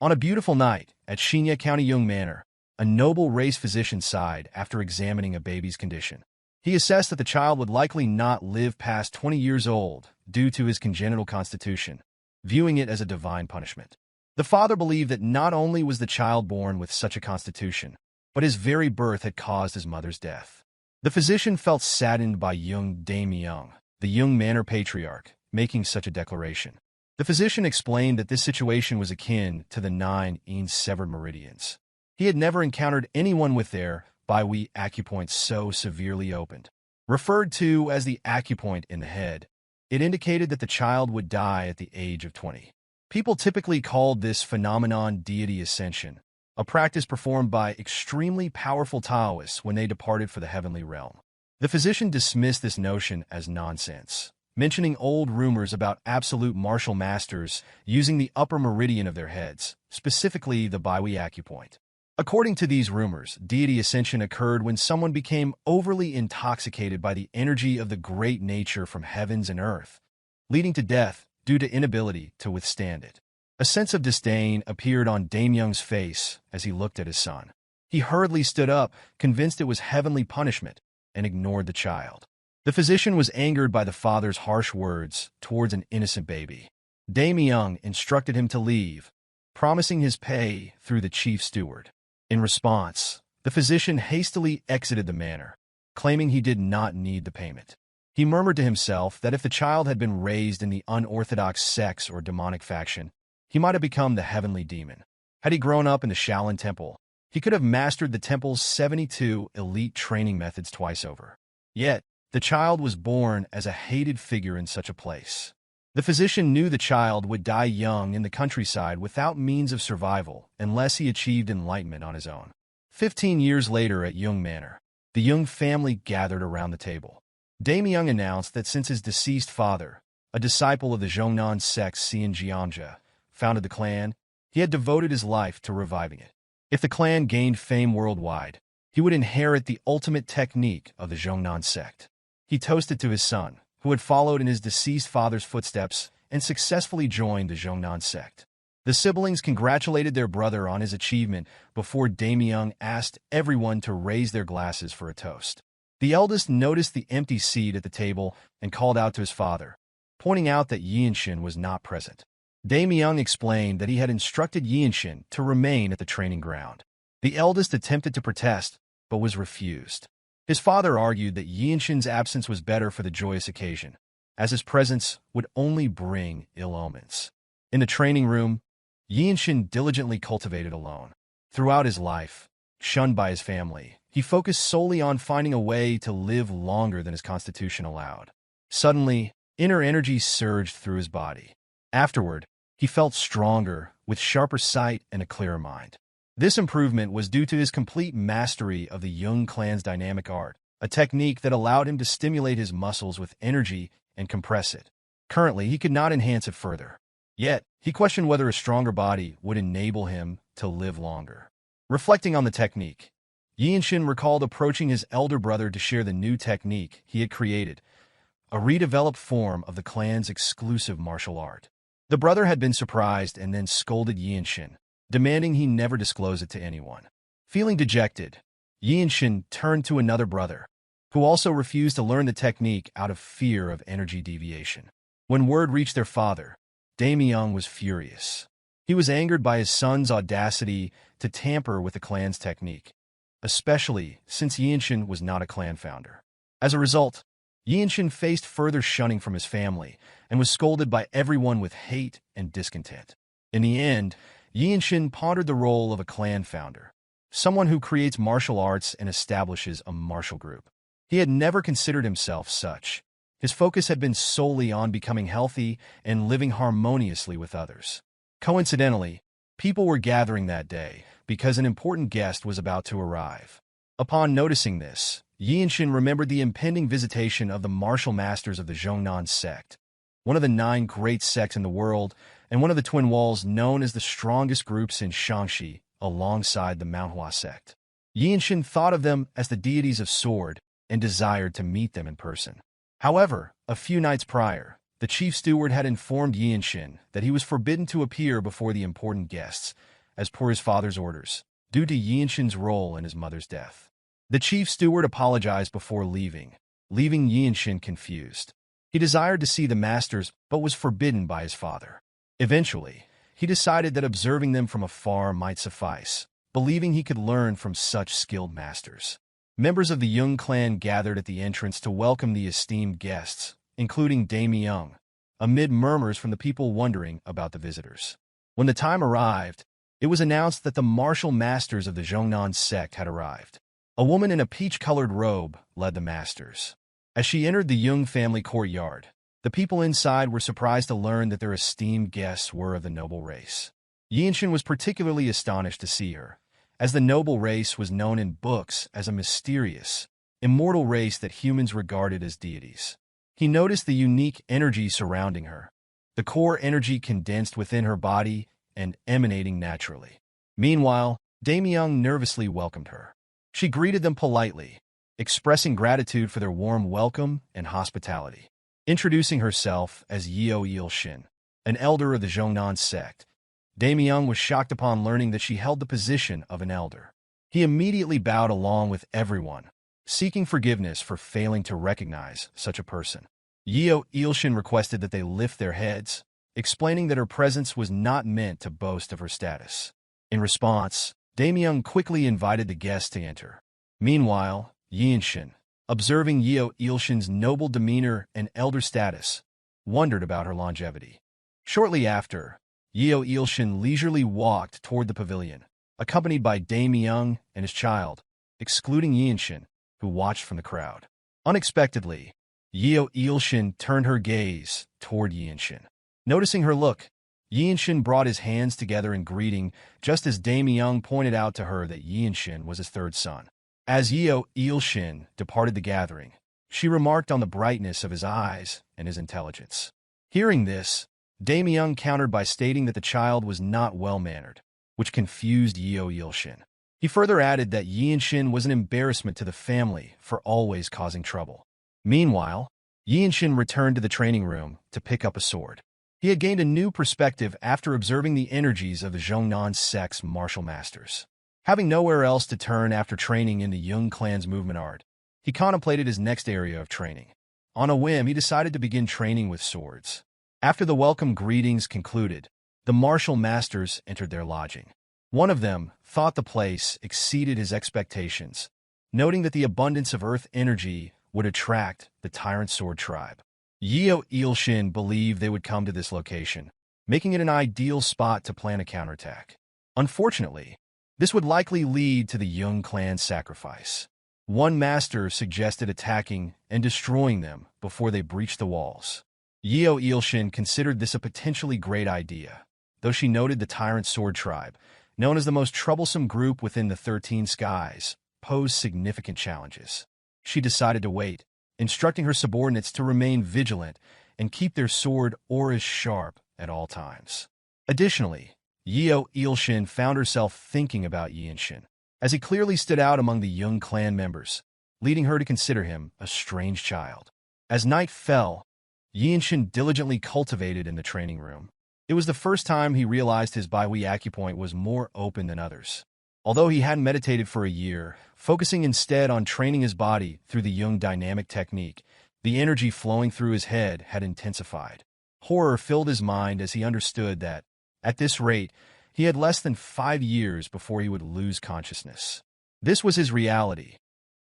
On a beautiful night at Hyea County Yeong Manor, a noble race physician sighed after examining a baby's condition. He assessed that the child would likely not live past 20 years old due to his congenital constitution, viewing it as a divine punishment. The father believed that not only was the child born with such a constitution, but his very birth had caused his mother's death. The physician felt saddened by young Dame Yeong, the Yeong Manor patriarch, making such a declaration. The physician explained that this situation was akin to the 9 severed meridians. He had never encountered anyone with their Weiji acupoint so severely opened. Referred to as the acupoint in the head, it indicated that the child would die at the age of 20. People typically called this phenomenon deity ascension, a practice performed by extremely powerful Taoists when they departed for the heavenly realm. The physician dismissed this notion as nonsense, mentioning old rumors about absolute martial masters using the upper meridian of their heads, specifically the Weiji acupoint. According to these rumors, deity ascension occurred when someone became overly intoxicated by the energy of the great nature from heavens and earth, leading to death due to inability to withstand it. A sense of disdain appeared on Dame Yeong's face as he looked at his son. He hurriedly stood up, convinced it was heavenly punishment, and ignored the child. The physician was angered by the father's harsh words towards an innocent baby. Dame Yeong instructed him to leave, promising his pay through the chief steward. In response, the physician hastily exited the manor, claiming he did not need the payment. He murmured to himself that if the child had been raised in the unorthodox sects or demonic faction, he might have become the heavenly demon. Had he grown up in the Shaolin Temple, he could have mastered the temple's 72 elite training methods twice over. Yet, the child was born as a hated figure in such a place. The physician knew the child would die young in the countryside without means of survival unless he achieved enlightenment on his own. 15 years later at Yeong Manor, the Yeong family gathered around the table. Dame Yeong announced that since his deceased father, a disciple of the Zhongnan Sect Jeongja, founded the clan, he had devoted his life to reviving it. If the clan gained fame worldwide, he would inherit the ultimate technique of the Zhongnan Sect. He toasted to his son, who had followed in his deceased father's footsteps and successfully joined the Zhongnan Sect. The siblings congratulated their brother on his achievement before Dame Yeong asked everyone to raise their glasses for a toast. The eldest noticed the empty seat at the table and called out to his father, pointing out that Yeonshin was not present. Dame Yeong explained that he had instructed Yeonshin to remain at the training ground. The eldest attempted to protest, but was refused. His father argued that Yeonshin's absence was better for the joyous occasion, as his presence would only bring ill omens. In the training room, Yeonshin diligently cultivated alone. Throughout his life, shunned by his family, he focused solely on finding a way to live longer than his constitution allowed. Suddenly, inner energy surged through his body. Afterward, he felt stronger, with sharper sight and a clearer mind. This improvement was due to his complete mastery of the Jeong Clan's dynamic art, a technique that allowed him to stimulate his muscles with energy and compress it. Currently, he could not enhance it further. Yet, he questioned whether a stronger body would enable him to live longer. Reflecting on the technique, Yeonshin recalled approaching his elder brother to share the new technique he had created, a redeveloped form of the clan's exclusive martial art. The brother had been surprised and then scolded Yeonshin, demanding he never disclose it to anyone. Feeling dejected, Yeonshin turned to another brother, who also refused to learn the technique out of fear of energy deviation. When word reached their father, Dame Yeong was furious. He was angered by his son's audacity to tamper with the clan's technique, especially since Yeonshin was not a clan founder. As a result, Yeonshin faced further shunning from his family and was scolded by everyone with hate and discontent. In the end, Yeonshin pondered the role of a clan founder, someone who creates martial arts and establishes a martial group. He had never considered himself such. His focus had been solely on becoming healthy and living harmoniously with others. Coincidentally, people were gathering that day because an important guest was about to arrive. Upon noticing this, Yeonshin remembered the impending visitation of the martial masters of the Zhongnan Sect, one of the 9 great sects in the world, and one of the Twin Walls known as the strongest groups in Shaanxi, alongside the Manhwa sect. Yeonshin thought of them as the deities of sword and desired to meet them in person. However, a few nights prior, the chief steward had informed Yeonshin that he was forbidden to appear before the important guests, as per his father's orders, due to Yeonshin's role in his mother's death. The chief steward apologized before leaving Yeonshin confused. He desired to see the masters, but was forbidden by his father. Eventually, he decided that observing them from afar might suffice, believing he could learn from such skilled masters. Members of the Jeong Clan gathered at the entrance to welcome the esteemed guests, including Daemyeong, amid murmurs from the people wondering about the visitors. When the time arrived, it was announced that the martial masters of the Zhongnan sect had arrived. A woman in a peach-colored robe led the masters. As she entered the Jeong family courtyard, the people inside were surprised to learn that their esteemed guests were of the noble race. Yeonshin was particularly astonished to see her, as the noble race was known in books as a mysterious, immortal race that humans regarded as deities. He noticed the unique energy surrounding her, the core energy condensed within her body and emanating naturally. Meanwhile, Daemyeong nervously welcomed her. She greeted them politely, expressing gratitude for their warm welcome and hospitality. Introducing herself as Yeonshin, an elder of the Zhongnan sect, Daemyeong was shocked upon learning that she held the position of an elder. He immediately bowed along with everyone, seeking forgiveness for failing to recognize such a person. Yeonshin requested that they lift their heads, explaining that her presence was not meant to boast of her status. In response, Daemyeong quickly invited the guests to enter. Meanwhile, Yeonshin, observing Yeonshin's noble demeanor and elder status, wondered about her longevity. Shortly after, Yeonshin leisurely walked toward the pavilion, accompanied by Daemyeong and his child, excluding Yeonshin, who watched from the crowd. Unexpectedly, Yeonshin turned her gaze toward Yeonshin. Noticing her look, Yeonshin brought his hands together in greeting, just as Daemyeong pointed out to her that Yeonshin was his third son. As Yeonshin departed the gathering, she remarked on the brightness of his eyes and his intelligence. Hearing this, Daemyeong countered by stating that the child was not well-mannered, which confused Yeonshin. He further added that Yeonshin was an embarrassment to the family for always causing trouble. Meanwhile, Yeonshin returned to the training room to pick up a sword. He had gained a new perspective after observing the energies of the Zhongnan sect's martial masters. Having nowhere else to turn after training in the Jeong Clan's movement art, he contemplated his next area of training. On a whim, he decided to begin training with swords. After the welcome greetings concluded, the martial masters entered their lodging. One of them thought the place exceeded his expectations, noting that the abundance of earth energy would attract the Tyrant Sword tribe. Yeonshin believed they would come to this location, making it an ideal spot to plan a counterattack. Unfortunately, this would likely lead to the Jeong Clan's sacrifice. One master suggested attacking and destroying them before they breached the walls. Yeonshin considered this a potentially great idea, though she noted the Tyrant Sword tribe, known as the most troublesome group within the 13 Skies, posed significant challenges. She decided to wait, instructing her subordinates to remain vigilant and keep their sword auras sharp at all times. Additionally, Yeonshin found herself thinking about Yeonshin, as he clearly stood out among the Jeong Clan members, leading her to consider him a strange child. As night fell, Yeonshin diligently cultivated in the training room. It was the first time he realized his Baihui acupoint was more open than others. Although he hadn't meditated for a year, focusing instead on training his body through the Jeong dynamic technique, the energy flowing through his head had intensified. Horror filled his mind as he understood that, at this rate, he had less than 5 years before he would lose consciousness. This was his reality,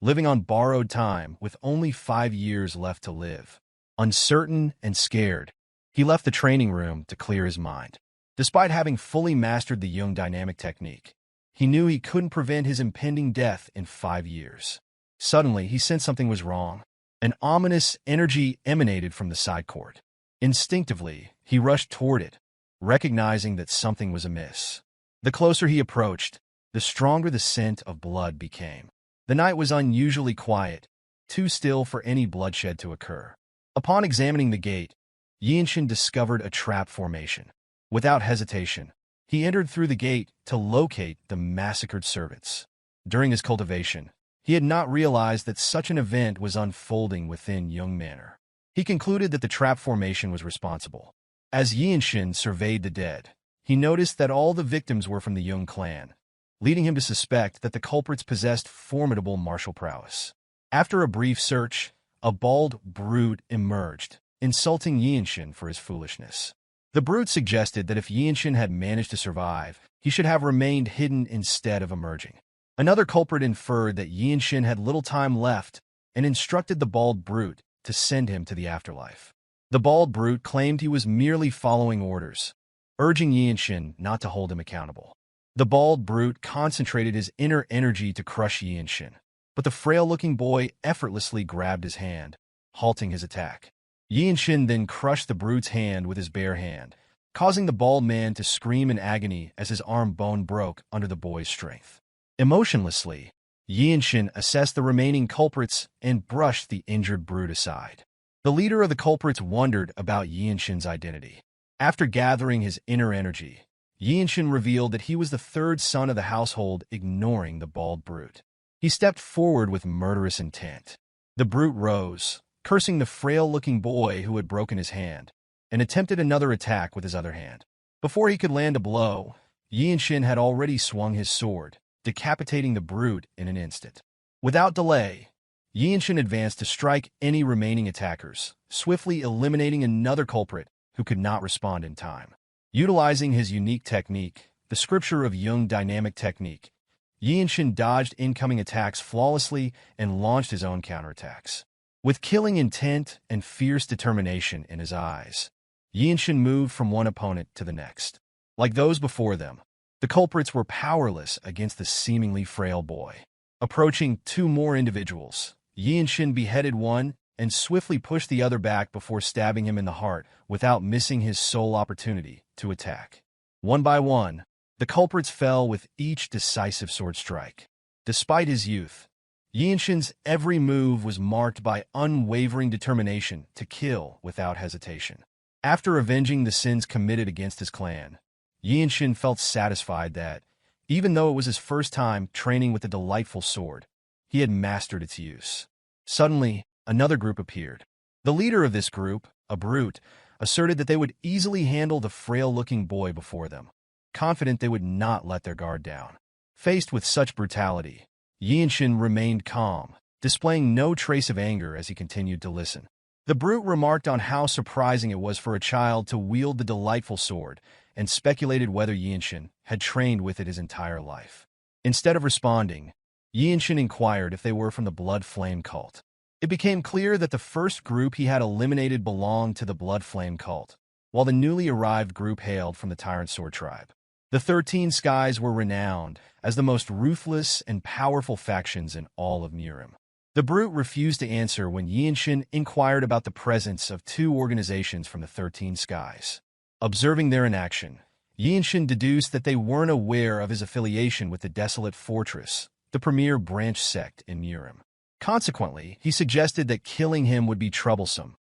living on borrowed time with only 5 years left to live. Uncertain and scared, he left the training room to clear his mind. Despite having fully mastered the Jeong dynamic technique, he knew he couldn't prevent his impending death in 5 years. Suddenly, he sensed something was wrong. An ominous energy emanated from the side court. Instinctively, he rushed toward it, recognizing that something was amiss. The closer he approached, the stronger the scent of blood became. The night was unusually quiet, too still for any bloodshed to occur. Upon examining the gate, Yeonshin discovered a trap formation. Without hesitation, he entered through the gate to locate the massacred servants. During his cultivation, he had not realized that such an event was unfolding within Jeong Manor. He concluded that the trap formation was responsible. As Yeonshin surveyed the dead, he noticed that all the victims were from the Jeong Clan, leading him to suspect that the culprits possessed formidable martial prowess. After a brief search, a bald brute emerged, insulting Yeonshin for his foolishness. The brute suggested that if Yeonshin had managed to survive, he should have remained hidden instead of emerging. Another culprit inferred that Yeonshin had little time left and instructed the bald brute to send him to the afterlife. The bald brute claimed he was merely following orders, urging Yeonshin not to hold him accountable. The bald brute concentrated his inner energy to crush Yeonshin, but the frail-looking boy effortlessly grabbed his hand, halting his attack. Yeonshin then crushed the brute's hand with his bare hand, causing the bald man to scream in agony as his arm bone broke under the boy's strength. Emotionlessly, Yeonshin assessed the remaining culprits and brushed the injured brute aside. The leader of the culprits wondered about Yeonshin's identity. After gathering his inner energy, Yeonshin revealed that he was the third son of the household, ignoring the bald brute. He stepped forward with murderous intent. The brute rose, cursing the frail-looking boy who had broken his hand, and attempted another attack with his other hand. Before he could land a blow, Yeonshin had already swung his sword, decapitating the brute in an instant. Without delay, Yeonshin advanced to strike any remaining attackers, swiftly eliminating another culprit who could not respond in time. Utilizing his unique technique, the Scripture of Jung dynamic technique, Yeonshin dodged incoming attacks flawlessly and launched his own counterattacks. With killing intent and fierce determination in his eyes, Yeonshin moved from one opponent to the next. Like those before them, the culprits were powerless against the seemingly frail boy. Approaching two more individuals, Yeonshin beheaded one and swiftly pushed the other back before stabbing him in the heart without missing his sole opportunity to attack. One by one, the culprits fell with each decisive sword strike. Despite his youth, Yeonshin's every move was marked by unwavering determination to kill without hesitation. After avenging the sins committed against his clan, Yeonshin felt satisfied that, even though it was his first time training with the delightful sword, he had mastered its use. Suddenly, another group appeared. The leader of this group, a brute, asserted that they would easily handle the frail-looking boy before them, confident they would not let their guard down. Faced with such brutality, Yeonshin remained calm, displaying no trace of anger as he continued to listen. The brute remarked on how surprising it was for a child to wield the delightful sword and speculated whether Yeonshin had trained with it his entire life. Instead of responding, Yeonshin inquired if they were from the Blood Flame cult. It became clear that the first group he had eliminated belonged to the Blood Flame cult, while the newly arrived group hailed from the Tyrant Sword tribe. The 13 Skies were renowned as the most ruthless and powerful factions in all of Murim. The brute refused to answer when Yeonshin inquired about the presence of two organizations from the 13 Skies. Observing their inaction, Yeonshin deduced that they weren't aware of his affiliation with the Desolate Fortress, the premier branch sect in Murim. Consequently, he suggested that killing him would be troublesome,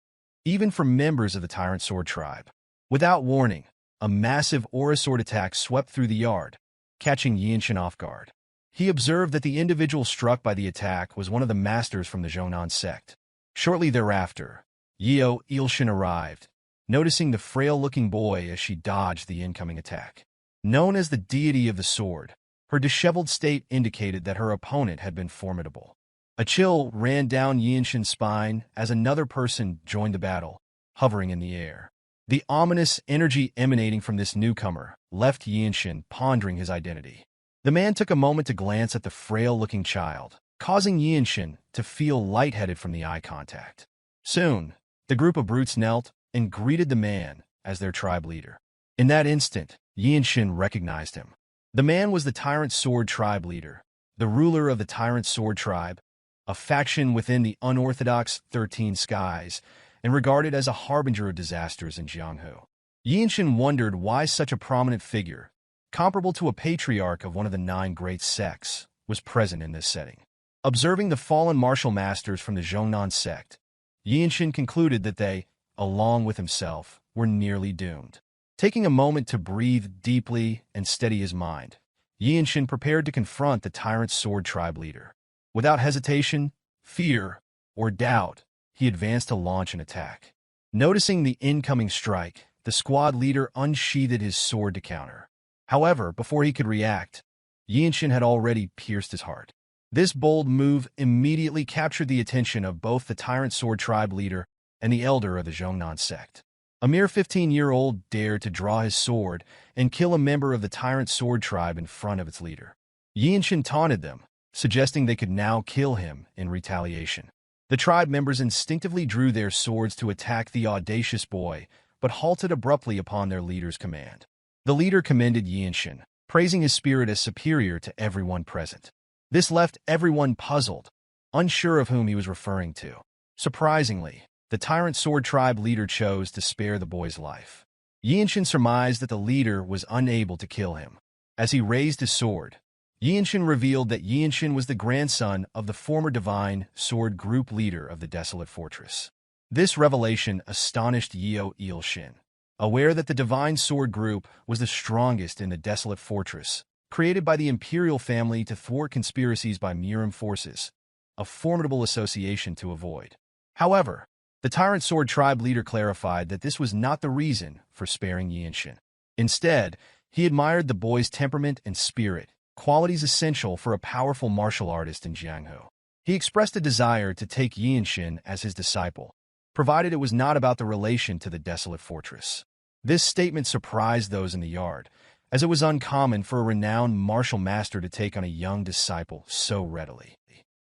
even for members of the Tyrant Sword tribe. Without warning, a massive aura sword attack swept through the yard, catching Yeonshin off guard. He observed that the individual struck by the attack was one of the masters from the Zhongnan sect. Shortly thereafter, Yeonshin arrived, noticing the frail-looking boy as she dodged the incoming attack. Known as the deity of the sword, her disheveled state indicated that her opponent had been formidable. A chill ran down Yeonshin's spine as another person joined the battle, hovering in the air. The ominous energy emanating from this newcomer left Yeonshin pondering his identity. The man took a moment to glance at the frail-looking child, causing Yeonshin to feel lightheaded from the eye contact. Soon, the group of brutes knelt and greeted the man as their tribe leader. In that instant, Yeonshin recognized him. The man was the Tyrant Sword tribe leader, the ruler of the Tyrant Sword tribe, a faction within the unorthodox 13 Skies, and regarded as a harbinger of disasters in Gyeongju. Yeonshin wondered why such a prominent figure, comparable to a patriarch of one of the 9 great sects, was present in this setting. Observing the fallen martial masters from the Zhongnan sect, Yeonshin concluded that they, along with himself, were nearly doomed. Taking a moment to breathe deeply and steady his mind, Yeonshin prepared to confront the Tyrant Sword tribe leader. Without hesitation, fear, or doubt, he advanced to launch an attack. Noticing the incoming strike, the squad leader unsheathed his sword to counter. However, before he could react, Yeonshin had already pierced his heart. This bold move immediately captured the attention of both the Tyrant Sword Tribe leader and the elder of the Zhongnan sect. A mere 15-year-old dared to draw his sword and kill a member of the Tyrant Sword Tribe in front of its leader. Yeonshin taunted them, suggesting they could now kill him in retaliation. The tribe members instinctively drew their swords to attack the audacious boy, but halted abruptly upon their leader's command. The leader commended Yeonshin, praising his spirit as superior to everyone present. This left everyone puzzled, unsure of whom he was referring to. Surprisingly, the Tyrant Sword Tribe leader chose to spare the boy's life. Yeonshin surmised that the leader was unable to kill him. As he raised his sword, Yeonshin revealed that Yeonshin was the grandson of the former Divine Sword Group leader of the Desolate Fortress. This revelation astonished Yeonshin. Aware that the Divine Sword Group was the strongest in the Desolate Fortress, created by the imperial family to thwart conspiracies by Murim forces, a formidable association to avoid. However, the Tyrant Sword Tribe leader clarified that this was not the reason for sparing Yeonshin. Instead, he admired the boy's temperament and spirit, qualities essential for a powerful martial artist in Jianghu. He expressed a desire to take Yeonshin as his disciple, provided it was not about the relation to the Desolate Fortress. This statement surprised those in the yard, as it was uncommon for a renowned martial master to take on a young disciple so readily.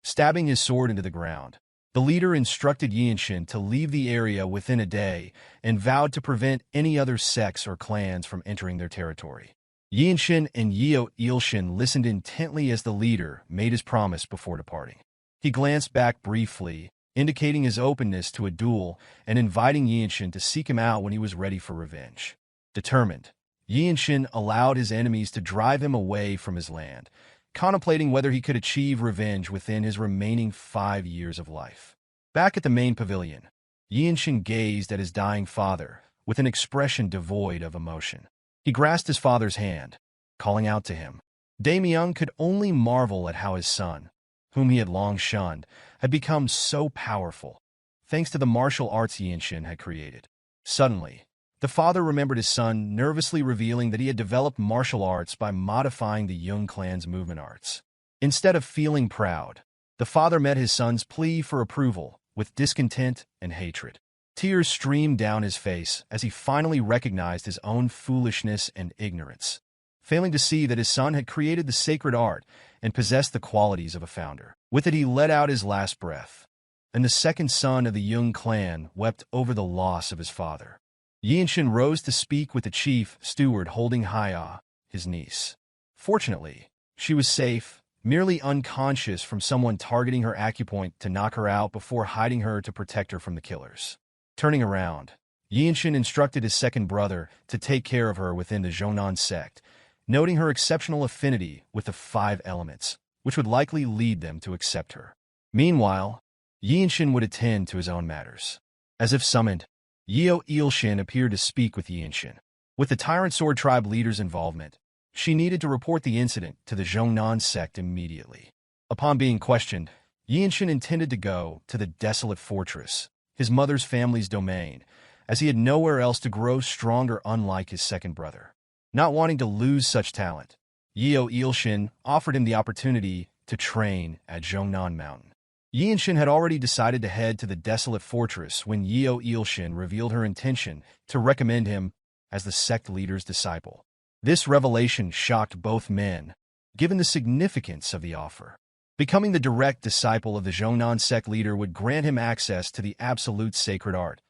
Stabbing his sword into the ground, the leader instructed Yeonshin to leave the area within a day and vowed to prevent any other sects or clans from entering their territory. Yeonshin and Yeonshin listened intently as the leader made his promise before departing. He glanced back briefly, indicating his openness to a duel and inviting Yeonshin to seek him out when he was ready for revenge. Determined, Yeonshin allowed his enemies to drive him away from his land, contemplating whether he could achieve revenge within his remaining 5 years of life. Back at the main pavilion, Yeonshin gazed at his dying father with an expression devoid of emotion. He grasped his father's hand, calling out to him. Daemyeon could only marvel at how his son, whom he had long shunned, had become so powerful, thanks to the martial arts Yeonshin had created. Suddenly, the father remembered his son nervously revealing that he had developed martial arts by modifying the Jeong Clan's movement arts. Instead of feeling proud, the father met his son's plea for approval with discontent and hatred. Tears streamed down his face as he finally recognized his own foolishness and ignorance, failing to see that his son had created the sacred art and possessed the qualities of a founder. With it, he let out his last breath, and the second son of the Jeong Clan wept over the loss of his father. Yeonshin rose to speak with the chief steward holding Hyea, his niece. Fortunately, she was safe, merely unconscious from someone targeting her acupoint to knock her out before hiding her to protect her from the killers. Turning around, Yeonshin instructed his second brother to take care of her within the Zhongnan sect, noting her exceptional affinity with the 5 elements, which would likely lead them to accept her. Meanwhile, Yeonshin would attend to his own matters. As if summoned, Yeonshin appeared to speak with Yeonshin. With the Tyrant Sword Tribe leader's involvement, she needed to report the incident to the Zhongnan sect immediately. Upon being questioned, Yeonshin intended to go to the Desolate Fortress, his mother's family's domain, as he had nowhere else to grow stronger unlike his second brother. Not wanting to lose such talent, Yeonshin offered him the opportunity to train at Zhongnan Mountain. Yeonshin had already decided to head to the Desolate Fortress when Yeonshin revealed her intention to recommend him as the sect leader's disciple. This revelation shocked both men, given the significance of the offer. Becoming the direct disciple of the Zhongnan sect leader would grant him access to the absolute sacred art,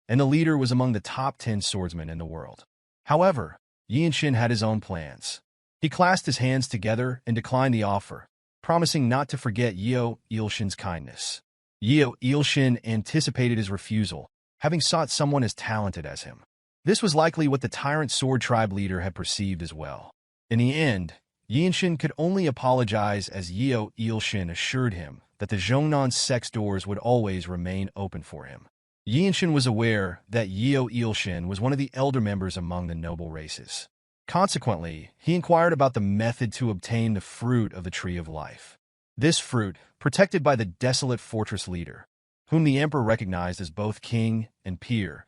and the leader was among the top 10 swordsmen in the world. However, Yeonshin had his own plans. He clasped his hands together and declined the offer, promising not to forget Yeonshin's kindness. Yeonshin anticipated his refusal, having sought someone as talented as him. This was likely what the Tyrant Sword Tribe leader had perceived as well. In the end, Yeonshin could only apologize as Yeonshin assured him that the Zhongnan sect's doors would always remain open for him. Yeonshin was aware that Yeonshin was one of the elder members among the noble races. Consequently, he inquired about the method to obtain the fruit of the Tree of Life. This fruit, protected by the Desolate Fortress leader, whom the emperor recognized as both king and peer,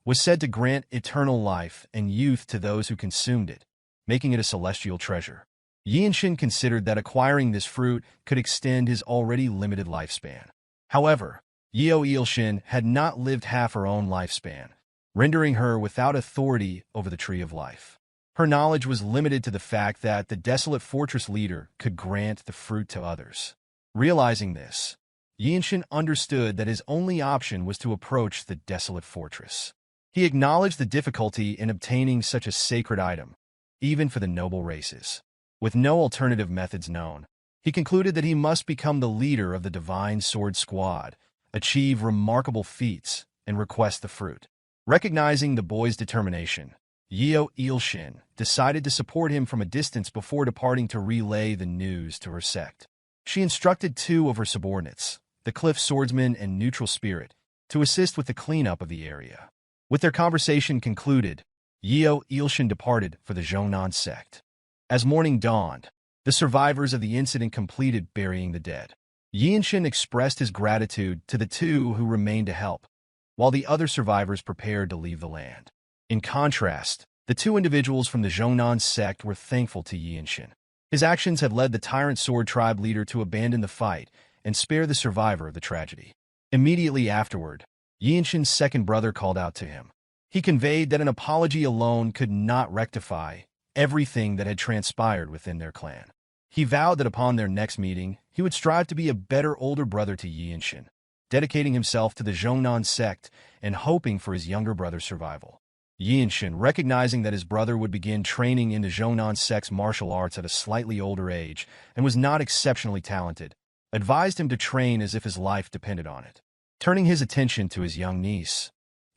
was said to grant eternal life and youth to those who consumed it, making it a celestial treasure. Yeonshin considered that acquiring this fruit could extend his already limited lifespan. However, Yeonshin had not lived half her own lifespan, rendering her without authority over the Tree of Life. Her knowledge was limited to the fact that the Desolate Fortress leader could grant the fruit to others. Realizing this, Yeonshin understood that his only option was to approach the Desolate Fortress. He acknowledged the difficulty in obtaining such a sacred item, even for the noble races. With no alternative methods known, he concluded that he must become the leader of the Divine Sword Squad, achieve remarkable feats, and request the fruit. Recognizing the boy's determination, Yeonshin decided to support him from a distance before departing to relay the news to her sect. She instructed two of her subordinates, the Cliff Swordsman and Neutral Spirit, to assist with the cleanup of the area. With their conversation concluded, Yeonshin departed for the Zhongnan sect. As morning dawned, the survivors of the incident completed burying the dead. Yeonshin expressed his gratitude to the two who remained to help, while the other survivors prepared to leave the land. In contrast, the two individuals from the Zhongnan sect were thankful to Yeonshin. His actions had led the Tyrant Sword tribe leader to abandon the fight and spare the survivor of the tragedy. Immediately afterward, Yeonshin's second brother called out to him. He conveyed that an apology alone could not rectify everything that had transpired within their clan. He vowed that upon their next meeting, he would strive to be a better older brother to Yeonshin, dedicating himself to the Zhongnan sect and hoping for his younger brother's survival. Yeonshin, recognizing that his brother would begin training in the Zhongnan sect's martial arts at a slightly older age and was not exceptionally talented, advised him to train as if his life depended on it. Turning his attention to his young niece,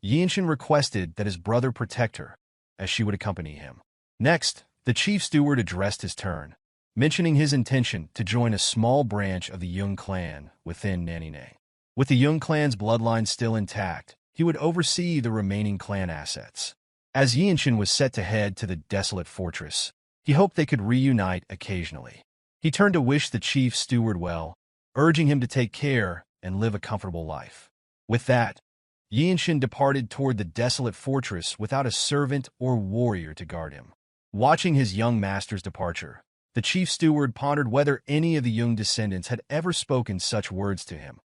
Yeonshin requested that his brother protect her, as she would accompany him. Next, the chief steward addressed his turn, mentioning his intention to join a small branch of the Jeong Clan within Annihilation. With the Jeong Clan's bloodline still intact, he would oversee the remaining clan assets. As Yeonshin was set to head to the Desolate Fortress, he hoped they could reunite occasionally. He turned to wish the chief steward well, urging him to take care and live a comfortable life. With that, Yeonshin departed toward the Desolate Fortress without a servant or warrior to guard him. Watching his young master's departure, the chief steward pondered whether any of the Jeong descendants had ever spoken such words to him,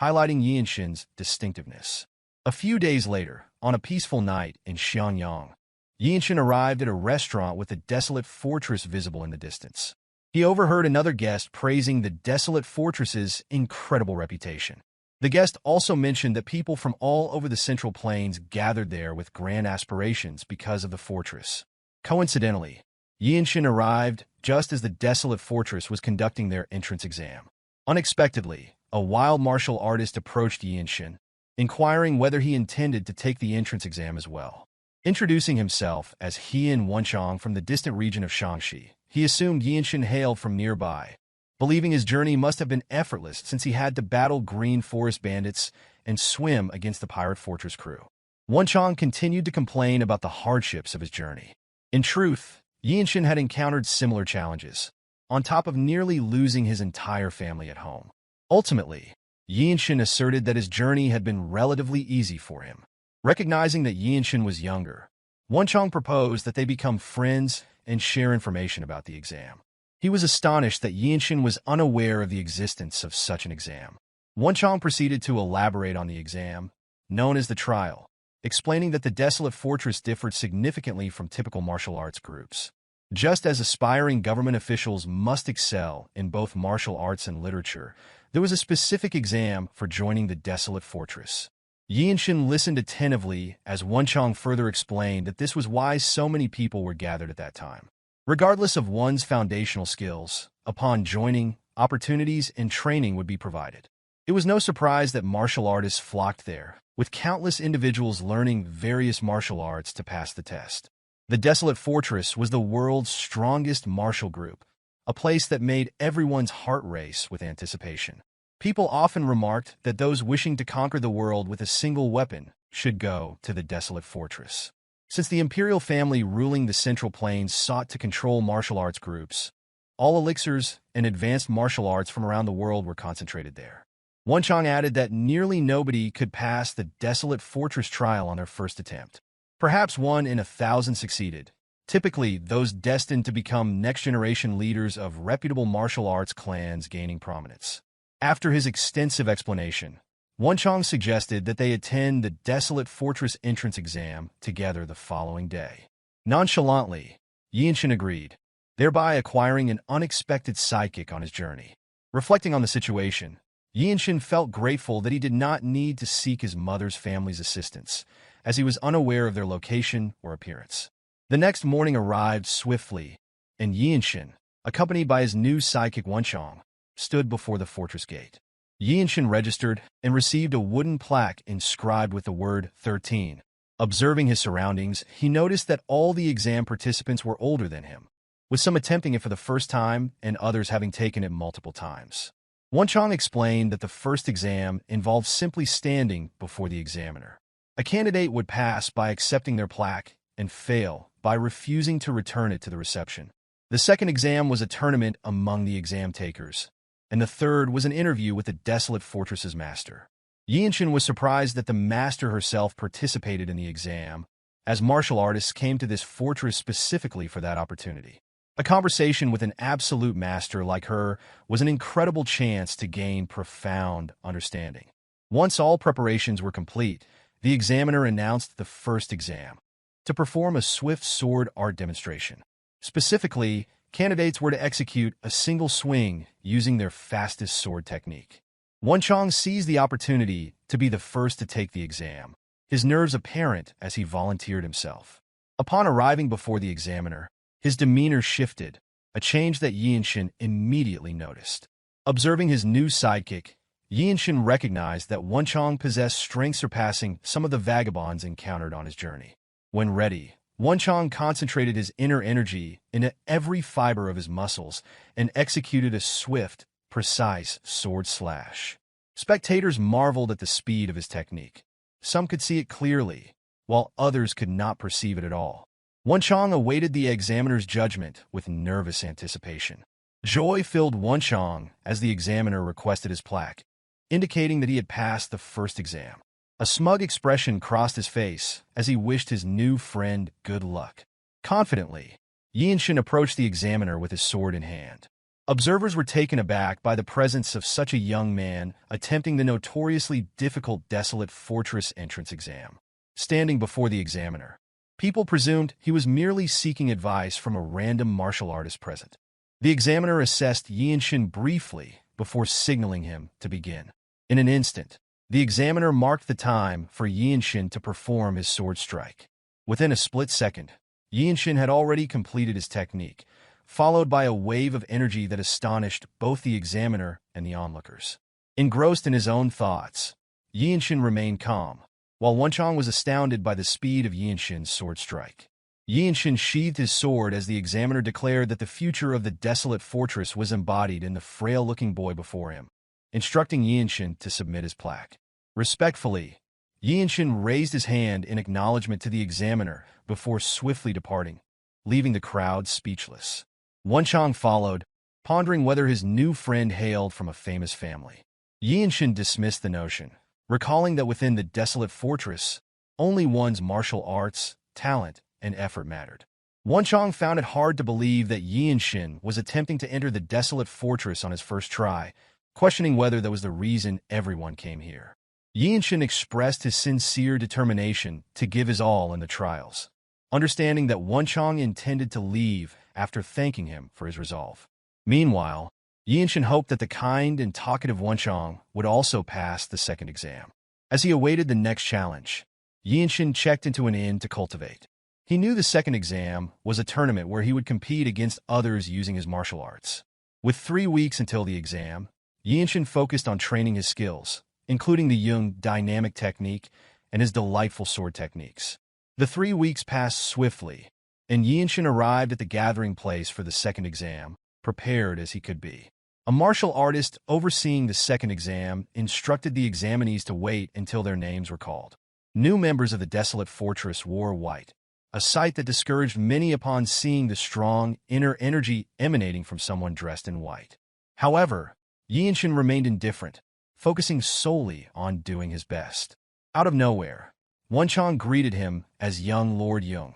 highlighting Yeonshin's distinctiveness. A few days later, on a peaceful night in Xianyang, Yeonshin arrived at a restaurant with the Desolate Fortress visible in the distance. He overheard another guest praising the Desolate Fortress's incredible reputation. The guest also mentioned that people from all over the Central Plains gathered there with grand aspirations because of the fortress. Coincidentally, Yeonshin arrived just as the Desolate Fortress was conducting their entrance exam. Unexpectedly, a wild martial artist approached Yeonshin, inquiring whether he intended to take the entrance exam as well. Introducing himself as Hyea Wonchong from the distant region of Shaanxi, he assumed Yeonshin hailed from nearby, believing his journey must have been effortless since he had to battle green forest bandits and swim against the pirate fortress crew. Wonchong continued to complain about the hardships of his journey. In truth, Yeonshin had encountered similar challenges, on top of nearly losing his entire family at home. Ultimately, Yeonshin asserted that his journey had been relatively easy for him. Recognizing that Yeonshin was younger, Wonchong proposed that they become friends and share information about the exam. He was astonished that Yeonshin was unaware of the existence of such an exam. Wonchong proceeded to elaborate on the exam, known as the trial, explaining that the Desolate Fortress differed significantly from typical martial arts groups. Just as aspiring government officials must excel in both martial arts and literature, there was a specific exam for joining the Desolate Fortress. Yeonshin listened attentively as Wonchong further explained that this was why so many people were gathered at that time. Regardless of one's foundational skills, upon joining, opportunities and training would be provided. It was no surprise that martial artists flocked there, with countless individuals learning various martial arts to pass the test. The Desolate Fortress was the world's strongest martial group, a place that made everyone's heart race with anticipation. People often remarked that those wishing to conquer the world with a single weapon should go to the Desolate Fortress. Since the imperial family ruling the Central Plains sought to control martial arts groups, all elixirs and advanced martial arts from around the world were concentrated there. Wonchong added that nearly nobody could pass the Desolate Fortress trial on their first attempt. Perhaps 1 in 1,000 succeeded, typically those destined to become next-generation leaders of reputable martial arts clans gaining prominence. After his extensive explanation, Wonchong suggested that they attend the Desolate Fortress entrance exam together the following day. Nonchalantly, Yeonshin agreed, thereby acquiring an unexpected sidekick on his journey. Reflecting on the situation, Yeonshin felt grateful that he did not need to seek his mother's family's assistance, as he was unaware of their location or appearance. The next morning arrived swiftly, and Yeonshin, accompanied by his new sidekick Wonchong, stood before the fortress gate. Yeonshin registered and received a wooden plaque inscribed with the word 13. Observing his surroundings, he noticed that all the exam participants were older than him, with some attempting it for the first time and others having taken it multiple times. Wonchong explained that the first exam involved simply standing before the examiner. A candidate would pass by accepting their plaque and fail by refusing to return it to the reception. The second exam was a tournament among the exam takers, and the third was an interview with the Desolate Fortress's master. Yeonshin was surprised that the master herself participated in the exam, as martial artists came to this fortress specifically for that opportunity. A conversation with an absolute master like her was an incredible chance to gain profound understanding. Once all preparations were complete, the examiner announced the first exam, to perform a swift sword art demonstration. Specifically, candidates were to execute a single swing using their fastest sword technique. Wonchong seized the opportunity to be the first to take the exam, his nerves apparent as he volunteered himself. Upon arriving before the examiner, his demeanor shifted, a change that Yeonshin immediately noticed. Observing his new sidekick, Yeonshin recognized that Wonchong possessed strength surpassing some of the vagabonds encountered on his journey. When ready, Wonchong concentrated his inner energy into every fiber of his muscles and executed a swift, precise sword slash. Spectators marveled at the speed of his technique. Some could see it clearly, while others could not perceive it at all. Wonchong awaited the examiner's judgment with nervous anticipation. Joy filled Wonchong as the examiner requested his plaque, indicating that he had passed the first exam. A smug expression crossed his face as he wished his new friend good luck. Confidently, Yeonshin approached the examiner with his sword in hand. Observers were taken aback by the presence of such a young man attempting the notoriously difficult Desolate Fortress entrance exam. Standing before the examiner, people presumed he was merely seeking advice from a random martial artist present. The examiner assessed Yeonshin briefly before signaling him to begin. In an instant, the examiner marked the time for Yeonshin to perform his sword strike. Within a split second, Yeonshin had already completed his technique, followed by a wave of energy that astonished both the examiner and the onlookers. Engrossed in his own thoughts, Yeonshin remained calm, while Wonchong was astounded by the speed of Yeonshin's sword strike. Yeonshin sheathed his sword as the examiner declared that the future of the Desolate Fortress was embodied in the frail-looking boy before him, instructing Yeonshin to submit his plaque. Respectfully, Yeonshin raised his hand in acknowledgement to the examiner before swiftly departing, leaving the crowd speechless. Wonchong followed, pondering whether his new friend hailed from a famous family. Yeonshin dismissed the notion, recalling that within the Desolate Fortress, only one's martial arts, talent, and effort mattered. Wonchong found it hard to believe that Yeonshin was attempting to enter the Desolate Fortress on his first try, questioning whether that was the reason everyone came here. Yeonshin expressed his sincere determination to give his all in the trials, understanding that Wonchong intended to leave after thanking him for his resolve. Meanwhile, Yeonshin hoped that the kind and talkative Wonchong would also pass the second exam. As he awaited the next challenge, Yeonshin checked into an inn to cultivate. He knew the second exam was a tournament where he would compete against others using his martial arts. With 3 weeks until the exam, Yeonshin focused on training his skills, including the Jung dynamic technique and his delightful sword techniques. The 3 weeks passed swiftly, and Yeonshin arrived at the gathering place for the second exam, prepared as he could be. A martial artist overseeing the second exam instructed the examinees to wait until their names were called. New members of the Desolate Fortress wore white, a sight that discouraged many upon seeing the strong inner energy emanating from someone dressed in white. However, Yeonshin remained indifferent, focusing solely on doing his best. Out of nowhere, Wonchong greeted him as young Lord Yeong,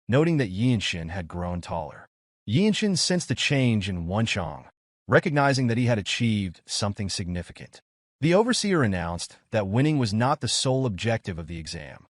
noting that Yeonshin had grown taller. Yeonshin sensed a change in Wonchong, recognizing that he had achieved something significant. The overseer announced that winning was not the sole objective of the exam.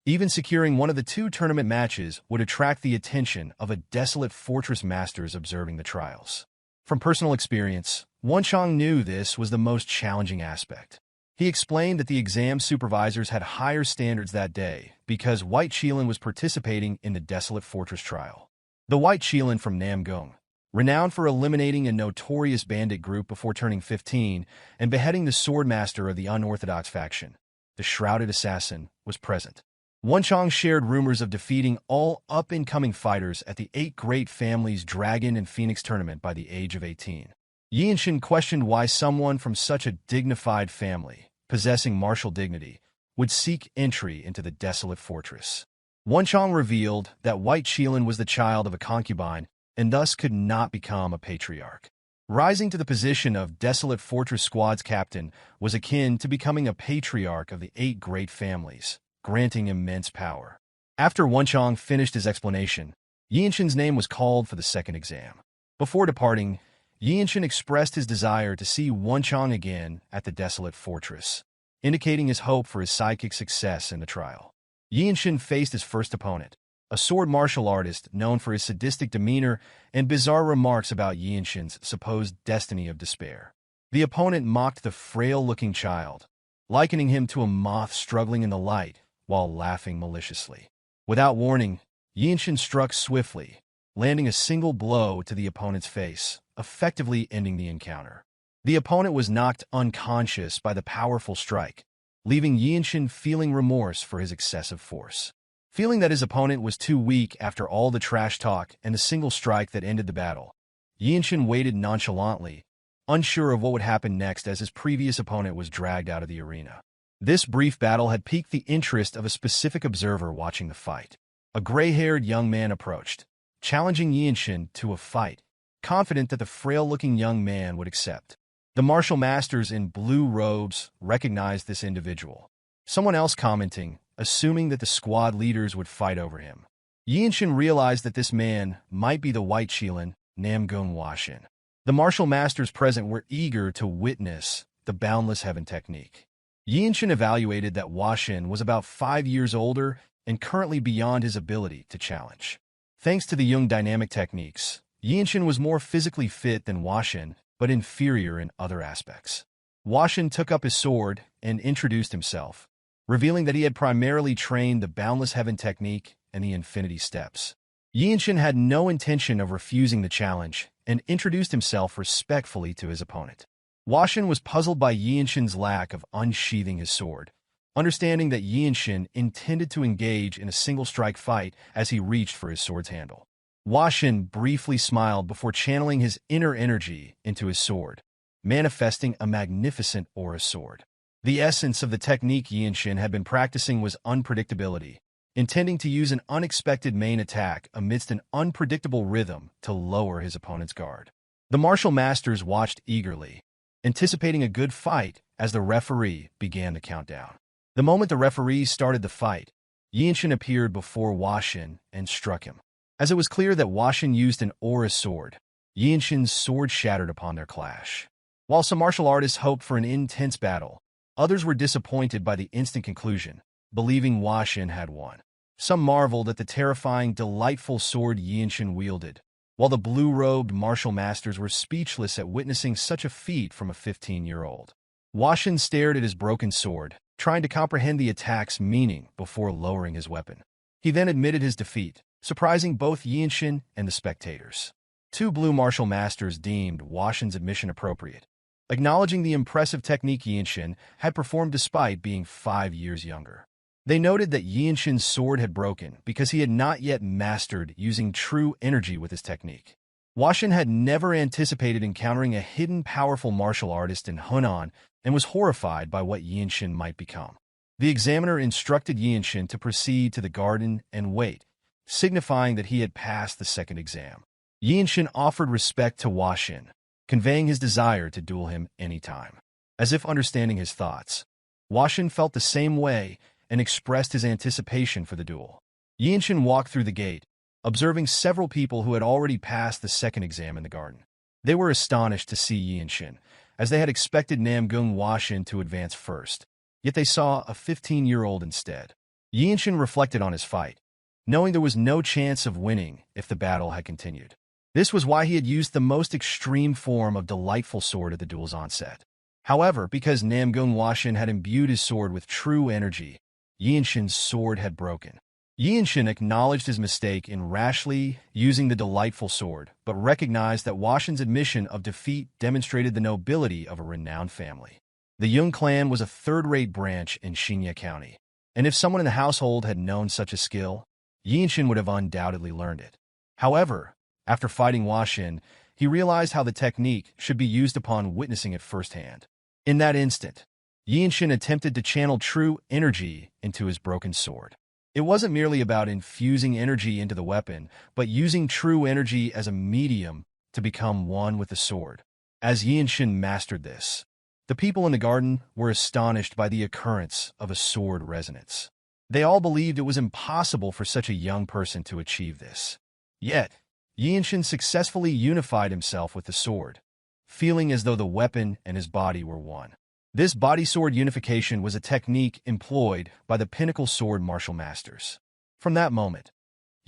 Even securing one of the 2 tournament matches would attract the attention of a Desolate Fortress masters observing the trials. From personal experience, Wonchong knew this was the most challenging aspect. He explained that the exam supervisors had higher standards that day because White Qilin was participating in the Desolate Fortress trial. The White Qilin from Namgung, renowned for eliminating a notorious bandit group before turning 15 and beheading the Swordmaster of the unorthodox faction, the Shrouded Assassin, was present. Wonchong shared rumors of defeating all up-and-coming fighters at the 8 Great Families Dragon and Phoenix tournament by the age of 18. Yeonshin questioned why someone from such a dignified family, possessing martial dignity, would seek entry into the Desolate Fortress. Wonchong revealed that White Qilin was the child of a concubine and thus could not become a patriarch. Rising to the position of Desolate Fortress Squad's captain was akin to becoming a patriarch of the 8 Great Families, granting immense power. After Wonchong finished his explanation, Yeonshin's name was called for the second exam. Before departing, Yeonshin expressed his desire to see Wonchong again at the Desolate Fortress, indicating his hope for his psychic success in the trial. Yeonshin faced his first opponent, a sword martial artist known for his sadistic demeanor and bizarre remarks about Yeonshin's supposed destiny of despair. The opponent mocked the frail-looking child, likening him to a moth struggling in the light while laughing maliciously. Without warning, Yeonshin struck swiftly, landing a single blow to the opponent's face, effectively ending the encounter. The opponent was knocked unconscious by the powerful strike, leaving Yeonshin feeling remorse for his excessive force. Feeling that his opponent was too weak after all the trash talk and the single strike that ended the battle, Yeonshin waited nonchalantly, unsure of what would happen next as his previous opponent was dragged out of the arena. This brief battle had piqued the interest of a specific observer watching the fight. A gray-haired young man approached, challenging Yeonshin to a fight, confident that the frail-looking young man would accept. The martial masters in blue robes recognized this individual, someone else commenting, assuming that the squad leaders would fight over him. Yeonshin realized that this man might be the White Qilin, Namgung Washin. The martial masters present were eager to witness the Boundless Heaven technique. Yeonshin evaluated that Washin was about 5 years older and currently beyond his ability to challenge. Thanks to the Jung dynamic techniques, Yeonshin was more physically fit than Washin, but inferior in other aspects. Washin took up his sword and introduced himself, revealing that he had primarily trained the Boundless Heaven technique and the Infinity Steps. Yeonshin had no intention of refusing the challenge and introduced himself respectfully to his opponent. Washin was puzzled by Yeonshin's lack of unsheathing his sword, understanding that Yeonshin intended to engage in a single-strike fight as he reached for his sword's handle. Washin briefly smiled before channeling his inner energy into his sword, manifesting a magnificent aura sword. The essence of the technique Yeonshin had been practicing was unpredictability, intending to use an unexpected main attack amidst an unpredictable rhythm to lower his opponent's guard. The martial masters watched eagerly, anticipating a good fight as the referee began the countdown. The moment the referee started the fight, Yeonshin appeared before Washin and struck him. As it was clear that Washin used an aura sword, Yeonshin's sword shattered upon their clash. While some martial artists hoped for an intense battle, others were disappointed by the instant conclusion, believing Washin had won. Some marveled at the terrifying, delightful sword Yeonshin wielded, while the blue-robed martial masters were speechless at witnessing such a feat from a 15-year-old. Washin stared at his broken sword, trying to comprehend the attack's meaning before lowering his weapon. He then admitted his defeat, surprising both Yeonshin and the spectators. 2 blue martial masters deemed Washin's admission appropriate, acknowledging the impressive technique Yeonshin had performed despite being 5 years younger. They noted that Yeonshin's sword had broken because he had not yet mastered using true energy with his technique. Washin had never anticipated encountering a hidden powerful martial artist in Hunan and was horrified by what Yeonshin might become. The examiner instructed Yeonshin to proceed to the garden and wait, signifying that he had passed the second exam. Yeonshin offered respect to Washin, conveying his desire to duel him anytime. as if understanding his thoughts. Yeonshin felt the same way and expressed his anticipation for the duel. Yeonshin walked through the gate, observing several people who had already passed the second exam in the garden. They were astonished to see Yeonshin, as they had expected Namgung Yeonshin to advance first. Yet they saw a 15-year-old instead. Yeonshin reflected on his fight, knowing there was no chance of winning if the battle had continued. This was why he had used the most extreme form of Delightful Sword at the duel's onset. However, because Namgung Yeonshin had imbued his sword with true energy, Yeonshin's sword had broken. Yeonshin acknowledged his mistake in rashly using the Delightful Sword, but recognized that Yeonshin's admission of defeat demonstrated the nobility of a renowned family. The Jeong Clan was a third-rate branch in Hyea County, and if someone in the household had known such a skill, Yeonshin would have undoubtedly learned it. However, after fighting Yeonshin, he realized how the technique should be used upon witnessing it firsthand. In that instant, Yeonshin attempted to channel true energy into his broken sword. It wasn't merely about infusing energy into the weapon, but using true energy as a medium to become one with the sword. As Yeonshin mastered this, the people in the garden were astonished by the occurrence of a sword resonance. They all believed it was impossible for such a young person to achieve this. Yet, Yeonshin successfully unified himself with the sword, feeling as though the weapon and his body were one. This body-sword unification was a technique employed by the pinnacle sword martial masters. From that moment,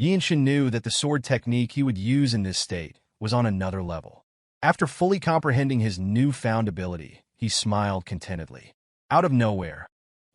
Yeonshin knew that the sword technique he would use in this state was on another level. After fully comprehending his newfound ability, he smiled contentedly. Out of nowhere,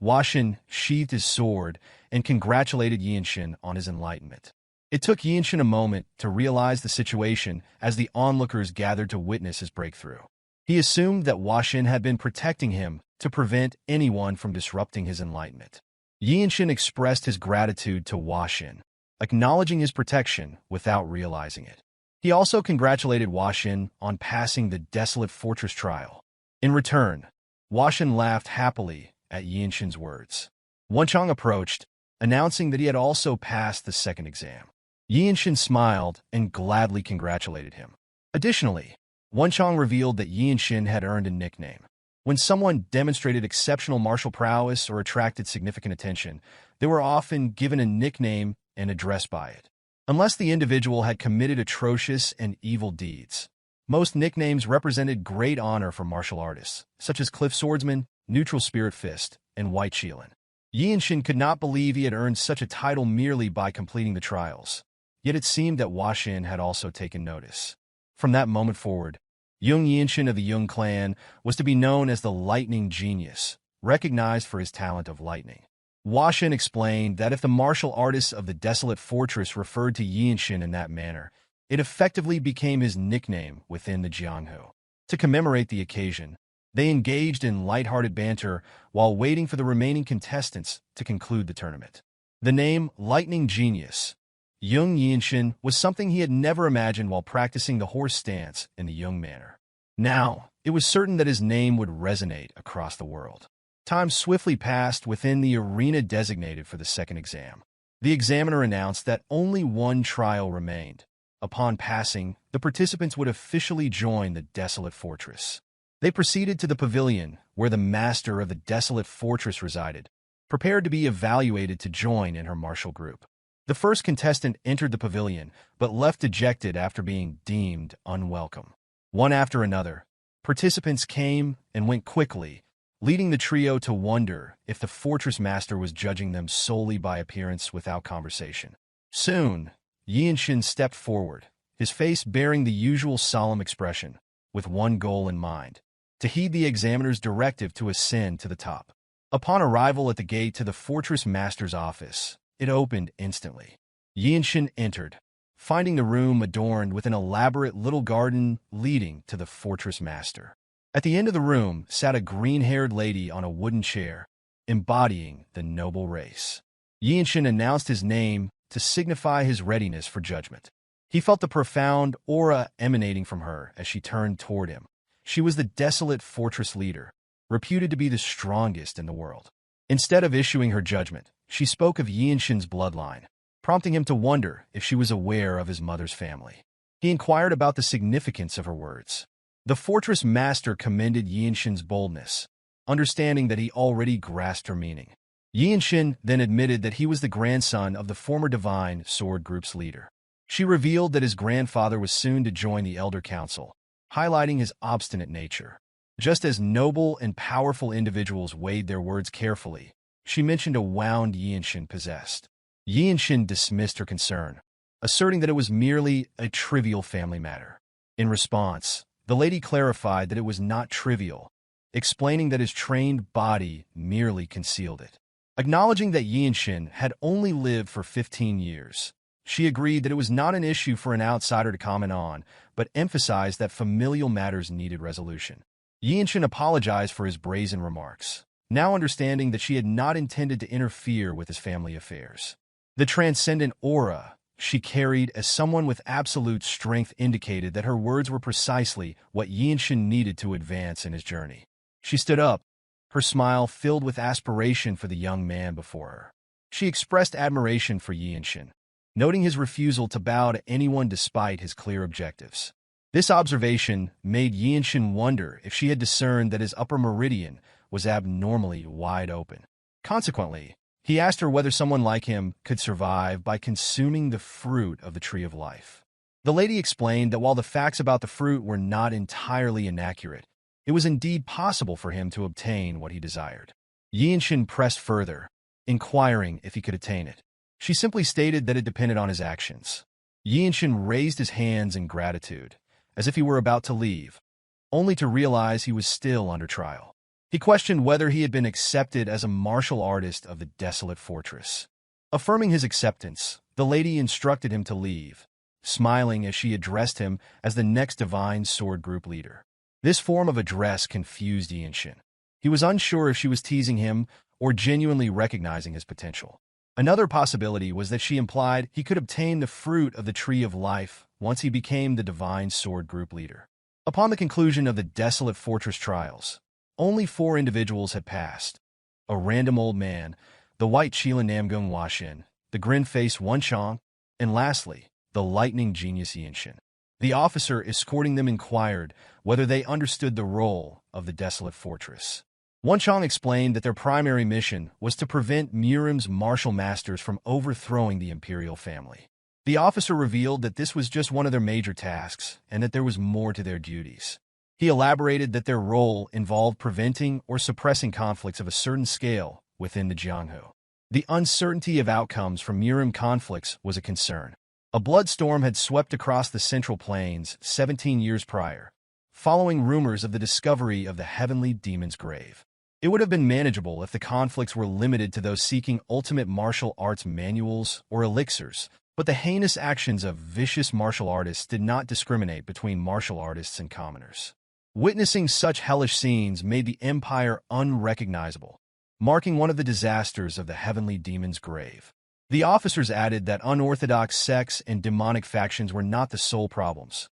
Yeonshin sheathed his sword and congratulated Yeonshin on his enlightenment. It took Yeonshin a moment to realize the situation as the onlookers gathered to witness his breakthrough. He assumed that Yeonshin had been protecting him to prevent anyone from disrupting his enlightenment. Yeonshin expressed his gratitude to Yeonshin, acknowledging his protection without realizing it. He also congratulated Yeonshin on passing the Desolate Fortress trial. In return, Yeonshin laughed happily at Yeonshin's words. Wonchong approached, announcing that he had also passed the second exam. Yeonshin smiled and gladly congratulated him. Additionally, Wonchong revealed that Yeonshin had earned a nickname. When someone demonstrated exceptional martial prowess or attracted significant attention, they were often given a nickname and addressed by it. Unless the individual had committed atrocious and evil deeds, most nicknames represented great honor for martial artists, such as Cliff Swordsman, Neutral Spirit Fist, and White Shielan. Yeonshin could not believe he had earned such a title merely by completing the trials, yet it seemed that Yeonshin had also taken notice. From that moment forward, young Yeonshin of the Jeong Clan was to be known as the Lightning Genius, recognized for his talent of lightning. Yeonshin explained that if the martial artists of the Desolate Fortress referred to Yeonshin in that manner, it effectively became his nickname within the Jianghu. To commemorate the occasion, they engaged in lighthearted banter while waiting for the remaining contestants to conclude the tournament. The name Lightning Genius, young Yeonshin, was something he had never imagined while practicing the horse stance in the Yeong manner. Now, it was certain that his name would resonate across the world. Time swiftly passed within the arena designated for the second exam. The examiner announced that only one trial remained. Upon passing, the participants would officially join the Desolate Fortress. They proceeded to the pavilion where the master of the Desolate Fortress resided, prepared to be evaluated to join in her martial group. The first contestant entered the pavilion, but left dejected after being deemed unwelcome. One after another, participants came and went quickly, leading the trio to wonder if the fortress master was judging them solely by appearance without conversation. Soon, Yeonshin stepped forward, his face bearing the usual solemn expression, with one goal in mind: to heed the examiner's directive to ascend to the top. Upon arrival at the gate to the fortress master's office, it opened instantly. Yeonshin entered, finding the room adorned with an elaborate little garden leading to the fortress master. At the end of the room sat a green-haired lady on a wooden chair, embodying the noble race. Yeonshin announced his name to signify his readiness for judgment. He felt the profound aura emanating from her as she turned toward him. She was the Desolate Fortress leader, reputed to be the strongest in the world. Instead of issuing her judgment, she spoke of Yeonshin's bloodline, prompting him to wonder if she was aware of his mother's family. He inquired about the significance of her words. The fortress master commended Yeonshin's boldness, understanding that he already grasped her meaning. Yeonshin then admitted that he was the grandson of the former Divine Sword Group's leader. She revealed that his grandfather was soon to join the Elder Council, highlighting his obstinate nature. Just as noble and powerful individuals weighed their words carefully, she mentioned a wound Yeonshin possessed. Yeonshin dismissed her concern, asserting that it was merely a trivial family matter. In response, the lady clarified that it was not trivial, explaining that his trained body merely concealed it. Acknowledging that Yeonshin had only lived for 15 years, she agreed that it was not an issue for an outsider to comment on, but emphasized that familial matters needed resolution. Yeonshin apologized for his brazen remarks, now understanding that she had not intended to interfere with his family affairs. The transcendent aura she carried as someone with absolute strength indicated that her words were precisely what Yeonshin needed to advance in his journey. She stood up, her smile filled with aspiration for the young man before her. She expressed admiration for Yeonshin, noting his refusal to bow to anyone despite his clear objectives. This observation made Yeonshin wonder if she had discerned that his upper meridian was abnormally wide open. Consequently, he asked her whether someone like him could survive by consuming the fruit of the Tree of Life. The lady explained that while the facts about the fruit were not entirely inaccurate, it was indeed possible for him to obtain what he desired. Yeonshin pressed further, inquiring if he could attain it. She simply stated that it depended on his actions. Yeonshin raised his hands in gratitude, as if he were about to leave, only to realize he was still under trial. He questioned whether he had been accepted as a martial artist of the Desolate Fortress. Affirming his acceptance, the lady instructed him to leave, smiling as she addressed him as the next Divine Sword Group leader. This form of address confused Yeonshin. He was unsure if she was teasing him or genuinely recognizing his potential. Another possibility was that she implied he could obtain the fruit of the Tree of Life once he became the Divine Sword Group leader. Upon the conclusion of the Desolate Fortress trials, only 4 individuals had passed: a random old man, the white Chila Namgung Washin, the grin-faced Wonchong, and lastly, the lightning genius Yeonshin. The officer escorting them inquired whether they understood the role of the Desolate Fortress. Wonchong explained that their primary mission was to prevent Murim's martial masters from overthrowing the imperial family. The officer revealed that this was just one of their major tasks and that there was more to their duties. He elaborated that their role involved preventing or suppressing conflicts of a certain scale within the Jianghu. The uncertainty of outcomes from Murim conflicts was a concern. A bloodstorm had swept across the Central Plains 17 years prior, following rumors of the discovery of the Heavenly Demon's grave. It would have been manageable if the conflicts were limited to those seeking ultimate martial arts manuals or elixirs, but the heinous actions of vicious martial artists did not discriminate between martial artists and commoners. Witnessing such hellish scenes made the Empire unrecognizable, marking one of the disasters of the Heavenly Demon's grave. The officers added that unorthodox sects and demonic factions were not the sole problems.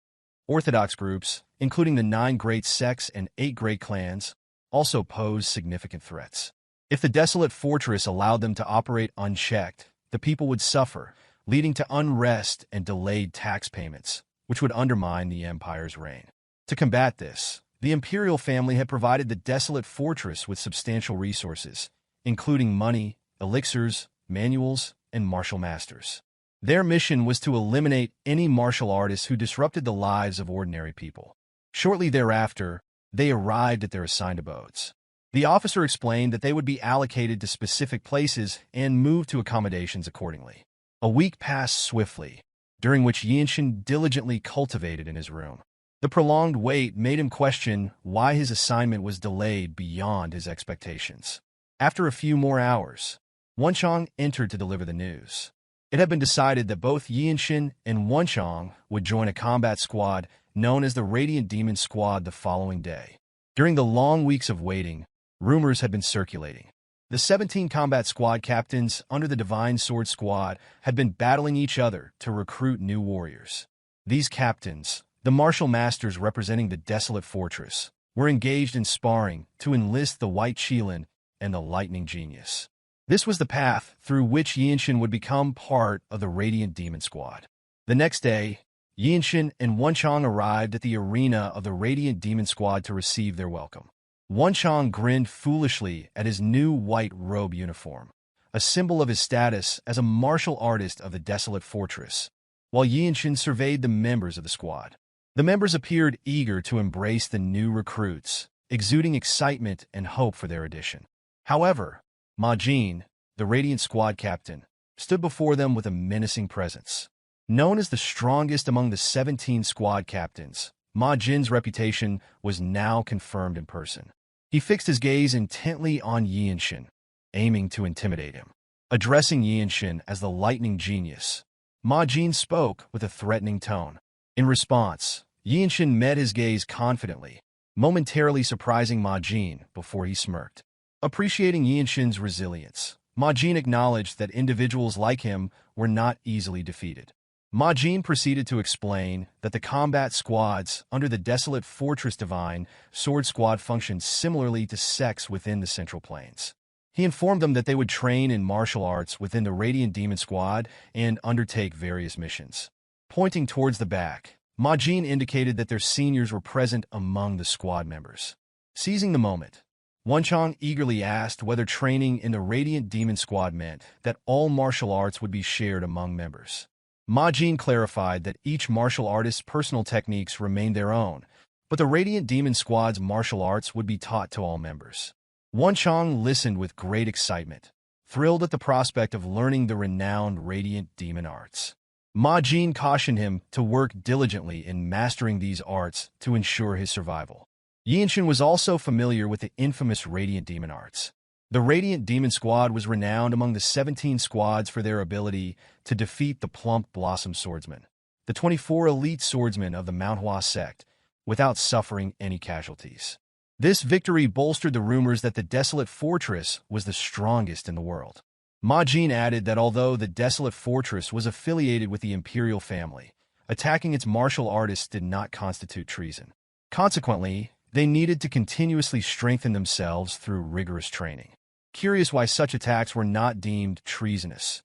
Orthodox groups, including the 9 great sects and 8 great clans, also posed significant threats. If the Desolate Fortress allowed them to operate unchecked, the people would suffer, leading to unrest and delayed tax payments, which would undermine the Empire's reign. To combat this, the imperial family had provided the Desolate Fortress with substantial resources, including money, elixirs, manuals, and martial masters. Their mission was to eliminate any martial artists who disrupted the lives of ordinary people. Shortly thereafter, they arrived at their assigned abodes. The officer explained that they would be allocated to specific places and moved to accommodations accordingly. A week passed swiftly, during which Yeonshin diligently cultivated in his room. The prolonged wait made him question why his assignment was delayed beyond his expectations. After a few more hours, Wonchong entered to deliver the news. It had been decided that both Yeonshin and Wonchong would join a combat squad known as the Radiant Demon Squad the following day. During the long weeks of waiting, rumors had been circulating. The 17 combat squad captains under the Divine Sword Squad had been battling each other to recruit new warriors. These captains, the martial masters representing the Desolate Fortress, were engaged in sparring to enlist the White Qilin and the Lightning Genius. This was the path through which Yeonshin would become part of the Radiant Demon Squad. The next day, Yeonshin and Wonchong arrived at the arena of the Radiant Demon Squad to receive their welcome. Wonchong grinned foolishly at his new white robe uniform, a symbol of his status as a martial artist of the Desolate Fortress, while Yeonshin surveyed the members of the squad. The members appeared eager to embrace the new recruits, exuding excitement and hope for their addition. However, Ma Jin, the Radiant Squad captain, stood before them with a menacing presence. Known as the strongest among the 17 squad captains, Ma Jin's reputation was now confirmed in person. He fixed his gaze intently on Yeonshin, aiming to intimidate him. Addressing Yeonshin as the lightning genius, Ma Jin spoke with a threatening tone. In response, Yeonshin met his gaze confidently, momentarily surprising Ma Jin before he smirked. Appreciating Yeonshin's resilience, Ma Jin acknowledged that individuals like him were not easily defeated. Ma Jin proceeded to explain that the combat squads under the Desolate Fortress Divine Sword Squad functioned similarly to sects within the Central Plains. He informed them that they would train in martial arts within the Radiant Demon Squad and undertake various missions. Pointing towards the back, Ma Jin indicated that their seniors were present among the squad members. Seizing the moment, Wonchong eagerly asked whether training in the Radiant Demon Squad meant that all martial arts would be shared among members. Ma Jin clarified that each martial artist's personal techniques remained their own, but the Radiant Demon Squad's martial arts would be taught to all members. Wonchong listened with great excitement, thrilled at the prospect of learning the renowned Radiant Demon arts. Ma Jin cautioned him to work diligently in mastering these arts to ensure his survival. Yeonshin was also familiar with the infamous Radiant Demon arts. The Radiant Demon Squad was renowned among the 17 squads for their ability to defeat the Plump Blossom Swordsman, the 24 elite swordsmen of the Manhwa Sect, without suffering any casualties. This victory bolstered the rumors that the Desolate Fortress was the strongest in the world. Ma Jin added that although the Desolate Fortress was affiliated with the imperial family, attacking its martial artists did not constitute treason. Consequently, they needed to continuously strengthen themselves through rigorous training. Curious why such attacks were not deemed treasonous,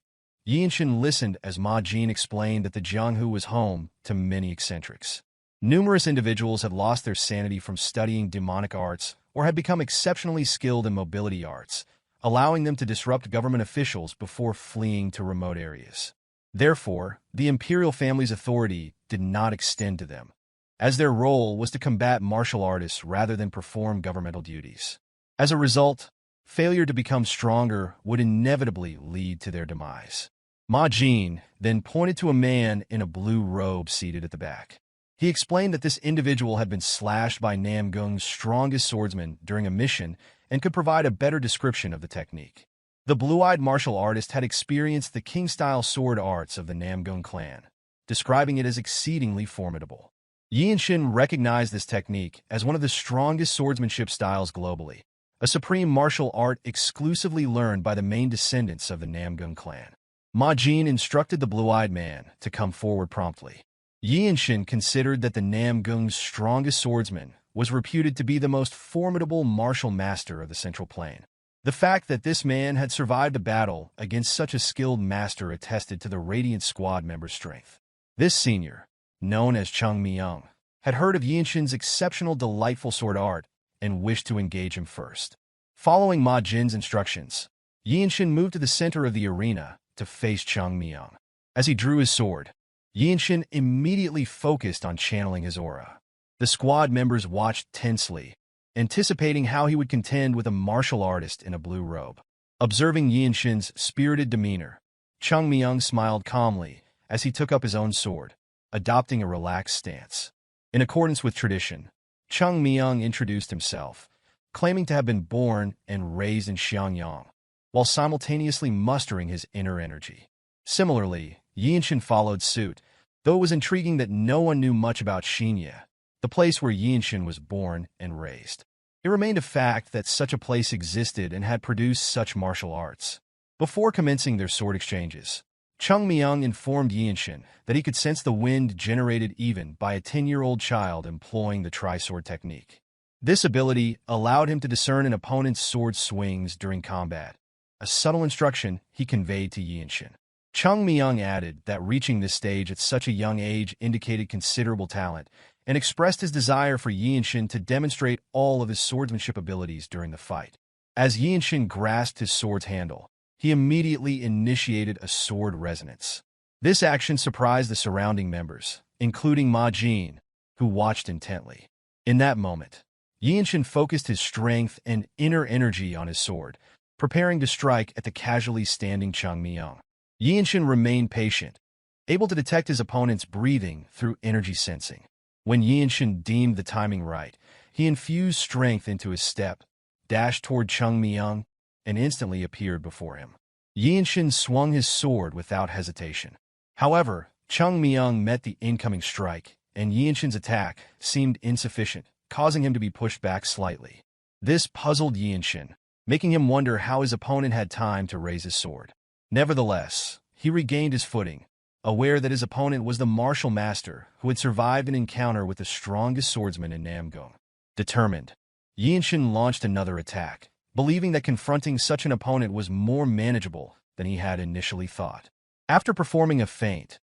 Yeonshin listened as Ma Jin explained that the Jianghu was home to many eccentrics. Numerous individuals had lost their sanity from studying demonic arts or had become exceptionally skilled in mobility arts, allowing them to disrupt government officials before fleeing to remote areas. Therefore, the imperial family's authority did not extend to them, as their role was to combat martial artists rather than perform governmental duties. As a result, failure to become stronger would inevitably lead to their demise. Ma Jin then pointed to a man in a blue robe seated at the back. He explained that this individual had been slashed by Namgung's strongest swordsman during a mission and could provide a better description of the technique. The blue-eyed martial artist had experienced the king-style sword arts of the Namgung clan, describing it as exceedingly formidable. Yeonshin recognized this technique as one of the strongest swordsmanship styles globally, a supreme martial art exclusively learned by the main descendants of the Namgung clan. Ma Jin instructed the blue-eyed man to come forward promptly. Yeonshin considered that the Namgung's strongest swordsman was reputed to be the most formidable martial master of the Central Plain. The fact that this man had survived a battle against such a skilled master attested to the Radiant Squad member's strength. This senior, known as Chung Myung, had heard of Yeonshin's exceptional delightful sword art and wished to engage him first. Following Ma Jin's instructions, Yeonshin moved to the center of the arena to face Chung Myung. As he drew his sword, Yeonshin immediately focused on channeling his aura. The squad members watched tensely, anticipating how he would contend with a martial artist in a blue robe. Observing Yeonshin's spirited demeanor, Chung Myung smiled calmly as he took up his own sword, adopting a relaxed stance. In accordance with tradition, Chung Myung introduced himself, claiming to have been born and raised in Xiangyang, while simultaneously mustering his inner energy. Similarly, Yeonshin followed suit, though it was intriguing that no one knew much about Hyea, the place where Yeonshin was born and raised. It remained a fact that such a place existed and had produced such martial arts. Before commencing their sword exchanges, Chung Myung informed Yeonshin that he could sense the wind generated even by a 10-year-old child employing the tri-sword technique. This ability allowed him to discern an opponent's sword swings during combat, a subtle instruction he conveyed to Yeonshin. Chung Myung added that reaching this stage at such a young age indicated considerable talent and expressed his desire for Yeonshin to demonstrate all of his swordsmanship abilities during the fight. As Yeonshin grasped his sword's handle, he immediately initiated a sword resonance. This action surprised the surrounding members, including Ma Jin, who watched intently. In that moment, Yeonshin focused his strength and inner energy on his sword, preparing to strike at the casually standing Chung Myung. Yeonshin remained patient, able to detect his opponent's breathing through energy sensing. When Yeonshin deemed the timing right, he infused strength into his step, dashed toward Chung Myung, and instantly appeared before him. Yeonshin swung his sword without hesitation. However, Chung Myung met the incoming strike, and Yeonshin's attack seemed insufficient, causing him to be pushed back slightly. This puzzled Yeonshin, making him wonder how his opponent had time to raise his sword. Nevertheless, he regained his footing, aware that his opponent was the martial master who had survived an encounter with the strongest swordsman in Namgung. Determined, Yeonshin launched another attack, believing that confronting such an opponent was more manageable than he had initially thought. After performing a feint,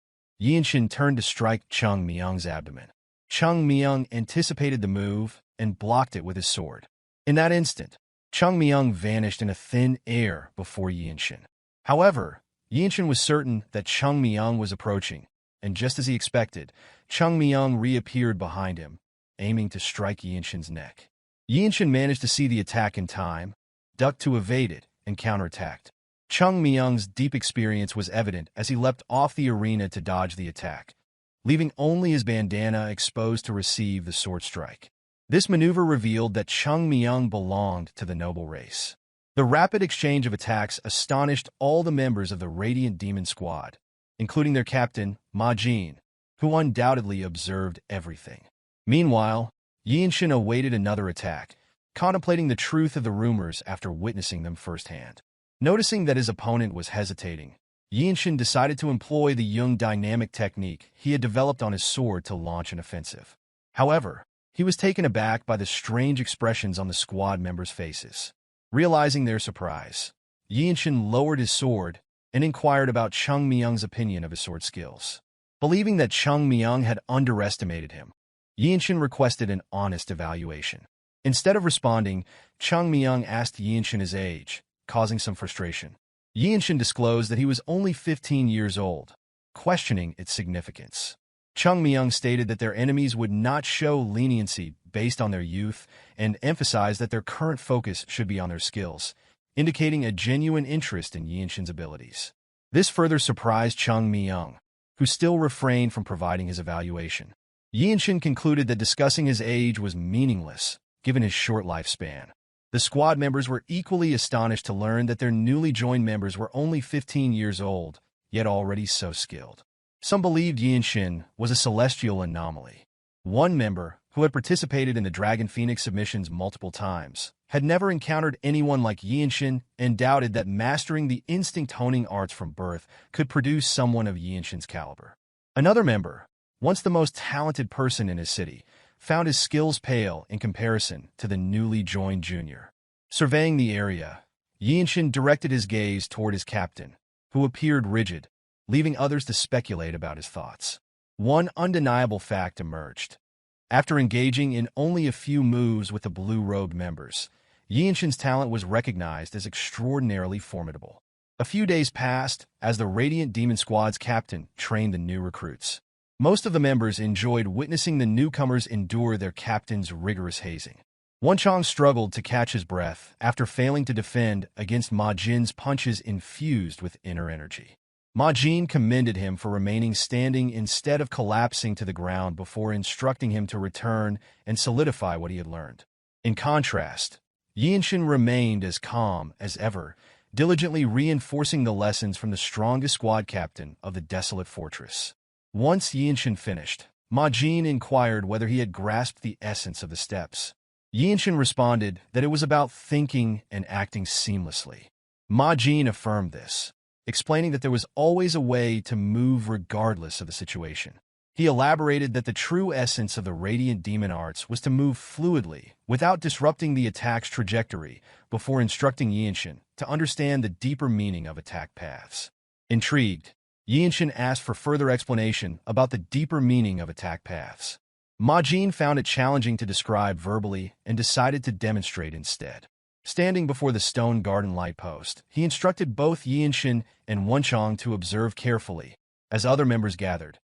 Yeonshin turned to strike Chung Myung's abdomen. Chung Myung anticipated the move and blocked it with his sword. In that instant, Chung Myung vanished in a thin air before Yeonshin. However, Yeonshin was certain that Chung Myung was approaching, and just as he expected, Chung Myung reappeared behind him, aiming to strike Yeonshin's neck. Yeonshin managed to see the attack in time, ducked to evade it, and counterattacked. Chung Myung's deep experience was evident as he leapt off the arena to dodge the attack, leaving only his bandana exposed to receive the sword strike. This maneuver revealed that Chung Myung belonged to the noble race. The rapid exchange of attacks astonished all the members of the Radiant Demon Squad, including their captain, Ma Jin, who undoubtedly observed everything. Meanwhile, Yeonshin awaited another attack, contemplating the truth of the rumors after witnessing them firsthand. Noticing that his opponent was hesitating, Yeonshin decided to employ the Jung dynamic technique he had developed on his sword to launch an offensive. However, he was taken aback by the strange expressions on the squad members' faces. Realizing their surprise, Yeonshin lowered his sword and inquired about Chung Myung's opinion of his sword skills. Believing that Chung Myung had underestimated him, Yeonshin requested an honest evaluation. Instead of responding, Chung Myung asked Yeonshin his age, causing some frustration. Yeonshin disclosed that he was only 15 years old, questioning its significance. Chung Myung stated that their enemies would not show leniency based on their youth and emphasized that their current focus should be on their skills, indicating a genuine interest in Yeonshin's abilities. This further surprised Chung Myung, who still refrained from providing his evaluation. Yeonshin concluded that discussing his age was meaningless, given his short lifespan. The squad members were equally astonished to learn that their newly joined members were only 15 years old, yet already so skilled. Some believed Yeonshin was a celestial anomaly. One member, who had participated in the Dragon Phoenix submissions multiple times, had never encountered anyone like Yeonshin and doubted that mastering the instinct honing arts from birth could produce someone of Yeonshin's caliber. Another member, once the most talented person in his city, found his skills pale in comparison to the newly joined junior. Surveying the area, Yeonshin directed his gaze toward his captain, who appeared rigid, leaving others to speculate about his thoughts. One undeniable fact emerged. After engaging in only a few moves with the blue-robed members, Yeonshin's talent was recognized as extraordinarily formidable. A few days passed as the Radiant Demon Squad's captain trained the new recruits. Most of the members enjoyed witnessing the newcomers endure their captain's rigorous hazing. Wonchong struggled to catch his breath after failing to defend against Ma Jin's punches infused with inner energy. Ma Jin commended him for remaining standing instead of collapsing to the ground before instructing him to return and solidify what he had learned. In contrast, Yeonshin remained as calm as ever, diligently reinforcing the lessons from the strongest squad captain of the Desolate Fortress. Once Yeonshin finished, Ma Jin inquired whether he had grasped the essence of the steps. Yeonshin responded that it was about thinking and acting seamlessly. Ma Jin affirmed this, explaining that there was always a way to move regardless of the situation. He elaborated that the true essence of the Radiant Demon Arts was to move fluidly without disrupting the attack's trajectory before instructing Yeonshin to understand the deeper meaning of attack paths. Intrigued, Yeonshin asked for further explanation about the deeper meaning of attack paths. Ma found it challenging to describe verbally and decided to demonstrate instead. Standing before the stone garden light post, he instructed both Yeonshin and Wonchong to observe carefully, as other members gathered,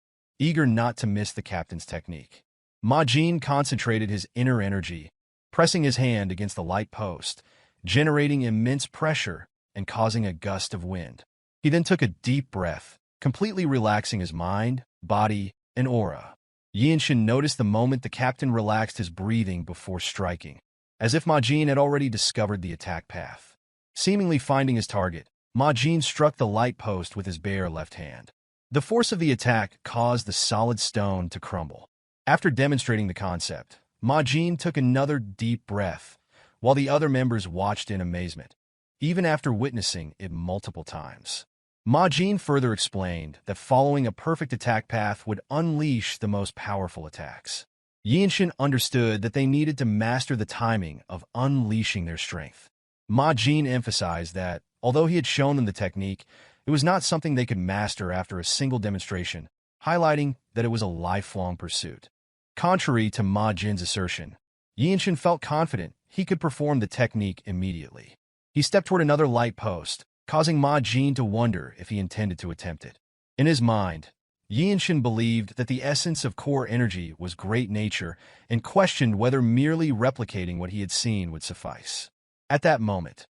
eager not to miss the captain's technique. Ma concentrated his inner energy, pressing his hand against the light post, generating immense pressure and causing a gust of wind. He then took a deep breath, completely relaxing his mind, body, and aura. Yeonshin noticed the moment the captain relaxed his breathing before striking, as if Ma had already discovered the attack path. Seemingly finding his target, Ma struck the light post with his bare left hand. The force of the attack caused the solid stone to crumble. After demonstrating the concept, Ma took another deep breath, while the other members watched in amazement, even after witnessing it multiple times. Ma further explained that following a perfect attack path would unleash the most powerful attacks. Yeonshin understood that they needed to master the timing of unleashing their strength. Ma emphasized that, although he had shown them the technique, it was not something they could master after a single demonstration, highlighting that it was a lifelong pursuit. Contrary to Ma assertion, Yeonshin felt confident he could perform the technique immediately. He stepped toward another light post, causing Ma to wonder if he intended to attempt it. In his mind, Yeonshin believed that the essence of core energy was great nature and questioned whether merely replicating what he had seen would suffice. At that moment,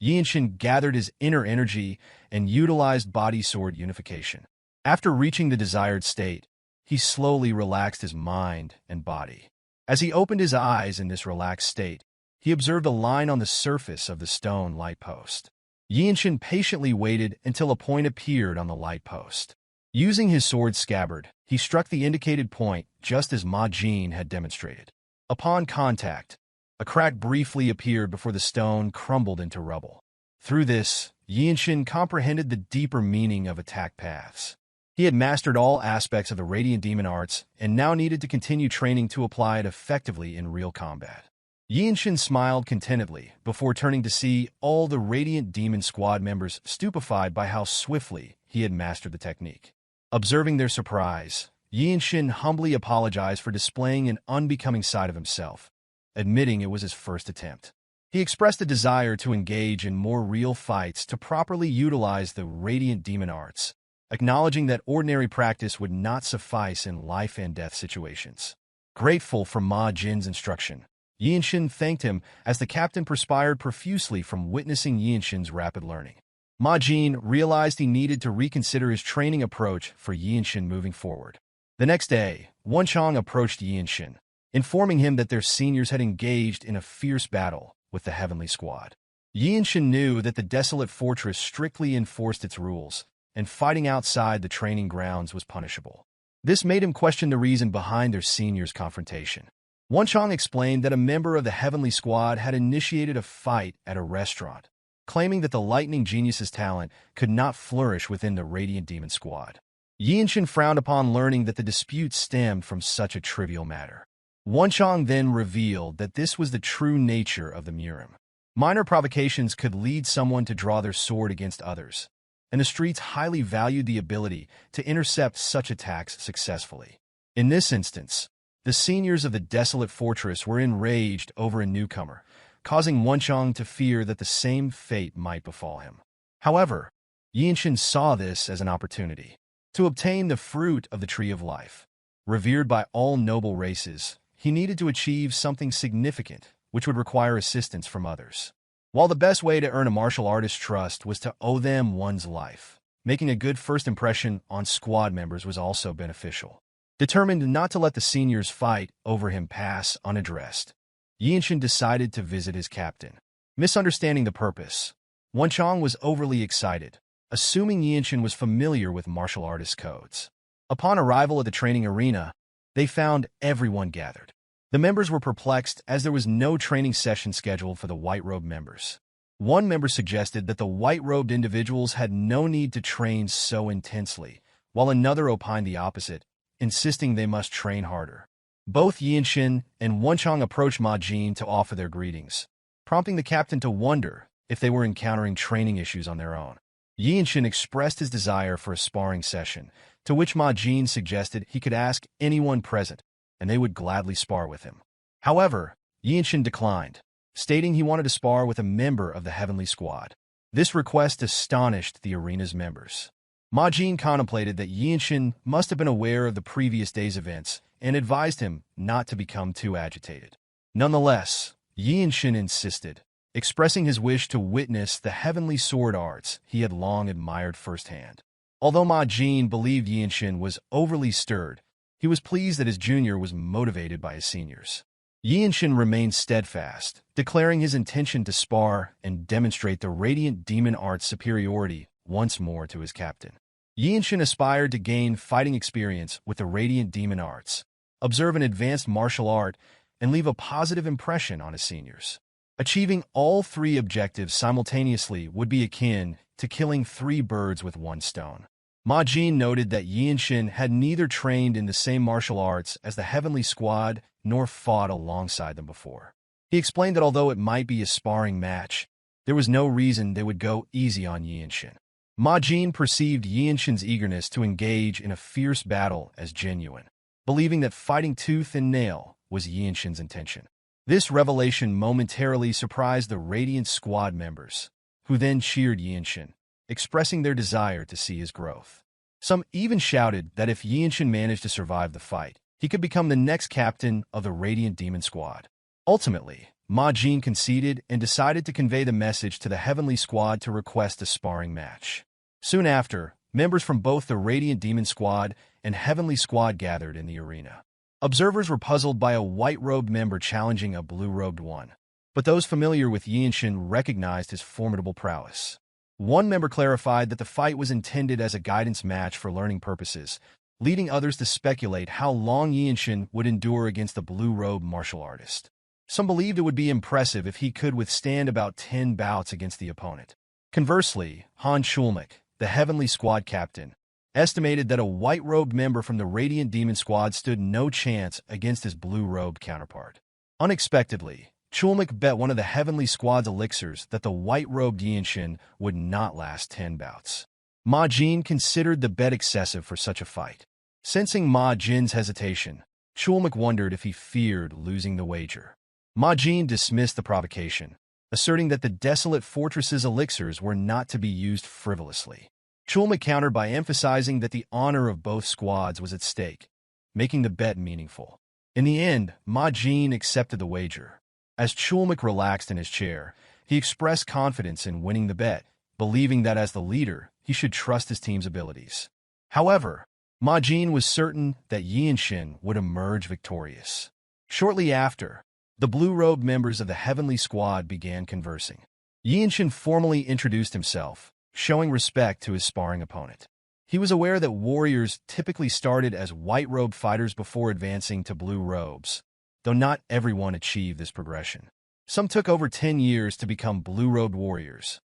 Yeonshin gathered his inner energy and utilized body-sword unification. After reaching the desired state, he slowly relaxed his mind and body. As he opened his eyes in this relaxed state, he observed a line on the surface of the stone light post. Yeonshin patiently waited until a point appeared on the light post. Using his sword scabbard, he struck the indicated point just as Ma had demonstrated. Upon contact, a crack briefly appeared before the stone crumbled into rubble. Through this, Yeonshin comprehended the deeper meaning of attack paths. He had mastered all aspects of the Radiant Demon arts and now needed to continue training to apply it effectively in real combat. Yeonshin smiled contentedly before turning to see all the Radiant Demon squad members stupefied by how swiftly he had mastered the technique. Observing their surprise, Yeonshin humbly apologized for displaying an unbecoming side of himself, admitting it was his first attempt. He expressed a desire to engage in more real fights to properly utilize the Radiant Demon arts, acknowledging that ordinary practice would not suffice in life-and-death situations. Grateful for Ma instruction, Yeonshin thanked him as the captain perspired profusely from witnessing Yeonshin's rapid learning. Ma realized he needed to reconsider his training approach for Yeonshin moving forward. The next day, Wonchong approached Yeonshin, informing him that their seniors had engaged in a fierce battle with the Heavenly Squad. Yeonshin knew that the Desolate Fortress strictly enforced its rules, and fighting outside the training grounds was punishable. This made him question the reason behind their seniors' confrontation. Wonchong explained that a member of the Heavenly Squad had initiated a fight at a restaurant, claiming that the Lightning Genius's talent could not flourish within the Radiant Demon squad. Yeonshin frowned upon learning that the dispute stemmed from such a trivial matter. Wonchong then revealed that this was the true nature of the Murim. Minor provocations could lead someone to draw their sword against others, and the streets highly valued the ability to intercept such attacks successfully. In this instance, the seniors of the Desolate Fortress were enraged over a newcomer, causing Wonchong to fear that the same fate might befall him. However, Yeonshin saw this as an opportunity to obtain the fruit of the Tree of Life. Revered by all noble races, he needed to achieve something significant, which would require assistance from others. While the best way to earn a martial artist's trust was to owe them one's life, making a good first impression on squad members was also beneficial. Determined not to let the seniors' fight over him pass unaddressed, Yeonshin decided to visit his captain. Misunderstanding the purpose, Wonchong was overly excited, assuming Yeonshin was familiar with martial artist codes. Upon arrival at the training arena, they found everyone gathered. The members were perplexed as there was no training session scheduled for the white-robed members. One member suggested that the white-robed individuals had no need to train so intensely, while another opined the opposite, insisting they must train harder. Both Yeonshin and Wonchong approached Ma to offer their greetings, prompting the captain to wonder if they were encountering training issues on their own. Yeonshin expressed his desire for a sparring session, to which Ma Jin suggested he could ask anyone present, and they would gladly spar with him. However, Yeonshin declined, stating he wanted to spar with a member of the Heavenly Squad. This request astonished the arena's members. Ma Jin contemplated that Yeonshin must have been aware of the previous day's events and advised him not to become too agitated. Nonetheless, Yeonshin insisted, expressing his wish to witness the heavenly sword arts he had long admired firsthand. Although Ma Jin believed Yeonshin was overly stirred, he was pleased that his junior was motivated by his seniors. Yeonshin remained steadfast, declaring his intention to spar and demonstrate the radiant demon art's superiority once more to his captain. Yeonshin aspired to gain fighting experience with the radiant demon arts, observe an advanced martial art, and leave a positive impression on his seniors. Achieving all three objectives simultaneously would be akin to killing 3 birds with 1 stone. Ma Jin noted that Yeonshin had neither trained in the same martial arts as the Heavenly Squad nor fought alongside them before. He explained that although it might be a sparring match, there was no reason they would go easy on Yeonshin. Ma Jin perceived Yeonshin's eagerness to engage in a fierce battle as genuine, believing that fighting tooth and nail was Yeonshin's intention. This revelation momentarily surprised the Radiant Squad members, who then cheered Yeonshin, expressing their desire to see his growth. Some even shouted that if Yeonshin managed to survive the fight, he could become the next captain of the Radiant Demon Squad. Ultimately, Ma Jin conceded and decided to convey the message to the Heavenly Squad to request a sparring match. Soon after, members from both the Radiant Demon Squad and Heavenly Squad gathered in the arena. Observers were puzzled by a white-robed member challenging a blue-robed one, but those familiar with Yeonshin recognized his formidable prowess. One member clarified that the fight was intended as a guidance match for learning purposes, leading others to speculate how long Yeonshin would endure against the blue-robed martial artist. Some believed it would be impressive if he could withstand about 10 bouts against the opponent. Conversely, Han Chulmak, the Heavenly Squad captain, estimated that a white-robed member from the Radiant Demon Squad stood no chance against his blue-robed counterpart. Unexpectedly, Chulmak bet one of the Heavenly Squad's elixirs that the white-robed Yeonshin would not last 10 bouts. Ma Jin considered the bet excessive for such a fight. Sensing Ma Jin's hesitation, Chulmak wondered if he feared losing the wager. Ma Jin dismissed the provocation, asserting that the Desolate Fortress's elixirs were not to be used frivolously. Chulmak countered by emphasizing that the honor of both squads was at stake, making the bet meaningful. In the end, Ma Jin accepted the wager. As Chulmak relaxed in his chair, he expressed confidence in winning the bet, believing that as the leader, he should trust his team's abilities. However, Ma Jin was certain that Yeonshin would emerge victorious. Shortly after, the blue-robed members of the Heavenly Squad began conversing. Yeonshin formally introduced himself, showing respect to his sparring opponent. He was aware that warriors typically started as white-robed fighters before advancing to blue robes, though not everyone achieved this progression. Some took over 10 years to become blue-robed warriors,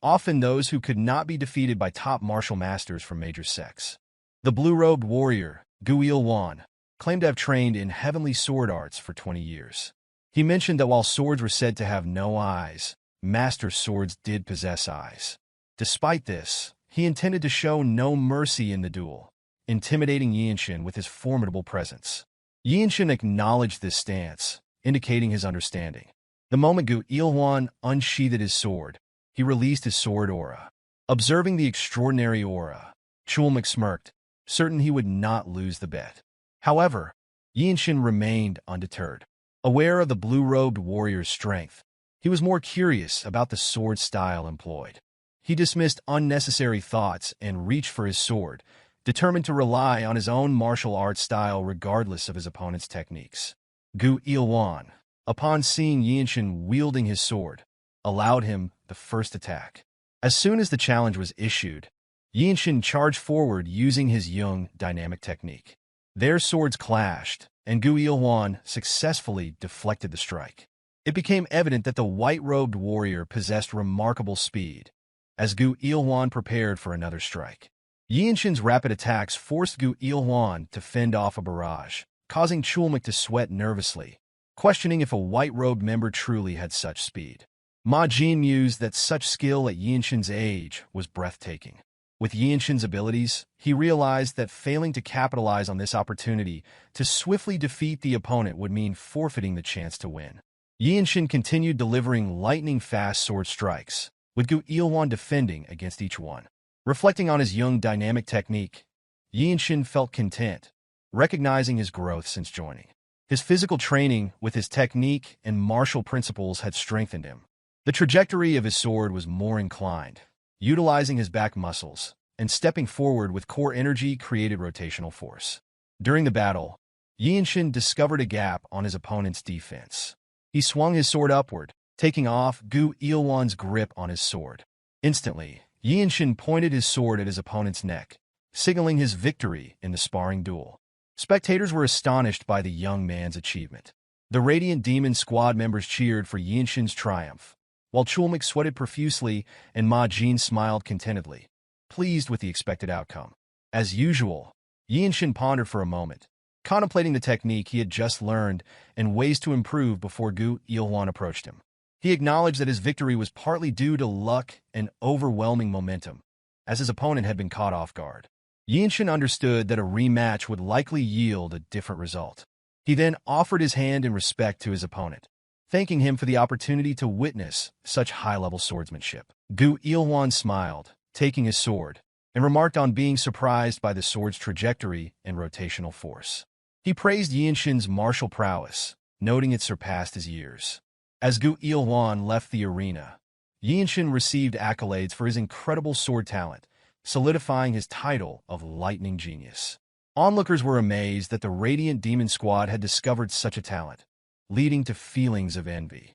often those who could not be defeated by top martial masters from major sects. The blue-robed warrior, Gu Il-wan, claimed to have trained in heavenly sword arts for 20 years. He mentioned that while swords were said to have no eyes, master swords did possess eyes. Despite this, he intended to show no mercy in the duel, intimidating Yeonshin with his formidable presence. Yeonshin acknowledged this stance, indicating his understanding. The moment Gu Il-wan unsheathed his sword, he released his sword aura. Observing the extraordinary aura, Chulmak smirked, certain he would not lose the bet. However, Yeonshin remained undeterred. Aware of the blue-robed warrior's strength, he was more curious about the sword style employed. He dismissed unnecessary thoughts and reached for his sword, determined to rely on his own martial arts style regardless of his opponent's techniques. Gu Il-wan, upon seeing Yeonshin wielding his sword, allowed him the first attack. As soon as the challenge was issued, Yeonshin charged forward using his Jung dynamic technique. Their swords clashed, and Gu Il-wan successfully deflected the strike. It became evident that the white-robed warrior possessed remarkable speed, as Gu Il-wan prepared for another strike. Yeonshin's rapid attacks forced Gu Il-wan to fend off a barrage, causing Chulmak to sweat nervously, questioning if a white-robed member truly had such speed. Ma Jin mused that such skill at Yeonshin's age was breathtaking. With Yeonshin's abilities, he realized that failing to capitalize on this opportunity to swiftly defeat the opponent would mean forfeiting the chance to win. Yeonshin continued delivering lightning-fast sword strikes, with Gu Ilwan defending against each one. Reflecting on his young dynamic technique, Yeonshin felt content, recognizing his growth since joining. His physical training with his technique and martial principles had strengthened him. The trajectory of his sword was more inclined, utilizing his back muscles, and stepping forward with core energy created rotational force. During the battle, Yeonshin discovered a gap on his opponent's defense. He swung his sword upward, taking off Gu Ilwan's grip on his sword. Instantly, Yeonshin pointed his sword at his opponent's neck, signaling his victory in the sparring duel. Spectators were astonished by the young man's achievement. The Radiant Demon squad members cheered for Yeonshin's triumph, while Chulmak sweated profusely and Ma Jin smiled contentedly, pleased with the expected outcome. As usual, Yeonshin pondered for a moment, contemplating the technique he had just learned and ways to improve before Gu Ilwan approached him. He acknowledged that his victory was partly due to luck and overwhelming momentum, as his opponent had been caught off guard. Yeonshin understood that a rematch would likely yield a different result. He then offered his hand in respect to his opponent, thanking him for the opportunity to witness such high-level swordsmanship. Gu Ilwan smiled, taking his sword, and remarked on being surprised by the sword's trajectory and rotational force. He praised Yeonshin's martial prowess, noting it surpassed his years. As Gu Ilwan left the arena, Yeonshin received accolades for his incredible sword talent, solidifying his title of Lightning Genius. Onlookers were amazed that the Radiant Demon Squad had discovered such a talent, leading to feelings of envy.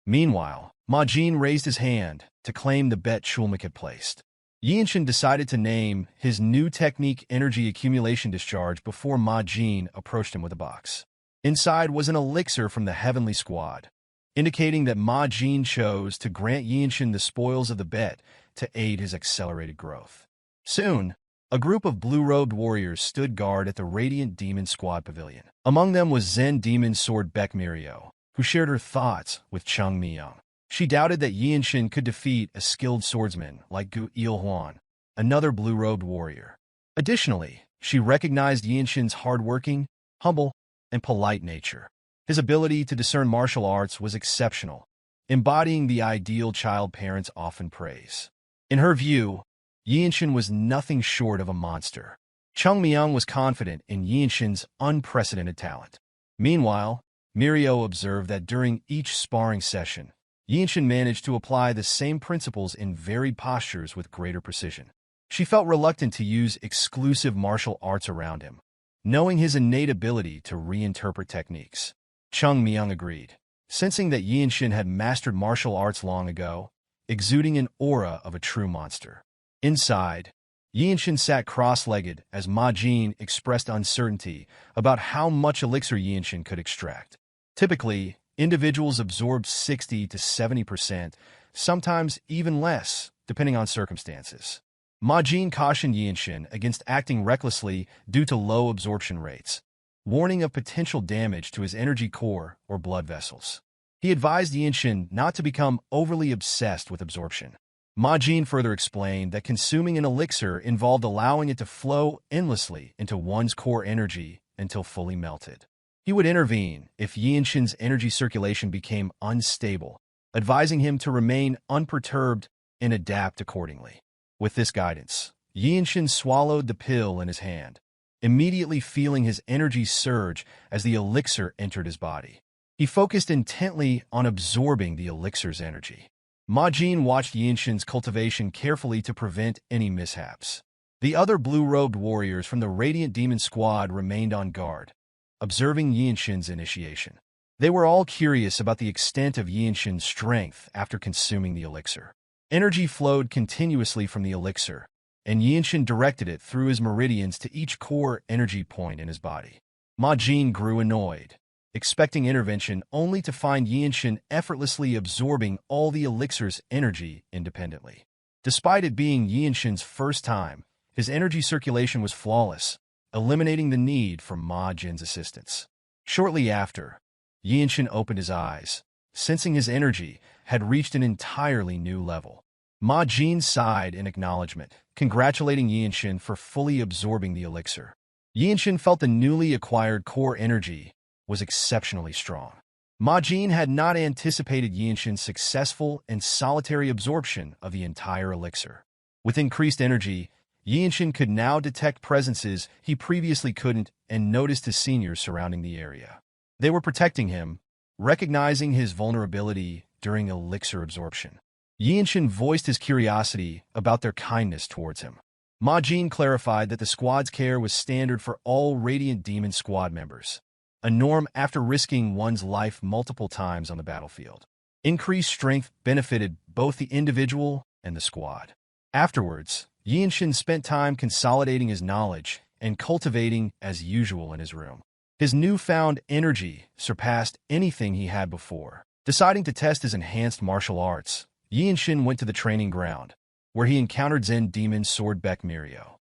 Meanwhile, Ma Jin raised his hand to claim the bet Chulmak had placed. Yeonshin decided to name his new technique Energy Accumulation Discharge before Ma Jin approached him with a box. Inside was an elixir from the Heavenly Squad, indicating that Ma Jin chose to grant Yeonshin the spoils of the bet to aid his accelerated growth. Soon, a group of blue-robed warriors stood guard at the Radiant Demon Squad pavilion. Among them was Zen Demon Sword Beck Myohwa, who shared her thoughts with Chung Myung. She doubted that Yeonshin could defeat a skilled swordsman like Gu Ilwan, another blue-robed warrior. Additionally, she recognized Yeonshin's hardworking, humble, and polite nature. His ability to discern martial arts was exceptional, embodying the ideal child parents often praise. In her view, Yeonshin was nothing short of a monster. Chung Myung was confident in Yeonshin's unprecedented talent. Meanwhile, Myohwa observed that during each sparring session, Yeonshin managed to apply the same principles in varied postures with greater precision. She felt reluctant to use exclusive martial arts around him, knowing his innate ability to reinterpret techniques. Chung Myung agreed, sensing that Yeonshin had mastered martial arts long ago, exuding an aura of a true monster. Inside, Yeonshin sat cross-legged as Ma Jin expressed uncertainty about how much elixir Yeonshin could extract. Typically, individuals absorbed 60 to 70%, sometimes even less, depending on circumstances. Ma Jin cautioned Yeonshin against acting recklessly due to low absorption rates, warning of potential damage to his energy core or blood vessels. He advised Yeonshin not to become overly obsessed with absorption. Ma Jin further explained that consuming an elixir involved allowing it to flow endlessly into one's core energy until fully melted. He would intervene if Yeonshin's energy circulation became unstable, advising him to remain unperturbed and adapt accordingly. With this guidance, Yeonshin swallowed the pill in his hand, immediately feeling his energy surge as the elixir entered his body. He focused intently on absorbing the elixir's energy. Ma Jin watched Yeonshin's cultivation carefully to prevent any mishaps. The other blue-robed warriors from the Radiant Demon Squad remained on guard, observing Yeonshin's initiation. They were all curious about the extent of Yeonshin's strength after consuming the elixir. Energy flowed continuously from the elixir, and Yeonshin directed it through his meridians to each core energy point in his body. Ma Jin grew annoyed, expecting intervention only to find Yeonshin effortlessly absorbing all the elixir's energy independently. Despite it being Yeonshin's first time, his energy circulation was flawless, eliminating the need for Ma Jin's assistance. Shortly after, Yeonshin opened his eyes, sensing his energy had reached an entirely new level. Ma Jin sighed in acknowledgement, congratulating Yeonshin for fully absorbing the elixir. Yeonshin felt the newly acquired core energy was exceptionally strong. Ma Jin had not anticipated Yeonshin's successful and solitary absorption of the entire elixir. With increased energy, Yeonshin could now detect presences he previously couldn't and noticed his seniors surrounding the area. They were protecting him, recognizing his vulnerability during elixir absorption. Yeonshin voiced his curiosity about their kindness towards him. Ma Jin clarified that the squad's care was standard for all Radiant Demon squad members, a norm after risking one's life multiple times on the battlefield. Increased strength benefited both the individual and the squad. Afterwards, Yeonshin spent time consolidating his knowledge and cultivating as usual in his room. His newfound energy surpassed anything he had before. Deciding to test his enhanced martial arts, Yeonshin went to the training ground, where he encountered Zen demon Swordbeck Myohwa.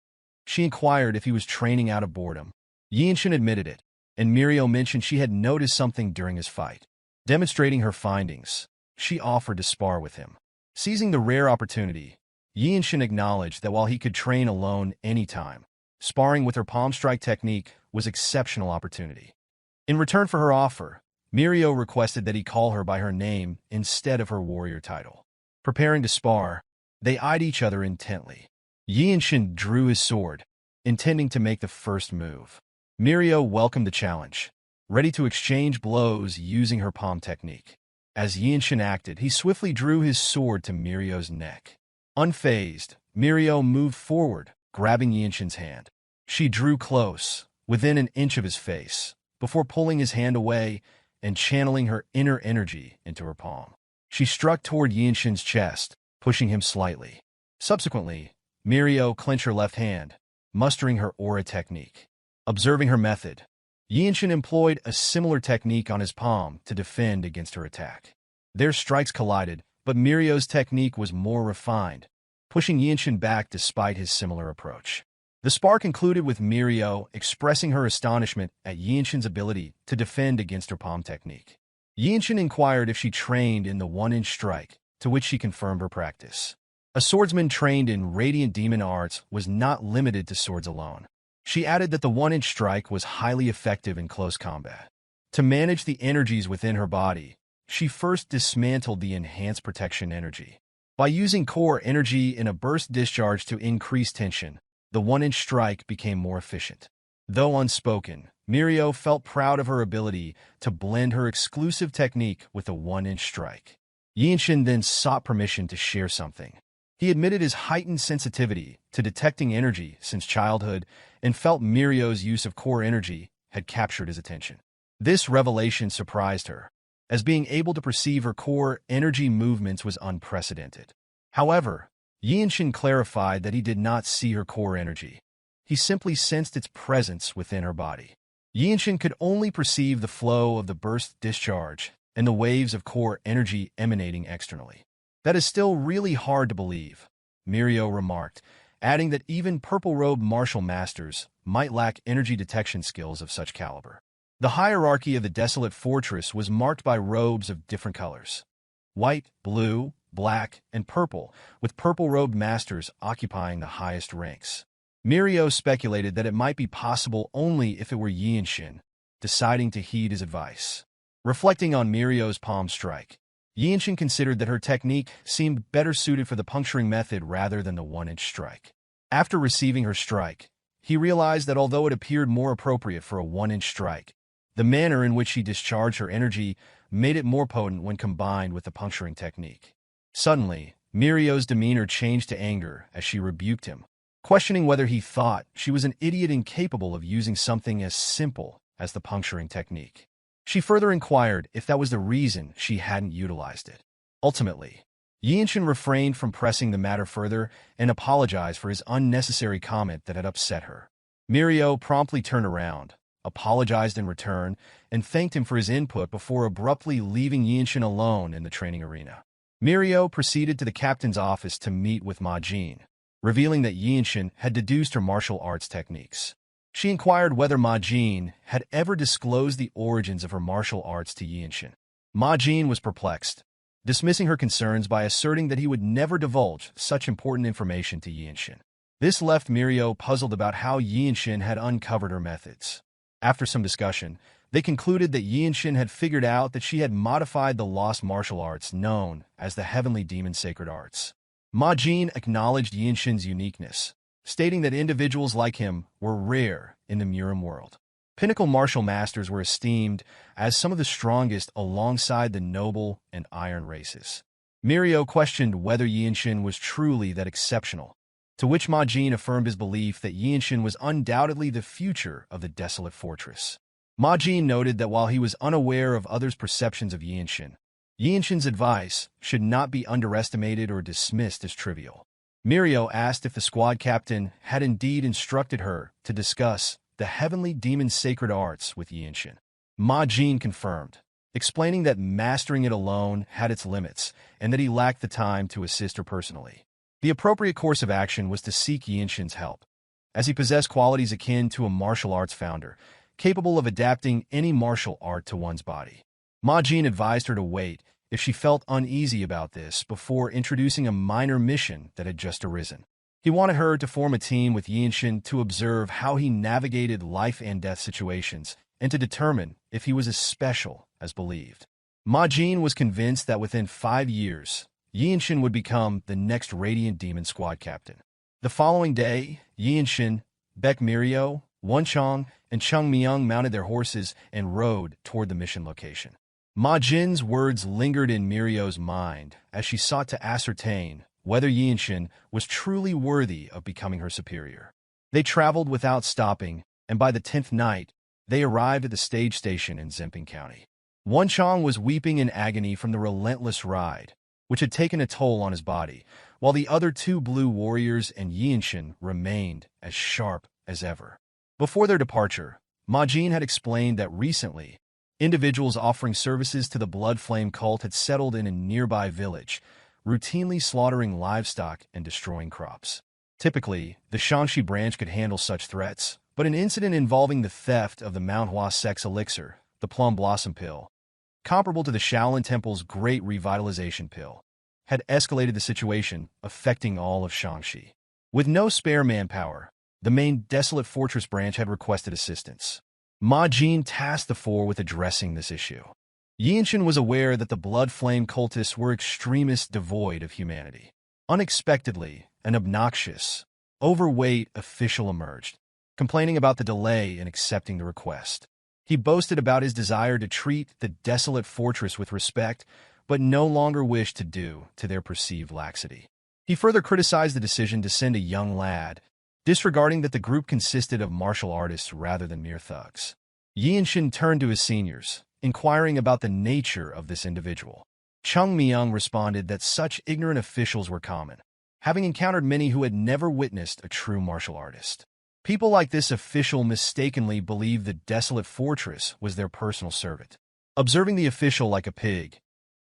She inquired if he was training out of boredom. Yeonshin admitted it, and Myohwa mentioned she had noticed something during his fight. Demonstrating her findings, she offered to spar with him. Seizing the rare opportunity, Yeonshin acknowledged that while he could train alone anytime, sparring with her palm strike technique was exceptional opportunity. In return for her offer, Myohwa requested that he call her by her name instead of her warrior title. Preparing to spar, they eyed each other intently. Yeonshin drew his sword, intending to make the first move. Myohwa welcomed the challenge, ready to exchange blows using her palm technique. As Yeonshin acted, he swiftly drew his sword to Myohwa's neck. Unfazed, Myohwa moved forward, grabbing Yeonshin's hand. She drew close, within an inch of his face, before pulling his hand away and channeling her inner energy into her palm. She struck toward Yeonshin's chest, pushing him slightly. Subsequently, Myohwa clenched her left hand, mustering her aura technique. Observing her method, Yeonshin employed a similar technique on his palm to defend against her attack. Their strikes collided, but Myohwa's technique was more refined, pushing Yeonshin back despite his similar approach. The spar concluded with Myohwa expressing her astonishment at Yeonshin's ability to defend against her palm technique. Yeonshin inquired if she trained in the one-inch strike, to which she confirmed her practice. A swordsman trained in Radiant Demon arts was not limited to swords alone. She added that the one-inch strike was highly effective in close combat. To manage the energies within her body, she first dismantled the enhanced protection energy. By using core energy in a burst discharge to increase tension, the one-inch strike became more efficient. Though unspoken, Myohwa felt proud of her ability to blend her exclusive technique with a one-inch strike. Yeonshin then sought permission to share something. He admitted his heightened sensitivity to detecting energy since childhood and felt Myohwa's use of core energy had captured his attention. This revelation surprised her, as being able to perceive her core energy movements was unprecedented. However, Yeonshin clarified that he did not see her core energy. He simply sensed its presence within her body. Yeonshin could only perceive the flow of the burst discharge and the waves of core energy emanating externally. That is still really hard to believe, Myohwa remarked, adding that even purple robe martial masters might lack energy detection skills of such caliber. The hierarchy of the Desolate fortress was marked by robes of different colors: white, blue, black, and purple, with purple-robed masters occupying the highest ranks. Myohwa speculated that it might be possible only if it were Yeonshin, deciding to heed his advice. Reflecting on Myohwa's palm strike, Yeonshin considered that her technique seemed better suited for the puncturing method rather than the one-inch strike. After receiving her strike, he realized that although it appeared more appropriate for a one-inch strike, the manner in which she discharged her energy made it more potent when combined with the puncturing technique. Suddenly, Myohwa's demeanor changed to anger as she rebuked him, questioning whether he thought she was an idiot incapable of using something as simple as the puncturing technique. She further inquired if that was the reason she hadn't utilized it. Ultimately, Yeonshin refrained from pressing the matter further and apologized for his unnecessary comment that had upset her. Myohwa promptly turned around, apologized in return, and thanked him for his input before abruptly leaving Yeonshin alone in the training arena. Myohwa proceeded to the captain's office to meet with Ma Jin, revealing that Yeonshin had deduced her martial arts techniques. She inquired whether Ma Jin had ever disclosed the origins of her martial arts to Yeonshin. Ma Jin was perplexed, dismissing her concerns by asserting that he would never divulge such important information to Yeonshin. This left Myohwa puzzled about how Yeonshin had uncovered her methods. After some discussion, they concluded that Yeonshin had figured out that she had modified the lost martial arts known as the Heavenly Demon Sacred Arts. Ma Jin acknowledged Yeonshin's uniqueness, stating that individuals like him were rare in the Murim world. Pinnacle martial masters were esteemed as some of the strongest alongside the noble and iron races. Myohwa questioned whether Yeonshin was truly that exceptional, to which Ma Jin affirmed his belief that Yeonshin was undoubtedly the future of the Desolate Fortress. Ma Jin noted that while he was unaware of others' perceptions of Yeonshin, Yeonshin's advice should not be underestimated or dismissed as trivial. Myohwa asked if the squad captain had indeed instructed her to discuss the Heavenly Demon Sacred Arts with Yeonshin. Ma Jin confirmed, explaining that mastering it alone had its limits and that he lacked the time to assist her personally. The appropriate course of action was to seek Yeonshin's help, as he possessed qualities akin to a martial arts founder, capable of adapting any martial art to one's body. Ma Jin advised her to wait if she felt uneasy about this before introducing a minor mission that had just arisen. He wanted her to form a team with Yeonshin to observe how he navigated life and death situations and to determine if he was as special as believed. Ma Jin was convinced that within 5 years, Yeonshin would become the next Radiant Demon squad captain. The following day, Yeonshin, Baek Myohwa, Wonchong, and Chung Myung mounted their horses and rode toward the mission location. Ma Jin's words lingered in Myohwa's mind as she sought to ascertain whether Yeonshin was truly worthy of becoming her superior. They traveled without stopping, and by the 10th night, they arrived at the stage station in Zemping County. Wonchong was weeping in agony from the relentless ride, which had taken a toll on his body, while the other 2 blue warriors and Yeonshin remained as sharp as ever. Before their departure, Ma Jin had explained that recently, individuals offering services to the Blood Flame cult had settled in a nearby village, routinely slaughtering livestock and destroying crops. Typically, the Shangxi branch could handle such threats, but an incident involving the theft of the Manhwa sect's elixir, the Plum Blossom Pill, comparable to the Shaolin Temple's Great Revitalization Pill, had escalated the situation, affecting all of Shangxi. With no spare manpower, the main Desolate Fortress branch had requested assistance. Ma Jin tasked the 4 with addressing this issue. Yeonshin was aware that the Blood Flame cultists were extremists devoid of humanity. Unexpectedly, an obnoxious, overweight official emerged, complaining about the delay in accepting the request. He boasted about his desire to treat the Desolate Fortress with respect, but no longer wished to do to their perceived laxity. He further criticized the decision to send a young lad, disregarding that the group consisted of martial artists rather than mere thugs. Yeonshin turned to his seniors, inquiring about the nature of this individual. Chung Myung responded that such ignorant officials were common, having encountered many who had never witnessed a true martial artist. People like this official mistakenly believed the Desolate Fortress was their personal servant. Observing the official like a pig,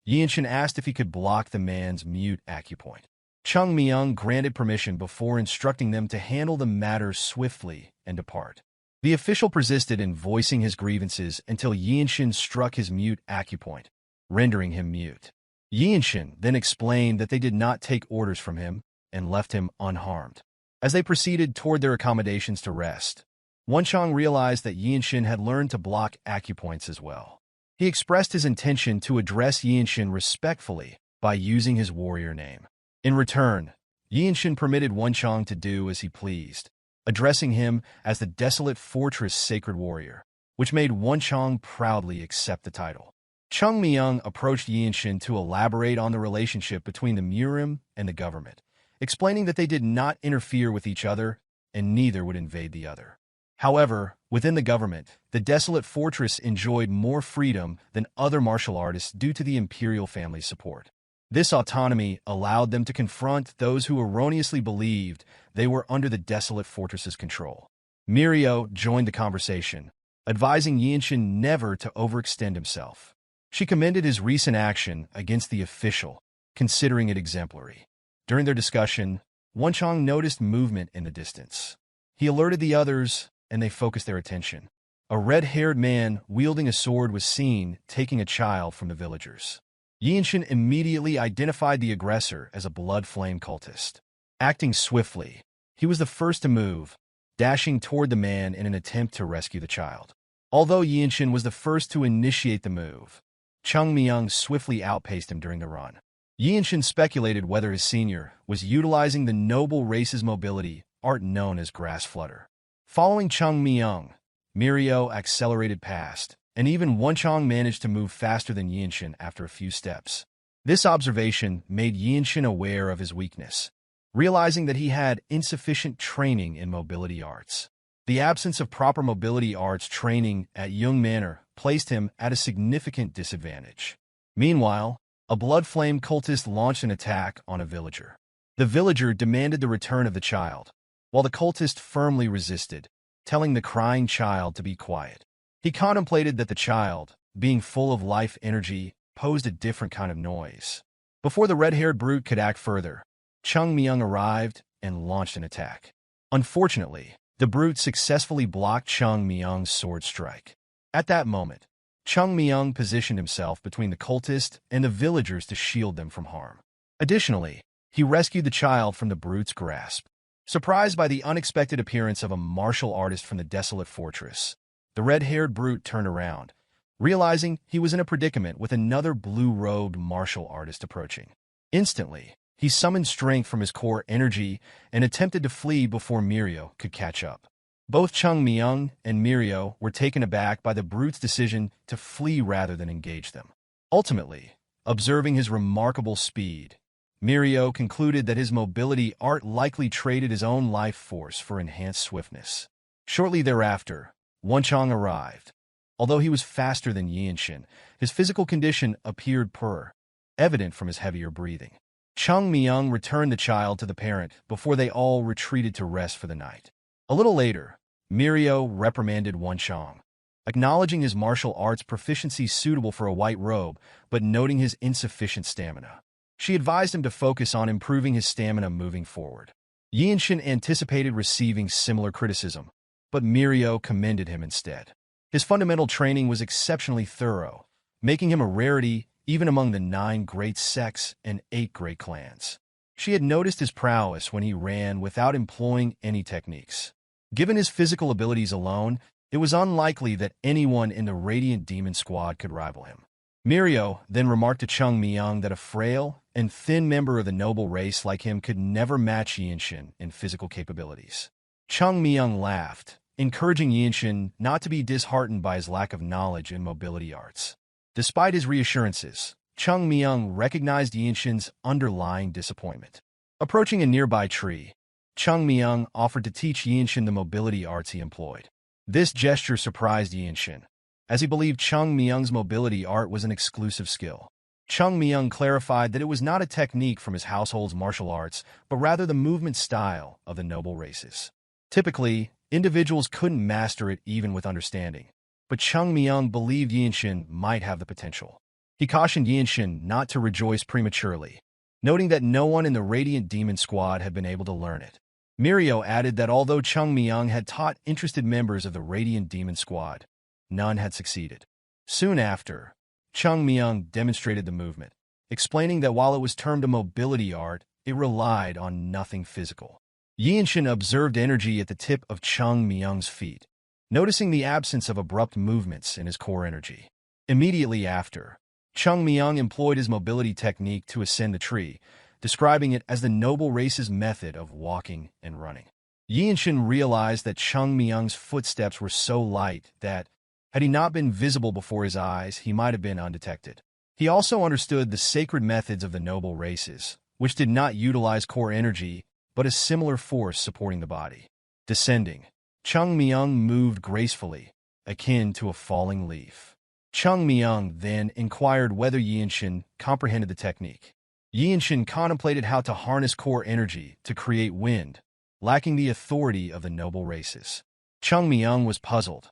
Yeonshin asked if he could block the man's mute acupoint. Chung Myung granted permission before instructing them to handle the matter swiftly and depart. The official persisted in voicing his grievances until Yeonshin struck his mute acupoint, rendering him mute. Yeonshin then explained that they did not take orders from him and left him unharmed. As they proceeded toward their accommodations to rest, Wonchong realized that Yeonshin had learned to block acupoints as well. He expressed his intention to address Yeonshin respectfully by using his warrior name. In return, Yeonshin permitted Wonchong to do as he pleased, addressing him as the Desolate Fortress Sacred Warrior, which made Wonchong proudly accept the title. Chung Myung approached Yeonshin to elaborate on the relationship between the Murim and the government, explaining that they did not interfere with each other and neither would invade the other. However, within the government, the Desolate Fortress enjoyed more freedom than other martial artists due to the imperial family's support. This autonomy allowed them to confront those who erroneously believed they were under the Desolate Fortress's control. Myohwa joined the conversation, advising Yeonshin never to overextend himself. She commended his recent action against the official, considering it exemplary. During their discussion, Wonchong noticed movement in the distance. He alerted the others, and they focused their attention, a red-haired man wielding a sword was seen taking a child from the villagers. Yeonshin immediately identified the aggressor as a blood-flame cultist. Acting swiftly, he was the first to move, dashing toward the man in an attempt to rescue the child. Although Yeonshin was the first to initiate the move, Chung Myung swiftly outpaced him during the run. Yeonshin speculated whether his senior was utilizing the noble race's mobility art known as grass flutter. Following Chung Myung, Mirio accelerated past, and even Wonchong managed to move faster than Yeonshin after a few steps. This observation made Yeonshin aware of his weakness, realizing that he had insufficient training in mobility arts. The absence of proper mobility arts training at Yeong Manor placed him at a significant disadvantage. Meanwhile, a blood flame cultist launched an attack on a villager. The villager demanded the return of the child, while the cultist firmly resisted, telling the crying child to be quiet. He contemplated that the child, being full of life energy, posed a different kind of noise. Before the red-haired brute could act further, Chung Myung arrived and launched an attack. Unfortunately, the brute successfully blocked Chung Myung's sword strike. At that moment, Chung Myung positioned himself between the cultist and the villagers to shield them from harm. Additionally, he rescued the child from the brute's grasp. Surprised by the unexpected appearance of a martial artist from the Desolate fortress, the red-haired brute turned around, realizing he was in a predicament with another blue-robed martial artist approaching. Instantly, he summoned strength from his core energy and attempted to flee before Mirio could catch up. Both Chung Myung and Mirio were taken aback by the brute's decision to flee rather than engage them. Ultimately, observing his remarkable speed, Mirio concluded that his mobility art likely traded his own life force for enhanced swiftness. Shortly thereafter, Wonchong arrived. Although he was faster than Yeonshin, his physical condition appeared poor, evident from his heavier breathing. Chung Myung returned the child to the parent before they all retreated to rest for the night. A little later, Mirio reprimanded Wonchong, acknowledging his martial arts proficiency suitable for a white robe, but noting his insufficient stamina. She advised him to focus on improving his stamina moving forward. Yeonshin anticipated receiving similar criticism, but Mirio commended him instead. His fundamental training was exceptionally thorough, making him a rarity even among the 9 great sects and 8 great clans. She had noticed his prowess when he ran without employing any techniques. Given his physical abilities alone, it was unlikely that anyone in the Radiant Demon Squad could rival him. Mirio then remarked to Chung Myung that a frail and thin member of the noble race like him could never match Yeonshin in physical capabilities. Chung Myung laughed, encouraging Yeonshin not to be disheartened by his lack of knowledge in mobility arts. Despite his reassurances, Chung Myung recognized Yeonshin's underlying disappointment. Approaching a nearby tree, Chung Myung offered to teach Yeonshin the mobility arts he employed. This gesture surprised Yeonshin, as he believed Chung Myung's mobility art was an exclusive skill. Chung Myung clarified that it was not a technique from his household's martial arts, but rather the movement style of the noble races. Typically, individuals couldn't master it even with understanding, but Chung Myung believed Yeonshin might have the potential. He cautioned Yeonshin not to rejoice prematurely, noting that no one in the Radiant Demon Squad had been able to learn it. Mirio added that although Chung Myung had taught interested members of the Radiant Demon Squad, none had succeeded. Soon after, Chung Myung demonstrated the movement, explaining that while it was termed a mobility art, it relied on nothing physical. Yeonshin observed energy at the tip of Chung Myung's feet, noticing the absence of abrupt movements in his core energy. Immediately after, Chung Myung employed his mobility technique to ascend the tree, describing it as the noble race's method of walking and running. Yeonshin realized that Chung Myung's footsteps were so light that, had he not been visible before his eyes, he might have been undetected. He also understood the sacred methods of the noble races, which did not utilize core energy, but a similar force supporting the body. Descending, Chung Myung moved gracefully, akin to a falling leaf. Chung Myung then inquired whether Yeonshin comprehended the technique. Yeonshin contemplated how to harness core energy to create wind, lacking the authority of the noble races. Chung Myung was puzzled,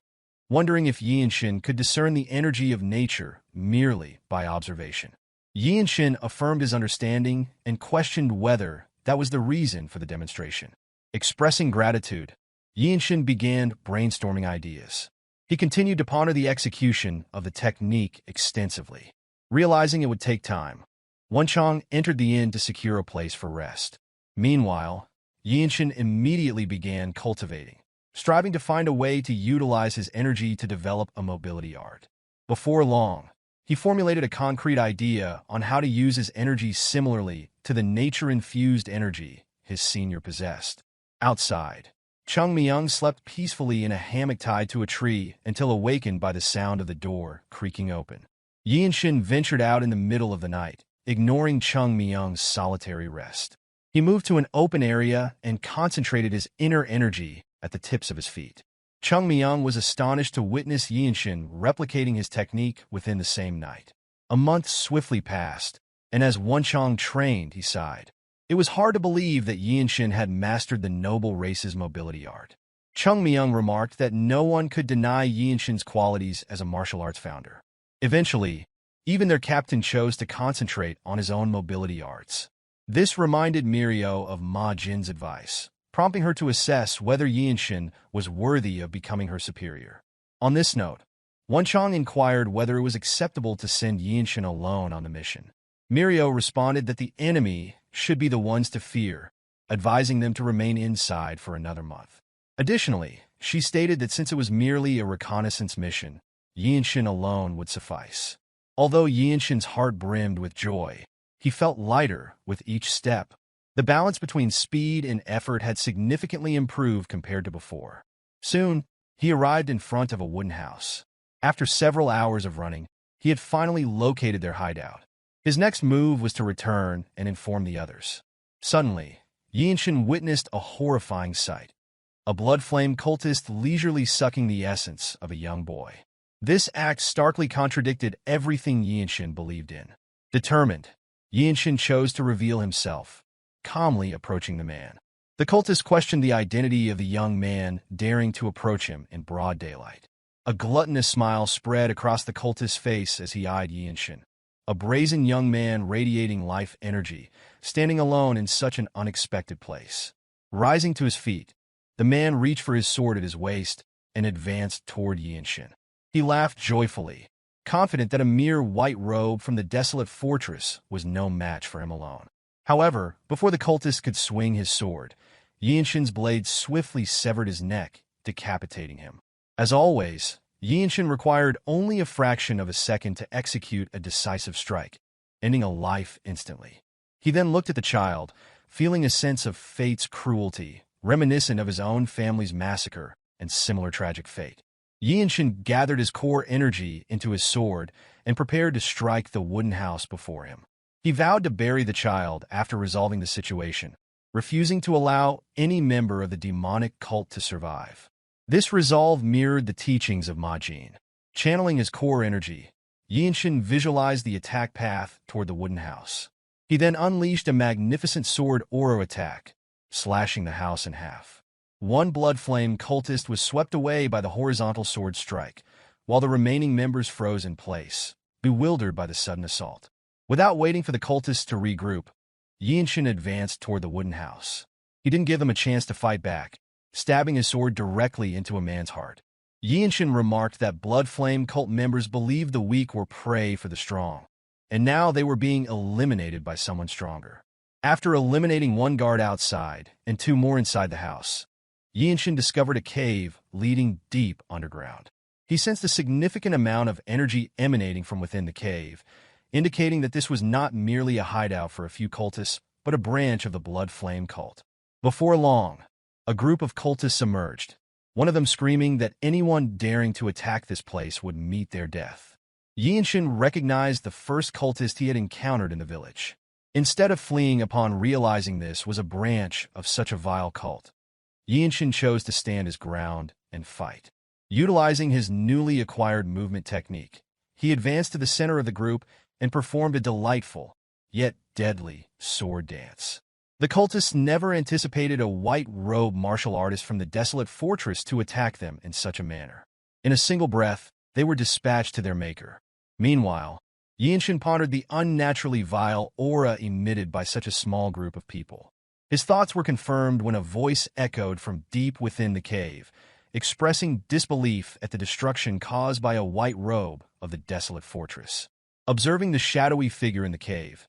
wondering if Yeonshin could discern the energy of nature merely by observation. Yeonshin affirmed his understanding and questioned whether that was the reason for the demonstration. Expressing gratitude, Yeonshin began brainstorming ideas. He continued to ponder the execution of the technique extensively. Realizing it would take time, Wonchong entered the inn to secure a place for rest. Meanwhile, Yeonshin immediately began cultivating, striving to find a way to utilize his energy to develop a mobility art. Before long, he formulated a concrete idea on how to use his energy similarly to the nature-infused energy his senior possessed. Outside, Chung Myung slept peacefully in a hammock tied to a tree until awakened by the sound of the door creaking open. Yeonshin ventured out in the middle of the night, ignoring Chung Myung's solitary rest. He moved to an open area and concentrated his inner energy at the tips of his feet. Chung Myung was astonished to witness Yeonshin replicating his technique within the same night. A month swiftly passed, and as Wonchong trained, he sighed. It was hard to believe that Yeonshin had mastered the noble race's mobility art. Chung Myung remarked that no one could deny Yeonshin's qualities as a martial arts founder. Eventually, even their captain chose to concentrate on his own mobility arts. This reminded Myohwa of Ma Jin's advice, prompting her to assess whether Yeonshin was worthy of becoming her superior. On this note, Wonchong inquired whether it was acceptable to send Yeonshin alone on the mission. Myohwa responded that the enemy should be the ones to fear, advising them to remain inside for another month. Additionally, she stated that since it was merely a reconnaissance mission, Yeonshin alone would suffice. Although Yeonshin's heart brimmed with joy, he felt lighter with each step. The balance between speed and effort had significantly improved compared to before. Soon, he arrived in front of a wooden house. After several hours of running, he had finally located their hideout. His next move was to return and inform the others. Suddenly, Yeonshin witnessed a horrifying sight. A blood-flame cultist leisurely sucking the essence of a young boy. This act starkly contradicted everything Yeonshin believed in. Determined, Yeonshin chose to reveal himself, calmly approaching the man. The cultist questioned the identity of the young man, daring to approach him in broad daylight. A gluttonous smile spread across the cultist's face as he eyed Yeonshin. A brazen young man radiating life energy, standing alone in such an unexpected place. Rising to his feet, the man reached for his sword at his waist and advanced toward Yeonshin. He laughed joyfully, confident that a mere white robe from the desolate fortress was no match for him alone. However, before the cultist could swing his sword, Yeonshin's blade swiftly severed his neck, decapitating him. As always, Yeonshin required only a fraction of a second to execute a decisive strike, ending a life instantly. He then looked at the child, feeling a sense of fate's cruelty, reminiscent of his own family's massacre and similar tragic fate. Yeonshin gathered his core energy into his sword and prepared to strike the wooden house before him. He vowed to bury the child after resolving the situation, refusing to allow any member of the demonic cult to survive. This resolve mirrored the teachings of Ma Jin. Channeling his core energy, Yeonshin visualized the attack path toward the wooden house. He then unleashed a magnificent sword aura attack, slashing the house in half. One blood flame cultist was swept away by the horizontal sword strike, while the remaining members froze in place, bewildered by the sudden assault. Without waiting for the cultists to regroup, Yeonshin advanced toward the wooden house. He didn't give them a chance to fight back, stabbing his sword directly into a man's heart. Yeonshin remarked that blood flame cult members believed the weak were prey for the strong, and now they were being eliminated by someone stronger. After eliminating one guard outside and two more inside the house, Yeonshin discovered a cave leading deep underground. He sensed a significant amount of energy emanating from within the cave, indicating that this was not merely a hideout for a few cultists, but a branch of the blood flame cult. Before long, a group of cultists emerged, one of them screaming that anyone daring to attack this place would meet their death. Yeonshin recognized the first cultist he had encountered in the village. Instead of fleeing upon realizing this was a branch of such a vile cult, Yeonshin chose to stand his ground and fight. Utilizing his newly acquired movement technique, he advanced to the center of the group and performed a delightful, yet deadly, sword dance. The cultists never anticipated a white-robed martial artist from the desolate fortress to attack them in such a manner. In a single breath, they were dispatched to their maker. Meanwhile, Yeonshin pondered the unnaturally vile aura emitted by such a small group of people. His thoughts were confirmed when a voice echoed from deep within the cave, expressing disbelief at the destruction caused by a white robe of the desolate fortress. Observing the shadowy figure in the cave,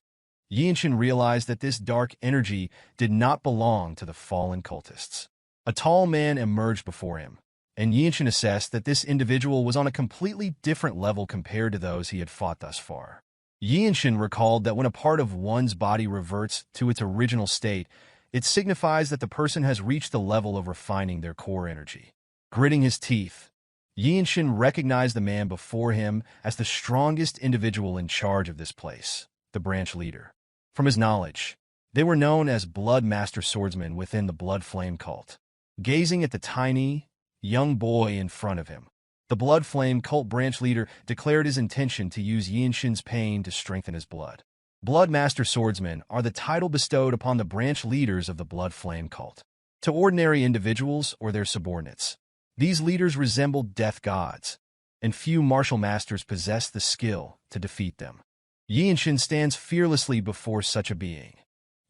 Yeonshin realized that this dark energy did not belong to the fallen cultists. A tall man emerged before him, and Yeonshin assessed that this individual was on a completely different level compared to those he had fought thus far. Yeonshin recalled that when a part of one's body reverts to its original state, it signifies that the person has reached the level of refining their core energy. Gritting his teeth, Yeonshin recognized the man before him as the strongest individual in charge of this place, the branch leader. From his knowledge, they were known as Blood Master Swordsmen within the Blood Flame cult. Gazing at the tiny, young boy in front of him, the Blood Flame cult branch leader declared his intention to use Yeonshin's pain to strengthen his blood. Blood Master Swordsmen are the title bestowed upon the branch leaders of the Blood Flame cult. To ordinary individuals or their subordinates, these leaders resemble death gods, and few martial masters possess the skill to defeat them. Yeonshin stands fearlessly before such a being,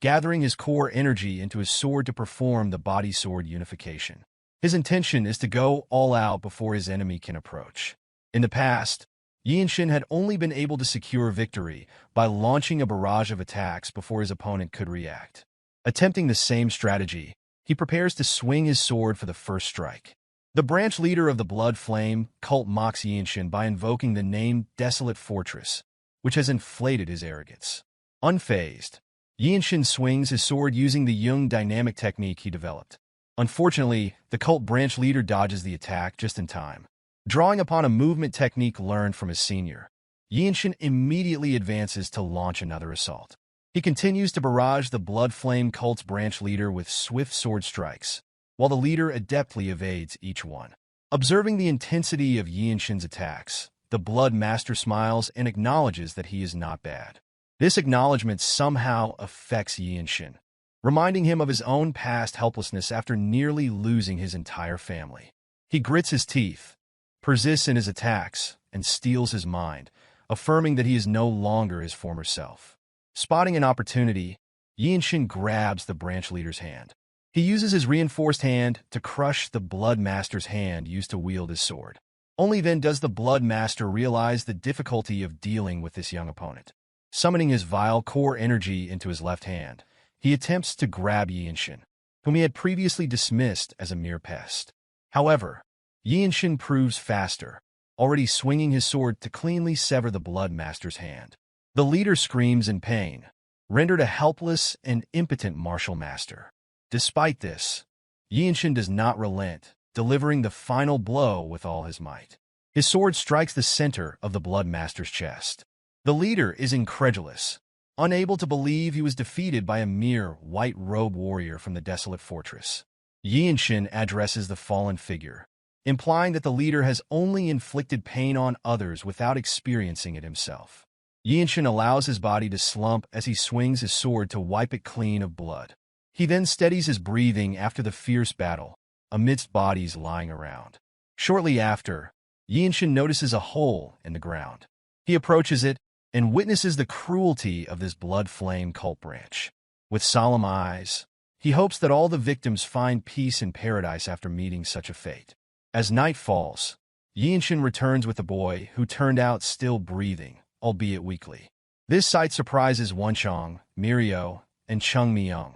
gathering his core energy into his sword to perform the body-sword unification. His intention is to go all out before his enemy can approach. In the past, Yeonshin had only been able to secure victory by launching a barrage of attacks before his opponent could react. Attempting the same strategy, he prepares to swing his sword for the first strike. The branch leader of the Blood Flame cult mocks Yeonshin by invoking the name Desolate Fortress, which has inflated his arrogance. Unfazed, Yeonshin swings his sword using the Jung dynamic technique he developed. Unfortunately, the cult branch leader dodges the attack just in time. Drawing upon a movement technique learned from his senior, Yeonshin immediately advances to launch another assault. He continues to barrage the Blood Flame cult's branch leader with swift sword strikes, while the leader adeptly evades each one. Observing the intensity of Yeonshin's attacks, the Blood Master smiles and acknowledges that he is not bad. This acknowledgement somehow affects Yeonshin, reminding him of his own past helplessness after nearly losing his entire family. He grits his teeth, persists in his attacks, and steels his mind, affirming that he is no longer his former self. Spotting an opportunity, Yeonshin grabs the branch leader's hand. He uses his reinforced hand to crush the Blood Master's hand used to wield his sword. Only then does the Blood Master realize the difficulty of dealing with this young opponent. Summoning his vile core energy into his left hand, he attempts to grab Yeonshin, whom he had previously dismissed as a mere pest. However, Yeonshin proves faster, already swinging his sword to cleanly sever the Blood Master's hand. The leader screams in pain, rendered a helpless and impotent martial master. Despite this, Yeonshin does not relent, delivering the final blow with all his might. His sword strikes the center of the Blood Master's chest. The leader is incredulous, unable to believe he was defeated by a mere white-robed warrior from the Desolate Fortress. Yeonshin addresses the fallen figure, implying that the leader has only inflicted pain on others without experiencing it himself. Yeonshin allows his body to slump as he swings his sword to wipe it clean of blood. He then steadies his breathing after the fierce battle, amidst bodies lying around. Shortly after, Yeonshin notices a hole in the ground. He approaches it and witnesses the cruelty of this Blood Flame cult branch. With solemn eyes, he hopes that all the victims find peace in paradise after meeting such a fate. As night falls, Yeonshin returns with the boy, who turned out still breathing, albeit weakly. This sight surprises Wonchong, Mirio, and Chung Myung,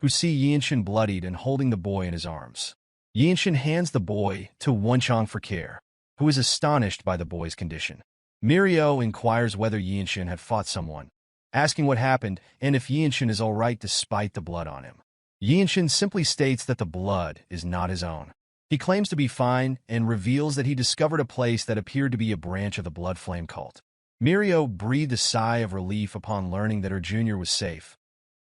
who see Yeonshin bloodied and holding the boy in his arms. Yeonshin hands the boy to Wonchong for care, who is astonished by the boy's condition. Mirio inquires whether Yeonshin had fought someone, asking what happened and if Yeonshin is all right despite the blood on him. Yeonshin simply states that the blood is not his own. He claims to be fine and reveals that he discovered a place that appeared to be a branch of the Blood Flame cult. Mirio breathed a sigh of relief upon learning that her junior was safe,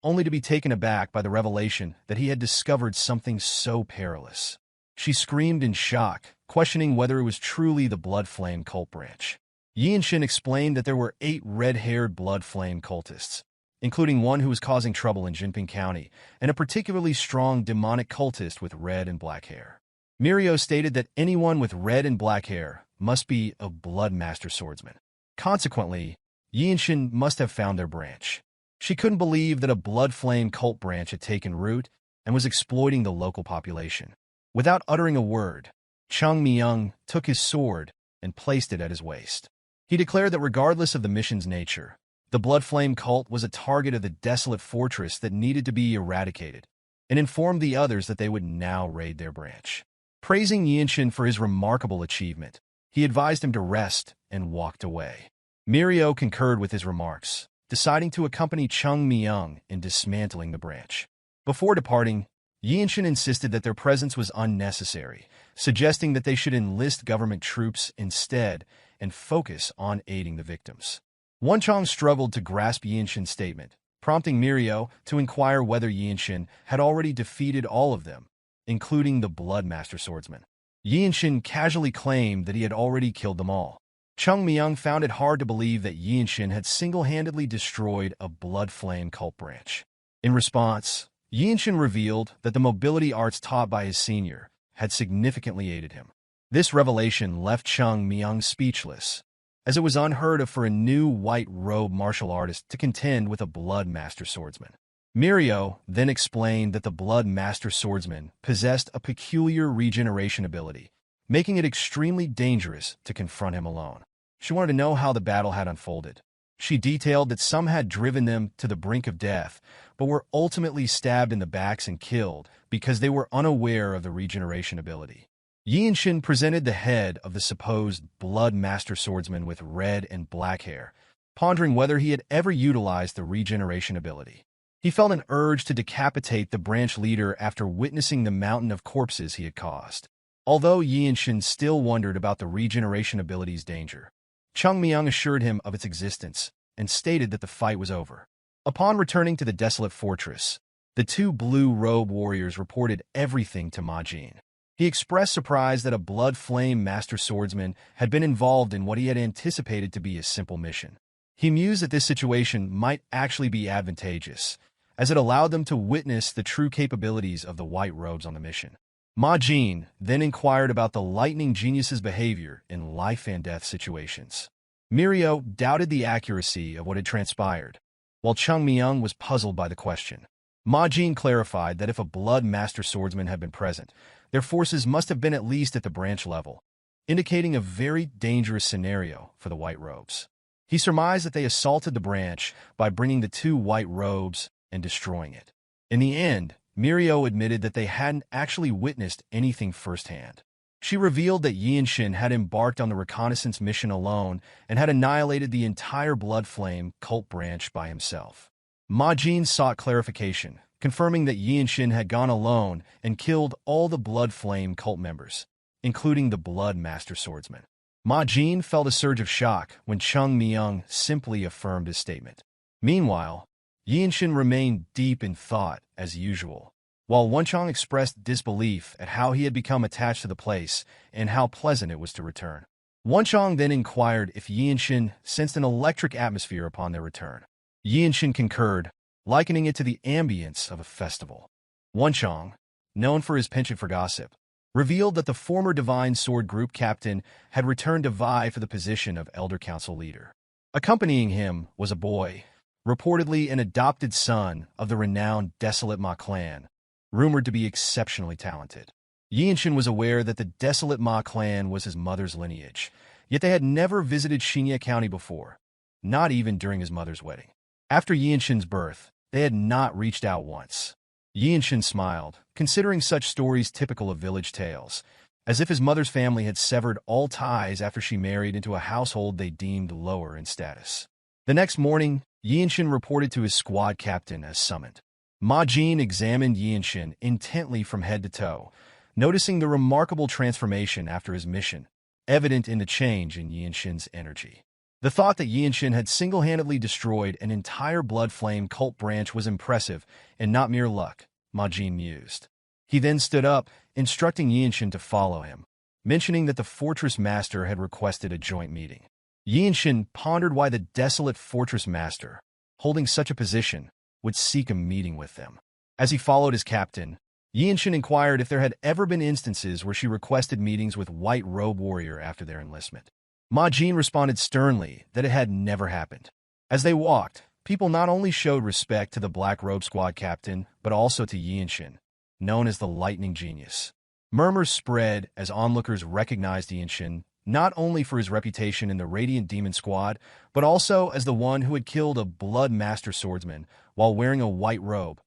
only to be taken aback by the revelation that he had discovered something so perilous. She screamed in shock, questioning whether it was truly the Blood Flame cult branch. Yeonshin explained that there were 8 red-haired Blood Flame cultists, including one who was causing trouble in Jinping County, and a particularly strong demonic cultist with red and black hair. Mirio stated that anyone with red and black hair must be a Blood Master swordsman. Consequently, Yeonshin must have found their branch. She couldn't believe that a Blood Flame cult branch had taken root and was exploiting the local population. Without uttering a word, Chung Myung took his sword and placed it at his waist. He declared that regardless of the mission's nature, the Blood Flame cult was a target of the Desolate fortress that needed to be eradicated, and informed the others that they would now raid their branch. Praising Yeonshin for his remarkable achievement, he advised him to rest and walked away. Myohwa concurred with his remarks, deciding to accompany Chung Myung in dismantling the branch. Before departing, Yeonshin insisted that their presence was unnecessary, suggesting that they should enlist government troops instead and focus on aiding the victims. Wonchong struggled to grasp Yeonshin's statement, prompting Myohwa to inquire whether Yeonshin had already defeated all of them, including the Bloodmaster Swordsman. Yeonshin casually claimed that he had already killed them all. Chung Myung found it hard to believe that Yeonshin had single-handedly destroyed a Blood Flame cult branch. In response, Yeonshin revealed that the mobility arts taught by his senior had significantly aided him. This revelation left Chung Myung speechless, as it was unheard of for a new white-robe martial artist to contend with a Bloodmaster Swordsman. Myohwa then explained that the Bloodmaster Swordsman possessed a peculiar regeneration ability, making it extremely dangerous to confront him alone. She wanted to know how the battle had unfolded. She detailed that some had driven them to the brink of death, but were ultimately stabbed in the backs and killed because they were unaware of the regeneration ability. Yeonshin presented the head of the supposed Bloodmaster Swordsman with red and black hair, pondering whether he had ever utilized the regeneration ability. He felt an urge to decapitate the branch leader after witnessing the mountain of corpses he had caused. Although Yeonshin still wondered about the regeneration ability's danger, Chung Myung assured him of its existence and stated that the fight was over. Upon returning to the Desolate fortress, the two blue-robe warriors reported everything to Ma Jin. He expressed surprise that a Blood Flame Master Swordsman had been involved in what he had anticipated to be a simple mission. He mused that this situation might actually be advantageous, as it allowed them to witness the true capabilities of the white robes on the mission. Ma Jin then inquired about the lightning genius's behavior in life-and-death situations. Myohwa doubted the accuracy of what had transpired, while Chung Myung was puzzled by the question. Ma Jin clarified that if a Blood Master Swordsman had been present, their forces must have been at least at the branch level, indicating a very dangerous scenario for the white robes. He surmised that they assaulted the branch by bringing the two white robes and destroying it. In the end, Myohwa admitted that they hadn't actually witnessed anything firsthand. She revealed that Yeonshin had embarked on the reconnaissance mission alone and had annihilated the entire Blood Flame cult branch by himself. Ma Jin sought clarification, confirming that Yeonshin had gone alone and killed all the Blood Flame cult members, including the Bloodmaster Swordsman. Ma Jin felt a surge of shock when Chung Myung simply affirmed his statement. Meanwhile, Yeonshin remained deep in thought as usual, while Wonchong expressed disbelief at how he had become attached to the place and how pleasant it was to return. Wonchong then inquired if Yeonshin sensed an electric atmosphere upon their return. Yeonshin concurred, likening it to the ambience of a festival. Wonchong, known for his penchant for gossip, revealed that the former Divine Sword Group captain had returned to vie for the position of Elder Council leader. Accompanying him was a boy, reportedly an adopted son of the renowned Desolate Male clan, rumored to be exceptionally talented. Yeonshin was aware that the Desolate Male clan was his mother's lineage, yet they had never visited Hyea County before, not even during his mother's wedding. After Yeonshin's birth, they had not reached out once. Yeonshin smiled, considering such stories typical of village tales, as if his mother's family had severed all ties after she married into a household they deemed lower in status. The next morning, Yeonshin reported to his squad captain as summoned. Ma Jin examined Yeonshin intently from head to toe, noticing the remarkable transformation after his mission, evident in the change in Yeonshin's energy. The thought that Yeonshin had single-handedly destroyed an entire Blood Flame cult branch was impressive and not mere luck, Ma Jin mused. He then stood up, instructing Yeonshin to follow him, mentioning that the Fortress Master had requested a joint meeting. Yeonshin pondered why the Desolate Fortress Master, holding such a position, would seek a meeting with them. As he followed his captain, Yeonshin inquired if there had ever been instances where she requested meetings with White Robe Warrior after their enlistment. Ma Jin responded sternly that it had never happened. As they walked, people not only showed respect to the Black Robe Squad captain, but also to Yeonshin, known as the Lightning Genius. Murmurs spread as onlookers recognized Yeonshin not only for his reputation in the Radiant Demon Squad, but also as the one who had killed a Blood Master swordsman while wearing a white robe,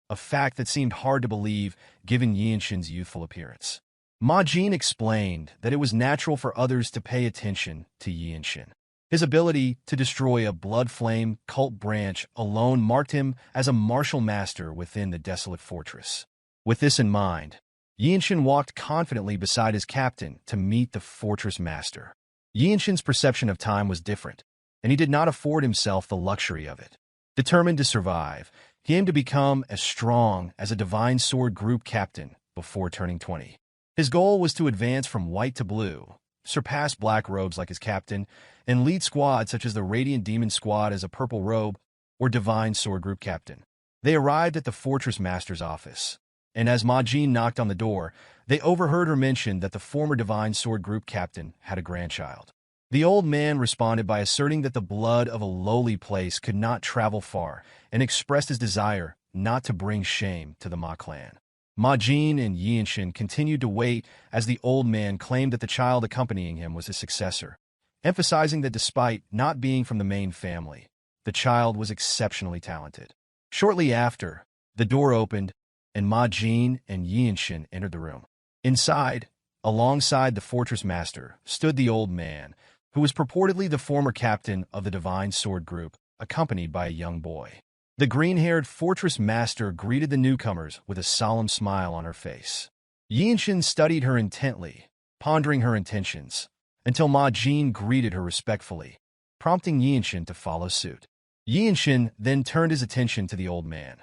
a fact that seemed hard to believe given Yeonshin's youthful appearance. Ma Jin explained that it was natural for others to pay attention to Yeonshin. His ability to destroy a blood flame cult branch alone marked him as a martial master within the Desolate Fortress. With this in mind, Yeonshin walked confidently beside his captain to meet the fortress master. Yeonshin's perception of time was different, and he did not afford himself the luxury of it. Determined to survive, he aimed to become as strong as a Divine Sword Group captain before turning 20. His goal was to advance from white to blue, surpass black robes like his captain, and lead squads such as the Radiant Demon Squad as a purple robe or Divine Sword Group captain. They arrived at the fortress master's office, and as Ma Jin knocked on the door, they overheard her mention that the former Divine Sword Group captain had a grandchild. The old man responded by asserting that the blood of a lowly place could not travel far and expressed his desire not to bring shame to the Ma clan. Ma Jin and Yeonshin continued to wait as the old man claimed that the child accompanying him was his successor, emphasizing that despite not being from the main family, the child was exceptionally talented. Shortly after, the door opened, and Ma Jin and Yeonshin entered the room. Inside, alongside the fortress master, stood the old man, who was purportedly the former captain of the Divine Sword Group, accompanied by a young boy. The green-haired fortress master greeted the newcomers with a solemn smile on her face. Yeonshin studied her intently, pondering her intentions, until Ma Jin greeted her respectfully, prompting Yeonshin to follow suit. Yeonshin then turned his attention to the old man,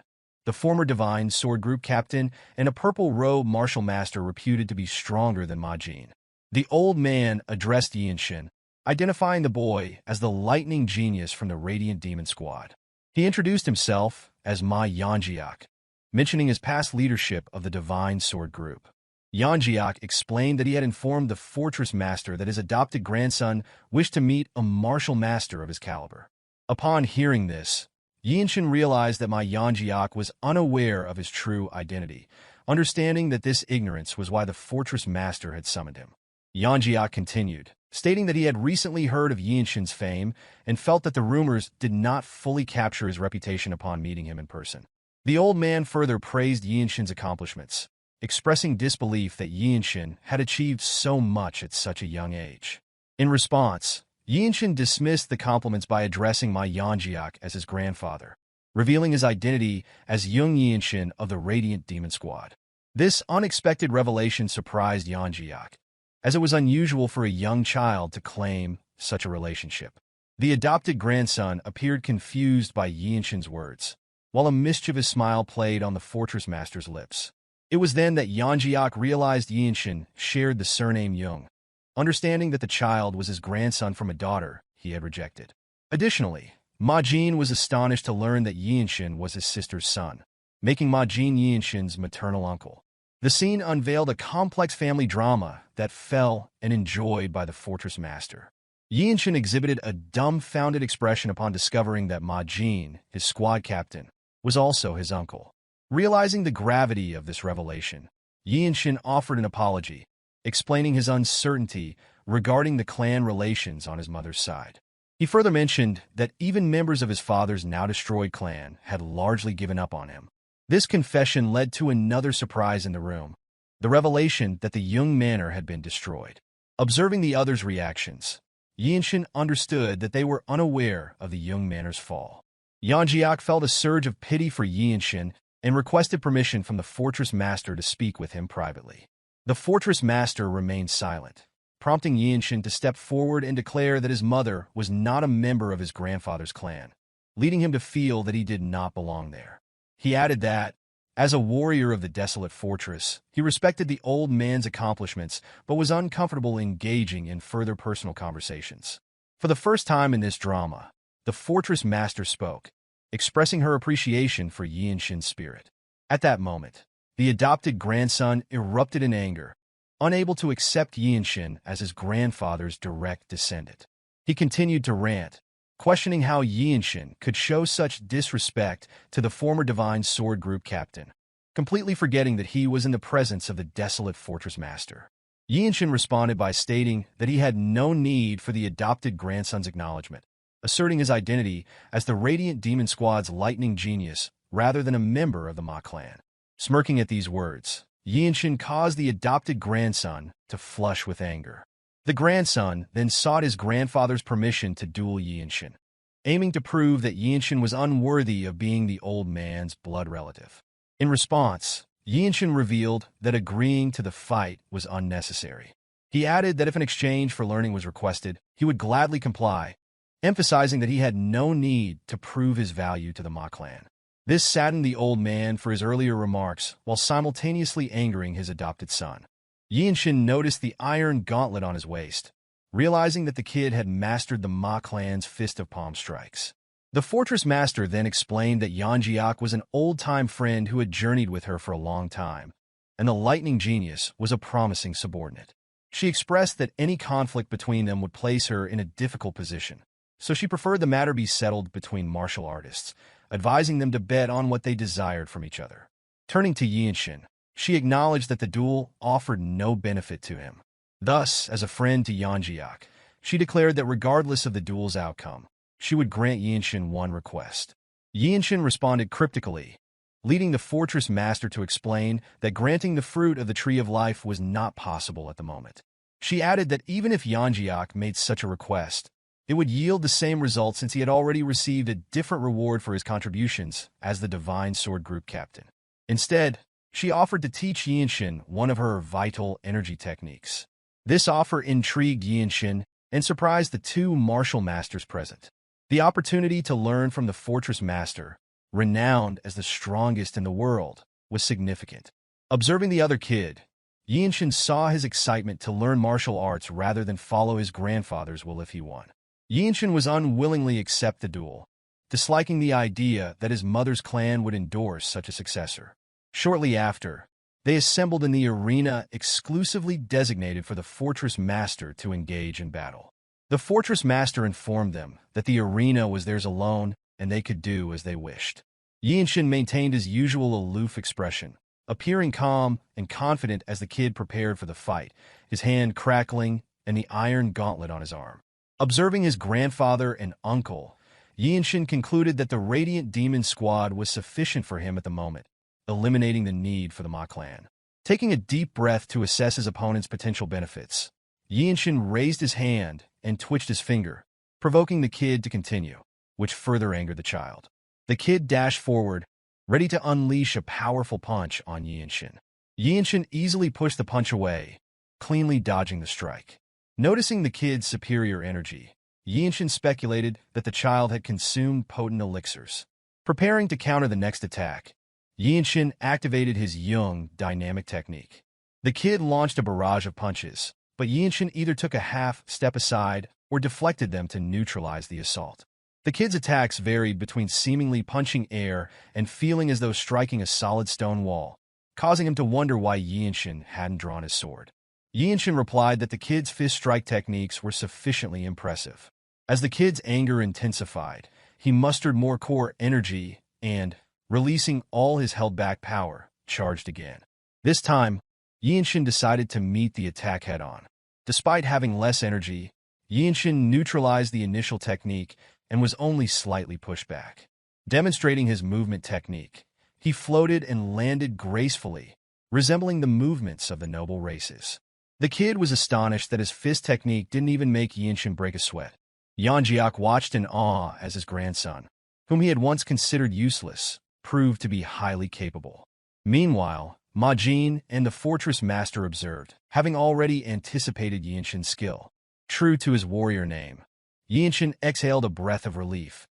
the former Divine Sword Group captain and a purple robe martial master reputed to be stronger than Ma Jin. The old man addressed Yeonshin, identifying the boy as the lightning genius from the Radiant Demon Squad. He introduced himself as Ma Yeonjiak, mentioning his past leadership of the Divine Sword Group. Yeonjiak explained that he had informed the fortress master that his adopted grandson wished to meet a martial master of his caliber. Upon hearing this, Yeonshin realized that Ma Yeonjiak was unaware of his true identity, understanding that this ignorance was why the fortress master had summoned him. Yeonjiak continued, stating that he had recently heard of Yeonshin's fame and felt that the rumors did not fully capture his reputation upon meeting him in person. The old man further praised Yeonshin's accomplishments, expressing disbelief that Yeonshin had achieved so much at such a young age. In response, Yeonshin dismissed the compliments by addressing Ma Yeonjiak as his grandfather, revealing his identity as young Yeonshin of the Radiant Demon Squad. This unexpected revelation surprised Yeonjiak, as it was unusual for a young child to claim such a relationship. The adopted grandson appeared confused by Yeonshin's words, while a mischievous smile played on the fortress master's lips. It was then that Yeonjiak realized Yeonshin shared the surname Yeong, understanding that the child was his grandson from a daughter he had rejected. Additionally, Ma Jin was astonished to learn that Yeonshin was his sister's son, making Ma Jin Yeonshin's maternal uncle. The scene unveiled a complex family drama that fell and enjoyed by the fortress master. Yeonshin exhibited a dumbfounded expression upon discovering that Ma Jin, his squad captain, was also his uncle. Realizing the gravity of this revelation, Yeonshin offered an apology, explaining his uncertainty regarding the clan relations on his mother's side. He further mentioned that even members of his father's now-destroyed clan had largely given up on him. This confession led to another surprise in the room, the revelation that the Yeong Manor had been destroyed. Observing the others' reactions, Yeonshin understood that they were unaware of the Yeong Manor's fall. Yeonjiak felt a surge of pity for Yeonshin and requested permission from the fortress master to speak with him privately. The fortress master remained silent, prompting Yeonshin to step forward and declare that his mother was not a member of his grandfather's clan, leading him to feel that he did not belong there. He added that, as a warrior of the Desolate Fortress, he respected the old man's accomplishments but was uncomfortable engaging in further personal conversations. For the first time in this drama, the fortress master spoke, expressing her appreciation for Yeonshin's spirit. At that moment, the adopted grandson erupted in anger, unable to accept Yeonshin as his grandfather's direct descendant. He continued to rant, questioning how Yeonshin could show such disrespect to the former Divine Sword Group captain. completely forgetting that he was in the presence of the Desolate Fortress Master. Yeonshin responded by stating that he had no need for the adopted grandson's acknowledgement, asserting his identity as the Radiant Demon Squad's lightning genius rather than a member of the Ma clan. Smirking at these words, Yeonshin caused the adopted grandson to flush with anger. The grandson then sought his grandfather's permission to duel Yeonshin, aiming to prove that Yeonshin was unworthy of being the old man's blood relative. In response, Yeonshin revealed that agreeing to the fight was unnecessary. He added that if an exchange for learning was requested, he would gladly comply, emphasizing that he had no need to prove his value to the Ma clan. This saddened the old man for his earlier remarks while simultaneously angering his adopted son. Yeonshin noticed the iron gauntlet on his waist, realizing that the kid had mastered the Ma clan's Fist of Palm strikes. The Fortress Master then explained that Yeonjiak was an old-time friend who had journeyed with her for a long time, and the Lightning Genius was a promising subordinate. She expressed that any conflict between them would place her in a difficult position, so she preferred the matter be settled between martial artists, advising them to bet on what they desired from each other. Turning to Yeonshin, she acknowledged that the duel offered no benefit to him. Thus, as a friend to Yeonjiak, she declared that regardless of the duel's outcome, she would grant Yeonshin one request. Yeonshin responded cryptically, leading the Fortress Master to explain that granting the fruit of the Tree of Life was not possible at the moment. She added that even if Yeonjiak made such a request, it would yield the same result since he had already received a different reward for his contributions as the Divine Sword Group captain. Instead, she offered to teach Yeonshin one of her vital energy techniques. This offer intrigued Yeonshin and surprised the two martial masters present. The opportunity to learn from the Fortress Master, renowned as the strongest in the world, was significant. Observing the other kid, Yeonshin saw his excitement to learn martial arts rather than follow his grandfather's will if he won. Yeonshin was unwillingly accept the duel, disliking the idea that his mother's clan would endorse such a successor. Shortly after, they assembled in the arena exclusively designated for the Fortress Master to engage in battle. The Fortress Master informed them that the arena was theirs alone and they could do as they wished. Yeonshin maintained his usual aloof expression, appearing calm and confident as the kid prepared for the fight, his hand crackling and the iron gauntlet on his arm. Observing his grandfather and uncle, Yeonshin concluded that the Radiant Demon Squad was sufficient for him at the moment, eliminating the need for the Ma clan. Taking a deep breath to assess his opponent's potential benefits, Yeonshin raised his hand and twitched his finger, provoking the kid to continue, which further angered the child. The kid dashed forward, ready to unleash a powerful punch on Yeonshin. Yeonshin easily pushed the punch away, cleanly dodging the strike. Noticing the kid's superior energy, Yeonshin speculated that the child had consumed potent elixirs. Preparing to counter the next attack, Yeonshin activated his Jung dynamic technique. The kid launched a barrage of punches, but Yeonshin either took a half step aside or deflected them to neutralize the assault. The kid's attacks varied between seemingly punching air and feeling as though striking a solid stone wall, causing him to wonder why Yeonshin hadn't drawn his sword. Yeonshin replied that the kid's fist strike techniques were sufficiently impressive. As the kid's anger intensified, he mustered more core energy and, releasing all his held-back power, charged again. This time, Yeonshin decided to meet the attack head-on. Despite having less energy, Yeonshin neutralized the initial technique and was only slightly pushed back. Demonstrating his movement technique, he floated and landed gracefully, resembling the movements of the noble races. The kid was astonished that his fist technique didn't even make Yeonshin break a sweat. Yeonjiak watched in awe as his grandson, whom he had once considered useless, proved to be highly capable. Meanwhile, Majin and the Fortress Master observed, having already anticipated Yeonshin's skill. True to his warrior name, Yeonshin exhaled a breath of relief,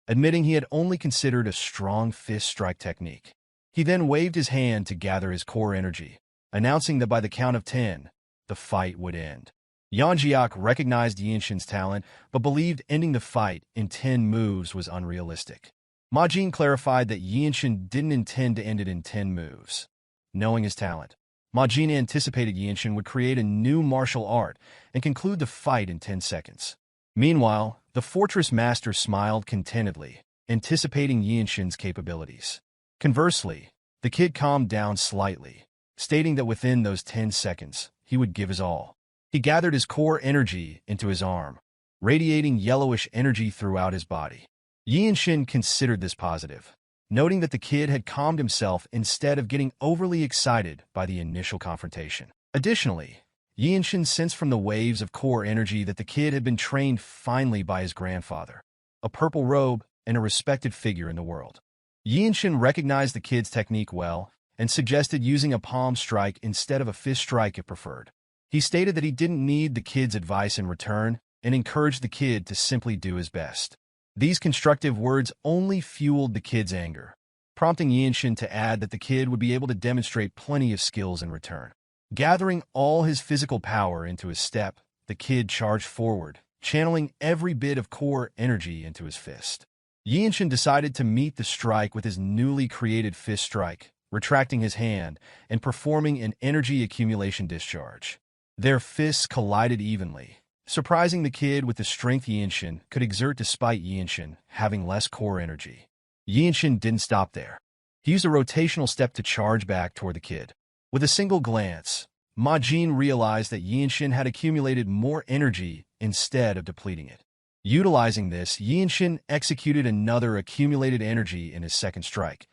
admitting he had only considered a strong fist strike technique. He then waved his hand to gather his core energy, announcing that by the count of 10, the fight would end. Yeonjiak recognized Yeonshin's talent, but believed ending the fight in 10 moves was unrealistic. Majin clarified that Yeonshin didn't intend to end it in 10 moves. Knowing his talent, Majin anticipated Yeonshin would create a new martial art and conclude the fight in 10 seconds. Meanwhile, the Fortress Master smiled contentedly, anticipating Yeonshin's capabilities. Conversely, The kid calmed down slightly, stating that within those 10 seconds, he would give his all. He gathered his core energy into his arm, radiating yellowish energy throughout his body. Yeonshin considered this positive, noting that the kid had calmed himself instead of getting overly excited by the initial confrontation. Additionally, Yeonshin sensed from the waves of core energy that the kid had been trained finely by his grandfather, a purple robe and a respected figure in the world. Yeonshin recognized the kid's technique well and suggested using a palm strike instead of a fist strike if preferred. He stated that he didn't need the kid's advice in return and encouraged the kid to simply do his best. These constructive words only fueled the kid's anger, prompting Yeonshin to add that the kid would be able to demonstrate plenty of skills in return. Gathering all his physical power into his step, the kid charged forward, channeling every bit of core energy into his fist. Yeonshin decided to meet the strike with his newly created fist strike, retracting his hand and performing an energy accumulation discharge. Their fists collided evenly, surprising the kid with the strength Yeonshin could exert despite Yeonshin having less core energy. Yeonshin didn't stop there. He used a rotational step to charge back toward the kid. With a single glance, Ma-jin realized that Yeonshin had accumulated more energy instead of depleting it. Utilizing this, Yeonshin executed another accumulated energy in his second strike,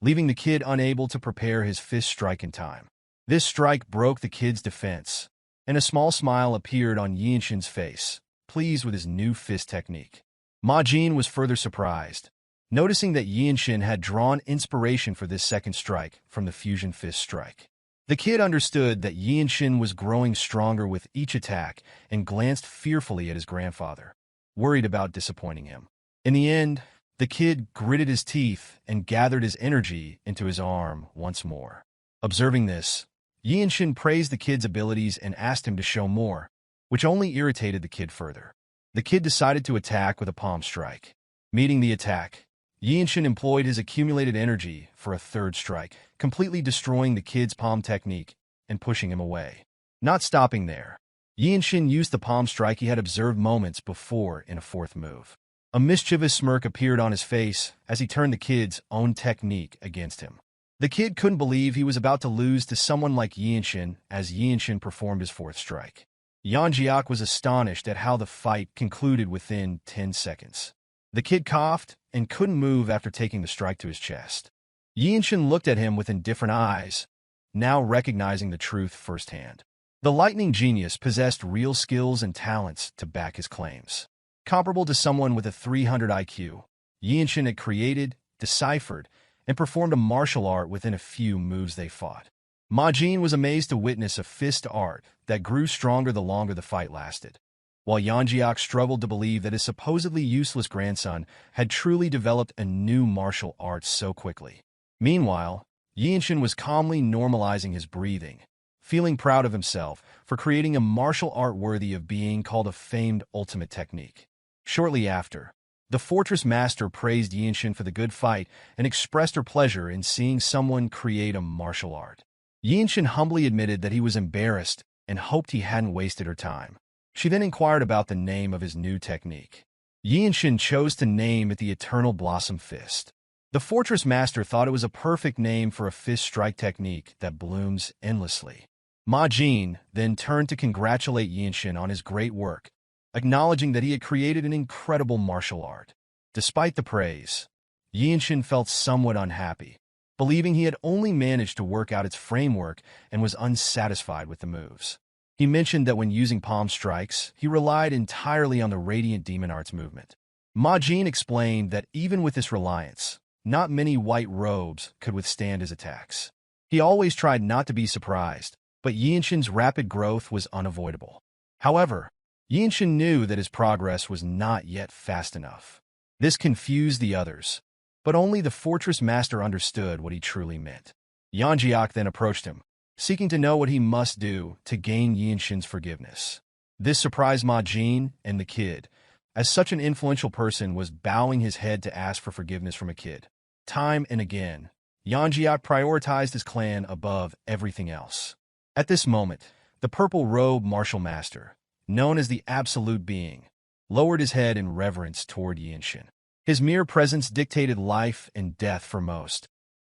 leaving the kid unable to prepare his fist strike in time. This strike broke the kid's defense, and a small smile appeared on Yeonshin's face, pleased with his new fist technique. Ma-jin was further surprised, noticing that Yeonshin had drawn inspiration for this second strike from the fusion fist strike. The kid understood that Yeonshin was growing stronger with each attack and glanced fearfully at his grandfather, worried about disappointing him. In the end, the kid gritted his teeth and gathered his energy into his arm once more. Observing this, Yeonshin praised the kid's abilities and asked him to show more, which only irritated the kid further. The kid decided to attack with a palm strike. Meeting the attack, Yeonshin employed his accumulated energy for a third strike, completely destroying the kid's palm technique and pushing him away. Not stopping there, Yeonshin used the palm strike he had observed moments before in a fourth move. A mischievous smirk appeared on his face as he turned the kid's own technique against him. The kid couldn't believe he was about to lose to someone like Yeonshin as Yeonshin performed his fourth strike. Yeonjiak was astonished at how the fight concluded within 10 seconds. The kid coughed and couldn't move after taking the strike to his chest. Yeonshin looked at him with indifferent eyes, now recognizing the truth firsthand. The lightning genius possessed real skills and talents to back his claims. Comparable to someone with a 300 IQ, Yeonshin had created, deciphered, and performed a martial art within a few moves they fought. Ma-jin was amazed to witness a fist art that grew stronger the longer the fight lasted, while Yeonjiak struggled to believe that his supposedly useless grandson had truly developed a new martial art so quickly. Meanwhile, Yeonshin was calmly normalizing his breathing, feeling proud of himself for creating a martial art worthy of being called a famed ultimate technique. Shortly after, the Fortress Master praised Yeonshin for the good fight and expressed her pleasure in seeing someone create a martial art. Yeonshin humbly admitted that he was embarrassed and hoped he hadn't wasted her time. She then inquired about the name of his new technique. Yeonshin chose to name it the Eternal Blossom Fist. The Fortress Master thought it was a perfect name for a fist strike technique that blooms endlessly. Ma-jin then turned to congratulate Yeonshin on his great work, acknowledging that he had created an incredible martial art. Despite the praise, Yeonshin felt somewhat unhappy, believing he had only managed to work out its framework and was unsatisfied with the moves. He mentioned that when using palm strikes, he relied entirely on the Radiant Demon Arts movement. Ma-jin explained that even with this reliance, not many white robes could withstand his attacks. He always tried not to be surprised, but Yeonshin's rapid growth was unavoidable. However, Yeonshin knew that his progress was not yet fast enough. This confused the others, but only the Fortress Master understood what he truly meant. Yeonjiak then approached him, seeking to know what he must do to gain Yeonshin's forgiveness. This surprised Ma-jin and the kid, as such an influential person was bowing his head to ask for forgiveness from a kid. Time and again, Yeonjiak prioritized his clan above everything else. At this moment, the purple robe martial master, known as the Absolute Being, lowered his head in reverence toward Yeonshin. His mere presence dictated life and death for most,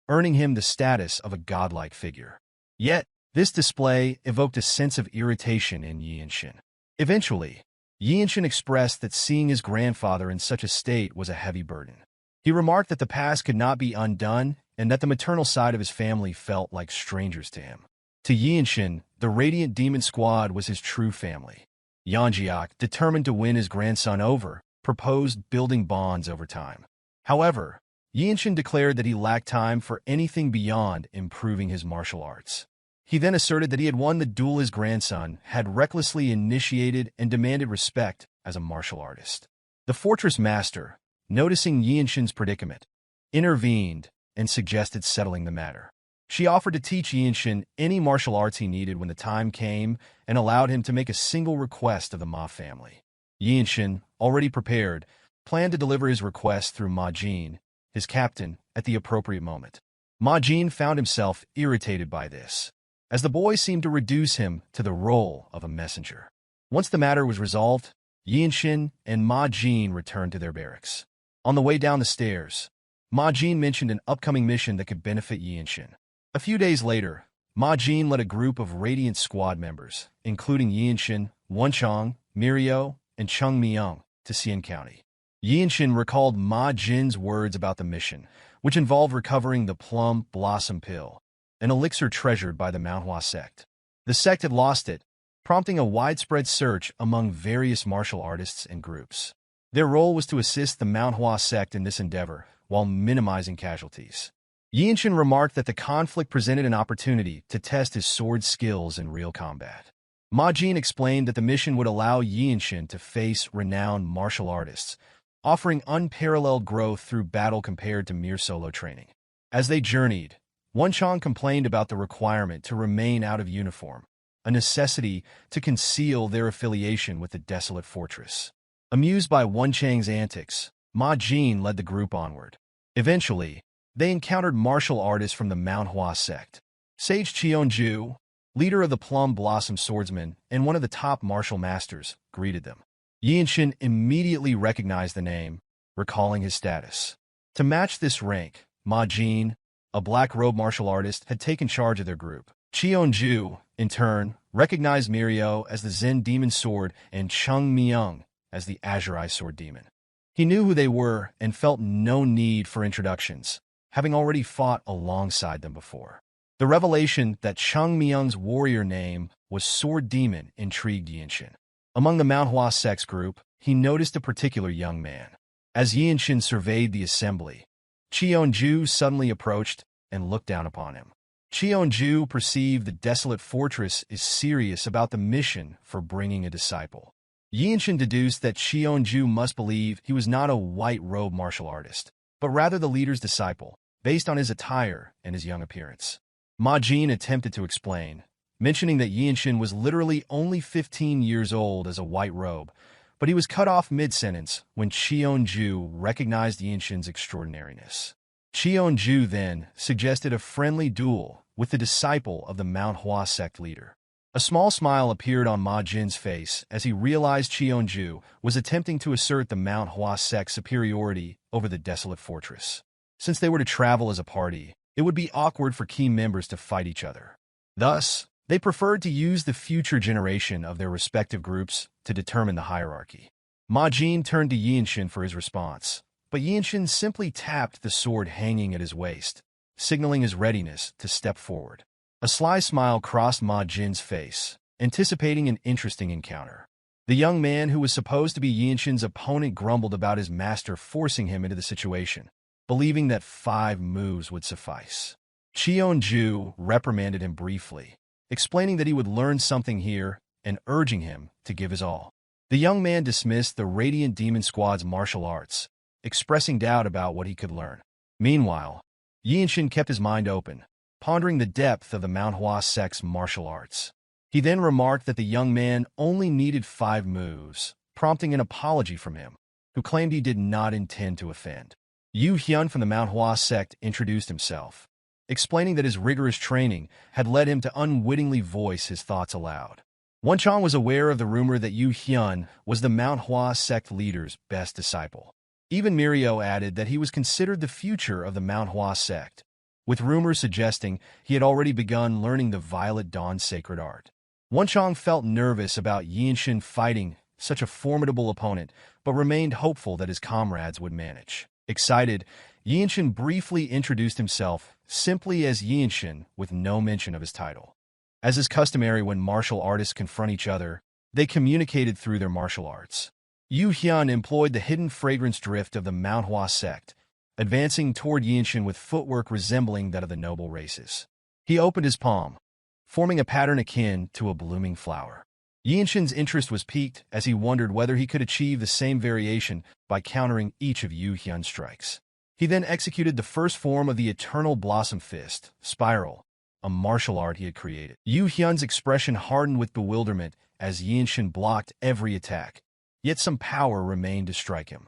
earning him the status of a godlike figure. Yet, this display evoked a sense of irritation in Yeonshin. Eventually, Yeonshin expressed that seeing his grandfather in such a state was a heavy burden. He remarked that the past could not be undone and that the maternal side of his family felt like strangers to him. To Yeonshin, the Radiant Demon Squad was his true family. Yeonjiak, determined to win his grandson over, proposed building bonds over time. However, Yeonshin declared that he lacked time for anything beyond improving his martial arts. He then asserted that he had won the duel his grandson had recklessly initiated and demanded respect as a martial artist. The fortress master, noticing Yeonshin's predicament, intervened and suggested settling the matter. She offered to teach Yeonshin any martial arts he needed when the time came and allowed him to make a single request of the Ma family. Yeonshin, already prepared, planned to deliver his request through Ma Jin, his captain, at the appropriate moment. Ma Jin found himself irritated by this, as the boy seemed to reduce him to the role of a messenger. Once the matter was resolved, Yeonshin and Ma Jin returned to their barracks. On the way down the stairs, Ma Jin mentioned an upcoming mission that could benefit Yeonshin. A few days later, Ma Jin led a group of Radiant Squad members, including Yeonshin, Wonchong, Mirio, and Chung Myung, to Xian County. Yeonshin recalled Ma Jin's words about the mission, which involved recovering the Plum Blossom Pill, an elixir treasured by the Manhwa Sect. The sect had lost it, prompting a widespread search among various martial artists and groups. Their role was to assist the Manhwa Sect in this endeavor, while minimizing casualties. Yeonshin remarked that the conflict presented an opportunity to test his sword skills in real combat. Ma Jin explained that the mission would allow Yeonshin to face renowned martial artists, offering unparalleled growth through battle compared to mere solo training. As they journeyed, Wonchong complained about the requirement to remain out of uniform, a necessity to conceal their affiliation with the Desolate fortress. Amused by Wonchang's antics, Ma Jin led the group onward. Eventually, they encountered martial artists from the Manhwa Sect. Sage Cheonju, leader of the Plum Blossom Swordsman and one of the top martial masters, greeted them. Yeonshin immediately recognized the name, recalling his status. To match this rank, Ma Jin, a black-robe martial artist, had taken charge of their group. Cheonju, in turn, recognized Mirio as the Zen Demon Sword and Chung Myung as the Azure Eye Sword Demon. He knew who they were and felt no need for introductions, having already fought alongside them before. The revelation that Chung Myung's warrior name was Sword Demon intrigued Yeonshin. Among the Manhwa Sect's group, he noticed a particular young man. As Yeonshin surveyed the assembly, Cheonju suddenly approached and looked down upon him. Cheonju perceived the Desolate fortress is serious about the mission for bringing a disciple. Yeonshin deduced that Cheonju must believe he was not a white-robe martial artist, but rather the leader's disciple, based on his attire and his young appearance. Ma Jin attempted to explain, mentioning that Yeonshin was literally only 15 years old as a white robe, but he was cut off mid-sentence when Cheonju recognized Yeonshin's extraordinariness. Cheonju then suggested a friendly duel with the disciple of the Manhwa Sect leader. A small smile appeared on Ma Jin's face as he realized Cheonju was attempting to assert the Manhwa Sect's superiority over the Desolate fortress. Since they were to travel as a party, it would be awkward for key members to fight each other. Thus, they preferred to use the future generation of their respective groups to determine the hierarchy. Ma Jin turned to Yeonshin for his response, but Yeonshin simply tapped the sword hanging at his waist, signaling his readiness to step forward. A sly smile crossed Ma Jin's face, anticipating an interesting encounter. The young man who was supposed to be Yeonshin's opponent grumbled about his master forcing him into the situation, believing that 5 moves would suffice. Cheonju reprimanded him briefly, explaining that he would learn something here and urging him to give his all. The young man dismissed the Radiant Demon Squad's martial arts, expressing doubt about what he could learn. Meanwhile, Yeonshin kept his mind open, pondering the depth of the Manhwa Sect's martial arts. He then remarked that the young man only needed 5 moves, prompting an apology from him, who claimed he did not intend to offend. Yu Hyun from the Manhwa Sect introduced himself, explaining that his rigorous training had led him to unwittingly voice his thoughts aloud. Wonchong was aware of the rumor that Yu Hyun was the Manhwa Sect leader's best disciple. Even Mirio added that he was considered the future of the Manhwa Sect, with rumors suggesting he had already begun learning the Violet Dawn's sacred art. Wonchong felt nervous about Yeonshin fighting such a formidable opponent, but remained hopeful that his comrades would manage. Excited, Yeonshin briefly introduced himself simply as Yeonshin with no mention of his title. As is customary when martial artists confront each other, they communicated through their martial arts. Yu Hyun employed the hidden fragrance drift of the Manhwa Sect, advancing toward Yeonshin with footwork resembling that of the noble races. He opened his palm, forming a pattern akin to a blooming flower. Yeonshin's interest was piqued as he wondered whether he could achieve the same variation by countering each of Yu Hyun's strikes. He then executed the first form of the Eternal Blossom Fist, Spiral, a martial art he had created. Yu Hyun's expression hardened with bewilderment as Yeonshin blocked every attack, yet some power remained to strike him.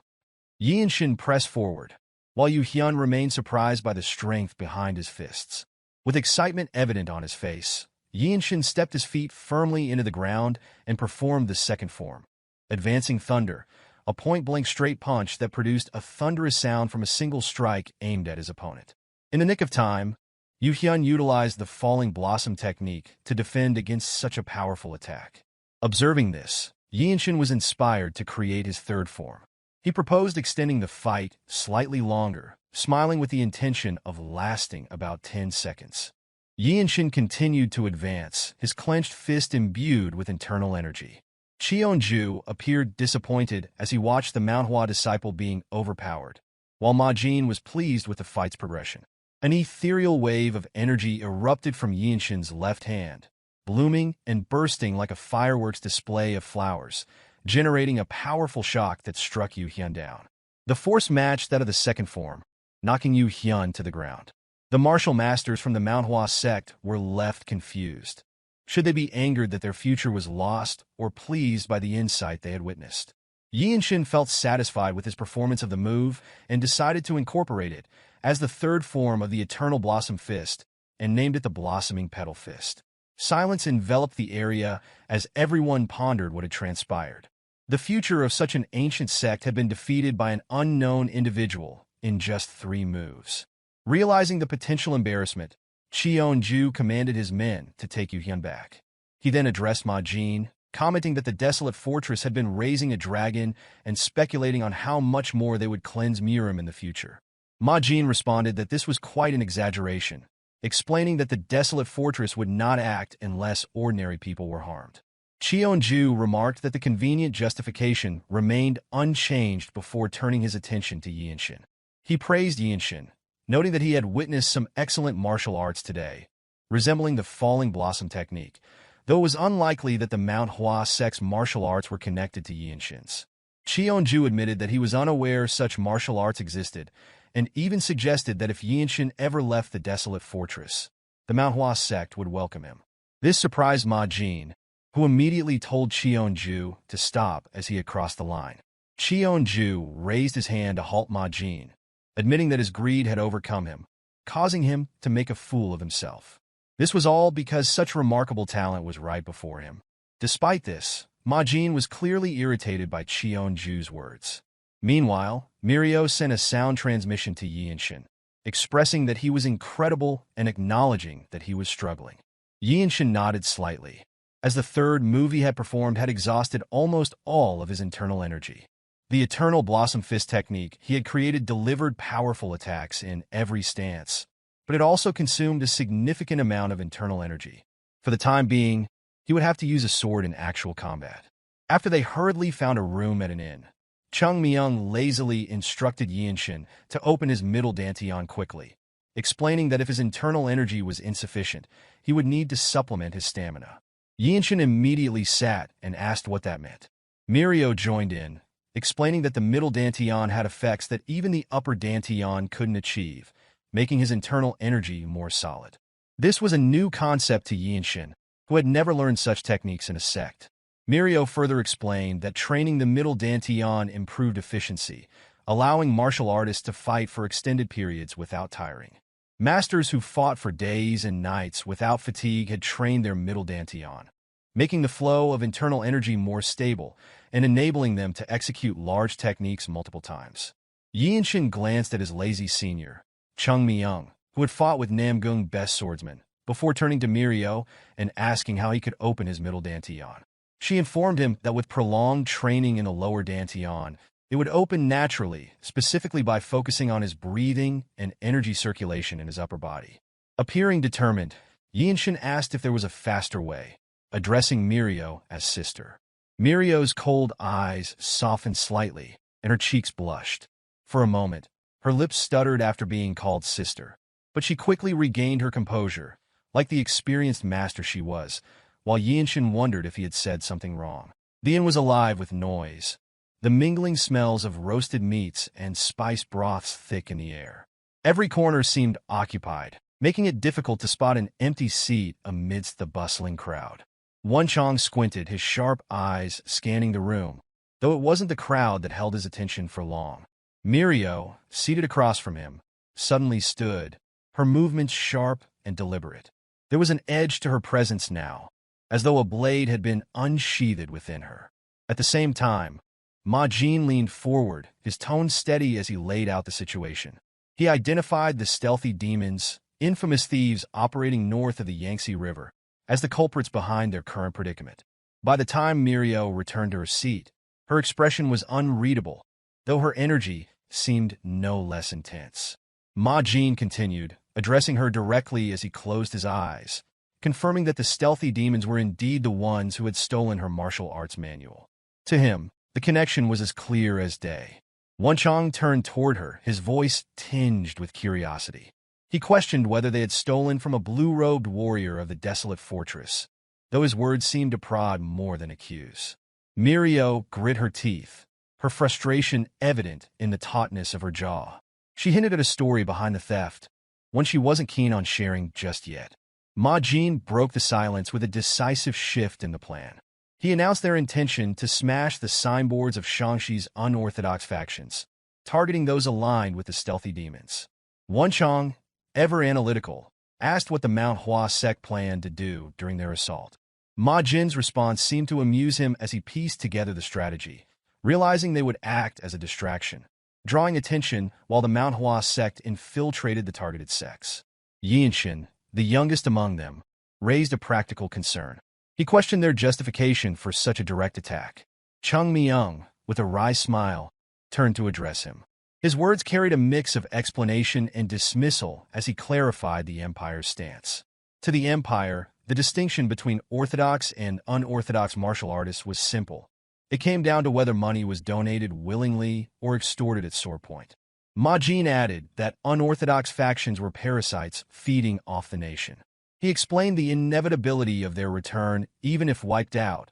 Yeonshin pressed forward, while Yu Hyun remained surprised by the strength behind his fists. With excitement evident on his face, Yeonshin stepped his feet firmly into the ground and performed the second form, Advancing Thunder, a point-blank straight punch that produced a thunderous sound from a single strike aimed at his opponent. In the nick of time, Yu Hyun utilized the Falling Blossom technique to defend against such a powerful attack. Observing this, Yeonshin was inspired to create his third form. He proposed extending the fight slightly longer, smiling with the intention of lasting about 10 seconds. Yeonshin continued to advance, his clenched fist imbued with internal energy. Cheonju appeared disappointed as he watched the Manhwa disciple being overpowered, while Ma Jin was pleased with the fight's progression. An ethereal wave of energy erupted from Yeonshin's left hand, blooming and bursting like a fireworks display of flowers, generating a powerful shock that struck Yu Hyun down. The force matched that of the second form, knocking Yu Hyun to the ground. The martial masters from the Manhwa sect were left confused. Should they be angered that their future was lost or pleased by the insight they had witnessed? Yeonshin felt satisfied with his performance of the move and decided to incorporate it as the third form of the Eternal Blossom Fist and named it the Blossoming Petal Fist. Silence enveloped the area as everyone pondered what had transpired. The future of such an ancient sect had been defeated by an unknown individual in just 3 moves. Realizing the potential embarrassment, Cheonju commanded his men to take Yu Hyun back. He then addressed Ma Jin, commenting that the Desolate Fortress had been raising a dragon and speculating on how much more they would cleanse Murim in the future. Ma Jin responded that this was quite an exaggeration, explaining that the Desolate Fortress would not act unless ordinary people were harmed. Cheonju remarked that the convenient justification remained unchanged before turning his attention to Yeonshin. He praised Yeonshin, noting that he had witnessed some excellent martial arts today, resembling the Falling Blossom technique, though it was unlikely that the Manhwa sect's martial arts were connected to Yeonshin's. Cheonju admitted that he was unaware such martial arts existed, and even suggested that if Yeonshin ever left the Desolate Fortress, the Manhwa sect would welcome him. This surprised Ma Jin, who immediately told Cheonju to stop as he had crossed the line. Cheonju raised his hand to halt Ma Jin, admitting that his greed had overcome him, causing him to make a fool of himself. This was all because such remarkable talent was right before him. Despite this, Ma Jin was clearly irritated by Cheonju's words. Meanwhile, Myohwa sent a sound transmission to Yeonshin, expressing that he was incredible and acknowledging that he was struggling. Yeonshin nodded slightly, as the third move he had performed had exhausted almost all of his internal energy. The Eternal Blossom Fist technique he had created delivered powerful attacks in every stance, but it also consumed a significant amount of internal energy. For the time being, he would have to use a sword in actual combat. After they hurriedly found a room at an inn, Chung Myung lazily instructed Yeonshin to open his middle dantian quickly, explaining that if his internal energy was insufficient, he would need to supplement his stamina. Yeonshin immediately sat and asked what that meant. Myohwa joined in, explaining that the middle dantian had effects that even the upper dantian couldn't achieve, making his internal energy more solid. This was a new concept to Yeonshin, who had never learned such techniques in a sect. Myohwa further explained that training the middle dantian improved efficiency, allowing martial artists to fight for extended periods without tiring. Masters who fought for days and nights without fatigue had trained their middle dantian, making the flow of internal energy more stable and enabling them to execute large techniques multiple times. Yeonshin glanced at his lazy senior, Chung Myung, who had fought with Namgung best swordsman, before turning to Myohwa and asking how he could open his middle dantian. She informed him that with prolonged training in the lower dantian, it would open naturally, specifically by focusing on his breathing and energy circulation in his upper body. Appearing determined, Yeonshin asked if there was a faster way, addressing Myohwa as sister. Myohwa's cold eyes softened slightly, and her cheeks blushed. For a moment, her lips stuttered after being called sister, but she quickly regained her composure, like the experienced master she was, while Yeonshin wondered if he had said something wrong. The inn was alive with noise, the mingling smells of roasted meats and spiced broths thick in the air. Every corner seemed occupied, making it difficult to spot an empty seat amidst the bustling crowd. Wonchong squinted, his sharp eyes scanning the room, though it wasn't the crowd that held his attention for long. Myohwa, seated across from him, suddenly stood, her movements sharp and deliberate. There was an edge to her presence now, as though a blade had been unsheathed within her. At the same time, Ma Jin leaned forward, his tone steady as he laid out the situation. He identified the stealthy demons, infamous thieves operating north of the Yangtze River, as the culprits behind their current predicament. By the time Myohwa returned to her seat, her expression was unreadable, though her energy seemed no less intense. Ma Jin continued, addressing her directly as he closed his eyes, confirming that the stealthy demons were indeed the ones who had stolen her martial arts manual. To him, the connection was as clear as day. Wonchong turned toward her, his voice tinged with curiosity. He questioned whether they had stolen from a blue-robed warrior of the Desolate fortress, though his words seemed to prod more than accuse. Myohwa grit her teeth, her frustration evident in the tautness of her jaw. She hinted at a story behind the theft, one she wasn't keen on sharing just yet. Ma Jin broke the silence with a decisive shift in the plan. He announced their intention to smash the signboards of Shangshi's unorthodox factions, targeting those aligned with the stealthy demons. Wonchong, ever analytical, asked what the Myohwa Sect planned to do during their assault. Ma Jin's response seemed to amuse him as he pieced together the strategy, realizing they would act as a distraction, drawing attention while the Myohwa Sect infiltrated the targeted sects. Yeonshin, the youngest among them, raised a practical concern. He questioned their justification for such a direct attack. Chung Myung, with a wry smile, turned to address him. His words carried a mix of explanation and dismissal as he clarified the Empire's stance. To the Empire, the distinction between orthodox and unorthodox martial artists was simple. It came down to whether money was donated willingly or extorted at swordpoint. Ma Jin added that unorthodox factions were parasites feeding off the nation. He explained the inevitability of their return even if wiped out,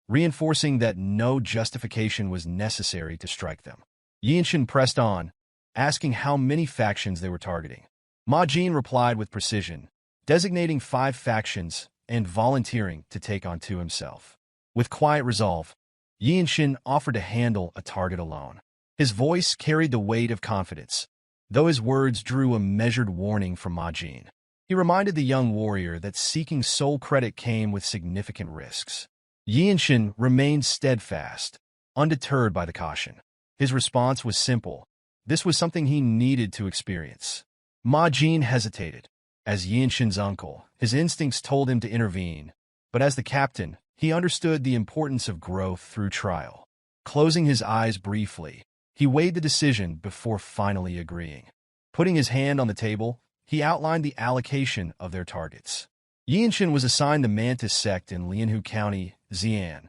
reinforcing that no justification was necessary to strike them. Yeonshin pressed on, asking how many factions they were targeting. Ma Jin replied with precision, designating 5 factions and volunteering to take on 2 himself. With quiet resolve, Yeonshin offered to handle a target alone. His voice carried the weight of confidence, though his words drew a measured warning from Ma Jin. He reminded the young warrior that seeking sole credit came with significant risks. Yeonshin remained steadfast, undeterred by the caution. His response was simple. This was something he needed to experience. Ma Jin hesitated. As Yeonshin's uncle, his instincts told him to intervene, but as the captain, he understood the importance of growth through trial. Closing his eyes briefly, he weighed the decision before finally agreeing. Putting his hand on the table, he outlined the allocation of their targets. Yeonshin was assigned the Mantis Sect in Lianhu County, Xi'an,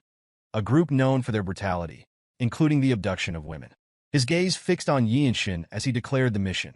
a group known for their brutality, including the abduction of women. His gaze fixed on Yeonshin as he declared the mission.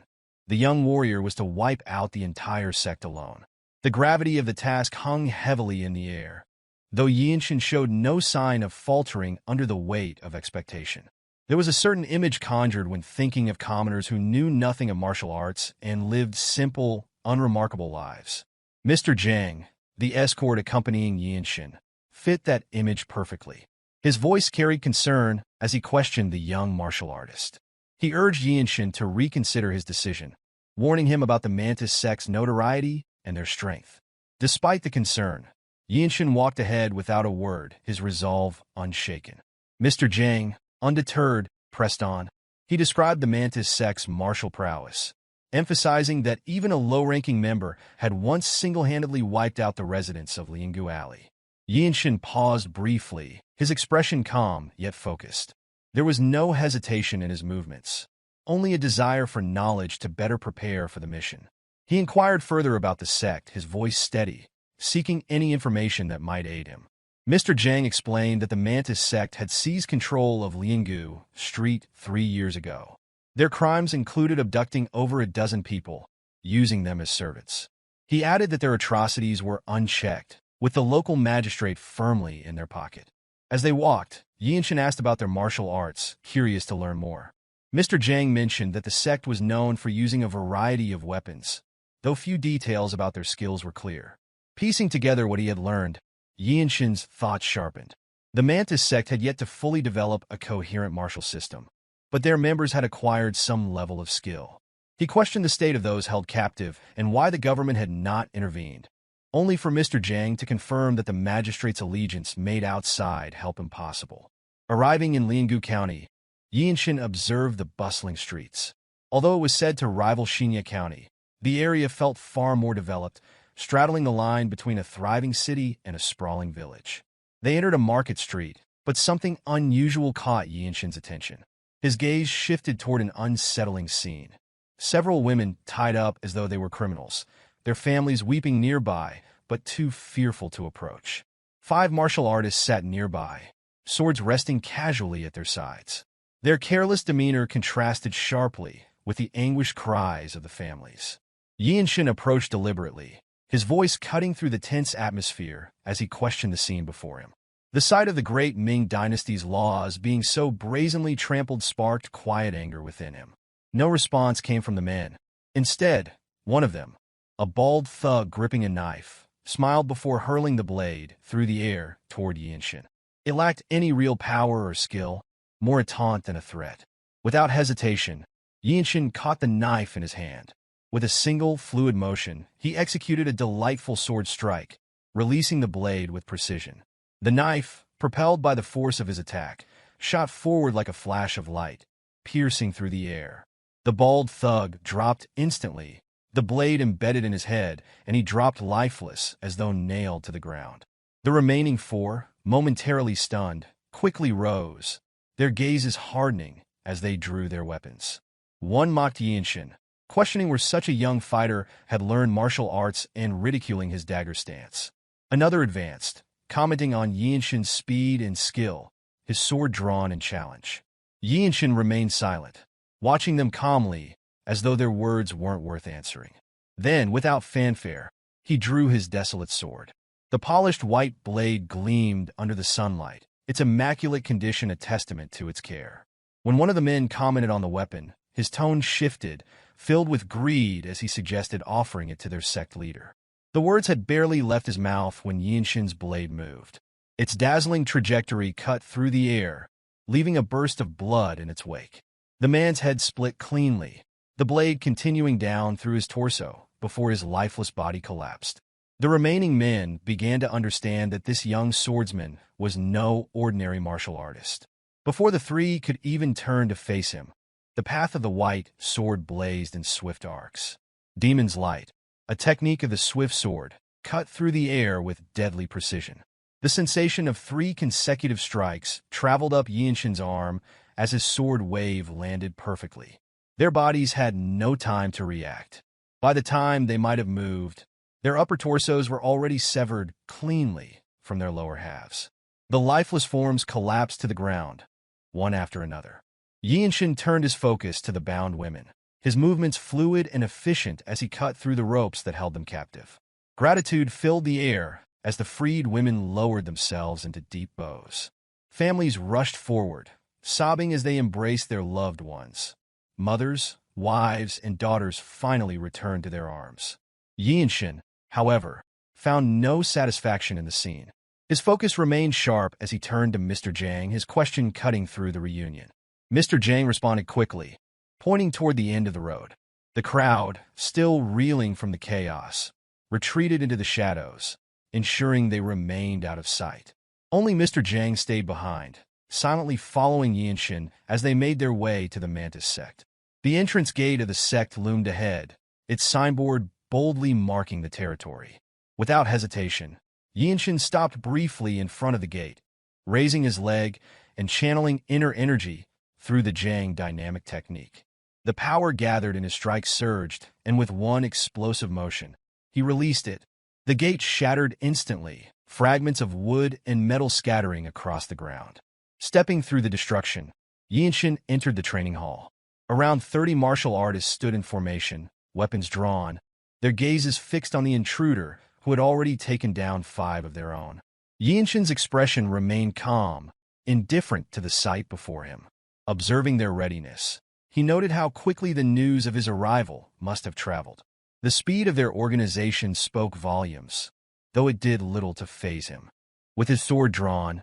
The young warrior was to wipe out the entire sect alone. The gravity of the task hung heavily in the air, though Yeonshin showed no sign of faltering under the weight of expectation. There was a certain image conjured when thinking of commoners who knew nothing of martial arts and lived simple, unremarkable lives. Mr. Jang, the escort accompanying Yeonshin, fit that image perfectly. His voice carried concern as he questioned the young martial artist. He urged Yeonshin to reconsider his decision, warning him about the Mantis Sect's notoriety and their strength. Despite the concern, Yeonshin walked ahead without a word, his resolve unshaken. Mr. Jang, undeterred, pressed on. He described the Mantis Sect's martial prowess, emphasizing that even a low-ranking member had once single-handedly wiped out the residents of Liangu Alley. Yeonshin paused briefly, his expression calm yet focused. There was no hesitation in his movements, only a desire for knowledge to better prepare for the mission. He inquired further about the sect, his voice steady, seeking any information that might aid him. Mr. Jeong explained that the Mantis sect had seized control of Liangu Street 3 years ago. Their crimes included abducting over a dozen people, using them as servants. He added that their atrocities were unchecked, with the local magistrate firmly in their pocket. As they walked, Yeonshin asked about their martial arts, curious to learn more. Mr. Jeong mentioned that the sect was known for using a variety of weapons, though few details about their skills were clear. Piecing together what he had learned, Yeonshin's thoughts sharpened. The Mantis sect had yet to fully develop a coherent martial system, but their members had acquired some level of skill. He questioned the state of those held captive and why the government had not intervened, only for Mr. Jeong to confirm that the magistrate's allegiance made outside help impossible. Arriving in Liangu County, Yeonshin observed the bustling streets. Although it was said to rival Hyea County, the area felt far more developed, straddling the line between a thriving city and a sprawling village. They entered a market street, but something unusual caught Yeonshin's attention. His gaze shifted toward an unsettling scene. Several women tied up as though they were criminals, their families weeping nearby, but too fearful to approach. 5 martial artists sat nearby, swords resting casually at their sides. Their careless demeanor contrasted sharply with the anguished cries of the families. Yeonshin approached deliberately, his voice cutting through the tense atmosphere as he questioned the scene before him. The sight of the great Ming dynasty's laws being so brazenly trampled sparked quiet anger within him. No response came from the men. Instead, one of them, a bald thug gripping a knife, smiled before hurling the blade through the air toward Yeonshin. It lacked any real power or skill, more a taunt than a threat. Without hesitation, Yeonshin caught the knife in his hand. With a single, fluid motion, he executed a delightful sword strike, releasing the blade with precision. The knife, propelled by the force of his attack, shot forward like a flash of light, piercing through the air. The bald thug dropped instantly, the blade embedded in his head, and he dropped lifeless as though nailed to the ground. The remaining 4, momentarily stunned, quickly rose, their gazes hardening as they drew their weapons. One mocked Yeonshin, questioning where such a young fighter had learned martial arts and ridiculing his dagger stance. Another advanced, commenting on Yeonshin's speed and skill, his sword drawn in challenge. Yeonshin remained silent, watching them calmly, as though their words weren't worth answering. Then, without fanfare, he drew his Desolate sword. The polished white blade gleamed under the sunlight, its immaculate condition a testament to its care. When one of the men commented on the weapon, his tone shifted, filled with greed as he suggested offering it to their sect leader. The words had barely left his mouth when Yeonshin's blade moved. Its dazzling trajectory cut through the air, leaving a burst of blood in its wake. The man's head split cleanly, the blade continuing down through his torso before his lifeless body collapsed. The remaining men began to understand that this young swordsman was no ordinary martial artist. Before the 3 could even turn to face him, the path of the white sword blazed in swift arcs. Demon's Light, a technique of the swift sword, cut through the air with deadly precision. The sensation of 3 consecutive strikes traveled up Yeonshin's arm as his sword wave landed perfectly. Their bodies had no time to react. By the time they might have moved, their upper torsos were already severed cleanly from their lower halves. The lifeless forms collapsed to the ground, one after another. Yeonshin turned his focus to the bound women, his movements fluid and efficient as he cut through the ropes that held them captive. Gratitude filled the air as the freed women lowered themselves into deep bows. Families rushed forward, sobbing as they embraced their loved ones. Mothers, wives, and daughters finally returned to their arms. Yeonshin, however, found no satisfaction in the scene. His focus remained sharp as he turned to Mr. Jeong, his question cutting through the reunion. Mr. Jeong responded quickly, pointing toward the end of the road. The crowd, still reeling from the chaos, retreated into the shadows, ensuring they remained out of sight. Only Mr. Jeong stayed behind, silently following Yeonshin as they made their way to the Mantis sect. The entrance gate of the sect loomed ahead, its signboard boldly marking the territory. Without hesitation, Yeonshin stopped briefly in front of the gate, raising his leg and channeling inner energy through the Jeong dynamic technique. The power gathered in his strike surged, and with one explosive motion, he released it. The gate shattered instantly, fragments of wood and metal scattering across the ground. Stepping through the destruction, Yeonshin entered the training hall. Around 30 martial artists stood in formation, weapons drawn, their gazes fixed on the intruder who had already taken down 5 of their own. Yeonshin's expression remained calm, indifferent to the sight before him. Observing their readiness, he noted how quickly the news of his arrival must have traveled. The speed of their organization spoke volumes, though it did little to faze him. With his sword drawn,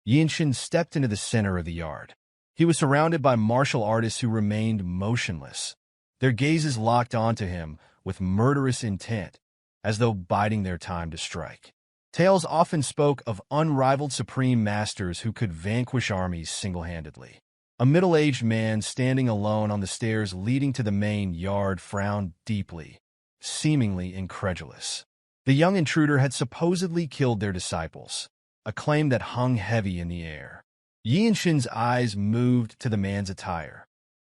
Yeonshin stepped into the center of the yard. He was surrounded by martial artists who remained motionless, their gazes locked onto him with murderous intent, as though biding their time to strike. Tales often spoke of unrivaled supreme masters who could vanquish armies single-handedly. A middle-aged man standing alone on the stairs leading to the main yard frowned deeply, seemingly incredulous. The young intruder had supposedly killed their disciples, a claim that hung heavy in the air. Yeonshin's eyes moved to the man's attire,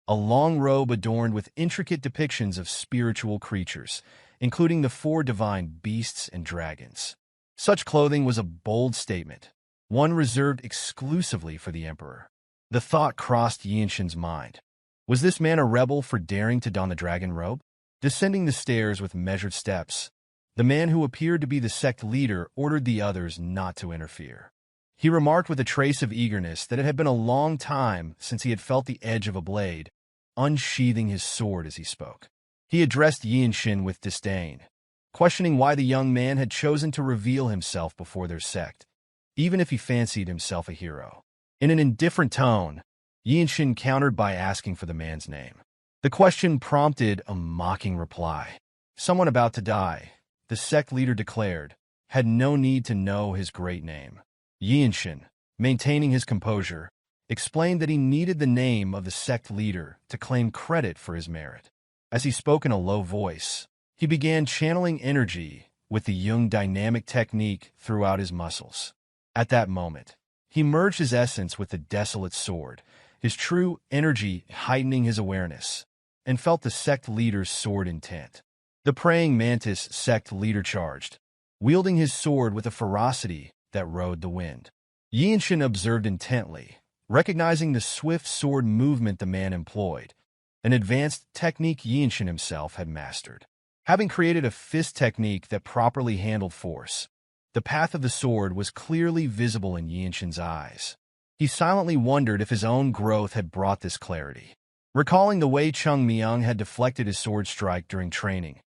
a long robe adorned with intricate depictions of spiritual creatures, including the 4 divine beasts and dragons. Such clothing was a bold statement, one reserved exclusively for the emperor. The thought crossed Yeonshin's mind. Was this man a rebel for daring to don the dragon robe? Descending the stairs with measured steps, the man who appeared to be the sect leader ordered the others not to interfere. He remarked with a trace of eagerness that it had been a long time since he had felt the edge of a blade, unsheathing his sword as he spoke. He addressed Yeonshin with disdain, questioning why the young man had chosen to reveal himself before their sect, even if he fancied himself a hero. In an indifferent tone, Yeonshin countered by asking for the man's name. The question prompted a mocking reply. Someone about to die, the sect leader declared, had no need to know his great name. Yeonshin, maintaining his composure, explained that he needed the name of the sect leader to claim credit for his merit. As he spoke in a low voice, he began channeling energy with the Jung dynamic technique throughout his muscles. At that moment, he merged his essence with the Desolate sword, his true energy heightening his awareness, and felt the sect leader's sword intent. The praying Mantis sect leader charged, wielding his sword with a ferocity that rode the wind. Yeonshin observed intently, recognizing the swift sword movement the man employed, an advanced technique Yeonshin himself had mastered. Having created a fist technique that properly handled force, the path of the sword was clearly visible in Yeonshin's eyes. He silently wondered if his own growth had brought this clarity. Recalling the way Chung Myung had deflected his sword strike during training,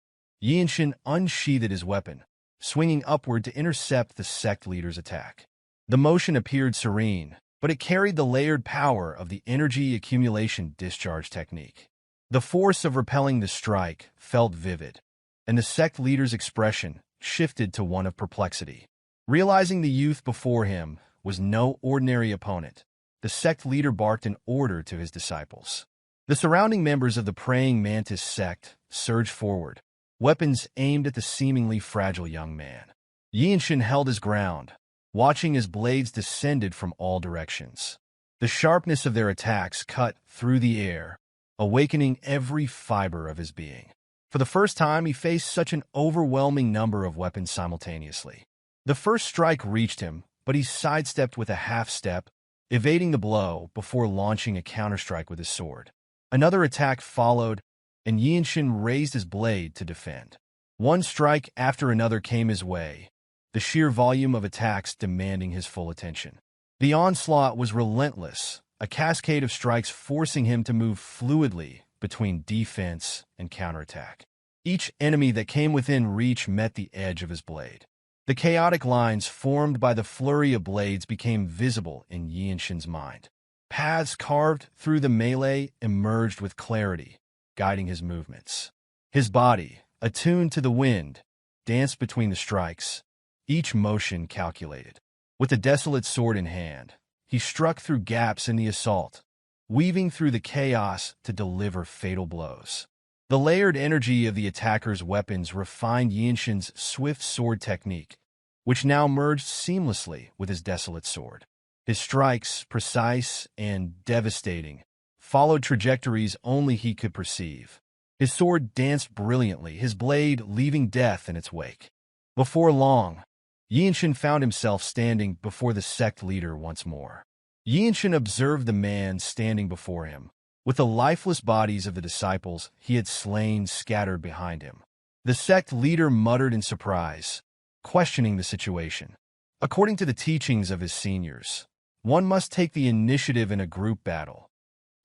Yeonshin unsheathed his weapon, swinging upward to intercept the sect leader's attack. The motion appeared serene, but it carried the layered power of the energy accumulation discharge technique. The force of repelling the strike felt vivid, and the sect leader's expression shifted to one of perplexity. Realizing the youth before him was no ordinary opponent, the sect leader barked an order to his disciples. The surrounding members of the praying Mantis sect surged forward, weapons aimed at the seemingly fragile young man. Yeonshin held his ground, watching as blades descended from all directions. The sharpness of their attacks cut through the air, awakening every fiber of his being. For the first time, he faced such an overwhelming number of weapons simultaneously. The first strike reached him, but he sidestepped with a half-step, evading the blow before launching a counterstrike with his sword. Another attack followed, and Yeonshin raised his blade to defend. One strike after another came his way, the sheer volume of attacks demanding his full attention. The onslaught was relentless, a cascade of strikes forcing him to move fluidly between defense and counterattack. Each enemy that came within reach met the edge of his blade. The chaotic lines formed by the flurry of blades became visible in Yeonshin's mind. Paths carved through the melee emerged with clarity, guiding his movements. His body, attuned to the wind, danced between the strikes, each motion calculated. With the Desolate sword in hand, he struck through gaps in the assault, weaving through the chaos to deliver fatal blows. The layered energy of the attacker's weapons refined Yeonshin's swift sword technique, which now merged seamlessly with his Desolate sword. His strikes, precise and devastating, followed trajectories only he could perceive. His sword danced brilliantly, his blade leaving death in its wake. Before long, Yeonshin found himself standing before the sect leader once more. Yeonshin observed the man standing before him, with the lifeless bodies of the disciples he had slain scattered behind him. The sect leader muttered in surprise, questioning the situation. According to the teachings of his seniors, one must take the initiative in a group battle.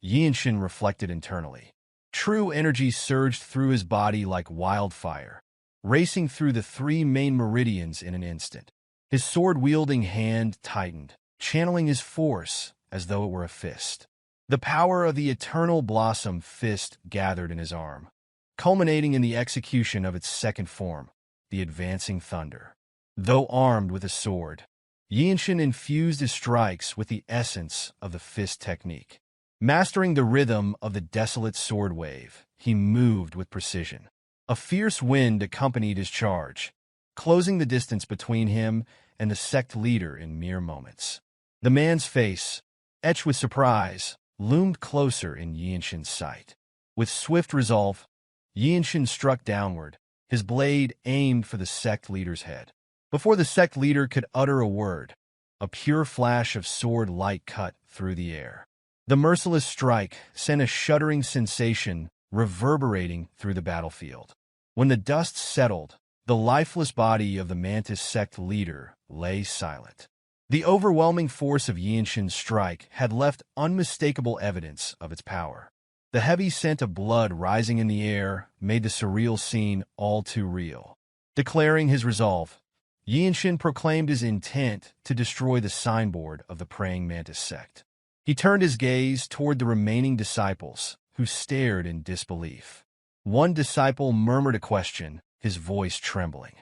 Yeonshin reflected internally. True energy surged through his body like wildfire, racing through the 3 main meridians in an instant. His sword-wielding hand tightened, channeling his force as though it were a fist. The power of the eternal blossom fist gathered in his arm, culminating in the execution of its second form, the advancing thunder. Though armed with a sword, Yeonshin infused his strikes with the essence of the fist technique. Mastering the rhythm of the Desolate sword wave, he moved with precision. A fierce wind accompanied his charge, closing the distance between him and the sect leader in mere moments. The man's face, etched with surprise, loomed closer in Yeonshin's sight. With swift resolve, Yeonshin struck downward, his blade aimed for the sect leader's head. Before the sect leader could utter a word, a pure flash of sword light cut through the air. The merciless strike sent a shuddering sensation reverberating through the battlefield. When the dust settled, the lifeless body of the Mantis sect leader lay silent. The overwhelming force of Yeonshin's strike had left unmistakable evidence of its power. The heavy scent of blood rising in the air made the surreal scene all too real. Declaring his resolve, Yeonshin proclaimed his intent to destroy the signboard of the praying Mantis sect. He turned his gaze toward the remaining disciples, who stared in disbelief. One disciple murmured a question, his voice trembling.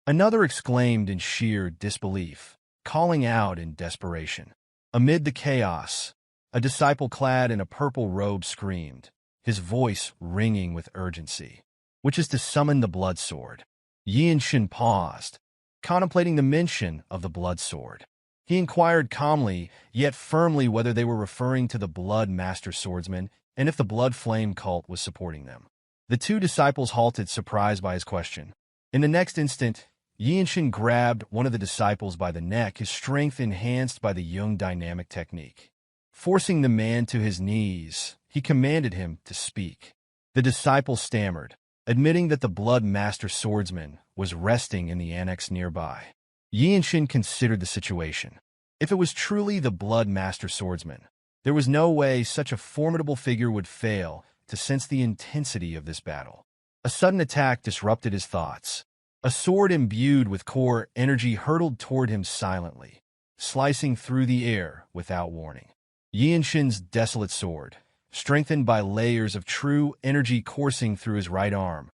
Another exclaimed in sheer disbelief, calling out in desperation. Amid the chaos, a disciple clad in a purple robe screamed, his voice ringing with urgency, "Which is to summon the blood sword?" Yeonshin paused, contemplating the mention of the blood sword. He inquired calmly, yet firmly, whether they were referring to the Blood Master Swordsman and if the Blood Flame cult was supporting them. The 2 disciples halted, surprised by his question. In the next instant, Yeonshin grabbed one of the disciples by the neck, his strength enhanced by the Jung dynamic technique. Forcing the man to his knees, he commanded him to speak. The disciple stammered, admitting that the Blood Master Swordsman was resting in the annex nearby. Yeonshin considered the situation. If it was truly the Blood Master Swordsman, there was no way such a formidable figure would fail to sense the intensity of this battle. A sudden attack disrupted his thoughts. A sword imbued with core energy hurtled toward him silently, slicing through the air without warning. Yeonshin's Desolate sword, strengthened by layers of true energy coursing through his right arm,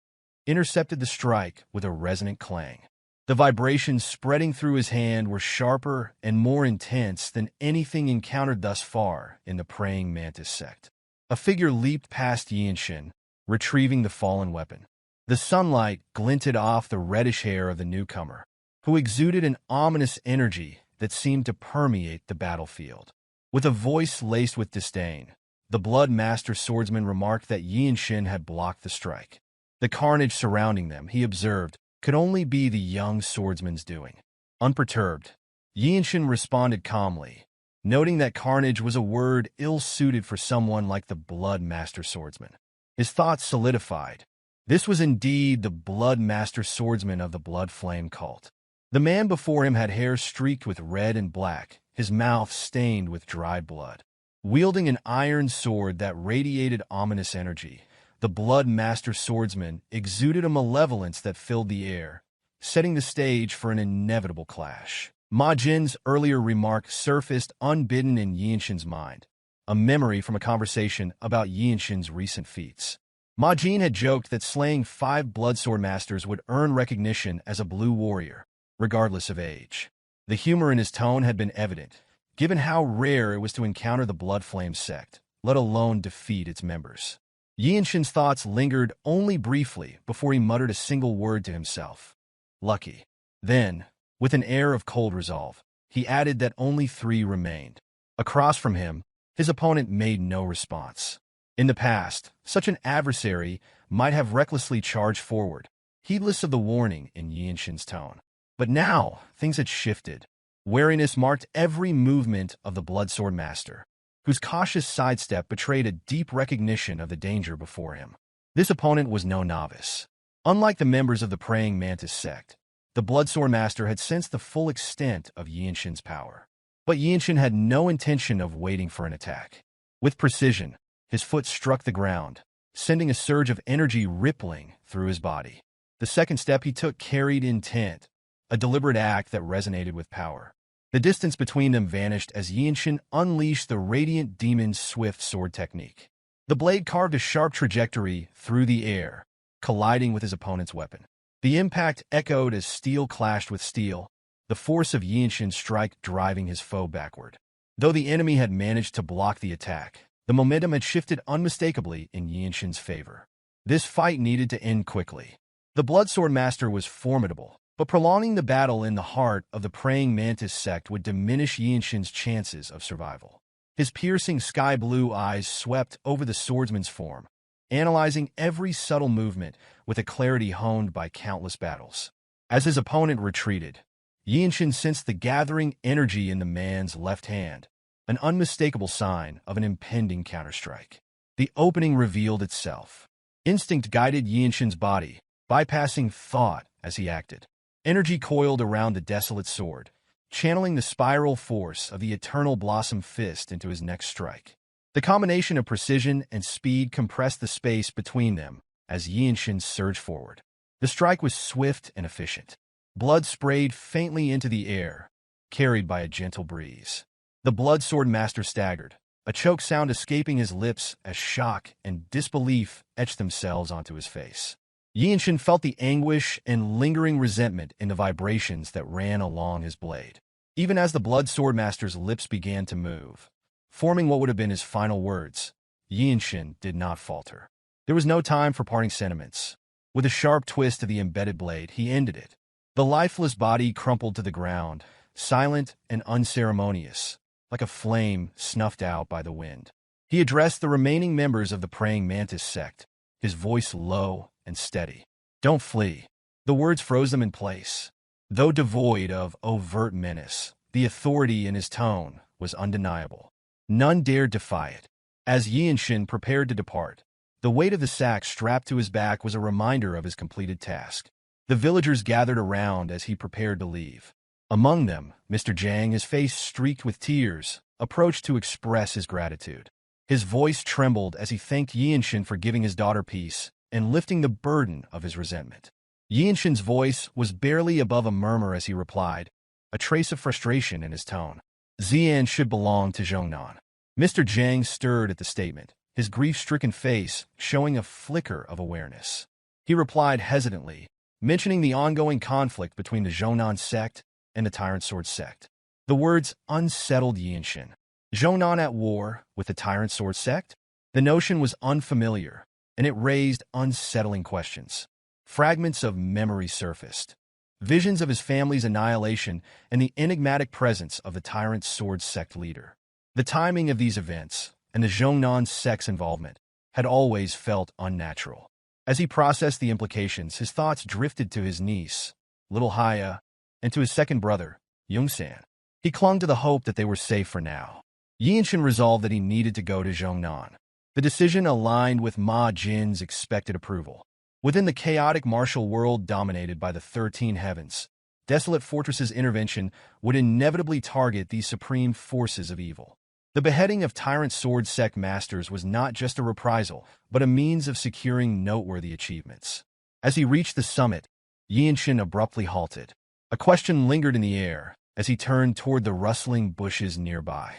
intercepted the strike with a resonant clang. The vibrations spreading through his hand were sharper and more intense than anything encountered thus far in the praying Mantis sect. A figure leaped past Yeonshin, retrieving the fallen weapon. The sunlight glinted off the reddish hair of the newcomer, who exuded an ominous energy that seemed to permeate the battlefield. With a voice laced with disdain, the Blood Master Swordsman remarked that Yeonshin had blocked the strike. The carnage surrounding them, he observed, could only be the young swordsman's doing. Unperturbed, Yeonshin responded calmly, noting that carnage was a word ill-suited for someone like the Blood Master Swordsman. His thoughts solidified. This was indeed the Blood Master Swordsman of the Blood Flame cult. The man before him had hair streaked with red and black, his mouth stained with dried blood. Wielding an iron sword that radiated ominous energy, the Blood Master Swordsman exuded a malevolence that filled the air, setting the stage for an inevitable clash. Ma Jin's earlier remark surfaced unbidden in Yeonshin's mind, a memory from a conversation about Yeonshin's recent feats. Ma Jin had joked that slaying 5 Bloodsword Masters would earn recognition as a blue warrior, regardless of age. The humor in his tone had been evident, given how rare it was to encounter the Blood Flame sect, let alone defeat its members. Yeonshin's thoughts lingered only briefly before he muttered a single word to himself. Lucky. Then, with an air of cold resolve, he added that only 3 remained. Across from him, his opponent made no response. In the past, such an adversary might have recklessly charged forward, heedless of the warning in Yeonshin's tone. But now, things had shifted. Wariness marked every movement of the Swordsmaster, whose cautious sidestep betrayed a deep recognition of the danger before him. This opponent was no novice. Unlike the members of the praying Mantis sect, the Swordsmaster had sensed the full extent of Yeonshin's power. But Yeonshin had no intention of waiting for an attack. With precision, his foot struck the ground, sending a surge of energy rippling through his body. The second step he took carried intent, a deliberate act that resonated with power. The distance between them vanished as Yeonshin unleashed the Radiant Demon's swift sword technique. The blade carved a sharp trajectory through the air, colliding with his opponent's weapon. The impact echoed as steel clashed with steel, the force of Yeonshin's strike driving his foe backward. Though the enemy had managed to block the attack, the momentum had shifted unmistakably in Yeonshin's favor. This fight needed to end quickly. The Swordsmaster was formidable, but prolonging the battle in the heart of the praying Mantis sect would diminish Yeonshin's chances of survival. His piercing sky-blue eyes swept over the swordsman's form, analyzing every subtle movement with a clarity honed by countless battles. As his opponent retreated, Yeonshin sensed the gathering energy in the man's left hand, an unmistakable sign of an impending counterstrike. The opening revealed itself. Instinct guided Yeonshin's body, bypassing thought as he acted. Energy coiled around the Desolate sword, channeling the spiral force of the Eternal Blossom Fist into his next strike. The combination of precision and speed compressed the space between them as Yeonshin surged forward. The strike was swift and efficient. Blood sprayed faintly into the air, carried by a gentle breeze. The Swordsmaster staggered, a choke sound escaping his lips as shock and disbelief etched themselves onto his face. Yeonshin felt the anguish and lingering resentment in the vibrations that ran along his blade. Even as the Swordsmaster's lips began to move, forming what would have been his final words, Yeonshin did not falter. There was no time for parting sentiments. With a sharp twist of the embedded blade, he ended it. The lifeless body crumpled to the ground, silent and unceremonious, like a flame snuffed out by the wind. He addressed the remaining members of the praying Mantis sect, his voice low and steady. Don't flee. The words froze them in place. Though devoid of overt menace, the authority in his tone was undeniable. None dared defy it. As Yeonshin prepared to depart, the weight of the sack strapped to his back was a reminder of his completed task. The villagers gathered around as he prepared to leave. Among them, Mr. Jang, his face streaked with tears, approached to express his gratitude. His voice trembled as he thanked Yeonshin for giving his daughter peace and lifting the burden of his resentment. Yeonshin's voice was barely above a murmur as he replied, a trace of frustration in his tone. Xian should belong to Zhongnan. Mr. Jang stirred at the statement, his grief-stricken face showing a flicker of awareness. He replied hesitantly, mentioning the ongoing conflict between the Zhongnan sect and the Tyrant Sword sect. The words unsettled Yeonshin. Zhongnan at war with the Tyrant Sword sect? The notion was unfamiliar, and it raised unsettling questions. Fragments of memory surfaced. Visions of his family's annihilation and the enigmatic presence of the Tyrant Sword sect leader. The timing of these events, and the Zhongnan sect's involvement, had always felt unnatural. As he processed the implications, his thoughts drifted to his niece, little Hyea, and to his second brother, Yeongsan. He clung to the hope that they were safe for now. Yeonshin resolved that he needed to go to Zhongnan. The decision aligned with Ma Jin's expected approval. Within the chaotic martial world dominated by the 13 heavens, Desolate Fortress's intervention would inevitably target these supreme forces of evil. The beheading of Tyrant Sword sect masters was not just a reprisal, but a means of securing noteworthy achievements. As he reached the summit, Yeonshin abruptly halted. A question lingered in the air as he turned toward the rustling bushes nearby.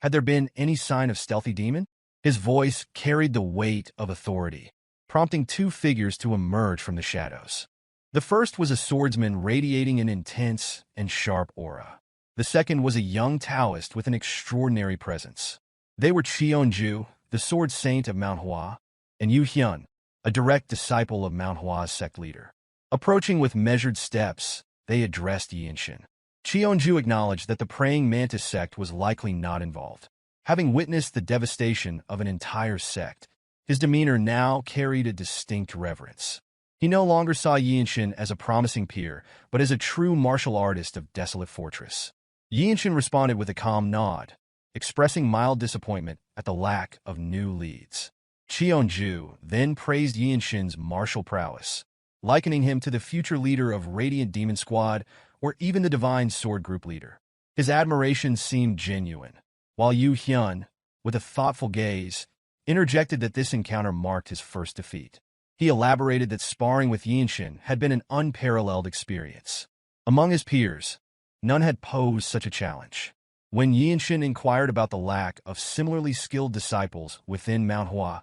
Had there been any sign of stealthy demon? His voice carried the weight of authority, prompting 2 figures to emerge from the shadows. The first was a swordsman radiating an intense and sharp aura. The second was a young Taoist with an extraordinary presence. They were Cheonju, the Sword Saint of Manhwa, and Yu Hyun, a direct disciple of Manhwa's sect leader. Approaching with measured steps, they addressed Yeonshin. Cheonju acknowledged that the praying Mantis sect was likely not involved. Having witnessed the devastation of an entire sect, his demeanor now carried a distinct reverence. He no longer saw Yeonshin as a promising peer, but as a true martial artist of Desolate Fortress. Yeonshin responded with a calm nod, expressing mild disappointment at the lack of new leads. Cheonju then praised Yeonshin's martial prowess, likening him to the future leader of Radiant Demon Squad or even the Divine Sword Group leader. His admiration seemed genuine, while Yu Hyun, with a thoughtful gaze, interjected that this encounter marked his first defeat. He elaborated that sparring with Yeonshin had been an unparalleled experience. Among his peers, none had posed such a challenge. When Yeonshin inquired about the lack of similarly skilled disciples within Manhwa,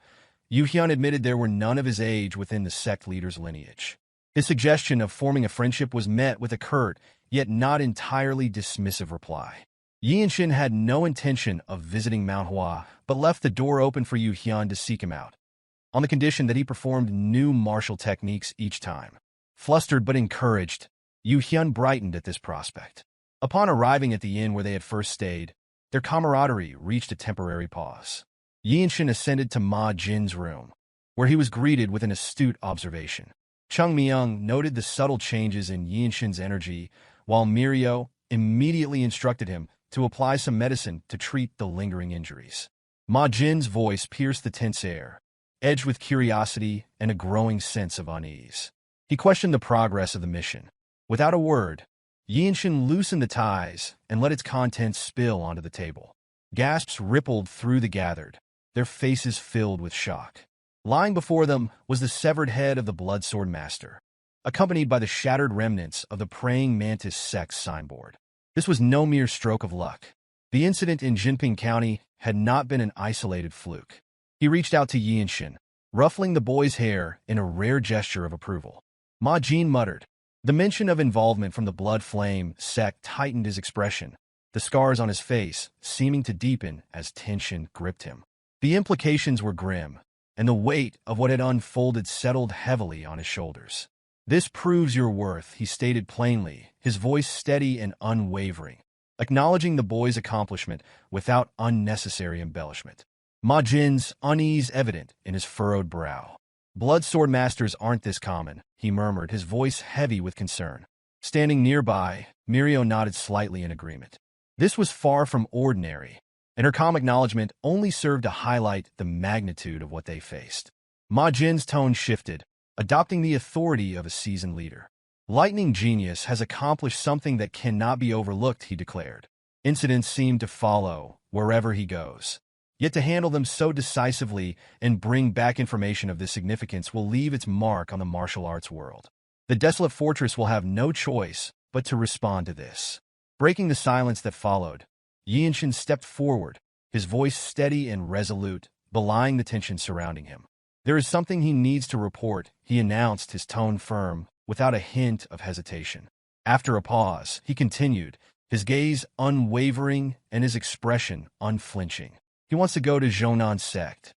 Yu Hyun admitted there were none of his age within the sect leader's lineage. His suggestion of forming a friendship was met with a curt, yet not entirely dismissive reply. Yeonshin had no intention of visiting Manhwa, but left the door open for Yu Hyun to seek him out, on the condition that he performed new martial techniques each time. Flustered but encouraged, Yu Hyun brightened at this prospect. Upon arriving at the inn where they had first stayed, their camaraderie reached a temporary pause. Yeonshin ascended to Ma Jin's room, where he was greeted with an astute observation. Chung Myung noted the subtle changes in Yeonshin's energy, while Mirio immediately instructed him to apply some medicine to treat the lingering injuries. Ma Jin's voice pierced the tense air, edged with curiosity and a growing sense of unease. He questioned the progress of the mission. Without a word, Yeonshin loosened the ties and let its contents spill onto the table. Gasps rippled through the gathered, their faces filled with shock. Lying before them was the severed head of the Blood Swordsmaster, accompanied by the shattered remnants of the praying Mantis Sect's signboard. This was no mere stroke of luck. The incident in Jinping County had not been an isolated fluke. He reached out to Yeonshin, ruffling the boy's hair in a rare gesture of approval. Ma Jin muttered. The mention of involvement from the Blood Flame Sect tightened his expression, the scars on his face seeming to deepen as tension gripped him. The implications were grim, and the weight of what had unfolded settled heavily on his shoulders. This proves your worth, he stated plainly, his voice steady and unwavering, acknowledging the boy's accomplishment without unnecessary embellishment. Ma Jin's unease evident in his furrowed brow. Blood Swordmasters aren't this common, he murmured, his voice heavy with concern. Standing nearby, Mirio nodded slightly in agreement. This was far from ordinary, and her calm acknowledgement only served to highlight the magnitude of what they faced. Ma Jin's tone shifted, adopting the authority of a seasoned leader. Lightning Genius has accomplished something that cannot be overlooked, he declared. Incidents seem to follow wherever he goes. Yet to handle them so decisively and bring back information of this significance will leave its mark on the martial arts world. The Desolate Fortress will have no choice but to respond to this. Breaking the silence that followed, Yeonshin stepped forward, his voice steady and resolute, belying the tension surrounding him. There is something he needs to report, he announced, his tone firm, without a hint of hesitation. After a pause, he continued, his gaze unwavering and his expression unflinching. He wants to go to Zhongnan's sect.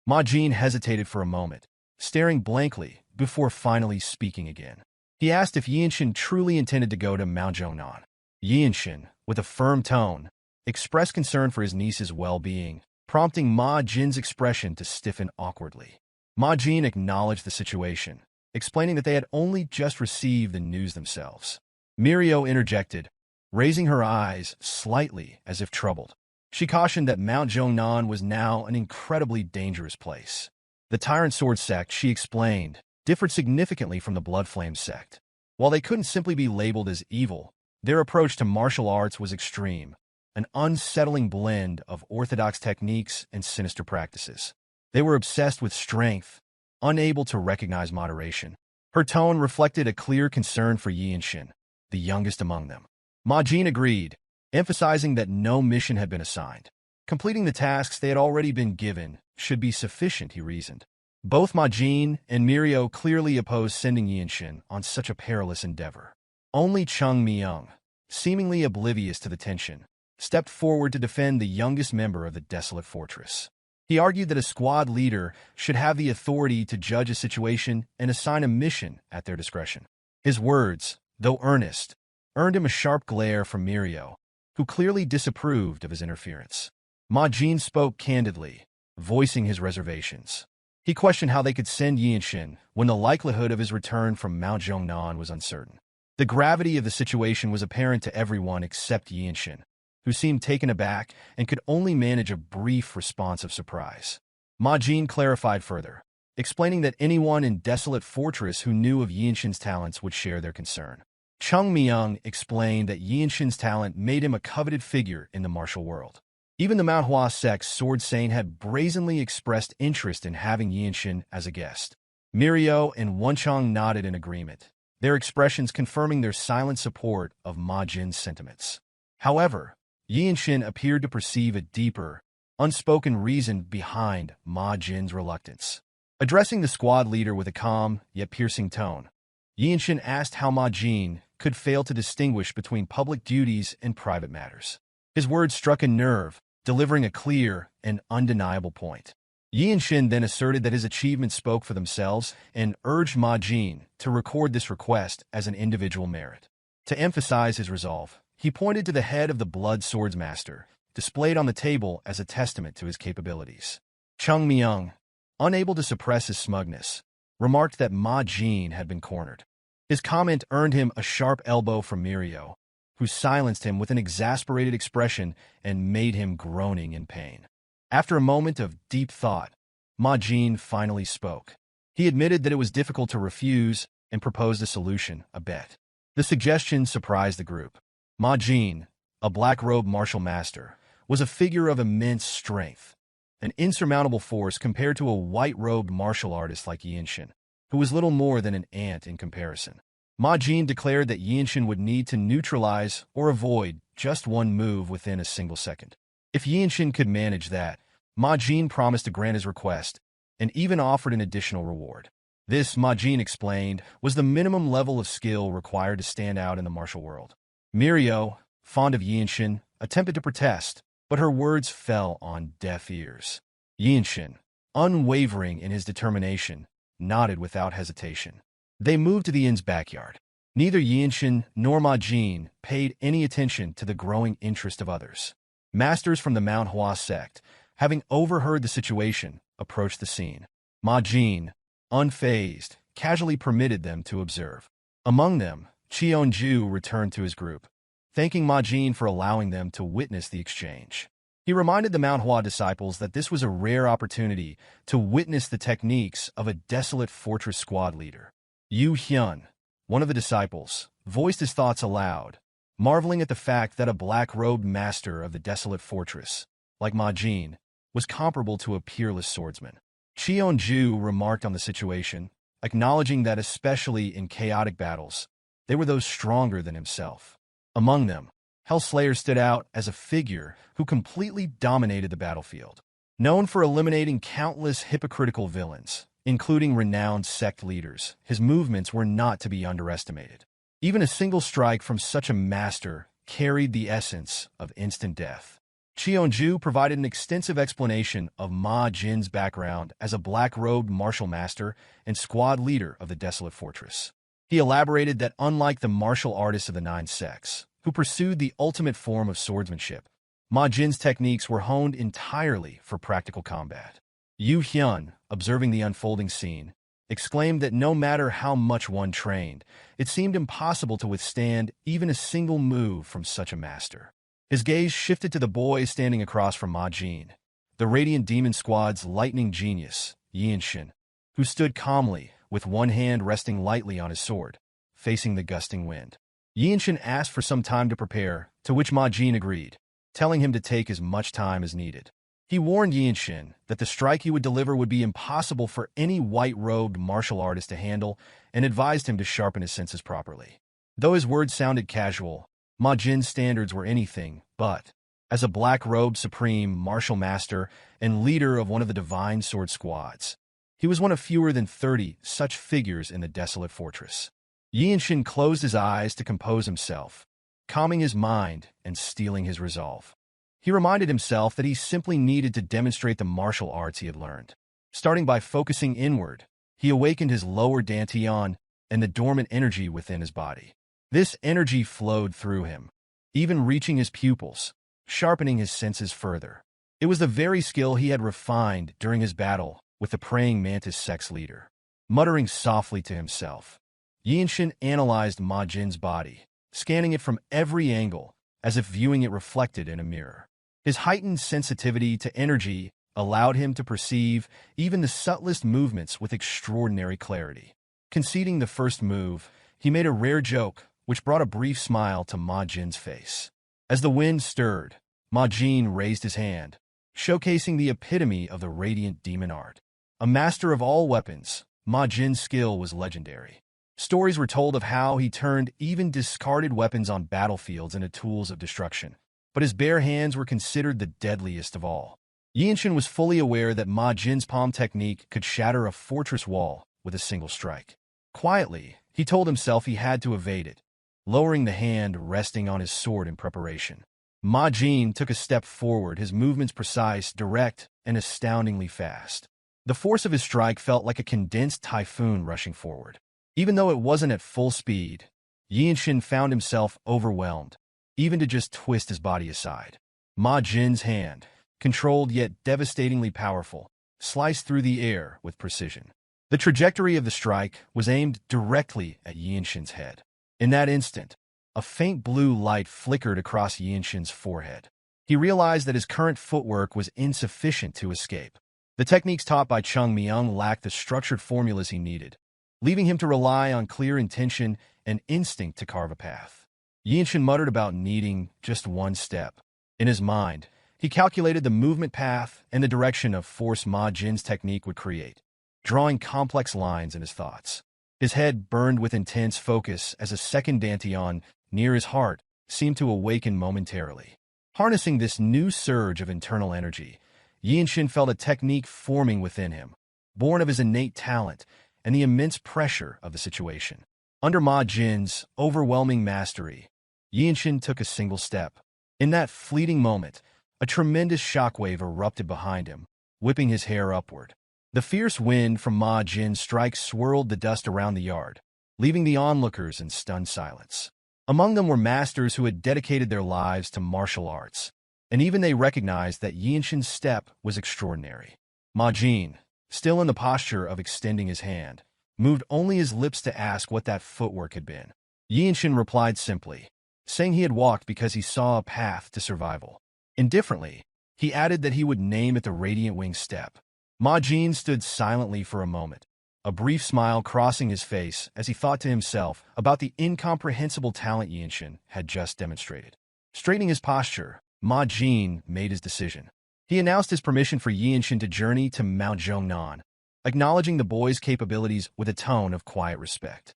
Ma Jin hesitated for a moment, staring blankly before finally speaking again. He asked if Yeonshin truly intended to go to Mount Zhongnan. Yeonshin, with a firm tone, expressed concern for his niece's well-being, prompting Ma Jin's expression to stiffen awkwardly. Ma Jin acknowledged the situation, explaining that they had only just received the news themselves. Mirio interjected, raising her eyes slightly as if troubled. She cautioned that Mount Zhongnan was now an incredibly dangerous place. The Tyrant Sword Sect, she explained, differed significantly from the Blood Flame Sect. While they couldn't simply be labeled as evil, their approach to martial arts was extreme, an unsettling blend of orthodox techniques and sinister practices. They were obsessed with strength, unable to recognize moderation. Her tone reflected a clear concern for Yeonshin, the youngest among them. Ma Jin agreed, emphasizing that no mission had been assigned. Completing the tasks they had already been given should be sufficient, he reasoned. Both Ma Jin and Mirio clearly opposed sending Yeonshin on such a perilous endeavor. Only Chung Myung, seemingly oblivious to the tension, stepped forward to defend the youngest member of the Desolate Fortress. He argued that a squad leader should have the authority to judge a situation and assign a mission at their discretion. His words, though earnest, earned him a sharp glare from Mirio, who clearly disapproved of his interference. Ma Jin spoke candidly, voicing his reservations. He questioned how they could send Yeonshin when the likelihood of his return from Mount Zhongnan was uncertain. The gravity of the situation was apparent to everyone except Yeonshin, who seemed taken aback and could only manage a brief response of surprise. Ma Jin clarified further, explaining that anyone in Desolate Fortress who knew of Yeonshin's talents would share their concern. Chung Myung explained that Yeonshin's talent made him a coveted figure in the martial world. Even the Manhwa Sect's Sword Saint had brazenly expressed interest in having Yeonshin as a guest. Mirio and Wonchong nodded in agreement, their expressions confirming their silent support of Ma Jin's sentiments. However, Yeonshin appeared to perceive a deeper, unspoken reason behind Ma Jin's reluctance. Addressing the squad leader with a calm yet piercing tone, Yeonshin asked how Ma Jin could fail to distinguish between public duties and private matters. His words struck a nerve, delivering a clear and undeniable point. Yeonshin then asserted that his achievements spoke for themselves and urged Ma Jin to record this request as an individual merit. To emphasize his resolve, he pointed to the head of the Blood Swordsmaster, displayed on the table as a testament to his capabilities. Chung Myung, unable to suppress his smugness, remarked that Ma Jin had been cornered. His comment earned him a sharp elbow from Mirio, who silenced him with an exasperated expression and made him groaning in pain. After a moment of deep thought, Ma Jin finally spoke. He admitted that it was difficult to refuse and proposed a solution, a bet. The suggestion surprised the group. Ma Jin, a black-robed martial master, was a figure of immense strength, an insurmountable force compared to a white-robed martial artist like Yeonshin, who was little more than an ant in comparison. Ma Jin declared that Yeonshin would need to neutralize or avoid just one move within a single second. If Yeonshin could manage that, Ma Jin promised to grant his request and even offered an additional reward. This, Ma Jin explained, was the minimum level of skill required to stand out in the martial world. Mirio, fond of Yeonshin, attempted to protest, but her words fell on deaf ears. Yeonshin, unwavering in his determination, nodded without hesitation. They moved to the inn's backyard. Neither Yeonshin nor Ma Jin paid any attention to the growing interest of others. Masters from the Manhwa Sect, having overheard the situation, approached the scene. Ma Jin, unfazed, casually permitted them to observe. Among them, Cheonju returned to his group, thanking Ma Jin for allowing them to witness the exchange. He reminded the Manhwa disciples that this was a rare opportunity to witness the techniques of a Desolate Fortress squad leader. Yu Hyun, one of the disciples, voiced his thoughts aloud, marveling at the fact that a black-robed master of the Desolate Fortress, like Ma Jin, was comparable to a peerless swordsman. Cheonju remarked on the situation, acknowledging that especially in chaotic battles, they were those stronger than himself. Among them, Hellslayer stood out as a figure who completely dominated the battlefield. Known for eliminating countless hypocritical villains, including renowned sect leaders, his movements were not to be underestimated. Even a single strike from such a master carried the essence of instant death. Cheonju provided an extensive explanation of Ma Jin's background as a black-robed martial master and squad leader of the Desolate Fortress. He elaborated that unlike the martial artists of the Nine Sects, who pursued the ultimate form of swordsmanship, Ma Jin's techniques were honed entirely for practical combat. Yu Hyun, observing the unfolding scene, exclaimed that no matter how much one trained, it seemed impossible to withstand even a single move from such a master. His gaze shifted to the boy standing across from Ma Jin, the Radiant Demon Squad's lightning genius, Yeonshin, who stood calmly, with one hand resting lightly on his sword, facing the gusting wind. Yeonshin asked for some time to prepare, to which Ma Jin agreed, telling him to take as much time as needed. He warned Yeonshin that the strike he would deliver would be impossible for any white-robed martial artist to handle and advised him to sharpen his senses properly. Though his words sounded casual, Ma Jin's standards were anything but. As a black-robed supreme martial master and leader of one of the divine sword squads, he was one of fewer than 30 such figures in the Desolate Fortress. Yeonshin closed his eyes to compose himself, calming his mind and steeling his resolve. He reminded himself that he simply needed to demonstrate the martial arts he had learned. Starting by focusing inward, he awakened his lower dantian and the dormant energy within his body. This energy flowed through him, even reaching his pupils, sharpening his senses further. It was the very skill he had refined during his battle with the praying Mantis Sect's leader. Muttering softly to himself, Yeonshin analyzed Ma Jin's body, scanning it from every angle, as if viewing it reflected in a mirror. His heightened sensitivity to energy allowed him to perceive even the subtlest movements with extraordinary clarity. Conceding the first move, he made a rare joke, which brought a brief smile to Ma Jin's face. As the wind stirred, Ma Jin raised his hand, showcasing the epitome of the radiant demon art. A master of all weapons, Ma Jin's skill was legendary. Stories were told of how he turned even discarded weapons on battlefields into tools of destruction, but his bare hands were considered the deadliest of all. Yeonshin was fully aware that Ma Jin's palm technique could shatter a fortress wall with a single strike. Quietly, he told himself he had to evade it, lowering the hand resting on his sword in preparation. Ma Jin took a step forward, his movements precise, direct, and astoundingly fast. The force of his strike felt like a condensed typhoon rushing forward. Even though it wasn't at full speed, Yeonshin found himself overwhelmed, even to just twist his body aside. Ma Jin's hand, controlled yet devastatingly powerful, sliced through the air with precision. The trajectory of the strike was aimed directly at Yeonshin's head. In that instant, a faint blue light flickered across Yeonshin's forehead. He realized that his current footwork was insufficient to escape. The techniques taught by Chung Myung lacked the structured formulas he needed, leaving him to rely on clear intention and instinct to carve a path. Yeonshin muttered about needing just one step. In his mind, he calculated the movement path and the direction of force Ma Jin's technique would create, drawing complex lines in his thoughts. His head burned with intense focus as a second dantian near his heart seemed to awaken momentarily. Harnessing this new surge of internal energy, Yeonshin felt a technique forming within him, born of his innate talent and the immense pressure of the situation. Under Ma Jin's overwhelming mastery, Yeonshin took a single step. In that fleeting moment, a tremendous shockwave erupted behind him, whipping his hair upward. The fierce wind from Ma Jin's strike swirled the dust around the yard, leaving the onlookers in stunned silence. Among them were masters who had dedicated their lives to martial arts, and even they recognized that Yeonshin's step was extraordinary. Ma Jin, still in the posture of extending his hand, moved only his lips to ask what that footwork had been. Yeonshin replied simply, saying he had walked because he saw a path to survival. Indifferently, he added that he would name it the Radiant Wing Step. Ma Jin stood silently for a moment, a brief smile crossing his face as he thought to himself about the incomprehensible talent Yeonshin had just demonstrated. Straightening his posture, Ma Jin made his decision. He announced his permission for Yeonshin to journey to Mount Zhongnan, acknowledging the boy's capabilities with a tone of quiet respect.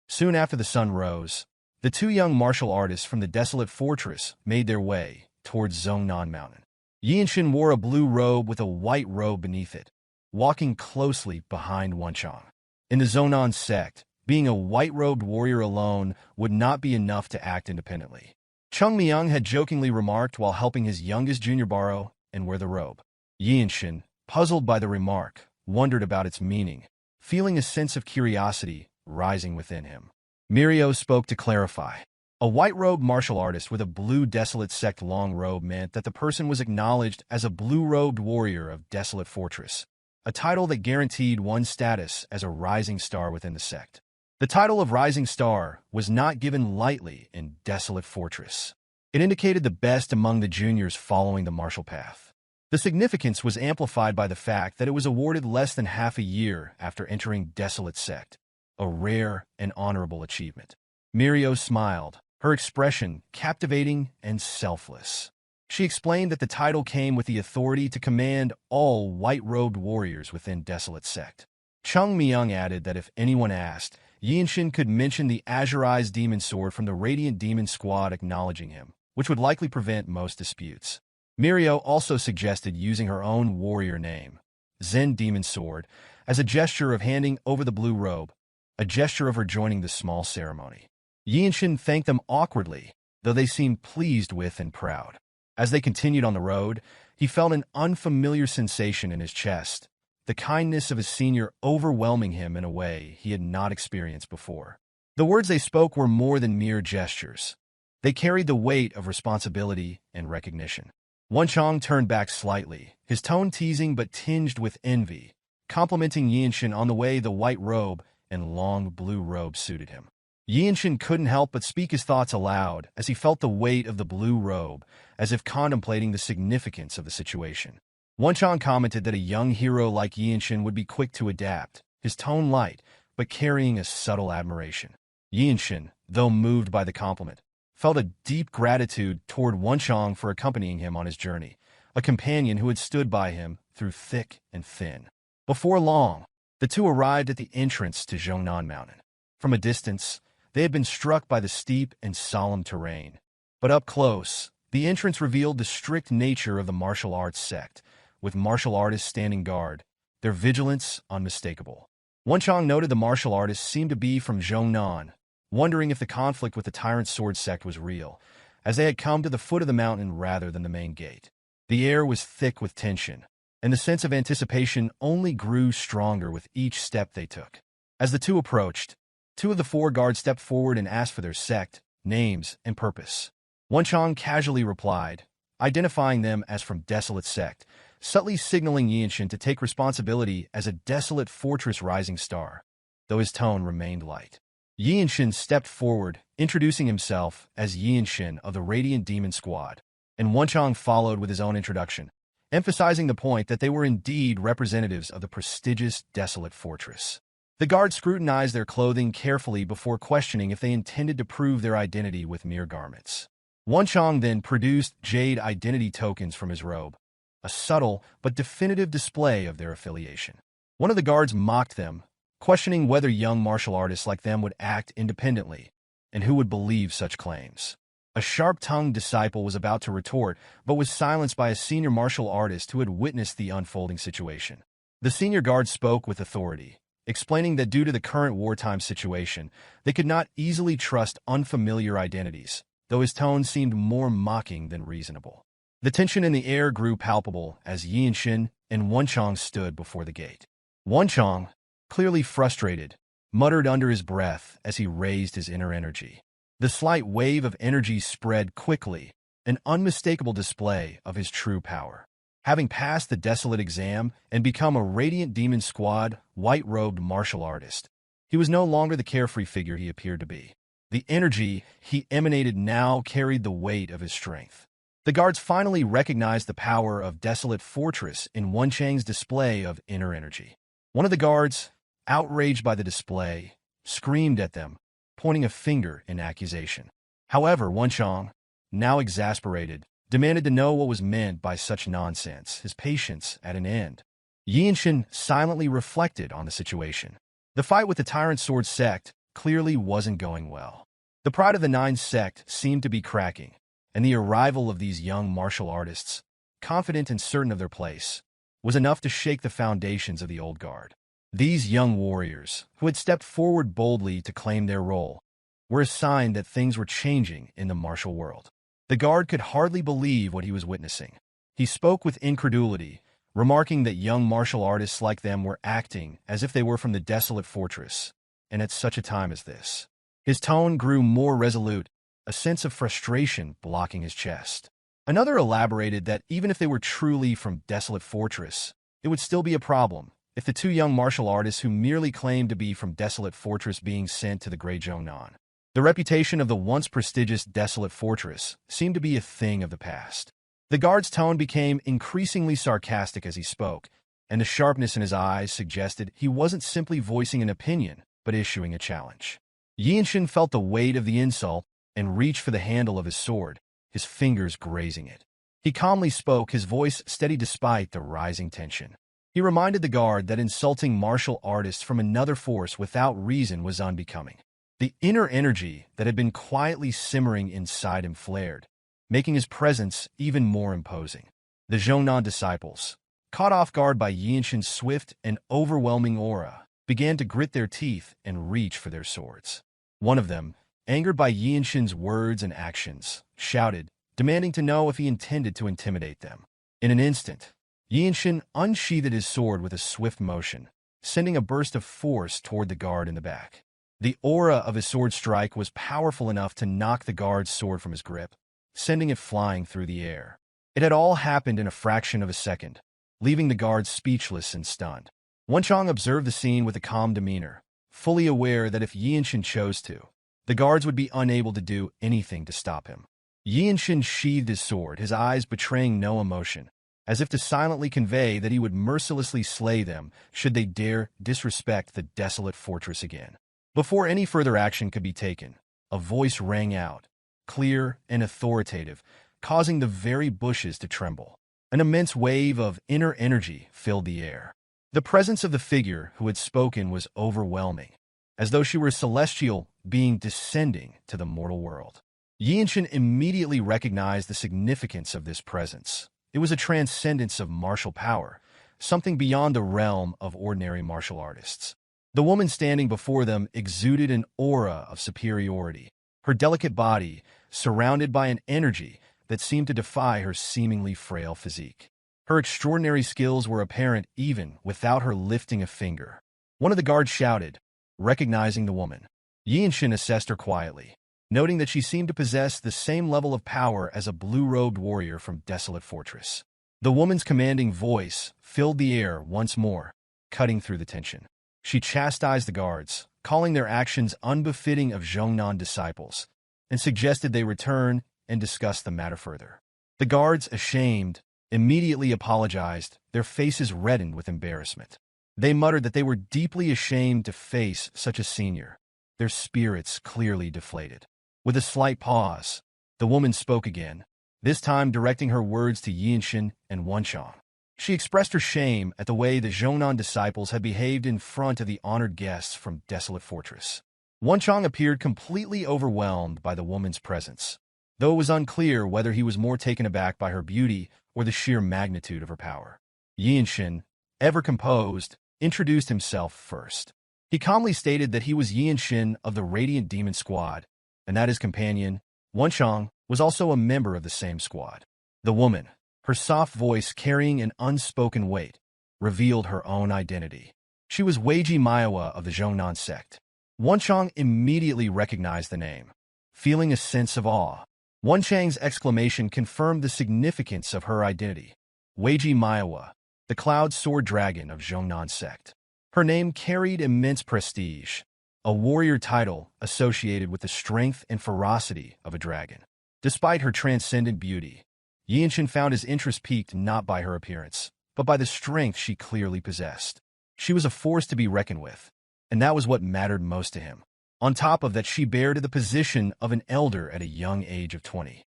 Soon after the sun rose, the two young martial artists from the Desolate Fortress made their way towards Zhongnan Mountain. Yeonshin wore a blue robe with a white robe beneath it, walking closely behind Wonchong. In the Zhongnan sect, being a white-robed warrior alone would not be enough to act independently. Chung Myung had jokingly remarked while helping his youngest junior borrow and wear the robe. Yeonshin, puzzled by the remark, wondered about its meaning, feeling a sense of curiosity rising within him. Myohwa spoke to clarify. A white-robed martial artist with a blue Desolate sect long robe meant that the person was acknowledged as a blue-robed warrior of Desolate Fortress, a title that guaranteed one's status as a rising star within the sect. The title of Rising Star was not given lightly in Desolate Fortress. It indicated the best among the juniors following the martial path. The significance was amplified by the fact that it was awarded less than half a year after entering Desolate Sect, a rare and honorable achievement. Myohwa smiled, her expression captivating and selfless. She explained that the title came with the authority to command all white-robed warriors within Desolate Sect. Chung Myung added that if anyone asked, Yeonshin could mention the azurized demon sword from the Radiant Demon Squad acknowledging him, which would likely prevent most disputes. Myohwa also suggested using her own warrior name, Zen Demon Sword, as a gesture of handing over the blue robe, a gesture of her joining the small ceremony. Yeonshin thanked them awkwardly, though they seemed pleased with and proud. As they continued on the road, he felt an unfamiliar sensation in his chest, the kindness of his senior overwhelming him in a way he had not experienced before. The words they spoke were more than mere gestures. They carried the weight of responsibility and recognition. Wonchong turned back slightly, his tone teasing but tinged with envy, complimenting Yeonshin on the way the white robe and long blue robe suited him. Yeonshin couldn't help but speak his thoughts aloud as he felt the weight of the blue robe, as if contemplating the significance of the situation. Wonchong commented that a young hero like Yeonshin would be quick to adapt, his tone light, but carrying a subtle admiration. Yeonshin, though moved by the compliment, felt a deep gratitude toward Wonchong for accompanying him on his journey, a companion who had stood by him through thick and thin. Before long, the two arrived at the entrance to Zhongnan Mountain. From a distance, they had been struck by the steep and solemn terrain. But up close, the entrance revealed the strict nature of the martial arts sect, with martial artists standing guard, their vigilance unmistakable. Wonchong noted the martial artists seemed to be from Zhongnan, wondering if the conflict with the Tyrant Sword sect was real, as they had come to the foot of the mountain rather than the main gate. The air was thick with tension, and the sense of anticipation only grew stronger with each step they took. As the two approached, two of the four guards stepped forward and asked for their sect, names, and purpose. Wonchong casually replied, identifying them as from Desolate Sect, subtly signaling Yeonshin to take responsibility as a desolate fortress rising star, though his tone remained light. Yeonshin stepped forward, introducing himself as Yeonshin of the Radiant Demon Squad, and Wonchong followed with his own introduction, emphasizing the point that they were indeed representatives of the prestigious Desolate Fortress. The guards scrutinized their clothing carefully before questioning if they intended to prove their identity with mere garments. Wonchong then produced jade identity tokens from his robe, a subtle but definitive display of their affiliation. One of the guards mocked them, questioning whether young martial artists like them would act independently, and who would believe such claims. A sharp-tongued disciple was about to retort, but was silenced by a senior martial artist who had witnessed the unfolding situation. The senior guard spoke with authority, explaining that due to the current wartime situation, they could not easily trust unfamiliar identities, though his tone seemed more mocking than reasonable. The tension in the air grew palpable as Yeonshin and Wonchong stood before the gate. Wonchong, clearly frustrated, muttered under his breath as he raised his inner energy. The slight wave of energy spread quickly, an unmistakable display of his true power. Having passed the Desolate exam and become a Radiant Demon Squad, white-robed martial artist, he was no longer the carefree figure he appeared to be. The energy he emanated now carried the weight of his strength. The guards finally recognized the power of Desolate Fortress in Wonchang's display of inner energy. One of the guards, outraged by the display, screamed at them, pointing a finger in accusation. However, Wonchong, now exasperated, demanded to know what was meant by such nonsense, his patience at an end. Yeonshin silently reflected on the situation. The fight with the Tyrant Sword sect clearly wasn't going well. The pride of the Nine sect seemed to be cracking, and the arrival of these young martial artists, confident and certain of their place, was enough to shake the foundations of the old guard. These young warriors, who had stepped forward boldly to claim their role, were a sign that things were changing in the martial world. The guard could hardly believe what he was witnessing. He spoke with incredulity, remarking that young martial artists like them were acting as if they were from the Desolate Fortress, and at such a time as this. His tone grew more resolute, a sense of frustration blocking his chest. Another elaborated that even if they were truly from Desolate Fortress, it would still be a problem if the two young martial artists who merely claimed to be from Desolate Fortress being sent to the Great Zhongnan. The reputation of the once prestigious Desolate Fortress seemed to be a thing of the past. The guard's tone became increasingly sarcastic as he spoke, and the sharpness in his eyes suggested he wasn't simply voicing an opinion, but issuing a challenge. Yeonshin felt the weight of the insult and reached for the handle of his sword, his fingers grazing it. He calmly spoke, his voice steady despite the rising tension. He reminded the guard that insulting martial artists from another force without reason was unbecoming. The inner energy that had been quietly simmering inside him flared, making his presence even more imposing. The Zhongnan disciples, caught off guard by Yeonshin's swift and overwhelming aura, began to grit their teeth and reach for their swords. One of them, angered by Yeonshin's words and actions, shouted, demanding to know if he intended to intimidate them. In an instant, Yeonshin unsheathed his sword with a swift motion, sending a burst of force toward the guard in the back. The aura of his sword strike was powerful enough to knock the guard's sword from his grip, sending it flying through the air. It had all happened in a fraction of a second, leaving the guards speechless and stunned. Wonchong observed the scene with a calm demeanor, fully aware that if Yeonshin chose to, the guards would be unable to do anything to stop him. Yeonshin sheathed his sword, his eyes betraying no emotion, as if to silently convey that he would mercilessly slay them should they dare disrespect the desolate fortress again. Before any further action could be taken, a voice rang out, clear and authoritative, causing the very bushes to tremble. An immense wave of inner energy filled the air. The presence of the figure who had spoken was overwhelming, as though she were a celestial being descending to the mortal world. Yeonshin immediately recognized the significance of this presence. It was a transcendence of martial power, something beyond the realm of ordinary martial artists. The woman standing before them exuded an aura of superiority, her delicate body surrounded by an energy that seemed to defy her seemingly frail physique. Her extraordinary skills were apparent even without her lifting a finger. One of the guards shouted, recognizing the woman. Yeonshin assessed her quietly, noting that she seemed to possess the same level of power as a blue-robed warrior from Desolate Fortress. The woman's commanding voice filled the air once more, cutting through the tension. She chastised the guards, calling their actions unbefitting of Zhongnan disciples, and suggested they return and discuss the matter further. The guards, ashamed, immediately apologized, their faces reddened with embarrassment. They muttered that they were deeply ashamed to face such a senior, their spirits clearly deflated. With a slight pause, the woman spoke again, this time directing her words to Yeonshin and Wonchong. She expressed her shame at the way the Zhongnan disciples had behaved in front of the honored guests from Desolate Fortress. Wonchong appeared completely overwhelmed by the woman's presence, though it was unclear whether he was more taken aback by her beauty or the sheer magnitude of her power. Yeonshin, ever composed, introduced himself first. He calmly stated that he was Yeonshin of the Radiant Demon Squad, and that his companion, Wonchong, was also a member of the same squad. The woman, her soft voice carrying an unspoken weight, revealed her own identity. She was Weiji Myohwa of the Zhongnan Sect. Wonchong immediately recognized the name. Feeling a sense of awe, Wonchang's exclamation confirmed the significance of her identity. Weiji Myohwa, the Cloud Sword Dragon of Zhongnan Sect. Her name carried immense prestige, a warrior title associated with the strength and ferocity of a dragon. Despite her transcendent beauty, Yeonshin found his interest piqued not by her appearance, but by the strength she clearly possessed. She was a force to be reckoned with, and that was what mattered most to him. On top of that, she bared to the position of an elder at a young age of 20.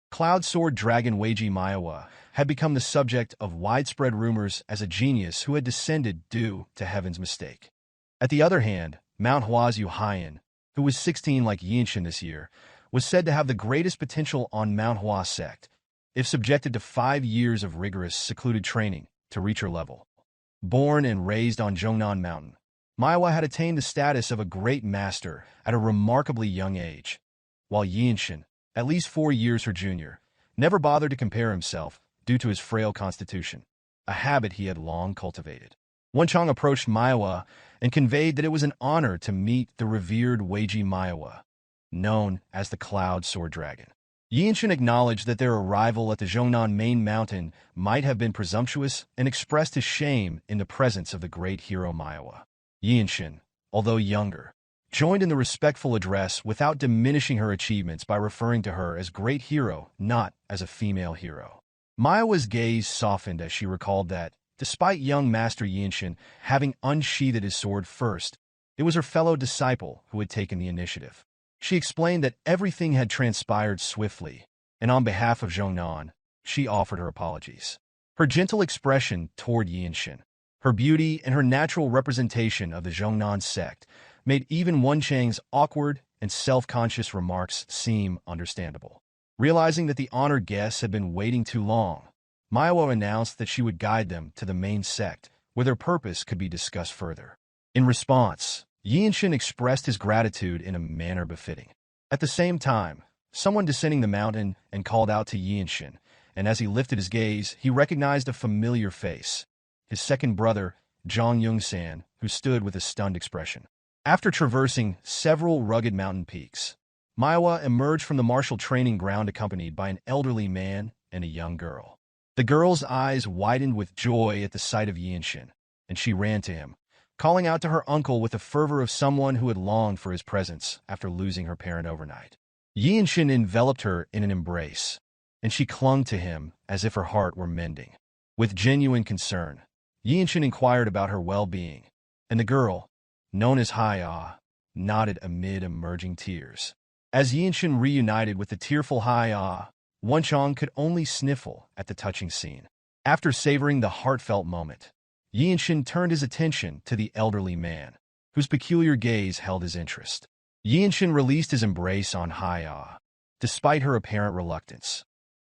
Cloud Sword Dragon Weiji Myohwa had become the subject of widespread rumors as a genius who had descended due to heaven's mistake. At the other hand, Manhwa's Hyea, who was 16 like Yeonshin this year, was said to have the greatest potential on Manhwa Sect, if subjected to 5 years of rigorous, secluded training to reach her level. Born and raised on Zhongnan Mountain, Myohwa had attained the status of a great master at a remarkably young age, while Yeonshin, at least 4 years her junior, never bothered to compare himself due to his frail constitution, a habit he had long cultivated. Wonchong approached Myohwa and conveyed that it was an honor to meet the revered Weiji Myohwa, known as the Cloud Sword Dragon. Yeonshin acknowledged that their arrival at the Zhongnan main mountain might have been presumptuous and expressed his shame in the presence of the great hero Myohwa. Yeonshin, although younger, joined in the respectful address without diminishing her achievements by referring to her as great hero, not as a female hero. Myohwa's gaze softened as she recalled that, despite young Master Yeonshin having unsheathed his sword first, it was her fellow disciple who had taken the initiative. She explained that everything had transpired swiftly, and on behalf of Zhongnan, she offered her apologies. Her gentle expression toward Yeonshin, her beauty and her natural representation of the Zhongnan sect made even Wonchang's awkward and self-conscious remarks seem understandable. Realizing that the honored guests had been waiting too long, Myohwa announced that she would guide them to the main sect, where their purpose could be discussed further. In response, Yeonshin expressed his gratitude in a manner befitting. At the same time, someone descending the mountain and called out to Yeonshin, and as he lifted his gaze, he recognized a familiar face, his second brother, Jong who stood with a stunned expression. After traversing several rugged mountain peaks, Myohwa emerged from the martial training ground accompanied by an elderly man and a young girl. The girl's eyes widened with joy at the sight of Yeonshin, and she ran to him, calling out to her uncle with the fervor of someone who had longed for his presence after losing her parent overnight. Yeonshin enveloped her in an embrace, and she clung to him as if her heart were mending. With genuine concern, Yeonshin inquired about her well-being, and the girl, known as Hyea, nodded amid emerging tears. As Yeonshin reunited with the tearful Hyea, Wonchong could only sniffle at the touching scene. After savoring the heartfelt moment, Yeonshin turned his attention to the elderly man, whose peculiar gaze held his interest. Yeonshin released his embrace on Hyea, despite her apparent reluctance.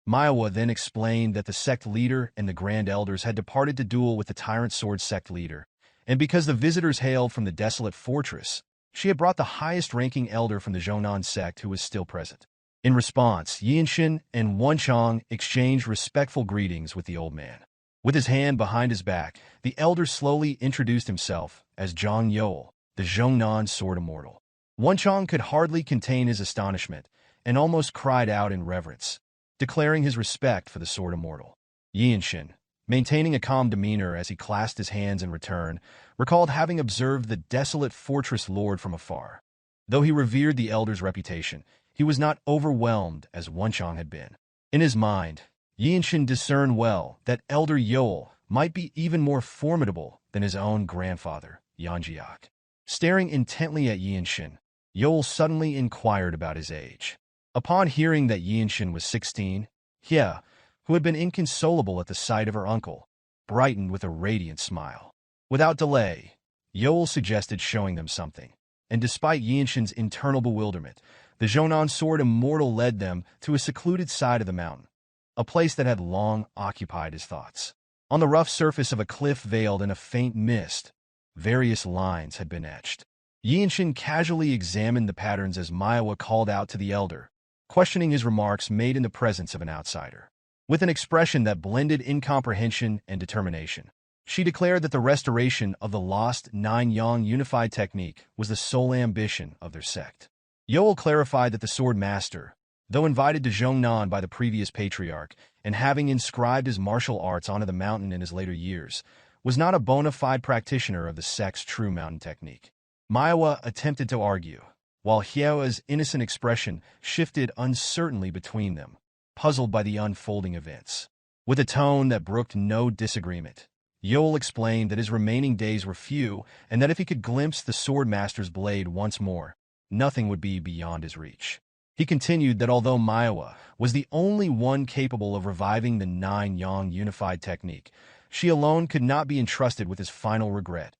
Myohwa then explained that the sect leader and the Grand Elders had departed to duel with the Tyrant Sword sect leader, and because the visitors hailed from the Desolate Fortress, she had brought the highest-ranking elder from the Zhongnan sect who was still present. In response, Yeonshin and Wonchong exchanged respectful greetings with the old man. With his hand behind his back, the elder slowly introduced himself as Zhong Yeol, the Zhongnan Sword Immortal. Wonchong could hardly contain his astonishment and almost cried out in reverence, declaring his respect for the Sword Immortal. Yeonshin, maintaining a calm demeanor as he clasped his hands in return, recalled having observed the Desolate Fortress Lord from afar. Though he revered the elder's reputation, he was not overwhelmed as Wonchong had been. In his mind, Yeonshin discerned well that Elder Yeol might be even more formidable than his own grandfather, Yeonjiak. Staring intently at Yeonshin, Yeol suddenly inquired about his age. Upon hearing that Yeonshin was 16, Hyea, who had been inconsolable at the sight of her uncle, brightened with a radiant smile. Without delay, Yeol suggested showing them something, and despite Yeonshin's internal bewilderment, the Zhongnan Sword Immortal led them to a secluded side of the mountain, a place that had long occupied his thoughts. On the rough surface of a cliff veiled in a faint mist, various lines had been etched. Yeonshin casually examined the patterns as Myohwa called out to the elder, questioning his remarks made in the presence of an outsider. With an expression that blended incomprehension and determination, she declared that the restoration of the lost Nine-Yang unified technique was the sole ambition of their sect. Yeol clarified that the Swordmaster, though invited to Zhongnan by the previous patriarch and having inscribed his martial arts onto the mountain in his later years, was not a bona fide practitioner of the sect's true mountain technique. Myohwa attempted to argue, while Hyea's innocent expression shifted uncertainly between them, puzzled by the unfolding events. With a tone that brooked no disagreement, Yeol explained that his remaining days were few and that if he could glimpse the Swordmaster's blade once more, nothing would be beyond his reach. He continued that although Myohwa was the only one capable of reviving the Nine-Yang unified technique, she alone could not be entrusted with his final regret,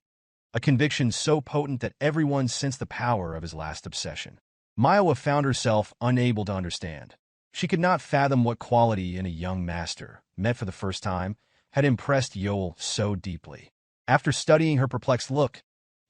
a conviction so potent that everyone sensed the power of his last obsession. Myohwa found herself unable to understand. She could not fathom what quality in a young master, met for the first time, had impressed Yeol so deeply. After studying her perplexed look,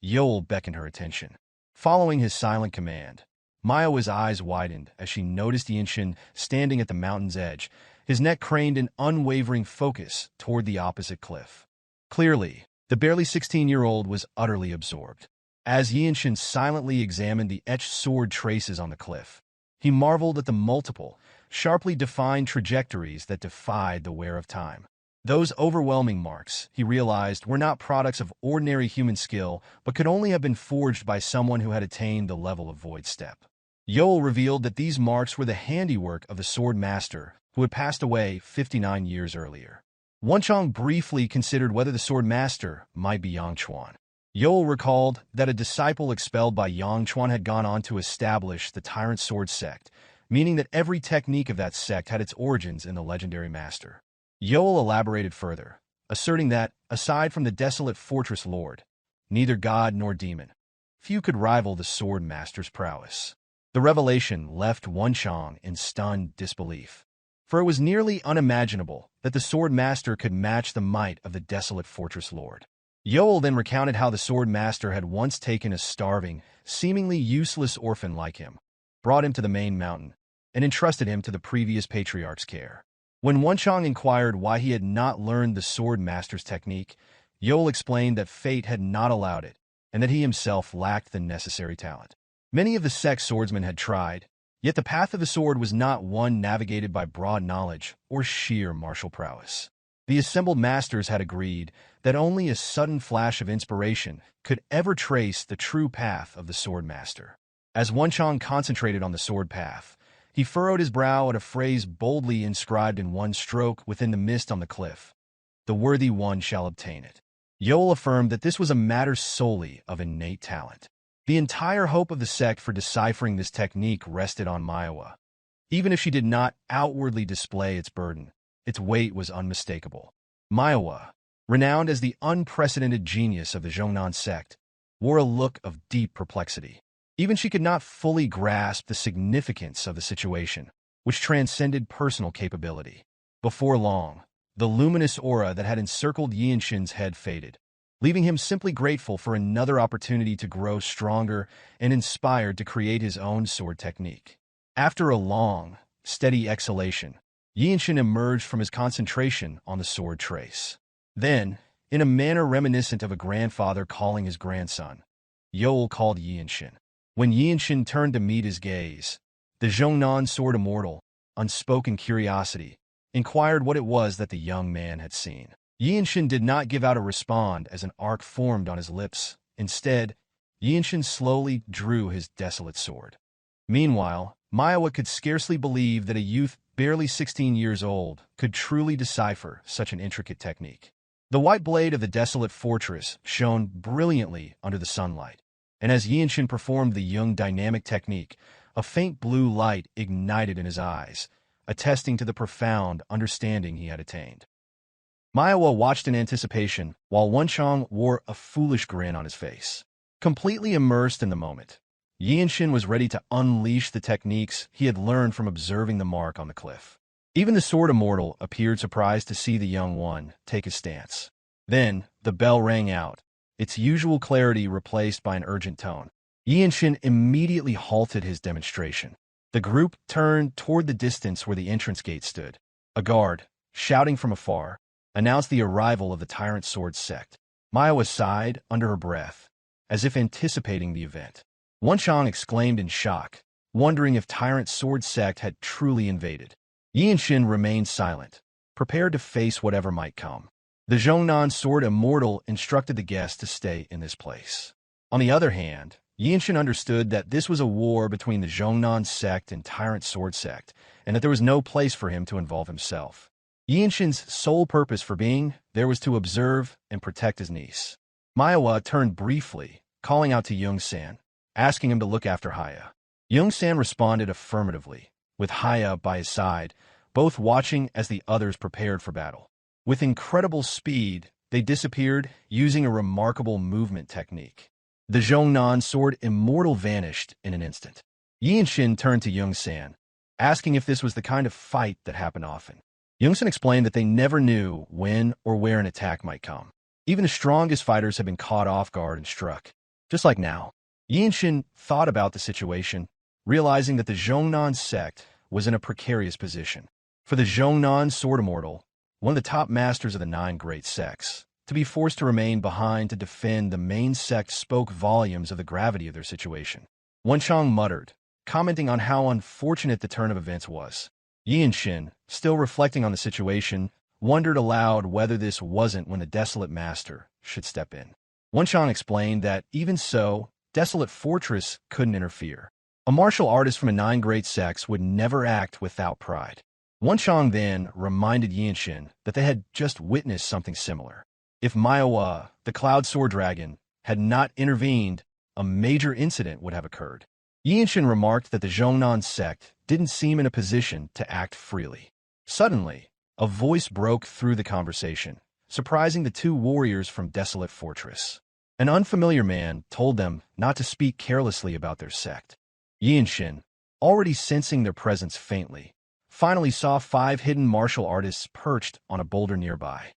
Yeol beckoned her attention. Following his silent command, Myohwa's eyes widened as she noticed Yeonshin standing at the mountain's edge, his neck craned in unwavering focus toward the opposite cliff. Clearly, the barely 16-year-old was utterly absorbed. As Yeonshin silently examined the etched sword traces on the cliff, he marveled at the multiple, sharply defined trajectories that defied the wear of time. Those overwhelming marks, he realized, were not products of ordinary human skill, but could only have been forged by someone who had attained the level of Void Step. Yeol revealed that these marks were the handiwork of the Swordmaster, who had passed away 59 years earlier. Wonchong briefly considered whether the Swordmaster might be Yang Chuan. Yeol recalled that a disciple expelled by Yang Chuan had gone on to establish the Tyrant Sword Sect, meaning that every technique of that sect had its origins in the legendary master. Yeol elaborated further, asserting that, aside from the Desolate Fortress Lord, neither god nor demon, few could rival the Swordmaster's prowess. The revelation left Wonchong in stunned disbelief, for it was nearly unimaginable that the Swordmaster could match the might of the Desolate Fortress Lord. Yeol then recounted how the Swordmaster had once taken a starving, seemingly useless orphan like him, brought him to the main mountain, and entrusted him to the previous patriarch's care. When Wonchong inquired why he had not learned the Swordmaster's technique, Yeol explained that fate had not allowed it, and that he himself lacked the necessary talent. Many of the Sect swordsmen had tried, yet the path of the sword was not one navigated by broad knowledge or sheer martial prowess. The assembled masters had agreed that only a sudden flash of inspiration could ever trace the true path of the Swordmaster. As Wonchong concentrated on the sword path, he furrowed his brow at a phrase boldly inscribed in one stroke within the mist on the cliff. "The worthy one shall obtain it." Yeol affirmed that this was a matter solely of innate talent. The entire hope of the sect for deciphering this technique rested on Myohwa. Even if she did not outwardly display its burden, its weight was unmistakable. Myohwa, renowned as the unprecedented genius of the Zhongnan sect, wore a look of deep perplexity. Even she could not fully grasp the significance of the situation, which transcended personal capability. Before long, the luminous aura that had encircled Yeonshin's head faded, leaving him simply grateful for another opportunity to grow stronger and inspired to create his own sword technique. After a long, steady exhalation, Yeonshin emerged from his concentration on the sword trace. Then, in a manner reminiscent of a grandfather calling his grandson, Yeol called Yeonshin. When Yeonshin turned to meet his gaze, the Zhongnan sword immortal, unspoken curiosity, inquired what it was that the young man had seen. Yeonshin did not give out a response as an arc formed on his lips. Instead, Yeonshin slowly drew his Desolate sword. Meanwhile, Myohwa could scarcely believe that a youth barely 16 years old could truly decipher such an intricate technique. The white blade of the Desolate fortress shone brilliantly under the sunlight, and as Yeonshin performed the young dynamic technique, a faint blue light ignited in his eyes, attesting to the profound understanding he had attained. Myohwa watched in anticipation, while Wonchong wore a foolish grin on his face. Completely immersed in the moment, Yeonshin was ready to unleash the techniques he had learned from observing the mark on the cliff. Even the sword immortal appeared surprised to see the young one take his stance. Then, the bell rang out, its usual clarity replaced by an urgent tone. Yeonshin immediately halted his demonstration. The group turned toward the distance where the entrance gate stood. A guard, shouting from afar, announced the arrival of the Tyrant Sword Sect. Myohwa sighed under her breath, as if anticipating the event. Wonchong exclaimed in shock, wondering if Tyrant Sword Sect had truly invaded. Yeonshin remained silent, prepared to face whatever might come. The Zhongnan Sword Immortal instructed the guests to stay in this place. On the other hand, Yeonshin understood that this was a war between the Zhongnan Sect and Tyrant Sword Sect, and that there was no place for him to involve himself. Yeonshin's sole purpose for being there was to observe and protect his niece. Myohwa turned briefly, calling out to Yeongsan, asking him to look after Hyea. Yeongsan responded affirmatively, with Hyea by his side, both watching as the others prepared for battle. With incredible speed, they disappeared using a remarkable movement technique. The Zhongnan Sword Immortal vanished in an instant. Yeonshin turned to Yeongsan, asking if this was the kind of fight that happened often. Yeongsan explained that they never knew when or where an attack might come. Even the strongest fighters have been caught off guard and struck, just like now. Yeonshin thought about the situation, realizing that the Zhongnan sect was in a precarious position. For the Zhongnan Sword Immortal, one of the top masters of the 9 great sects, to be forced to remain behind to defend the main sect spoke volumes of the gravity of their situation. Wonchong muttered, commenting on how unfortunate the turn of events was. Yeonshin, still reflecting on the situation, wondered aloud whether this wasn't when the Desolate Master should step in. Wonchong explained that, even so, Desolate Fortress couldn't interfere. A martial artist from a 9 great sects would never act without pride. Wonchong then reminded Yeonshin that they had just witnessed something similar. If Myohwa, the Cloud Sword Dragon, had not intervened, a major incident would have occurred. Yeonshin remarked that the Zhongnan sect didn't seem in a position to act freely. Suddenly, a voice broke through the conversation, surprising the 2 warriors from Desolate Fortress. An unfamiliar man told them not to speak carelessly about their sect. Yeonshin, already sensing their presence faintly, finally saw 5 hidden martial artists perched on a boulder nearby.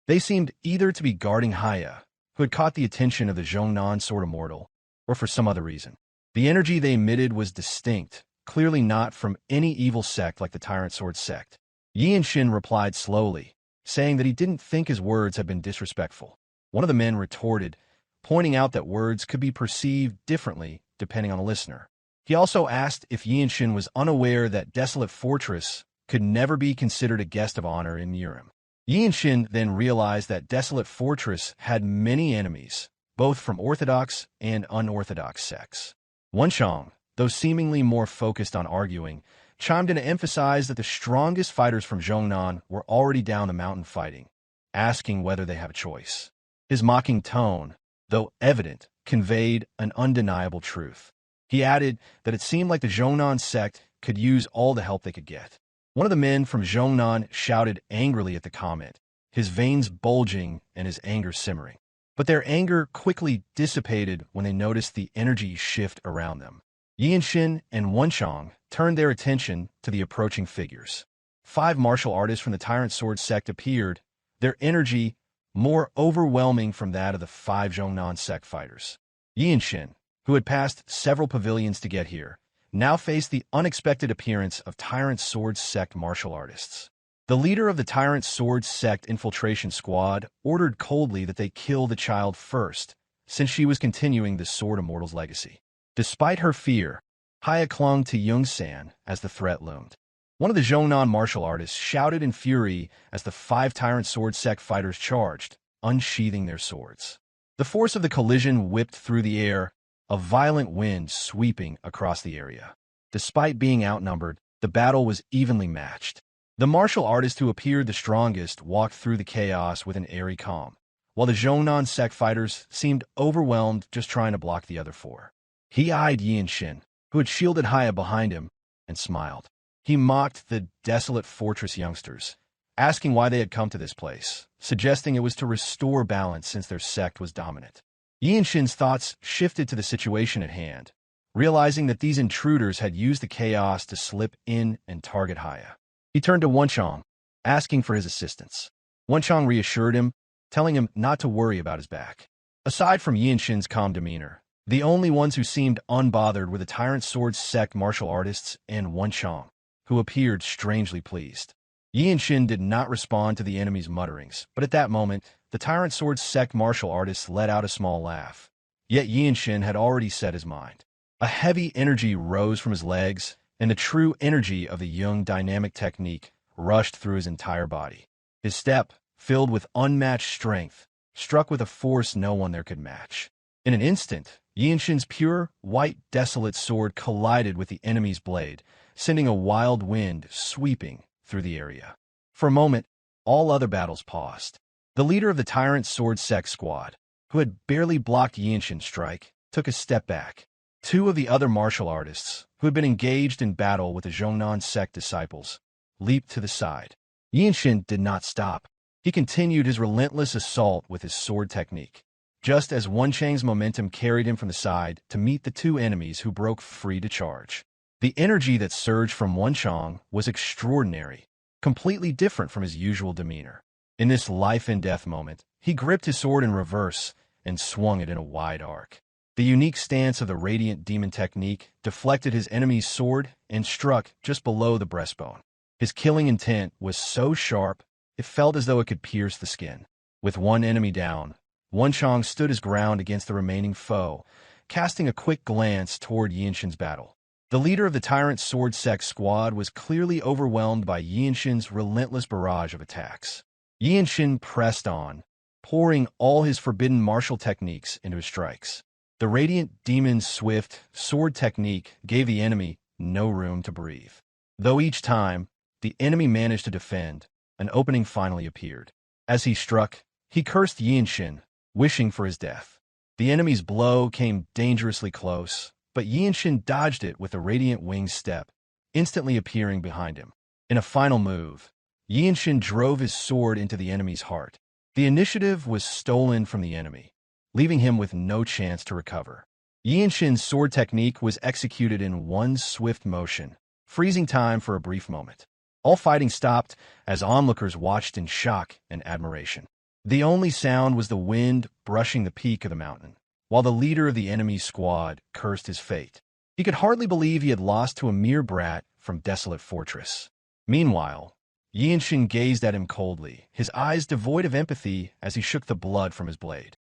They seemed either to be guarding Hyea, who had caught the attention of the Zhongnan Sword Immortal, or for some other reason. The energy they emitted was distinct, clearly not from any evil sect like the Tyrant Sword sect. Yeonshin replied slowly, saying that he didn't think his words had been disrespectful. One of the men retorted, pointing out that words could be perceived differently depending on the listener. He also asked if Yeonshin was unaware that Desolate Fortress could never be considered a guest of honor in Murim. Yeonshin then realized that Desolate Fortress had many enemies, both from orthodox and unorthodox sects. Wonchong, though seemingly more focused on arguing, chimed in to emphasize that the strongest fighters from Zhongnan were already down the mountain fighting, asking whether they have a choice. His mocking tone, though evident, conveyed an undeniable truth. He added that it seemed like the Zhongnan sect could use all the help they could get. One of the men from Zhongnan shouted angrily at the comment, his veins bulging and his anger simmering. But their anger quickly dissipated when they noticed the energy shift around them. Yeonshin and Wonchong turned their attention to the approaching figures. 5 martial artists from the Tyrant Sword sect appeared, their energy more overwhelming from that of the 5 Zhongnan sect fighters. Yeonshin, who had passed several pavilions to get here, now faced the unexpected appearance of Tyrant Sword sect martial artists. The leader of the Tyrant Sword sect infiltration squad ordered coldly that they kill the child first, since she was continuing the Sword Immortal's legacy. Despite her fear, Hyea clung to Young-san as the threat loomed. One of the Zhongnan martial artists shouted in fury as the 5 Tyrant Sword sect fighters charged, unsheathing their swords. The force of the collision whipped through the air, a violent wind sweeping across the area. Despite being outnumbered, the battle was evenly matched. The martial artist who appeared the strongest walked through the chaos with an airy calm, while the Zhongnan sect fighters seemed overwhelmed just trying to block the other 4. He eyed Yeonshin, who had shielded Hyea behind him, and smiled. He mocked the Desolate Fortress youngsters, asking why they had come to this place, suggesting it was to restore balance since their sect was dominant. Yeonshin's thoughts shifted to the situation at hand, realizing that these intruders had used the chaos to slip in and target Hyea. He turned to Wonchong, asking for his assistance. Wonchong reassured him, telling him not to worry about his back. Aside from Yeonshin's calm demeanor, the only ones who seemed unbothered were the Tyrant Sword sect martial artists and Wonchong, who appeared strangely pleased. Yeonshin did not respond to the enemy's mutterings, but at that moment, the Tyrant Sword sect martial artists let out a small laugh. Yet Yeonshin had already set his mind. A heavy energy rose from his legs, and the true energy of the young dynamic technique rushed through his entire body. His step, filled with unmatched strength, struck with a force no one there could match. In an instant, Yeonshin's pure, white, desolate sword collided with the enemy's blade, sending a wild wind sweeping through the area. For a moment, all other battles paused. The leader of the Tyrant Sword sect squad, who had barely blocked Yeonshin's strike, took a step back. 2 of the other martial artists, who had been engaged in battle with the Zhongnan sect disciples, leaped to the side. Yeonshin did not stop. He continued his relentless assault with his sword technique, just as Wonchang's momentum carried him from the side to meet the 2 enemies who broke free to charge. The energy that surged from Wonchang was extraordinary, completely different from his usual demeanor. In this life-and-death moment, he gripped his sword in reverse and swung it in a wide arc. The unique stance of the Radiant Demon technique deflected his enemy's sword and struck just below the breastbone. His killing intent was so sharp, it felt as though it could pierce the skin. With 1 enemy down, Wonchang stood his ground against the remaining foe, casting a quick glance toward Yeonshin's battle. The leader of the Tyrant Sword sect squad was clearly overwhelmed by Yeonshin's relentless barrage of attacks. Yeonshin pressed on, pouring all his forbidden martial techniques into his strikes. The Radiant Demon's swift sword technique gave the enemy no room to breathe. Though each time, the enemy managed to defend, an opening finally appeared. As he struck, he cursed Yeonshin, wishing for his death. The enemy's blow came dangerously close, but Yeonshin dodged it with a Radiant Winged step, instantly appearing behind him. In a final move, Yeonshin drove his sword into the enemy's heart. The initiative was stolen from the enemy, leaving him with no chance to recover. Yeonshin's sword technique was executed in 1 swift motion, freezing time for a brief moment. All fighting stopped as onlookers watched in shock and admiration. The only sound was the wind brushing the peak of the mountain, while the leader of the enemy squad cursed his fate. He could hardly believe he had lost to a mere brat from Desolate Fortress. Meanwhile, Yeonshin gazed at him coldly, his eyes devoid of empathy as he shook the blood from his blade.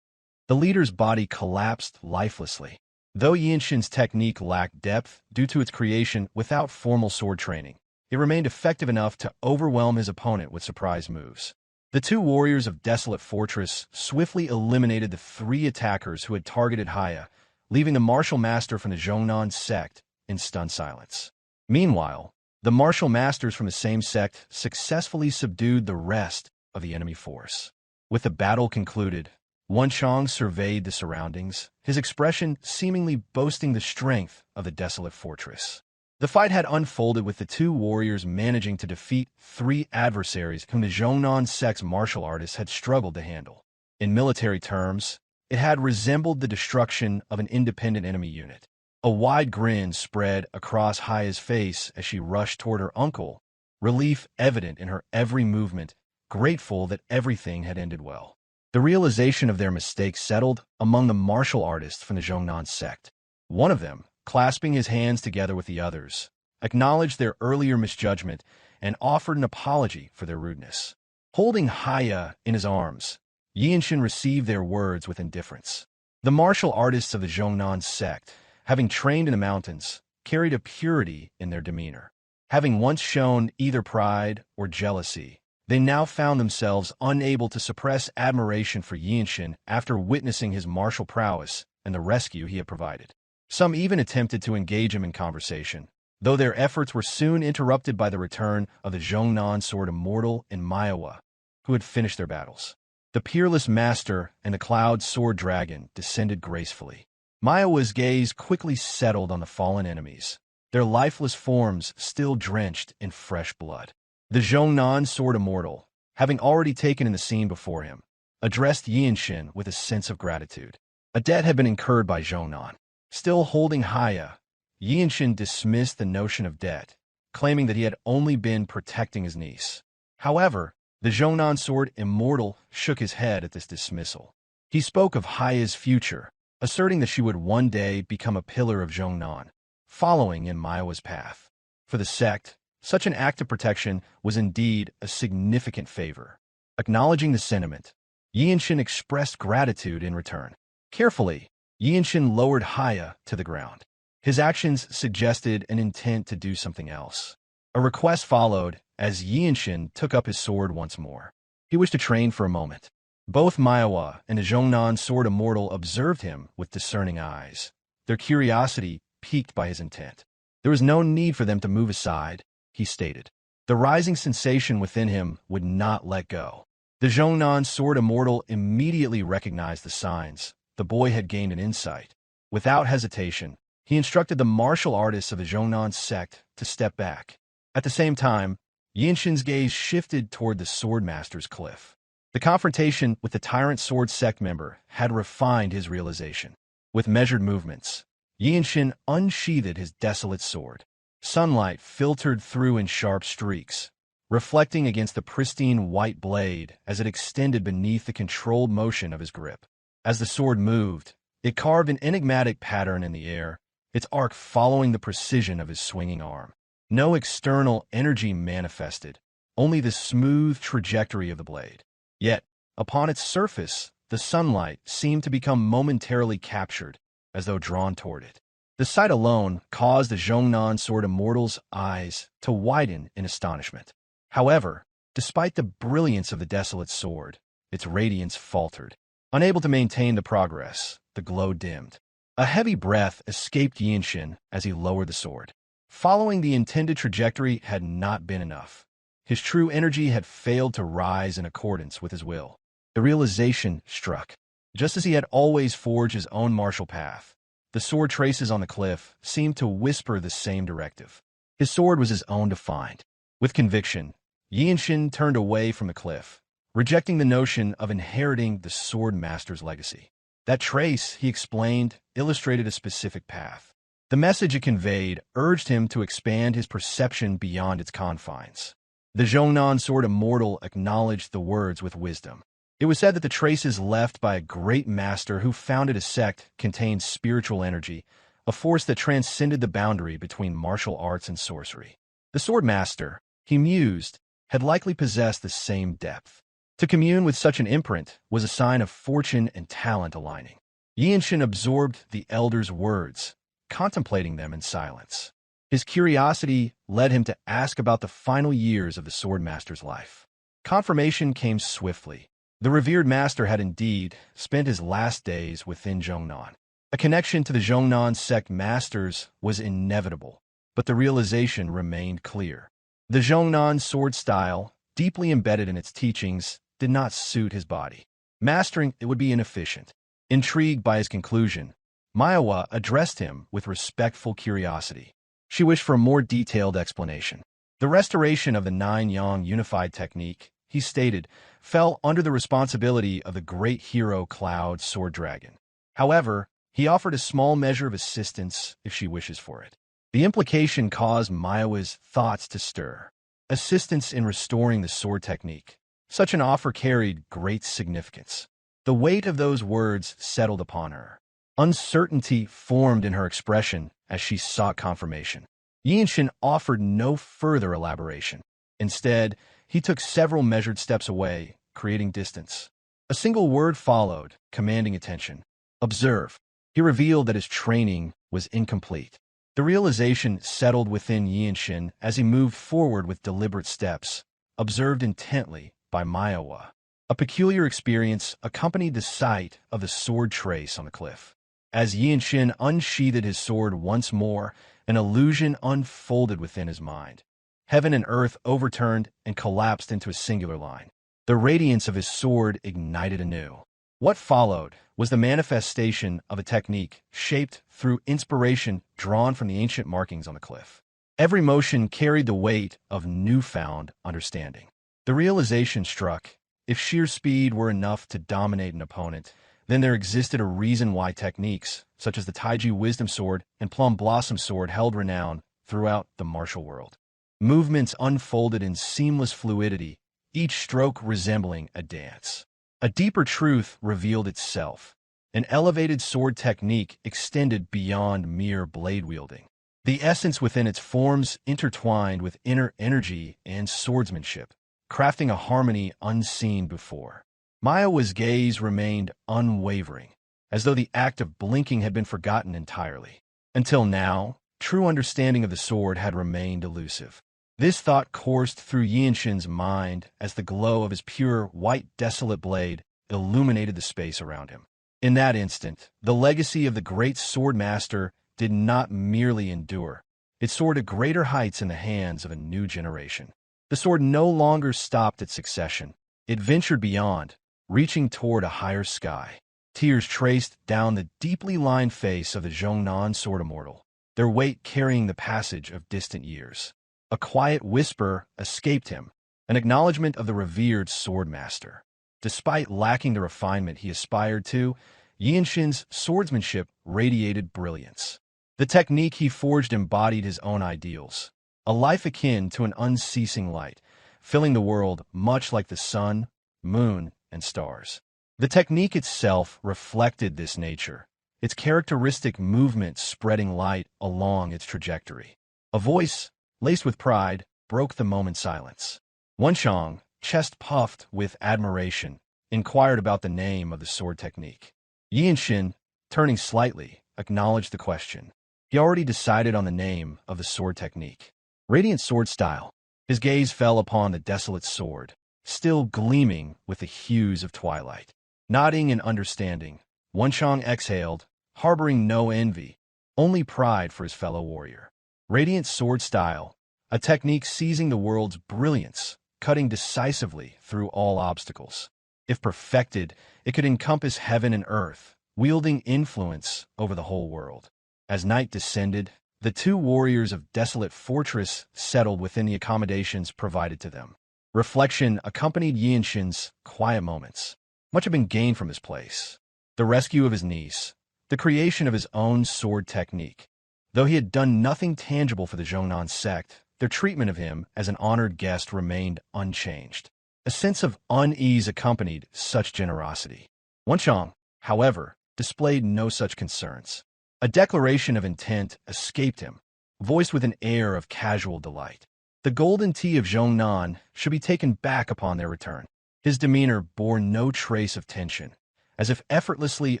The leader's body collapsed lifelessly. Though Yeonshin's technique lacked depth due to its creation without formal sword training, it remained effective enough to overwhelm his opponent with surprise moves. The two warriors of Desolate Fortress swiftly eliminated the three attackers who had targeted Hyea, leaving the martial master from the Zhongnan sect in stunned silence. Meanwhile, the martial masters from the same sect successfully subdued the rest of the enemy force. With the battle concluded, Wonchong surveyed the surroundings, his expression seemingly boasting the strength of the Desolate Fortress. The fight had unfolded with the two warriors managing to defeat three adversaries whom the Zhongnan sect's martial artists had struggled to handle. In military terms, it had resembled the destruction of an independent enemy unit. A wide grin spread across Hyea's face as she rushed toward her uncle, relief evident in her every movement, grateful that everything had ended well. The realization of their mistake settled among the martial artists from the Zhongnan sect. One of them, clasping his hands together with the others, acknowledged their earlier misjudgment and offered an apology for their rudeness. Holding Hyea in his arms, Yeonshin received their words with indifference. The martial artists of the Zhongnan sect, having trained in the mountains, carried a purity in their demeanor. Having once shown either pride or jealousy, they now found themselves unable to suppress admiration for Yeonshin after witnessing his martial prowess and the rescue he had provided. Some even attempted to engage him in conversation, though their efforts were soon interrupted by the return of the Zhongnan Sword Immortal and Myohwa, who had finished their battles. The Peerless Master and the Cloud Sword Dragon descended gracefully. Myohwa's gaze quickly settled on the fallen enemies, their lifeless forms still drenched in fresh blood. The Zhongnan Sword Immortal, having already taken in the scene before him, addressed Yeonshin with a sense of gratitude. A debt had been incurred by Zhongnan. Still holding Hyea, Yeonshin dismissed the notion of debt, claiming that he had only been protecting his niece. However, the Zhongnan Sword Immortal shook his head at this dismissal. He spoke of Hyea's future, asserting that she would one day become a pillar of Zhongnan, following in Myohwa's path. For the sect, such an act of protection was indeed a significant favor. Acknowledging the sentiment, Yeonshin expressed gratitude in return. Carefully, Yeonshin lowered Hyea to the ground. His actions suggested an intent to do something else. A request followed as Yeonshin took up his sword once more. He wished to train for a moment. Both Myohwa and the Zhongnan Sword Immortal observed him with discerning eyes, their curiosity piqued by his intent. There was no need for them to move aside, he stated. The rising sensation within him would not let go. The Zhongnan Sword Immortal immediately recognized the signs. The boy had gained an insight. Without hesitation, he instructed the martial artists of the Zhongnan sect to step back. At the same time, Yeonshin's gaze shifted toward the Swordmaster's cliff. The confrontation with the Tyrant Sword sect member had refined his realization. With measured movements, Yeonshin unsheathed his desolate sword. Sunlight filtered through in sharp streaks, reflecting against the pristine white blade as it extended beneath the controlled motion of his grip. As the sword moved, it carved an enigmatic pattern in the air, its arc following the precision of his swinging arm. No external energy manifested, only the smooth trajectory of the blade. Yet, upon its surface, the sunlight seemed to become momentarily captured, as though drawn toward it. The sight alone caused the Zhongnan Sword Immortal's eyes to widen in astonishment. However, despite the brilliance of the desolate sword, its radiance faltered. Unable to maintain the progress, the glow dimmed. A heavy breath escaped Yeonshin as he lowered the sword. Following the intended trajectory had not been enough. His true energy had failed to rise in accordance with his will. The realization struck. Just as he had always forged his own martial path, the sword traces on the cliff seemed to whisper the same directive. His sword was his own to find. With conviction, Yeonshin turned away from the cliff, rejecting the notion of inheriting the Swordmaster's legacy. That trace, he explained, illustrated a specific path. The message it conveyed urged him to expand his perception beyond its confines. The Zhongnan Sword Immortal acknowledged the words with wisdom. It was said that the traces left by a great master who founded a sect contained spiritual energy, a force that transcended the boundary between martial arts and sorcery. The Swordmaster, he mused, had likely possessed the same depth. To commune with such an imprint was a sign of fortune and talent aligning. Yeonshin absorbed the elder's words, contemplating them in silence. His curiosity led him to ask about the final years of the Swordmaster's life. Confirmation came swiftly. The revered master had indeed spent his last days within Zhongnan. A connection to the Zhongnan Sect masters was inevitable, but the realization remained clear. The Zhongnan sword style, deeply embedded in its teachings, did not suit his body. Mastering it would be inefficient. Intrigued by his conclusion, Myohwa addressed him with respectful curiosity. She wished for a more detailed explanation. The restoration of the nine-yang unified technique, he stated, fell under the responsibility of the great hero Cloud Sword Dragon. However, he offered a small measure of assistance if she wishes for it. The implication caused Myohwa's thoughts to stir. Assistance in restoring the sword technique. Such an offer carried great significance. The weight of those words settled upon her. Uncertainty formed in her expression as she sought confirmation. Yeonshin offered no further elaboration. Instead, he took several measured steps away, creating distance. A single word followed, commanding attention. Observe. He revealed that his training was incomplete. The realization settled within Yeonshin as he moved forward with deliberate steps, observed intently by Myohwa. A peculiar experience accompanied the sight of the sword trace on the cliff. As Yeonshin unsheathed his sword once more, an illusion unfolded within his mind. Heaven and earth overturned and collapsed into a singular line. The radiance of his sword ignited anew. What followed was the manifestation of a technique shaped through inspiration drawn from the ancient markings on the cliff. Every motion carried the weight of newfound understanding. The realization struck, if sheer speed were enough to dominate an opponent, then there existed a reason why techniques, such as the Taiji Wisdom Sword and Plum Blossom Sword, held renown throughout the martial world. Movements unfolded in seamless fluidity, each stroke resembling a dance. A deeper truth revealed itself. An elevated sword technique extended beyond mere blade-wielding. The essence within its forms intertwined with inner energy and swordsmanship, crafting a harmony unseen before. Myohwa's gaze remained unwavering, as though the act of blinking had been forgotten entirely. Until now, true understanding of the sword had remained elusive. This thought coursed through Yeonshin's mind as the glow of his pure, white, desolate blade illuminated the space around him. In that instant, the legacy of the great Swordmaster did not merely endure. It soared to greater heights in the hands of a new generation. The sword no longer stopped at succession. It ventured beyond, reaching toward a higher sky. Tears traced down the deeply lined face of the Zhongnan sword immortal, their weight carrying the passage of distant years. A quiet whisper escaped him, an acknowledgement of the revered Swordmaster. Despite lacking the refinement he aspired to, Yeonshin's swordsmanship radiated brilliance. The technique he forged embodied his own ideals, a life akin to an unceasing light, filling the world much like the sun, moon, and stars. The technique itself reflected this nature, its characteristic movement spreading light along its trajectory. A voice, laced with pride, broke the moment's silence. Wonchong, chest puffed with admiration, inquired about the name of the sword technique. Yeonshin, turning slightly, acknowledged the question. He already decided on the name of the sword technique. Radiant sword style. His gaze fell upon the desolate sword, still gleaming with the hues of twilight. Nodding in understanding, Wonchong exhaled, harboring no envy, only pride for his fellow warrior. Radiant sword style, a technique seizing the world's brilliance, cutting decisively through all obstacles. If perfected, it could encompass heaven and earth, wielding influence over the whole world. As night descended, the two warriors of Desolate Fortress settled within the accommodations provided to them. Reflection accompanied Yeonshin's quiet moments. Much had been gained from his place. The rescue of his niece, the creation of his own sword technique. Though he had done nothing tangible for the Zhongnan sect, their treatment of him as an honored guest remained unchanged. A sense of unease accompanied such generosity. Wonchong, however, displayed no such concerns. A declaration of intent escaped him, voiced with an air of casual delight. The golden tea of Zhongnan should be taken back upon their return. His demeanor bore no trace of tension, as if effortlessly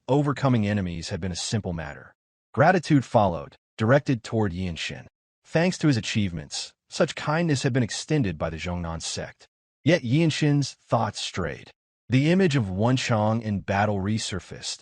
overcoming enemies had been a simple matter. Gratitude followed, directed toward Yeonshin. Thanks to his achievements, such kindness had been extended by the Zhongnan sect. Yet Yeonshin's thoughts strayed. The image of Wonchang in battle resurfaced,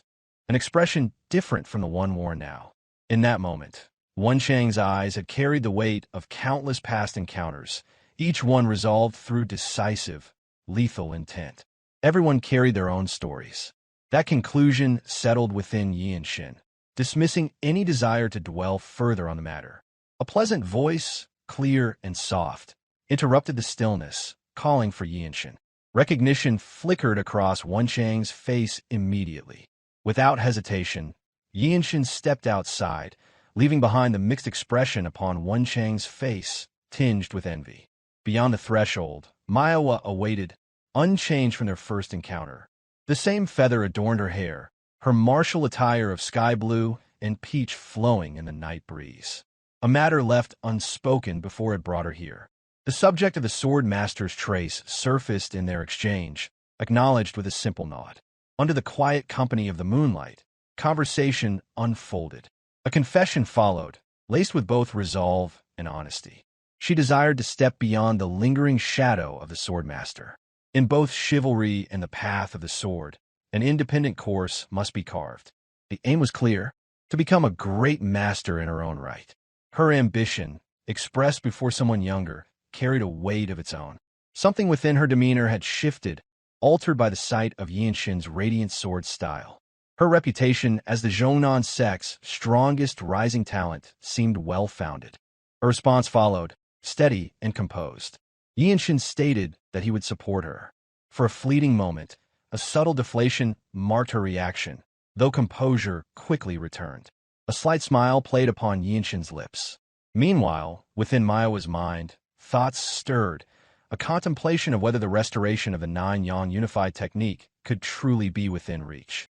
an expression different from the one worn now. In that moment, Wonchang's eyes had carried the weight of countless past encounters, each one resolved through decisive, lethal intent. Everyone carried their own stories. That conclusion settled within Yeonshin, dismissing any desire to dwell further on the matter. A pleasant voice, clear and soft, interrupted the stillness, calling for Yeonshin. Recognition flickered across Wonchang's face immediately. Without hesitation, Yeonshin stepped outside, leaving behind the mixed expression upon Wonchang's face, tinged with envy. Beyond the threshold, Myohwa awaited, unchanged from their first encounter. The same feather adorned her hair, her martial attire of sky blue and peach flowing in the night breeze. A matter left unspoken before it brought her here. The subject of the Swordmaster's trace surfaced in their exchange, acknowledged with a simple nod. Under the quiet company of the moonlight, conversation unfolded. A confession followed, laced with both resolve and honesty. She desired to step beyond the lingering shadow of the Swordmaster. In both chivalry and the path of the sword, an independent course must be carved. The aim was clear, to become a great master in her own right. Her ambition, expressed before someone younger, carried a weight of its own. Something within her demeanor had shifted, altered by the sight of Yeonshin's radiant sword style. Her reputation as the Zhongnan sect's strongest rising talent seemed well-founded. A response followed, steady and composed. Yeonshin stated that he would support her. For a fleeting moment, a subtle deflation marked her reaction, though composure quickly returned. A slight smile played upon Yeonshin's lips. Meanwhile, within Myohwa's mind, thoughts stirred, a contemplation of whether the restoration of the nine-yang unified technique could truly be within reach.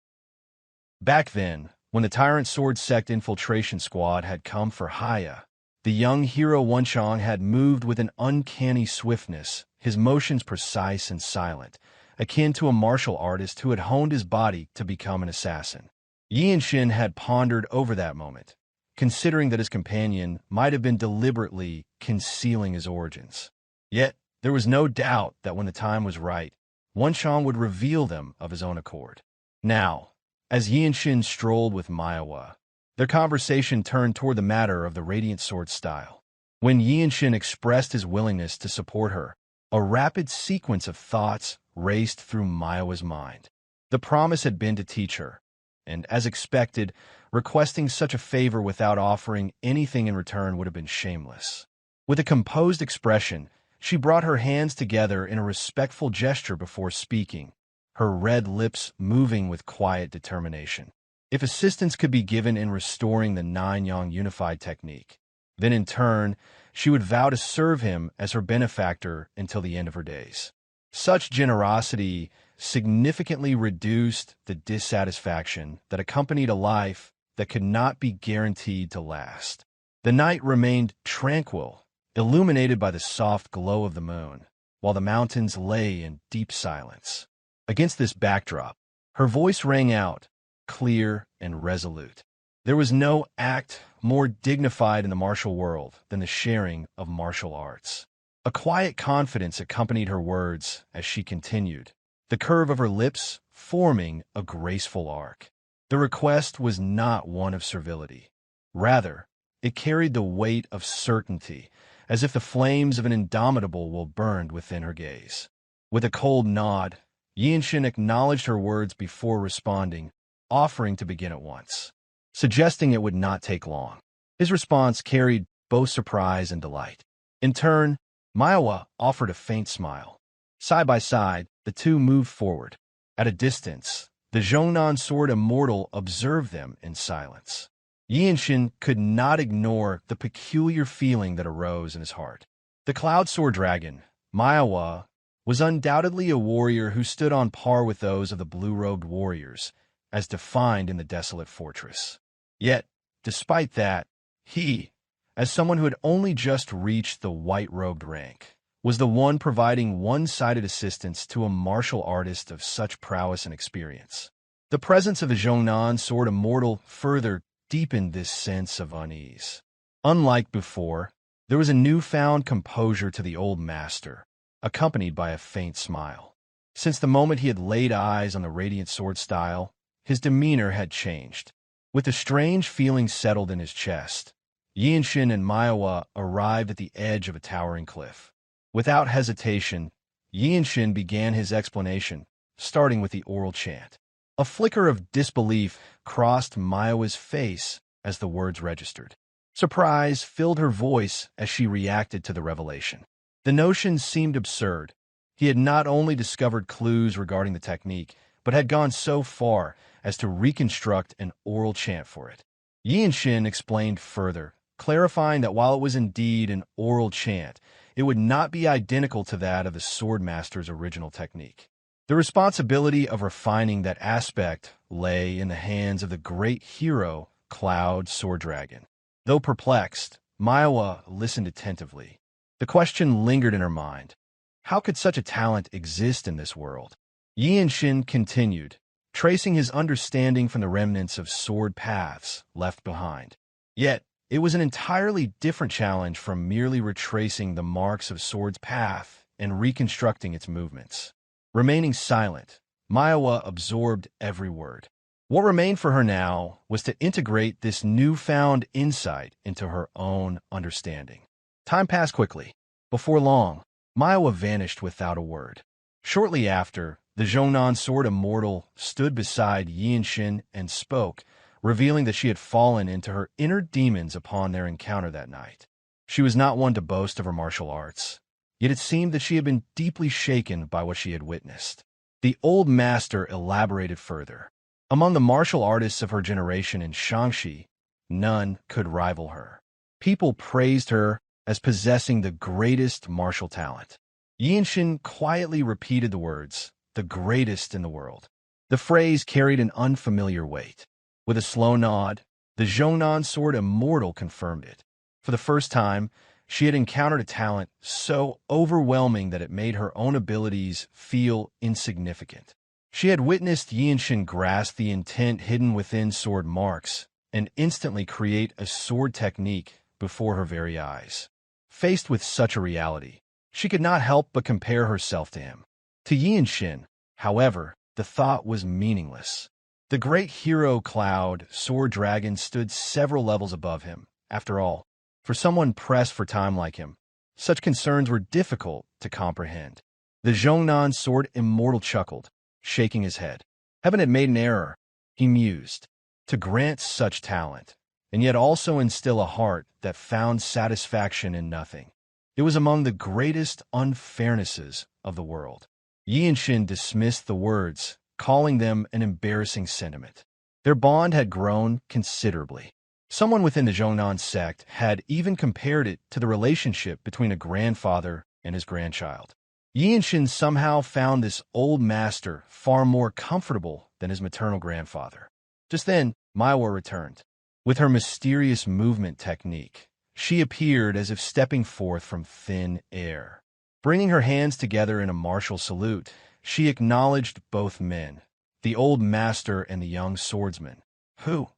Back then, when the Tyrant Sword Sect infiltration squad had come for Hyea, the young hero Wonchang had moved with an uncanny swiftness, his motions precise and silent, akin to a martial artist who had honed his body to become an assassin. Yeonshin had pondered over that moment, considering that his companion might have been deliberately concealing his origins. Yet, there was no doubt that when the time was right, Wonchang would reveal them of his own accord. Now, as Yeonshin strolled with Myohwa, their conversation turned toward the matter of the radiant sword style. When Yeonshin expressed his willingness to support her, a rapid sequence of thoughts raced through Myohwa's mind. The promise had been to teach her, and as expected, requesting such a favor without offering anything in return would have been shameless. With a composed expression, she brought her hands together in a respectful gesture before speaking, her red lips moving with quiet determination. If assistance could be given in restoring the nine-yang unified technique, then in turn, she would vow to serve him as her benefactor until the end of her days. Such generosity significantly reduced the dissatisfaction that accompanied a life that could not be guaranteed to last. The night remained tranquil, illuminated by the soft glow of the moon, while the mountains lay in deep silence. Against this backdrop, her voice rang out, clear and resolute. There was no act more dignified in the martial world than the sharing of martial arts. A quiet confidence accompanied her words as she continued, the curve of her lips forming a graceful arc. The request was not one of servility. Rather, it carried the weight of certainty, as if the flames of an indomitable will burned within her gaze. With a cold nod, Yeonshin acknowledged her words before responding, offering to begin at once, suggesting it would not take long. His response carried both surprise and delight. In turn, Myohwa offered a faint smile. Side by side, the two moved forward. At a distance, the Zhongnan sword immortal observed them in silence. Yeonshin could not ignore the peculiar feeling that arose in his heart. The Cloud Sword Dragon, Myohwa, was undoubtedly a warrior who stood on par with those of the blue-robed warriors, as defined in the Desolate Fortress. Yet, Despite that, he, as someone who had only just reached the white-robed rank, was the one providing one-sided assistance to a martial artist of such prowess and experience. The presence of the Zhongnan sword immortal further deepened this sense of unease. Unlike before, there was a newfound composure to the old master, accompanied by a faint smile. Since the moment he had laid eyes on the radiant sword style, his demeanor had changed. With a strange feeling settled in his chest, Yeonshin and Myohwa arrived at the edge of a towering cliff. Without hesitation, Yeonshin began his explanation, starting with the oral chant. A flicker of disbelief crossed Myohwa's face as the words registered. Surprise filled her voice as she reacted to the revelation. The notion seemed absurd. He had not only discovered clues regarding the technique, but had gone so far as to reconstruct an oral chant for it. Yeonshin explained further, clarifying that while it was indeed an oral chant, it would not be identical to that of the Swordmaster's original technique. The responsibility of refining that aspect lay in the hands of the great hero, Cloud Sword Dragon. Though perplexed, Myohwa listened attentively. The question lingered in her mind. How could such a talent exist in this world? Yeonshin continued, tracing his understanding from the remnants of sword paths left behind. Yet, it was an entirely different challenge from merely retracing the marks of sword's path and reconstructing its movements. Remaining silent, Myohwa absorbed every word. What remained for her now was to integrate this newfound insight into her own understanding. Time passed quickly. Before long, Myohwa vanished without a word. Shortly after, the Zhongnan sword immortal stood beside Yeonshin and spoke, revealing that she had fallen into her inner demons upon their encounter that night. She was not one to boast of her martial arts, yet it seemed that she had been deeply shaken by what she had witnessed. The old master elaborated further. Among the martial artists of her generation in Shaanxi, none could rival her. People praised her as possessing the greatest martial talent. Yeonshin quietly repeated the words, "the greatest in the world." The phrase carried an unfamiliar weight. With a slow nod, the Zhongnan sword immortal confirmed it. For the first time, she had encountered a talent so overwhelming that it made her own abilities feel insignificant. She had witnessed Yeonshin grasp the intent hidden within sword marks and instantly create a sword technique before her very eyes. Faced with such a reality, she could not help but compare herself to him. To Yeonshin, however, the thought was meaningless. The great hero Cloud Sword Dragon stood several levels above him. After all, for someone pressed for time like him, such concerns were difficult to comprehend. The Zhongnan sword immortal chuckled, shaking his head. Heaven had made an error, he mused, to grant such talent, and yet also instill a heart that found satisfaction in nothing. It was among the greatest unfairnesses of the world. Yeonshin dismissed the words, calling them an embarrassing sentiment. Their bond had grown considerably. Someone within the Zhongnan sect had even compared it to the relationship between a grandfather and his grandchild. Yeonshin somehow found this old master far more comfortable than his maternal grandfather. Just then, Myohwa returned. With her mysterious movement technique, she appeared as if stepping forth from thin air. Bringing her hands together in a martial salute, she acknowledged both men, the old master and the young swordsman, who,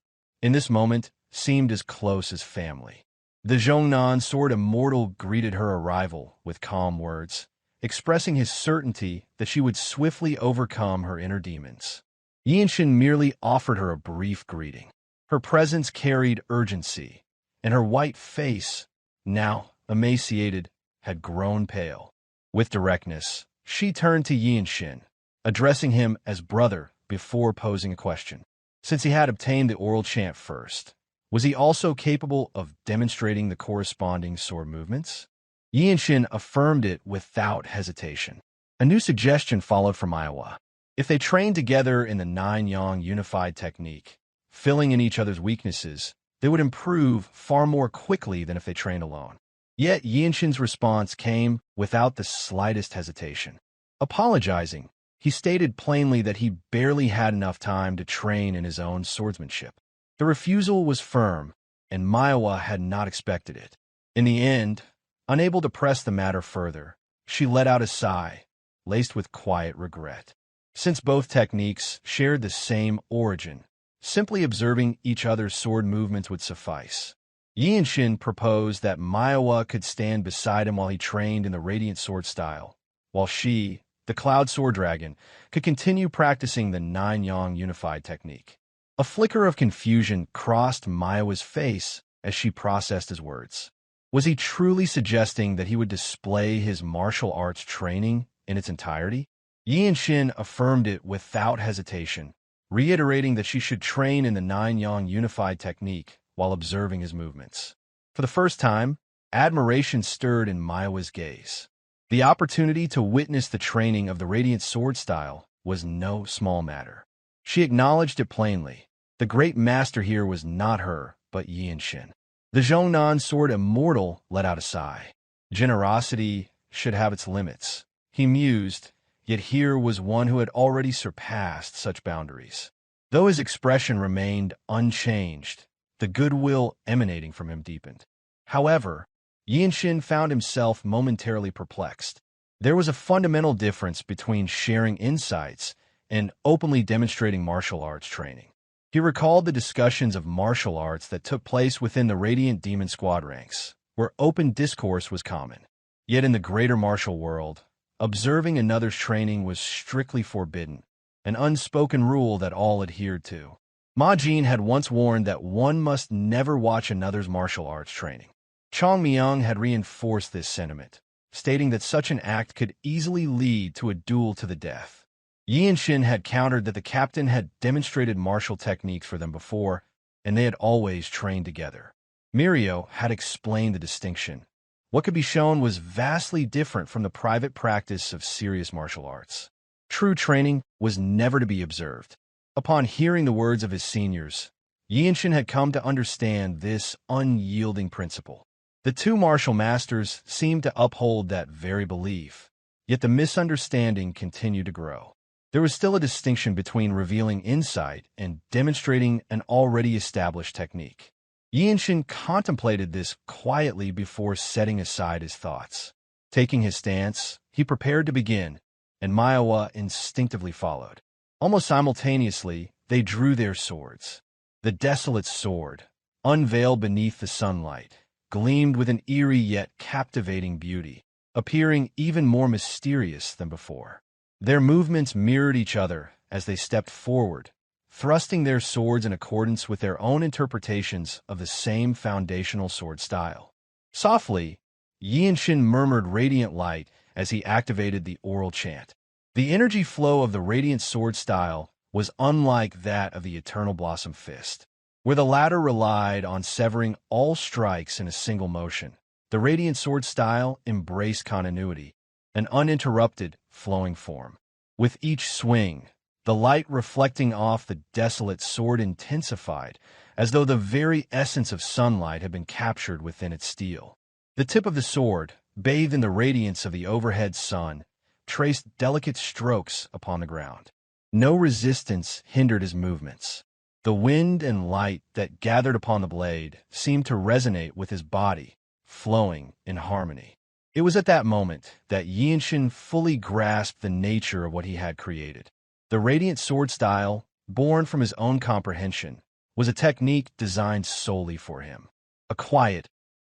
in this moment, seemed as close as family. The Zhongnan sword immortal greeted her arrival with calm words, expressing his certainty that she would swiftly overcome her inner demons. Yeonshin merely offered her a brief greeting. Her presence carried urgency, and her white face, now emaciated, had grown pale. With directness, she turned to Yeonshin, addressing him as brother before posing a question. Since he had obtained the oral chant first, was he also capable of demonstrating the corresponding sword movements? Yeonshin affirmed it without hesitation. A new suggestion followed from Myohwa. If they trained together in the Nine-Yang unified technique, filling in each other's weaknesses, they would improve far more quickly than if they trained alone. Yet Yeonshin's response came without the slightest hesitation. Apologizing, he stated plainly that he barely had enough time to train in his own swordsmanship. The refusal was firm, and Myohwa had not expected it. In the end, unable to press the matter further, she let out a sigh, laced with quiet regret. Since both techniques shared the same origin, simply observing each other's sword movements would suffice. Yeonshin proposed that Myohwa could stand beside him while he trained in the Radiant Sword style, while she, the Cloud Sword Dragon, could continue practicing the Nine-Yang Unified technique. A flicker of confusion crossed Myohwa's face as she processed his words. Was he truly suggesting that he would display his martial arts training in its entirety? Yeonshin affirmed it without hesitation, reiterating that she should train in the Nine-Yang Unified technique while observing his movements. For the first time, admiration stirred in Myohwa's gaze. The opportunity to witness the training of the Radiant Sword style was no small matter. She acknowledged it plainly. The great master here was not her, but Yeonshin. The Zhongnan sword immortal let out a sigh. Generosity should have its limits, he mused, yet here was one who had already surpassed such boundaries. Though his expression remained unchanged, the goodwill emanating from him deepened. However, Yeonshin found himself momentarily perplexed. There was a fundamental difference between sharing insights and openly demonstrating martial arts training. He recalled the discussions of martial arts that took place within the Radiant Demon Squad ranks, where open discourse was common. Yet in the greater martial world, observing another's training was strictly forbidden, an unspoken rule that all adhered to. Ma Jin had once warned that one must never watch another's martial arts training. Chong Myung had reinforced this sentiment, stating that such an act could easily lead to a duel to the death. Yeonshin had countered that the captain had demonstrated martial techniques for them before, and they had always trained together. Mirio had explained the distinction. What could be shown was vastly different from the private practice of serious martial arts. True training was never to be observed. Upon hearing the words of his seniors, Yeonshin had come to understand this unyielding principle. The two martial masters seemed to uphold that very belief, yet the misunderstanding continued to grow. There was still a distinction between revealing insight and demonstrating an already established technique. Yeonshin contemplated this quietly before setting aside his thoughts. Taking his stance, he prepared to begin, and Myohwa instinctively followed. Almost simultaneously, they drew their swords. The Desolate sword, unveiled beneath the sunlight, gleamed with an eerie yet captivating beauty, appearing even more mysterious than before. Their movements mirrored each other as they stepped forward, thrusting their swords in accordance with their own interpretations of the same foundational sword style. Softly, Yeonshin murmured radiant light as he activated the oral chant. The energy flow of the Radiant Sword style was unlike that of the Eternal Blossom Fist, where the latter relied on severing all strikes in a single motion. The Radiant Sword style embraced continuity, an uninterrupted, flowing form. With each swing, the light reflecting off the Desolate sword intensified, as though the very essence of sunlight had been captured within its steel. The tip of the sword, bathed in the radiance of the overhead sun, traced delicate strokes upon the ground. No resistance hindered his movements. The wind and light that gathered upon the blade seemed to resonate with his body, flowing in harmony. It was at that moment that Yeonshin fully grasped the nature of what he had created. The Radiant Sword style, born from his own comprehension, was a technique designed solely for him. A quiet,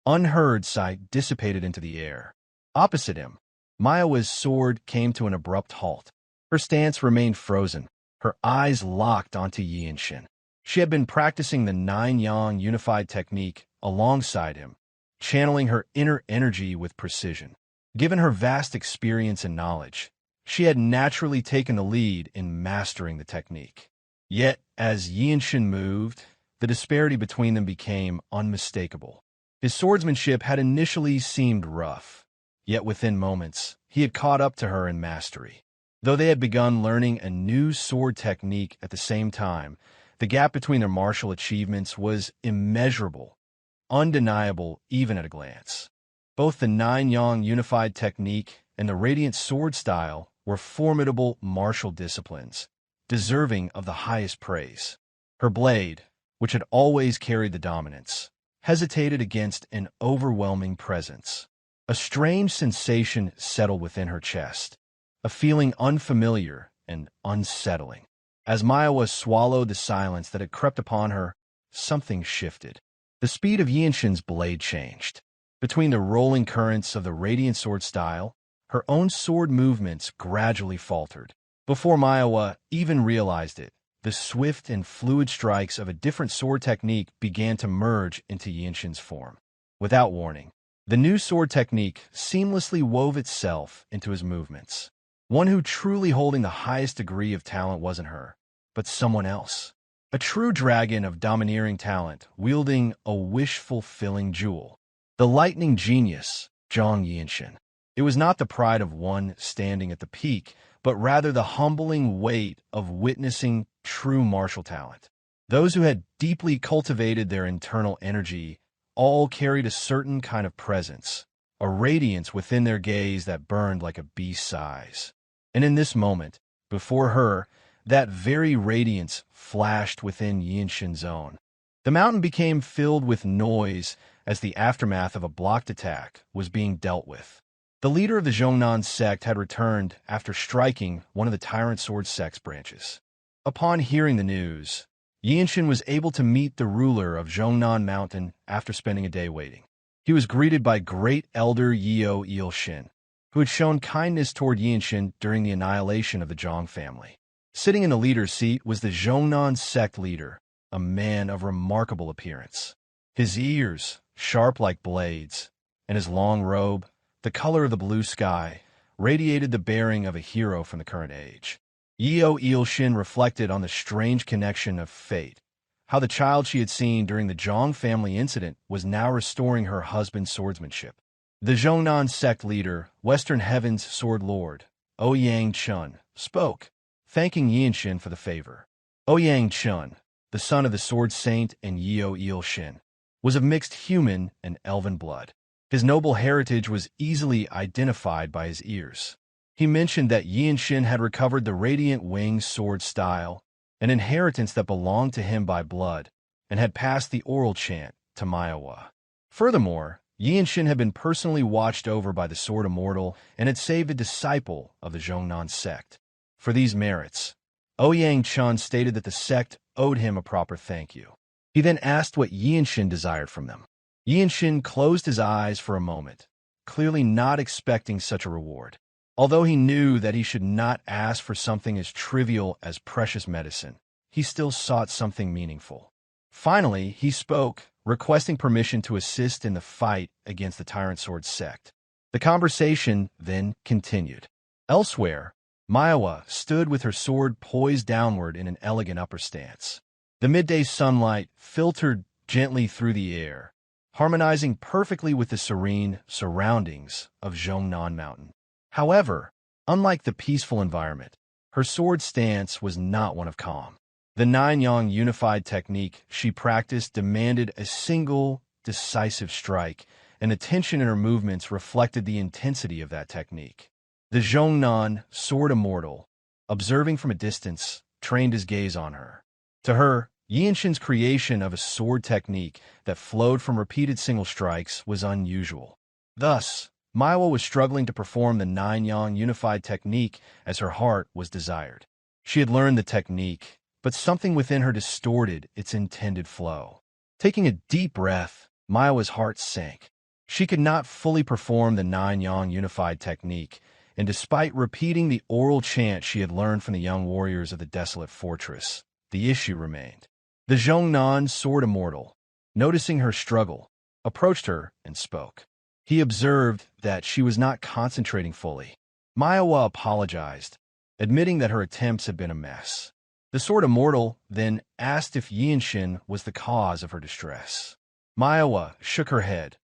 unheard sight dissipated into the air. Opposite him, Myohwa's sword came to an abrupt halt. Her stance remained frozen, her eyes locked onto Yeonshin. She had been practicing the Nine-Yang Unified technique alongside him, channeling her inner energy with precision. Given her vast experience and knowledge, she had naturally taken the lead in mastering the technique. Yet, as Yeonshin moved, the disparity between them became unmistakable. His swordsmanship had initially seemed rough, yet within moments, he had caught up to her in mastery. Though they had begun learning a new sword technique at the same time, the gap between their martial achievements was immeasurable, undeniable even at a glance. Both the Nine-Yang Unified technique and the Radiant Sword style were formidable martial disciplines, deserving of the highest praise. Her blade, which had always carried the dominance, hesitated against an overwhelming presence. A strange sensation settled within her chest, a feeling unfamiliar and unsettling. As Myohwa swallowed the silence that had crept upon her, something shifted. The speed of Yeonshin's blade changed. Between the rolling currents of the radiant sword style, her own sword movements gradually faltered. Before Myohwa even realized it, the swift and fluid strikes of a different sword technique began to merge into Yeonshin's form. Without warning, the new sword technique seamlessly wove itself into his movements. One who truly holding the highest degree of talent wasn't her, but someone else. A true dragon of domineering talent, wielding a wish-fulfilling jewel. The lightning genius, Yeonshin. It was not the pride of one standing at the peak, but rather the humbling weight of witnessing true martial talent. Those who had deeply cultivated their internal energy all carried a certain kind of presence, a radiance within their gaze that burned like a beast's eyes. And in this moment, before her, that very radiance flashed within Yeonshin's own. The mountain became filled with noise as the aftermath of a blocked attack was being dealt with. The leader of the Zhongnan sect had returned after striking one of the Tyrant Sword sect's branches. Upon hearing the news, Yeonshin was able to meet the ruler of Zhongnan Mountain after spending a day waiting. He was greeted by great elder Yeonshin, who had shown kindness toward Yeonshin during the annihilation of the Jeong family. Sitting in the leader's seat was the Zhongnan sect leader, a man of remarkable appearance. His ears, sharp like blades, and his long robe, the color of the blue sky, radiated the bearing of a hero from the current age. Yeonshin reflected on the strange connection of fate, how the child she had seen during the Jeong family incident was now restoring her husband's swordsmanship. The Zhongnan sect leader, Western Heaven's sword lord, Ouyang Chun, spoke, thanking Yeonshin for the favor. Ouyang Chun, the son of the sword saint and Yeonshin, was of mixed human and elven blood. His noble heritage was easily identified by his ears. He mentioned that Yeonshin had recovered the radiant winged sword style, an inheritance that belonged to him by blood, and had passed the oral chant to Myohwa. Furthermore, Yeonshin had been personally watched over by the Sword Immortal and had saved a disciple of the Zhongnan sect. For these merits, Ouyang Chun stated that the sect owed him a proper thank you. He then asked what Yeonshin desired from them. Yeonshin closed his eyes for a moment, clearly not expecting such a reward. Although he knew that he should not ask for something as trivial as precious medicine, he still sought something meaningful. Finally, he spoke, requesting permission to assist in the fight against the Tyrant Sword sect. The conversation then continued. Elsewhere, Myohwa stood with her sword poised downward in an elegant upper stance. The midday sunlight filtered gently through the air, harmonizing perfectly with the serene surroundings of Zhongnan Mountain. However, unlike the peaceful environment, her sword stance was not one of calm. The Nine-Yang unified technique she practiced demanded a single, decisive strike, and the tension in her movements reflected the intensity of that technique. The Zhongnan sword immortal, observing from a distance, trained his gaze on her. To her, Yeonshin's creation of a sword technique that flowed from repeated single strikes was unusual. Thus, Myohwa was struggling to perform the Nine-Yang unified technique as her heart was desired. She had learned the technique, but something within her distorted its intended flow. Taking a deep breath, Myohwa's heart sank. She could not fully perform the Nine-Yang unified technique, and despite repeating the oral chant she had learned from the young warriors of the Desolate fortress, the issue remained. The Zhongnan sword immortal, noticing her struggle, approached her and spoke. He observed that she was not concentrating fully. Myohwa apologized, admitting that her attempts had been a mess. The sword immortal then asked if Yeonshin was the cause of her distress. Myohwa shook her head,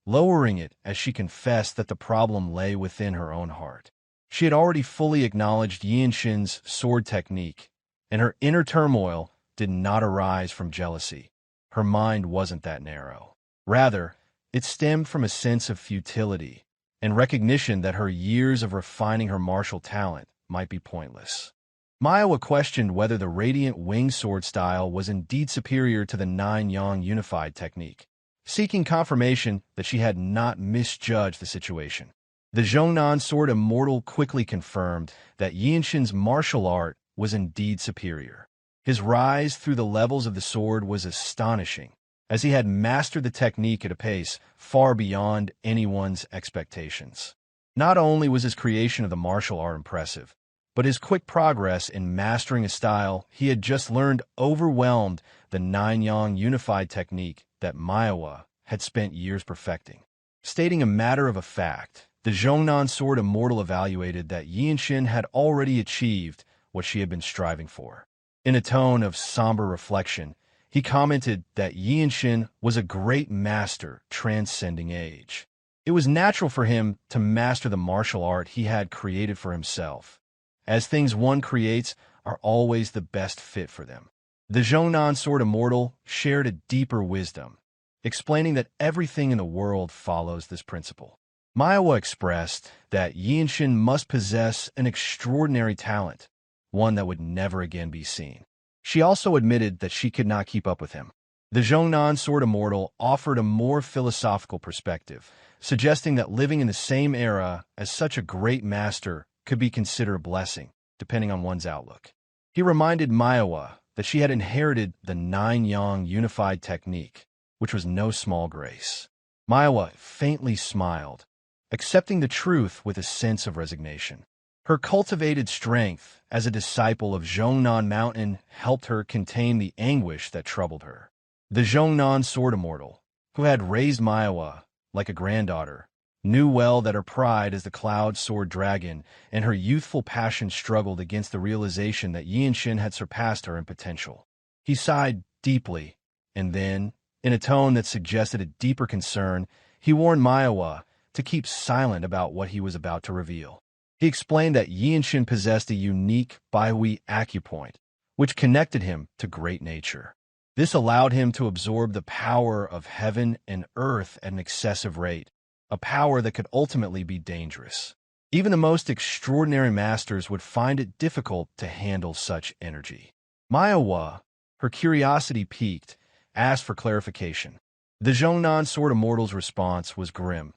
lowering it as she confessed that the problem lay within her own heart. She had already fully acknowledged Yeonshin's sword technique, and her inner turmoil did not arise from jealousy. Her mind wasn't that narrow. Rather, it stemmed from a sense of futility and recognition that her years of refining her martial talent might be pointless. Myohwa questioned whether the radiant wing sword style was indeed superior to the nine-yang unified technique, seeking confirmation that she had not misjudged the situation. The Zhongnan sword immortal quickly confirmed that Yeonshin's martial art was indeed superior. His rise through the levels of the sword was astonishing, as he had mastered the technique at a pace far beyond anyone's expectations. Not only was his creation of the martial art impressive, but his quick progress in mastering a style he had just learned overwhelmed the nine-yang unified technique that Myohwa had spent years perfecting. Stating a matter of fact, the Zhongnan sword immortal evaluated that Yeonshin had already achieved what she had been striving for. In a tone of somber reflection, he commented that Yeonshin was a great master transcending age. It was natural for him to master the martial art he had created for himself, as things one creates are always the best fit for them. The Zhongnan sword immortal shared a deeper wisdom, explaining that everything in the world follows this principle. Myohwa expressed that Yeonshin must possess an extraordinary talent, one that would never again be seen. She also admitted that she could not keep up with him. The Zhongnan sword immortal offered a more philosophical perspective, suggesting that living in the same era as such a great master could be considered a blessing, depending on one's outlook. He reminded Myohwa that she had inherited the nine-yang unified technique, which was no small grace. Myohwa faintly smiled, accepting the truth with a sense of resignation. Her cultivated strength as a disciple of Zhongnan Mountain helped her contain the anguish that troubled her. The Zhongnan sword immortal, who had raised Myohwa like a granddaughter, knew well that her pride as the cloud sword dragon and her youthful passion struggled against the realization that Yeonshin had surpassed her in potential. He sighed deeply, and then, in a tone that suggested a deeper concern, he warned Myohwa to keep silent about what he was about to reveal. He explained that Yeonshin possessed a unique Baihui acupoint, which connected him to great nature. This allowed him to absorb the power of heaven and earth at an excessive rate, a power that could ultimately be dangerous. Even the most extraordinary masters would find it difficult to handle such energy. Myohwa, her curiosity piqued, asked for clarification. The Zhongnan sword immortal's response was grim.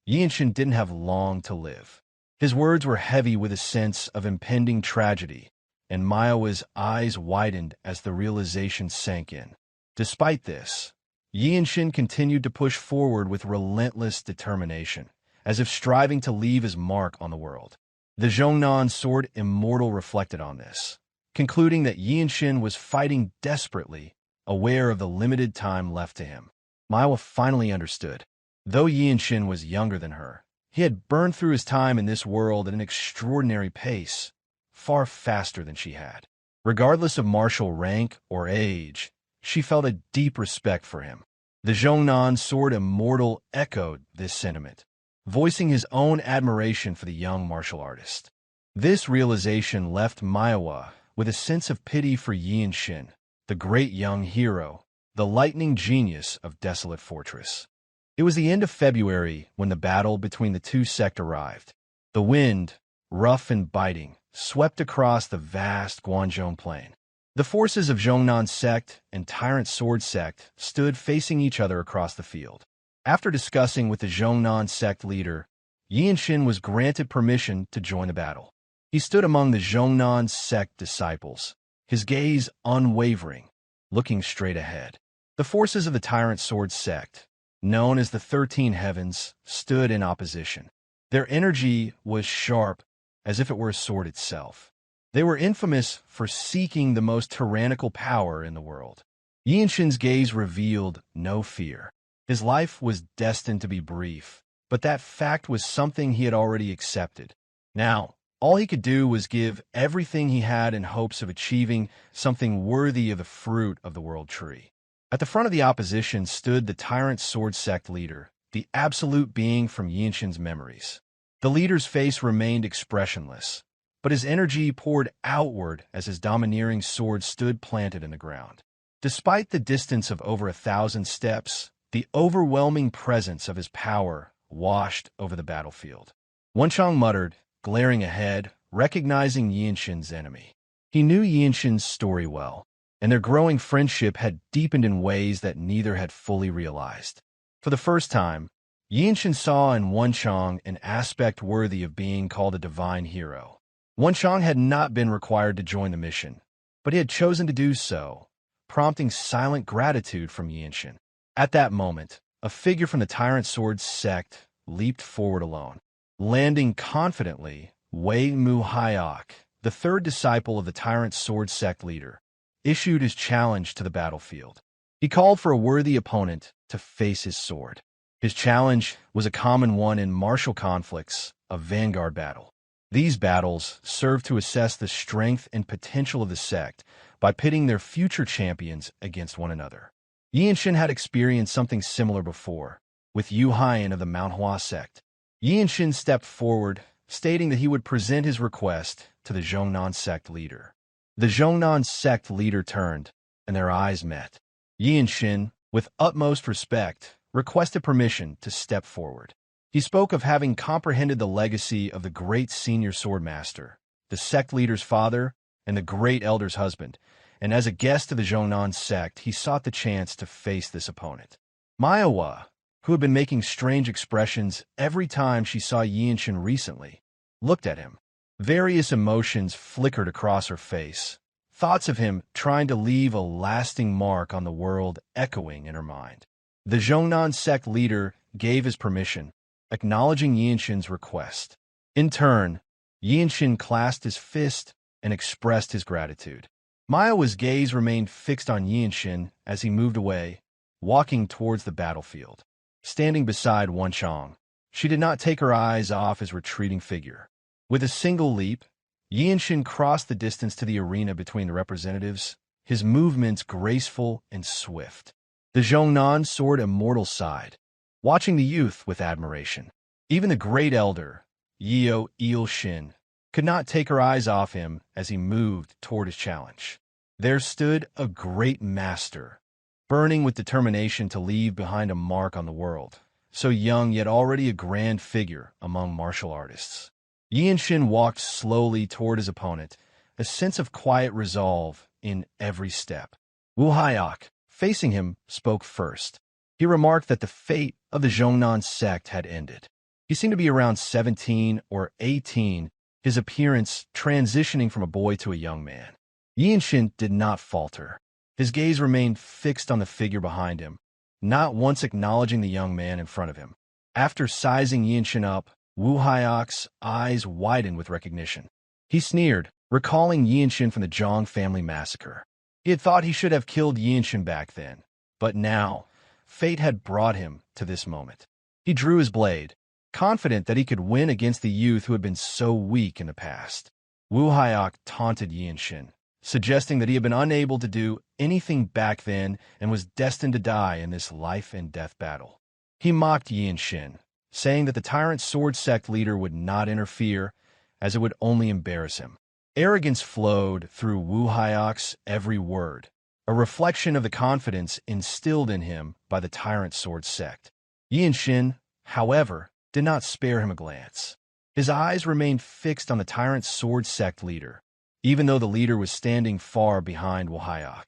Yeonshin didn't have long to live. His words were heavy with a sense of impending tragedy, and Myohwa's eyes widened as the realization sank in. Despite this, Yeonshin continued to push forward with relentless determination, as if striving to leave his mark on the world. The Zhongnan sword immortal reflected on this, concluding that Yeonshin was fighting desperately, aware of the limited time left to him. Myohwa finally understood. Though Yeonshin was younger than her, he had burned through his time in this world at an extraordinary pace, far faster than she had. Regardless of martial rank or age, she felt a deep respect for him. The Zhongnan sword immortal echoed this sentiment, voicing his own admiration for the young martial artist. This realization left Myohwa with a sense of pity for Yeonshin, the great young hero, the lightning genius of Desolate Fortress. It was the end of February when the battle between the two sects arrived. The wind, rough and biting, swept across the vast Gwanzhong plain. The forces of Zhongnan Sect and Tyrant Sword Sect stood facing each other across the field. After discussing with the Zhongnan Sect leader, Yeonshin was granted permission to join the battle. He stood among the Zhongnan Sect disciples, his gaze unwavering, looking straight ahead. The forces of the Tyrant Sword Sect, known as the 13 Heavens, stood in opposition. Their energy was sharp, as if it were a sword itself. They were infamous for seeking the most tyrannical power in the world. Yeonshin's gaze revealed no fear. His life was destined to be brief, but that fact was something he had already accepted. Now, all he could do was give everything he had in hopes of achieving something worthy of the fruit of the world tree. At the front of the opposition stood the Tyrant Sword Sect leader, the absolute being from Yeonshin's memories. The leader's face remained expressionless, but his energy poured outward as his domineering sword stood planted in the ground. Despite the distance of over 1,000 steps, the overwhelming presence of his power washed over the battlefield. Wonchong muttered, glaring ahead, recognizing Yeonshin's enemy. He knew Yeonshin's story well, and their growing friendship had deepened in ways that neither had fully realized. For the first time, Yeonshin saw in Wonchong an aspect worthy of being called a divine hero. Wonchong had not been required to join the mission, but he had chosen to do so, prompting silent gratitude from Yeonshin. At that moment, a figure from the Tyrant Sword sect leaped forward alone. Landing confidently, Hyea, the third disciple of the Tyrant Sword sect leader, issued his challenge to the battlefield. He called for a worthy opponent to face his sword. His challenge was a common one in martial conflicts, a vanguard battle. These battles served to assess the strength and potential of the sect by pitting their future champions against one another. Yeonshin had experienced something similar before, with Hyea of the Manhwa sect. Yeonshin stepped forward, stating that he would present his request to the Zhongnan sect leader. The Zhongnan sect leader turned, and their eyes met. Yeonshin, with utmost respect, requested permission to step forward. He spoke of having comprehended the legacy of the great senior Swordsmaster, the sect leader's father, and the great elder's husband, and as a guest of the Zhongnan sect, he sought the chance to face this opponent. Myohwa, who had been making strange expressions every time she saw Yeonshin recently, looked at him. Various emotions flickered across her face, thoughts of him trying to leave a lasting mark on the world echoing in her mind. The Zhongnan sect leader gave his permission, acknowledging Yeonshin's request. In turn, Yeonshin clasped his fist and expressed his gratitude. Myohwa's gaze remained fixed on Yeonshin as he moved away, walking towards the battlefield. Standing beside Wonchong, she did not take her eyes off his retreating figure. With a single leap, Yeonshin crossed the distance to the arena between the representatives, his movements graceful and swift. The Zhongnan sword immortal sighed, watching the youth with admiration. Even the great elder, Yeonshin, could not take her eyes off him as he moved toward his challenge. There stood a great master, burning with determination to leave behind a mark on the world, so young yet already a grand figure among martial artists. Yeonshin walked slowly toward his opponent, a sense of quiet resolve in every step. Hyea, facing him, spoke first. He remarked that the fate of the Zhongnan sect had ended. He seemed to be around 17 or 18, his appearance transitioning from a boy to a young man. Yeonshin did not falter. His gaze remained fixed on the figure behind him, not once acknowledging the young man in front of him. After sizing Yeonshin up, Hyea's eyes widened with recognition. He sneered, recalling Yeonshin from the Jeong family massacre. He had thought he should have killed Yeonshin back then, but now, fate had brought him to this moment. He drew his blade, confident that he could win against the youth who had been so weak in the past. Hyea taunted Yeonshin, suggesting that he had been unable to do anything back then and was destined to die in this life-and-death battle. He mocked Yeonshin, saying that the Tyrant Sword sect leader would not interfere, as it would only embarrass him. Arrogance flowed through Hyea's every word, a reflection of the confidence instilled in him by the Tyrant Sword sect. Yeonshin, however, did not spare him a glance. His eyes remained fixed on the Tyrant Sword sect leader, even though the leader was standing far behind Hyea.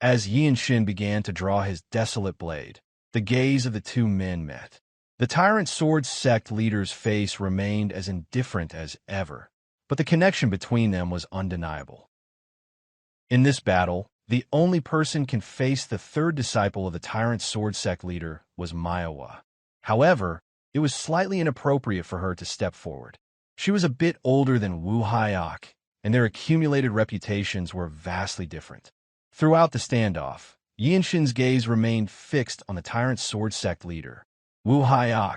As Yeonshin began to draw his desolate blade, the gaze of the two men met. The Tyrant Sword sect leader's face remained as indifferent as ever, but the connection between them was undeniable. In this battle, the only person can face the third disciple of the Tyrant Sword sect leader was Myohwa. However, it was slightly inappropriate for her to step forward. She was a bit older than Hyea, and their accumulated reputations were vastly different. Throughout the standoff, Yeonshin's gaze remained fixed on the Tyrant Sword sect leader. Hyea,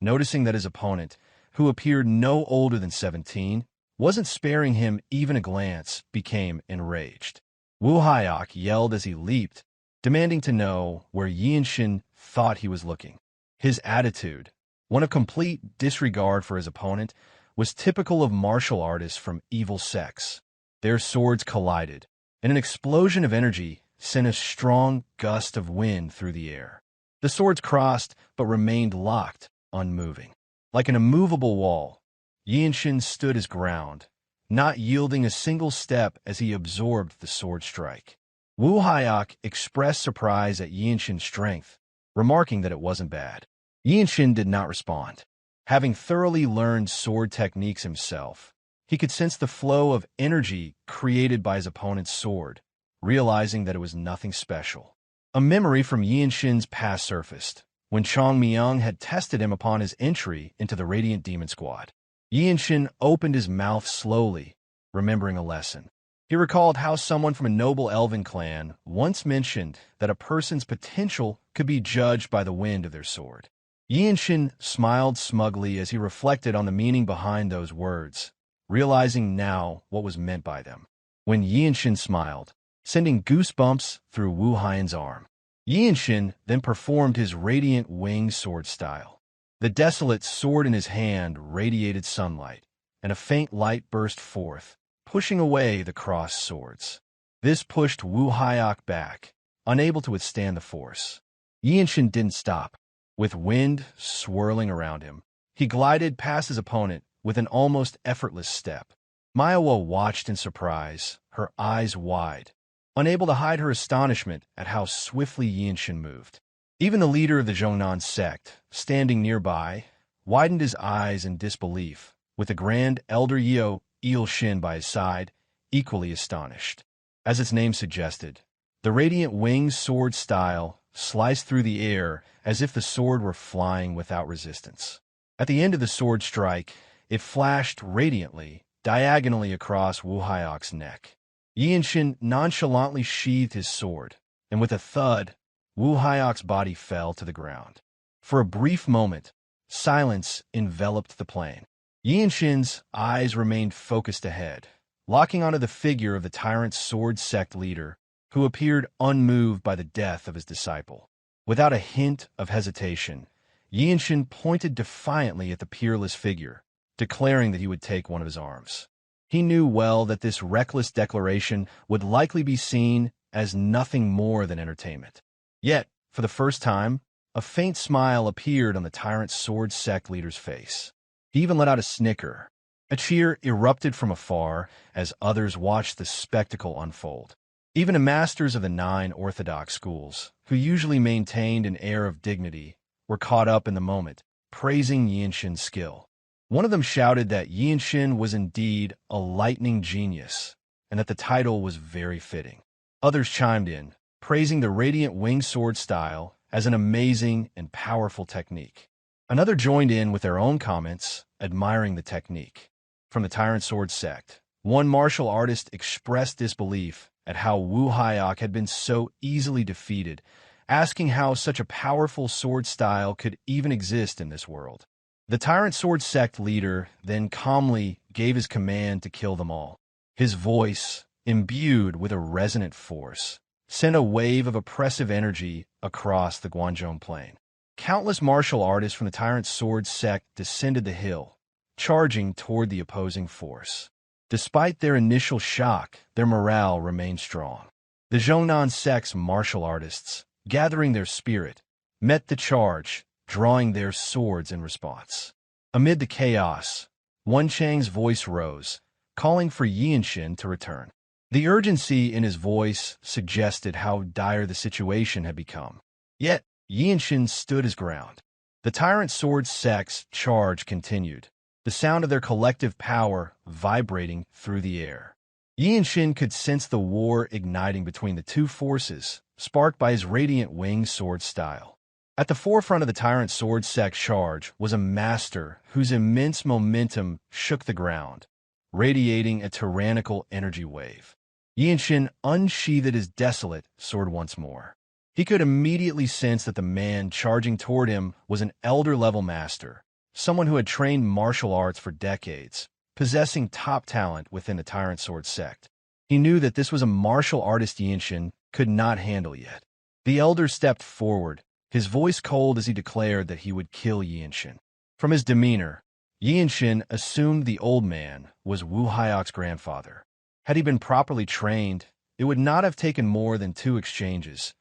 noticing that his opponent, who appeared no older than 17, wasn't sparing him even a glance, became enraged. Hyea yelled as he leaped, demanding to know where Yeonshin thought he was looking. His attitude, one of complete disregard for his opponent, was typical of martial artists from evil sects. Their swords collided, and an explosion of energy sent a strong gust of wind through the air. The swords crossed, but remained locked, unmoving. Like an immovable wall, Yeonshin stood his ground, not yielding a single step as he absorbed the sword strike. Wu Hyok expressed surprise at Yeonshin's strength, remarking that it wasn't bad. Yeonshin did not respond. Having thoroughly learned sword techniques himself, he could sense the flow of energy created by his opponent's sword, realizing that it was nothing special. A memory from Yeonshin's past surfaced, when Chong Myung had tested him upon his entry into the Radiant Demon Squad. Yeonshin opened his mouth slowly, remembering a lesson. He recalled how someone from a noble Elven clan once mentioned that a person's potential could be judged by the wind of their sword. Yeonshin smiled smugly as he reflected on the meaning behind those words, realizing now what was meant by them. When Yeonshin smiled, sending goosebumps through Wu Hyan's arm, Yeonshin then performed his radiant wing sword style. The Desolate sword in his hand radiated sunlight, and a faint light burst forth, pushing away the crossed swords. This pushed Wu Hyok back, unable to withstand the force. Yeonshin didn't stop. With wind swirling around him, he glided past his opponent with an almost effortless step. Myohwa watched in surprise, her eyes wide, unable to hide her astonishment at how swiftly Yeonshin moved. Even the leader of the Zhongnan sect, standing nearby, widened his eyes in disbelief, with the Grand Elder Yeonshin by his side, equally astonished. As its name suggested, the radiant winged sword style sliced through the air as if the sword were flying without resistance. At the end of the sword strike, it flashed radiantly, diagonally across Wu Hyok's neck. Yeonshin nonchalantly sheathed his sword, and with a thud, Wu Hyok's body fell to the ground. For a brief moment, silence enveloped the plain. Yeonshin's eyes remained focused ahead, locking onto the figure of the tyrant sword sect leader, who appeared unmoved by the death of his disciple. Without a hint of hesitation, Yeonshin pointed defiantly at the peerless figure, declaring that he would take one of his arms. He knew well that this reckless declaration would likely be seen as nothing more than entertainment. Yet, for the first time, a faint smile appeared on the tyrant sword sect leader's face. He even let out a snicker. A cheer erupted from afar as others watched the spectacle unfold. Even the masters of the 9 orthodox schools, who usually maintained an air of dignity, were caught up in the moment, praising Yeonshin's skill. One of them shouted that Yeonshin was indeed a lightning genius, and that the title was very fitting. Others chimed in, praising the radiant winged sword style as an amazing and powerful technique. Another joined in with their own comments, admiring the technique. From the Tyrant Sword sect, one martial artist expressed disbelief at how Wu Hyok had been so easily defeated, asking how such a powerful sword style could even exist in this world. The Tyrant Sword sect leader then calmly gave his command to kill them all. His voice, imbued with a resonant force, sent a wave of oppressive energy across the Gwangjong plain. Countless martial artists from the Tyrant Sword sect descended the hill, charging toward the opposing force. Despite their initial shock, their morale remained strong. The Zhongnan sect's martial artists, gathering their spirit, met the charge, drawing their swords in response. Amid the chaos, Wen Chang's voice rose, calling for Yeonshin to return. The urgency in his voice suggested how dire the situation had become. Yet, Yeonshin stood his ground. The Tyrant Sword sect's charge continued, the sound of their collective power vibrating through the air. Yeonshin could sense the war igniting between the two forces, sparked by his radiant winged sword style. At the forefront of the Tyrant Sword sect charge was a master whose immense momentum shook the ground, radiating a tyrannical energy wave. Yeonshin unsheathed his Desolate sword once more. He could immediately sense that the man charging toward him was an elder-level master, someone who had trained martial arts for decades, possessing top talent within the Tyrant Sword sect. He knew that this was a martial artist Yeonshin could not handle yet. The elder stepped forward, his voice cold as he declared that he would kill Yeonshin. From his demeanor, Yeonshin assumed the old man was Wu Hyok's grandfather. Had he been properly trained, it would not have taken more than 2 exchanges.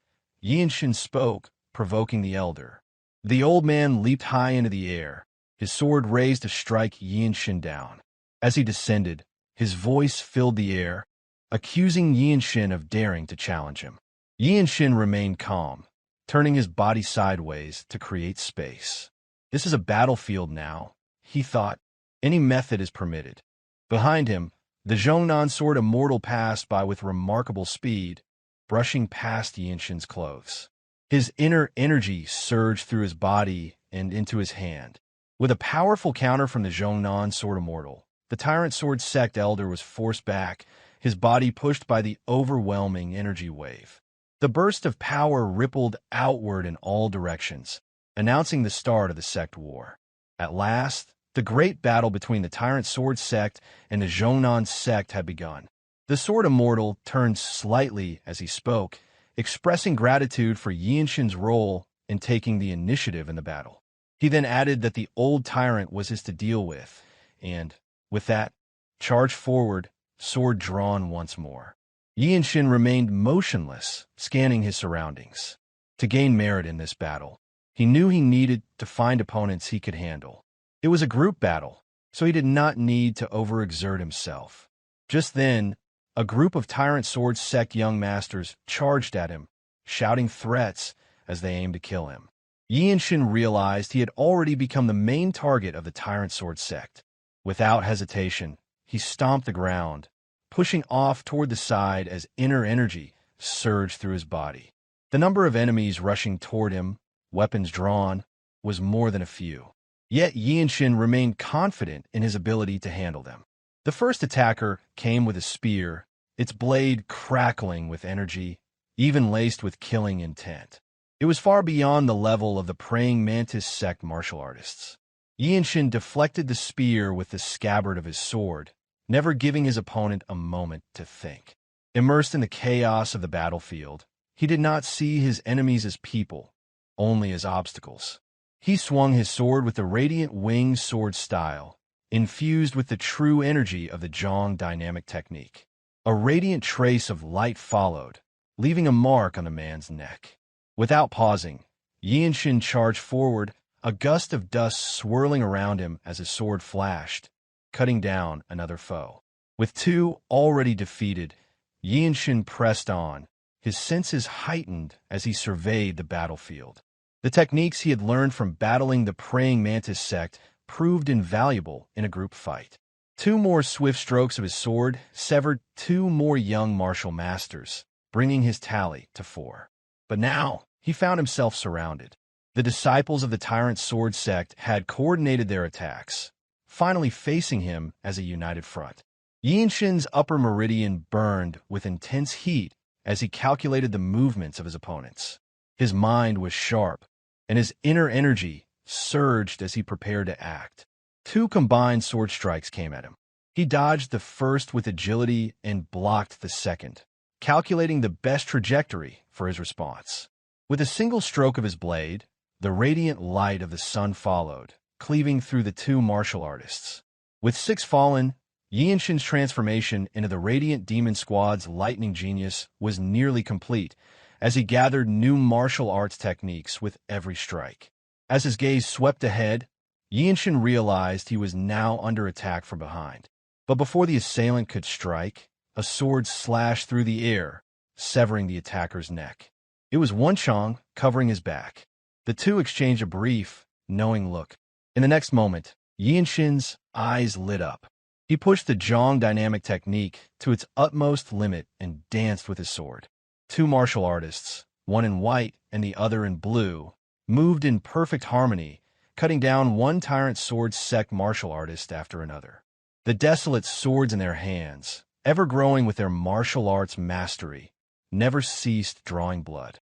Yeonshin spoke, provoking the elder. The old man leaped high into the air, his sword raised to strike Yeonshin down. As he descended, His voice filled the air, accusing Yeonshin of daring to challenge him. Yeonshin remained calm, turning his body sideways to create space. This is a battlefield now, he thought. Any method is permitted. Behind him, the Zhongnan sword immortal passed by with remarkable speed, brushing past Yeonshin's clothes. His inner energy surged through his body and into his hand. With a powerful counter from the Zhongnan sword immortal, the Tyrant Sword Sect elder was forced back, his body pushed by the overwhelming energy wave. The burst of power rippled outward in all directions, announcing the start of the Sect War. At last, the great battle between the Tyrant Sword Sect and the Zhongnan Sect had begun. The Sword Immortal turned slightly as he spoke, expressing gratitude for Yeonshin's role in taking the initiative in the battle. He then added that the old tyrant was his to deal with, and, with that, charged forward, sword drawn once more. Yeonshin remained motionless, scanning his surroundings. To gain merit in this battle, he knew he needed to find opponents he could handle. It was a group battle, so he did not need to overexert himself. Just then, a group of Tyrant Sword Sect young masters charged at him, shouting threats as they aimed to kill him. Yeonshin realized he had already become the main target of the Tyrant Sword Sect. Without hesitation, he stomped the ground, pushing off toward the side as inner energy surged through his body. The number of enemies rushing toward him, weapons drawn, was more than a few. Yet Yeonshin remained confident in his ability to handle them. The first attacker came with a spear, its blade crackling with energy, even laced with killing intent. It was far beyond the level of the praying Mantis Sect martial artists. Yeonshin deflected the spear with the scabbard of his sword, never giving his opponent a moment to think. Immersed in the chaos of the battlefield, he did not see his enemies as people, only as obstacles. He swung his sword with the radiant winged sword style, infused with the true energy of the Jeong dynamic technique. A radiant trace of light followed, leaving a mark on the man's neck. Without pausing, Yeonshin charged forward, a gust of dust swirling around him as his sword flashed, cutting down another foe. With two already defeated, Yeonshin pressed on, his senses heightened as he surveyed the battlefield. The techniques he had learned from battling the praying Mantis Sect proved invaluable in a group fight. Two more swift strokes of his sword severed two more young martial masters, bringing his tally to 4. But now, he found himself surrounded. The disciples of the Tyrant Sword Sect had coordinated their attacks, finally facing him as a united front. Yeonshin's upper meridian burned with intense heat as he calculated the movements of his opponents. His mind was sharp, and his inner energy surged as he prepared to act. Two combined sword strikes came at him. He dodged the first with agility and blocked the second, calculating the best trajectory for his response. With a single stroke of his blade, the radiant light of the sun followed, cleaving through the two martial artists. With 6 fallen, Yeonshin's transformation into the Radiant Demon Squad's lightning genius was nearly complete, as he gathered new martial arts techniques with every strike. As his gaze swept ahead, Yeonshin realized he was now under attack from behind. But before the assailant could strike, a sword slashed through the air, severing the attacker's neck. It was Wonchong covering his back. The two exchanged a brief, knowing look. In the next moment, Yeonshin's eyes lit up. He pushed the Jeong dynamic technique to its utmost limit and danced with his sword. Two martial artists, one in white and the other in blue, moved in perfect harmony, cutting down one Tyrant Sword Sect martial artist after another. The Desolate swords in their hands, ever growing with their martial arts mastery, never ceased drawing blood.